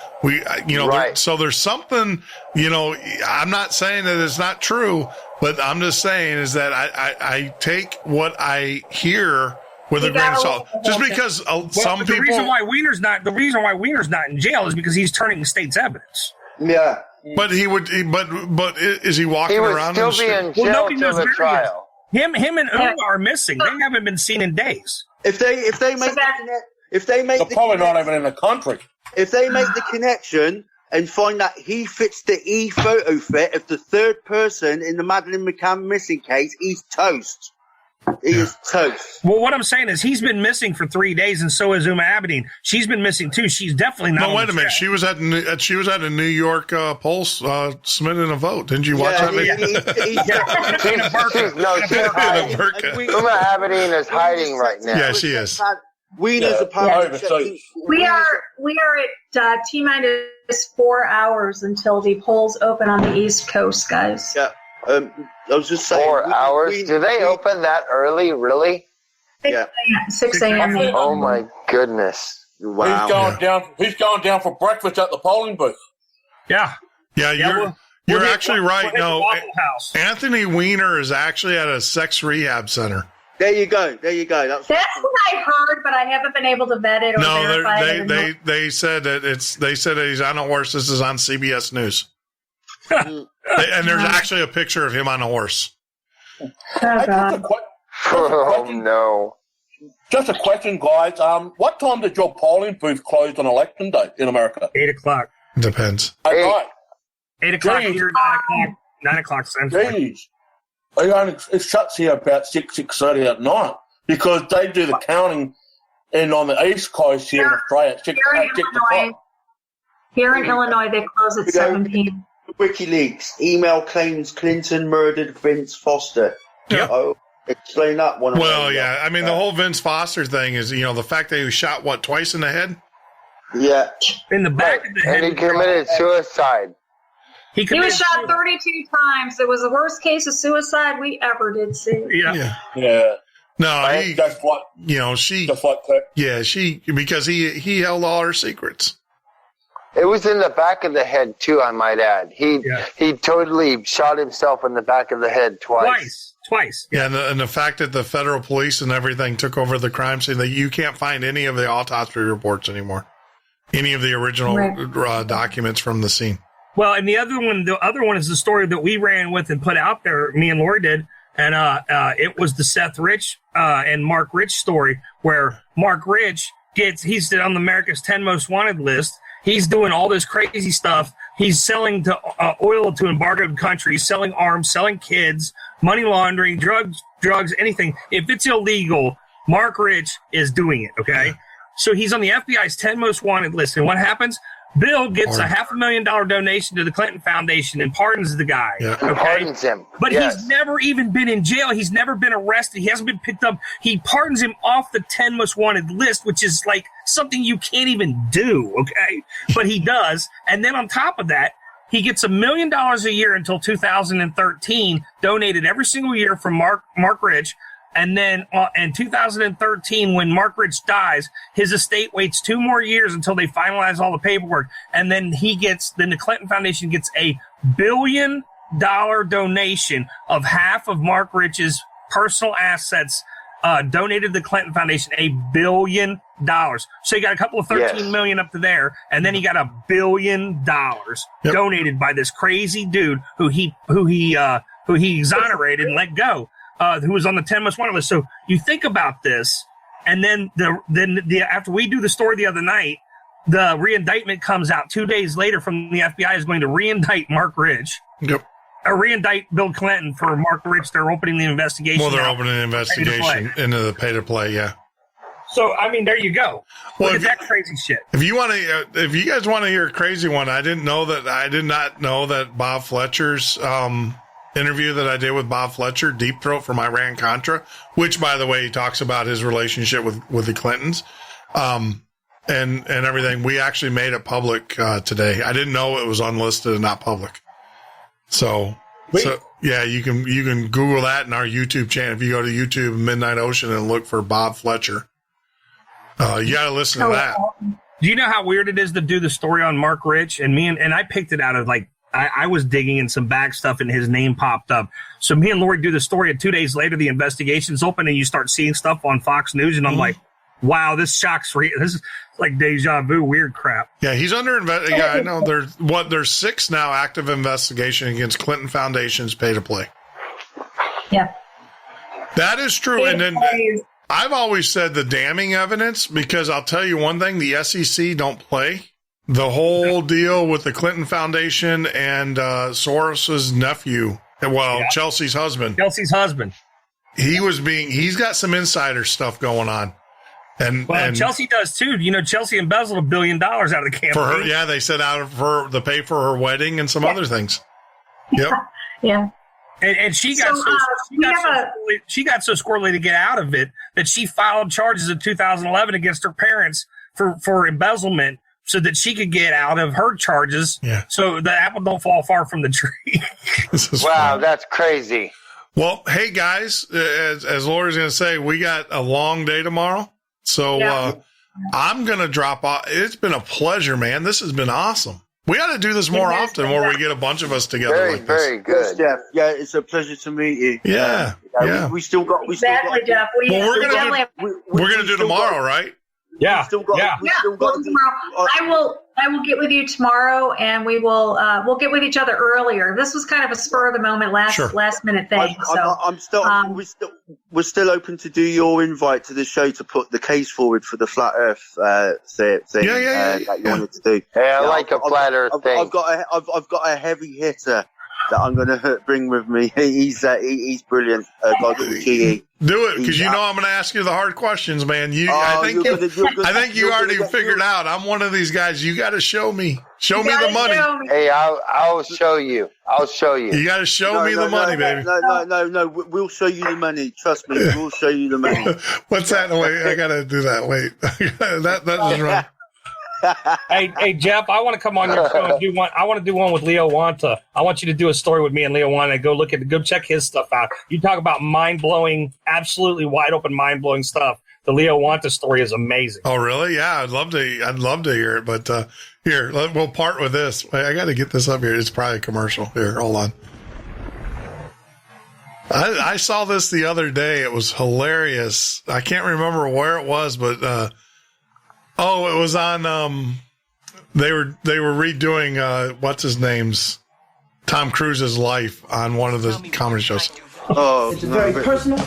B: so there's something, I'm not saying that it's not true, but I'm just saying is that I take what I hear with a grain of salt. Just because some people.
I: The reason why Weiner's not in jail is because he's turning the state's evidence.
K: Yeah.
B: But but is he walking around?
E: He would still be in jail till the trial.
I: Him and Uma are missing. They haven't been seen in days.
K: If they make
C: they're probably not even in the country.
K: If they make the connection and find that he fits the photo fit of the third person in the Madeleine McCann missing case, he's toast. He is toast.
I: Well, what I'm saying is he's been missing for 3 days, and so is Uma Abedin. She's been missing too. She's definitely not.
B: No, wait a minute. She was at a New York Pulse submitting a vote. Didn't you watch that video?
E: Uma Abedin is hiding right now.
B: Yeah, she is.
K: Weiner's apparently.
G: We are at T-minus 4 hours until the polls open on the East Coast, guys.
K: Yeah. I was just saying.
E: 4 hours? Do they open that early, really?
G: 6 a.m.
E: Oh, my goodness.
K: Wow.
C: He's going down for breakfast at the polling booth.
I: Yeah.
B: Yeah, you're actually right. No, Anthony Weiner is actually at a sex rehab center.
K: There you go. That's
G: what I heard, but I haven't been able to vet it or verify it.
B: They said that he's on a horse. This is on CBS News. And there's actually a picture of him on a horse.
G: Oh, God.
E: No.
C: Just a question, guys. What time did your polling booth close on election day in America?
I: 8 o'clock.
B: Depends.
C: 8
I: o'clock here, 9 o'clock Central.
C: Jeez. It shuts here about 6:30 at night because they do the counting on the East Coast here in Australia at 6 o'clock.
G: Here in Illinois, they close at 7 p.m.
K: WikiLeaks email claims Clinton murdered Vince Foster.
B: Yeah.
K: Oh, explain that one.
B: Well, yeah. I mean, the whole Vince Foster thing is, the fact that he was shot, twice in the head?
K: Yeah.
I: In the back of the head.
E: And he committed suicide.
G: He was shot 32 times. It was the worst case of suicide we ever did see.
B: Yeah. No,
C: just like that.
B: Yeah, because he held all her secrets.
E: It was in the back of the head too, I might add. He totally shot himself in the back of the head twice.
B: Yeah, and the fact that the federal police and everything took over the crime scene, that you can't find any of the autopsy reports anymore, any of the original documents from the scene.
I: Well, and the other one is the story that we ran with and put out there. Me and Lori did, and it was the Seth Rich and Mark Rich story, where Mark Rich he's on the America's 10 Most Wanted list. He's doing all this crazy stuff. He's selling oil to embargoed countries, selling arms, selling kids, money laundering, drugs, anything. If it's illegal, Mark Rich is doing it, okay? Yeah. So he's on the FBI's 10 Most Wanted list. And what happens? Bill gets a $500,000 donation to the Clinton Foundation and pardons the guy.
E: Yeah. Okay? Pardons him.
I: But he's never even been in jail. He's never been arrested. He hasn't been picked up. He pardons him off the 10 Most Wanted list, which is like something you can't even do, okay? But he does. And then on top of that, he gets $1 million a year until 2013, donated every single year from Mark Rich. And then in 2013, when Mark Rich dies, his estate waits 2 more years until they finalize all the paperwork. And then the Clinton Foundation gets $1 billion donation of half of Mark Rich's personal assets donated to the Clinton Foundation, $1 billion. So he got a couple of 13 million up to there, and then he got $1 billion donated by this crazy dude who he exonerated and let go. Who was on the 10 Most Wanted list. So you think about this, and then after we do the story the other night, the reindictment comes out 2 days later from the FBI is going to reindict Mark Rich.
B: Yep.
I: Or reindict Bill Clinton for Mark Rich. They're opening the investigation.
B: Well, they're opening the investigation into the pay to play, yeah.
I: So, I mean, there you go. Look at that crazy shit.
B: If you guys want to hear a crazy one, I did not know that Bob Fletcher's interview that I did with Bob Fletcher, Deep Throat from Iran-Contra, which, by the way, he talks about his relationship with the Clintons and everything. We actually made it public today. I didn't know it was unlisted and not public. So yeah, you can Google that in our YouTube channel. If you go to YouTube Midnight Ocean and look for Bob Fletcher, you got to listen to that.
I: Do you know how weird it is to do the story on Mark Rich? And I picked it out of I was digging in some back stuff and his name popped up. So me and Lori do the story, and 2 days later, the investigation's open and you start seeing stuff on Fox News. And I'm like, wow, this shocks me. This is like deja vu, weird crap.
B: Yeah, he's under investigation. Yeah, I know. There's 6 now active investigation against Clinton Foundation's pay to play.
G: Yeah.
B: That is true. And then I've always said the damning evidence, because I'll tell you one thing, the SEC don't play. The whole deal with the Clinton Foundation and Soros's nephew, Chelsea's husband. He's got some insider stuff going on. And
I: Chelsea does too. You know, Chelsea embezzled $1 billion out of the campaign.
B: For her, yeah, they said to pay for her wedding and some other things. Yep.
G: Yeah.
I: And she got she got so squirrely to get out of it that she filed charges in 2011 against her parents for embezzlement, so that she could get out of her charges.
B: Yeah.
I: So the apple don't fall far from the tree.
E: Wow, that's crazy.
B: Well, hey guys, as Lori's going to say, we got a long day tomorrow. So I'm going to drop off. It's been a pleasure, man. This has been awesome. We got to do this more often, where we get a bunch of us together like this.
E: Very good.
K: Jeff. Yeah, it's a pleasure to meet you.
B: Yeah.
K: We still got.
G: Jeff.
B: We're going to do tomorrow, right?
I: Yeah.
K: We'll
G: tomorrow. I will get with you tomorrow, and we'll get with each other earlier. This was kind of a spur of the moment, last minute thing.
K: We're still open to do your invite to the show to put the case forward for the flat Earth thing that you wanted to do.
E: Hey, I like a flat Earth thing.
K: I've got a heavy hitter that I'm going to bring with me. He's brilliant. A guy called Key.
B: Do it, because I'm going to ask you the hard questions, man. I think you already figured out. I'm one of these guys. You got to show me. Show me the money.
E: Hey, I'll show you. I'll show you.
B: You got to show me the money, baby.
K: No. We'll show you the money. Trust me. We'll show you the money.
B: What's that? Wait, I got to do that. Wait. that is wrong.
I: Hey, Jeff, I want to come on your show and do one. I want to do one with Leo Wanta. I want you to do a story with me and Leo Wanta. Go check his stuff out. You talk about mind-blowing, absolutely wide open, mind-blowing stuff. The Leo Wanta story is amazing.
B: Oh, really? Yeah, I'd love to hear it. But here, we'll part with this. Wait, I got to get this up here. It's probably a commercial. Here, hold on. I saw this the other day. It was hilarious. I can't remember where it was, but it was on. They were redoing what's his name's Tom Cruise's life on one of the comedy shows.
P: Oh, it's a very personal,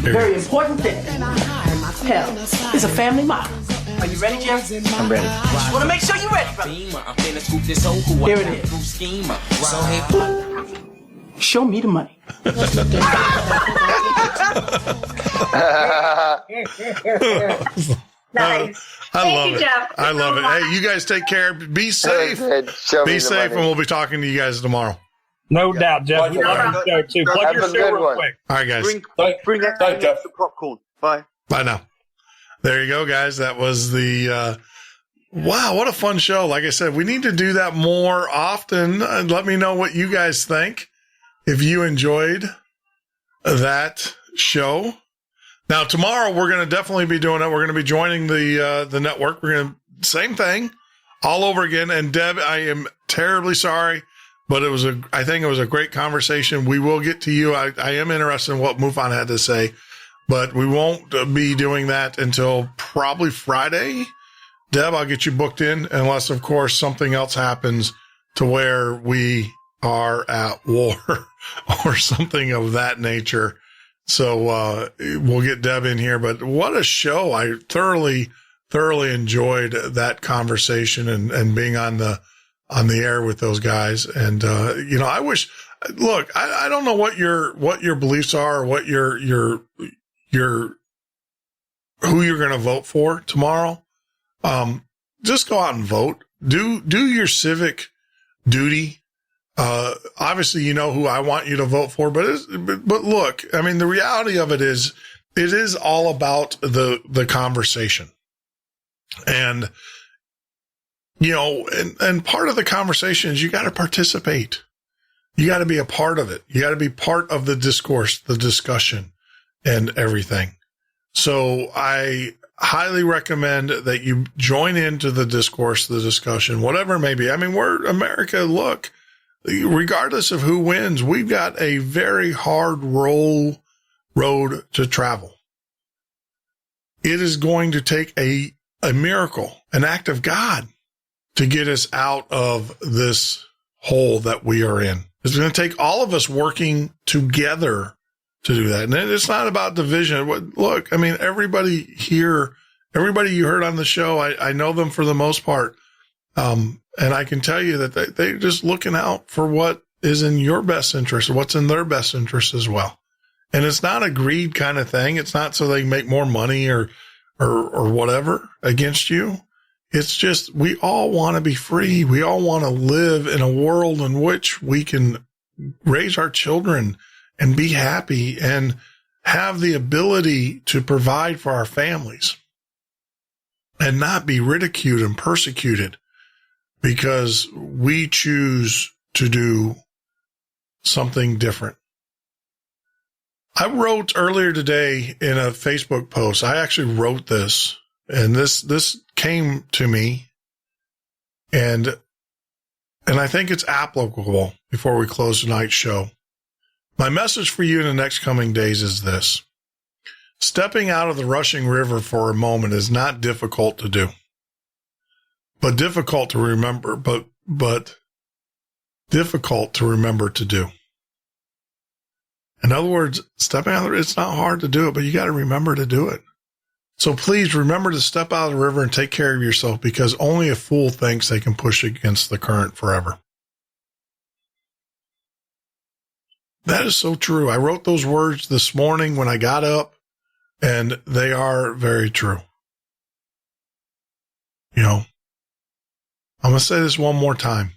P: very important thing. Hell, it's a family motto. Are you ready, Jeff?
E: I'm ready.
P: Just want to make sure you're ready, brother. Here it is. Show me the money.
G: Nice.
B: Thank
G: you, Jeff.
B: I love it. Hey, you guys take care. Be safe. Be safe, and we'll be talking to you guys tomorrow.
I: No doubt, Jeff. We love your show, too. Plug your show real quick.
B: All right, guys.
K: Bring extra popcorn. Bye.
B: Bye now. There you go, guys. That was the wow, what a fun show. Like I said, we need to do that more often. Let me know what you guys think. If you enjoyed that show. Now, tomorrow we're going to definitely be doing it. We're going to be joining the network. We're going to same thing all over again. And Deb, I am terribly sorry, but I think it was a great conversation. We will get to you. I am interested in what MUFON had to say, but we won't be doing that until probably Friday. Deb, I'll get you booked in unless, of course, something else happens to where we are at war or something of that nature. So we'll get Deb in here, but what a show. I thoroughly enjoyed that conversation and being on the air with those guys. And I wish, look, I don't know what your beliefs are, or what your who you're going to vote for tomorrow. Just go out and vote. Do your civic duty. Obviously, you know who I want you to vote for, but look, I mean, the reality of it is all about the conversation. And, and part of the conversation is you got to participate. You got to be a part of it. You got to be part of the discourse, the discussion, and everything. So I highly recommend that you join into the discourse, the discussion, whatever it may be. I mean, we're America. Look, regardless of who wins, we've got a very hard road to travel. It is going to take a miracle, an act of God, to get us out of this hole that we are in. It's going to take all of us working together to do that. And it's not about division. Look, I mean, everybody here, everybody you heard on the show, I know them for the most part. And I can tell you that they're just looking out for what is in your best interest, what's in their best interest as well. And it's not a greed kind of thing. It's not so they can make more money or whatever against you. It's just, we all want to be free. We all want to live in a world in which we can raise our children and be happy and have the ability to provide for our families and not be ridiculed and persecuted because we choose to do something different. I wrote earlier today in a Facebook post, I actually wrote this, and this came to me, and I think it's applicable before we close tonight's show. My message for you in the next coming days is this. Stepping out of the rushing river for a moment is not difficult to do, but difficult to remember, but difficult to remember to do. In other words, stepping out of the river, it's not hard to do it, but you got to remember to do it. So please remember to step out of the river and take care of yourself, because only a fool thinks they can push against the current forever. That is so true. I wrote those words this morning when I got up, and they are very true. You know, I'm going to say this one more time.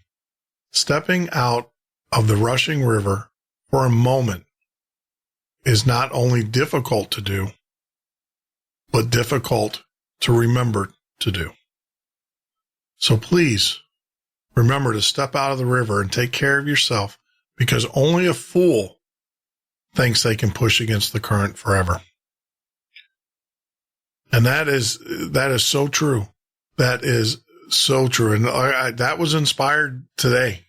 B: Stepping out of the rushing river for a moment is not only difficult to do, but difficult to remember to do. So please remember to step out of the river and take care of yourself, because only a fool thinks they can push against the current forever. And that is so true. That is so true. And that was inspired today.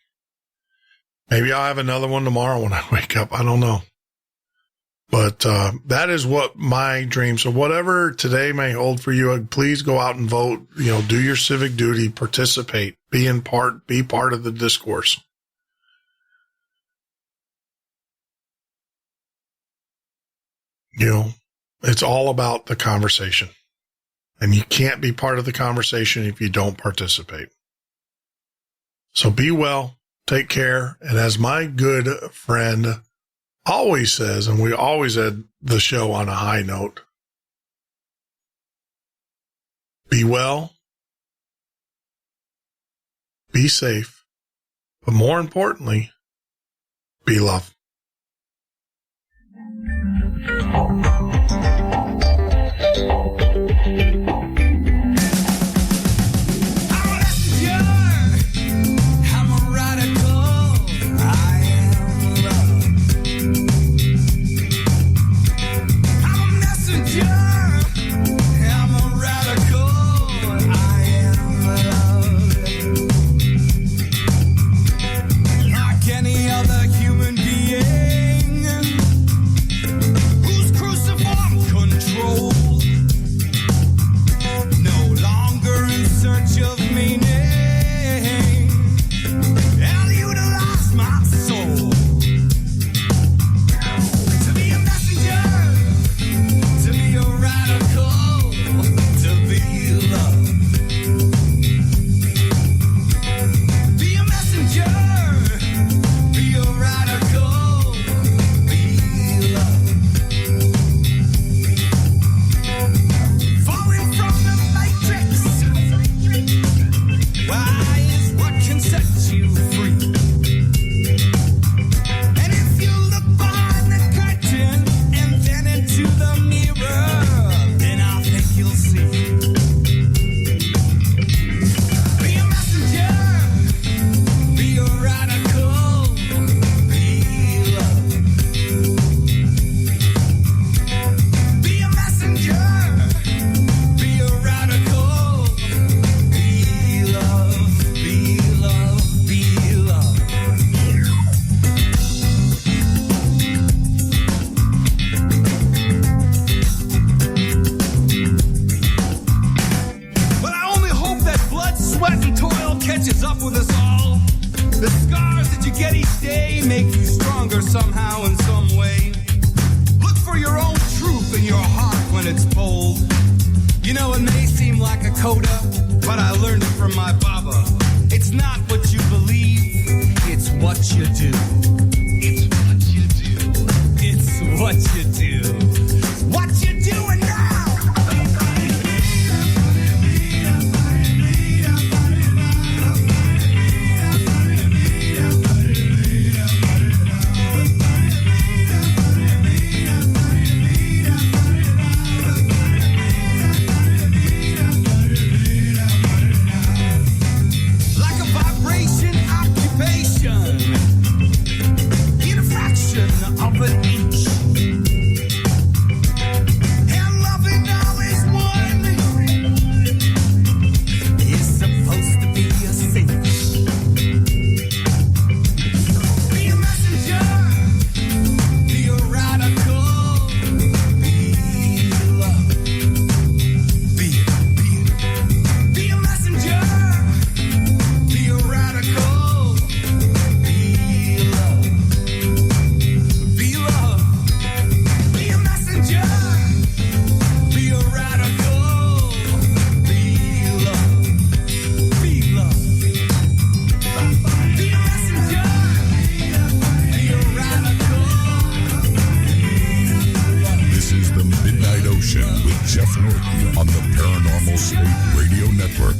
B: Maybe I'll have another one tomorrow when I wake up. I don't know. But that is what my dream. So whatever today may hold for you, please go out and vote. You know, do your civic duty, participate, be part of the discourse. You know, it's all about the conversation. And you can't be part of the conversation if you don't participate. So be well, take care. And as my good friend always says, and we always end the show on a high note, be well, be safe, but more importantly, be loved.
A: Norton on the Paranormal State Radio Network.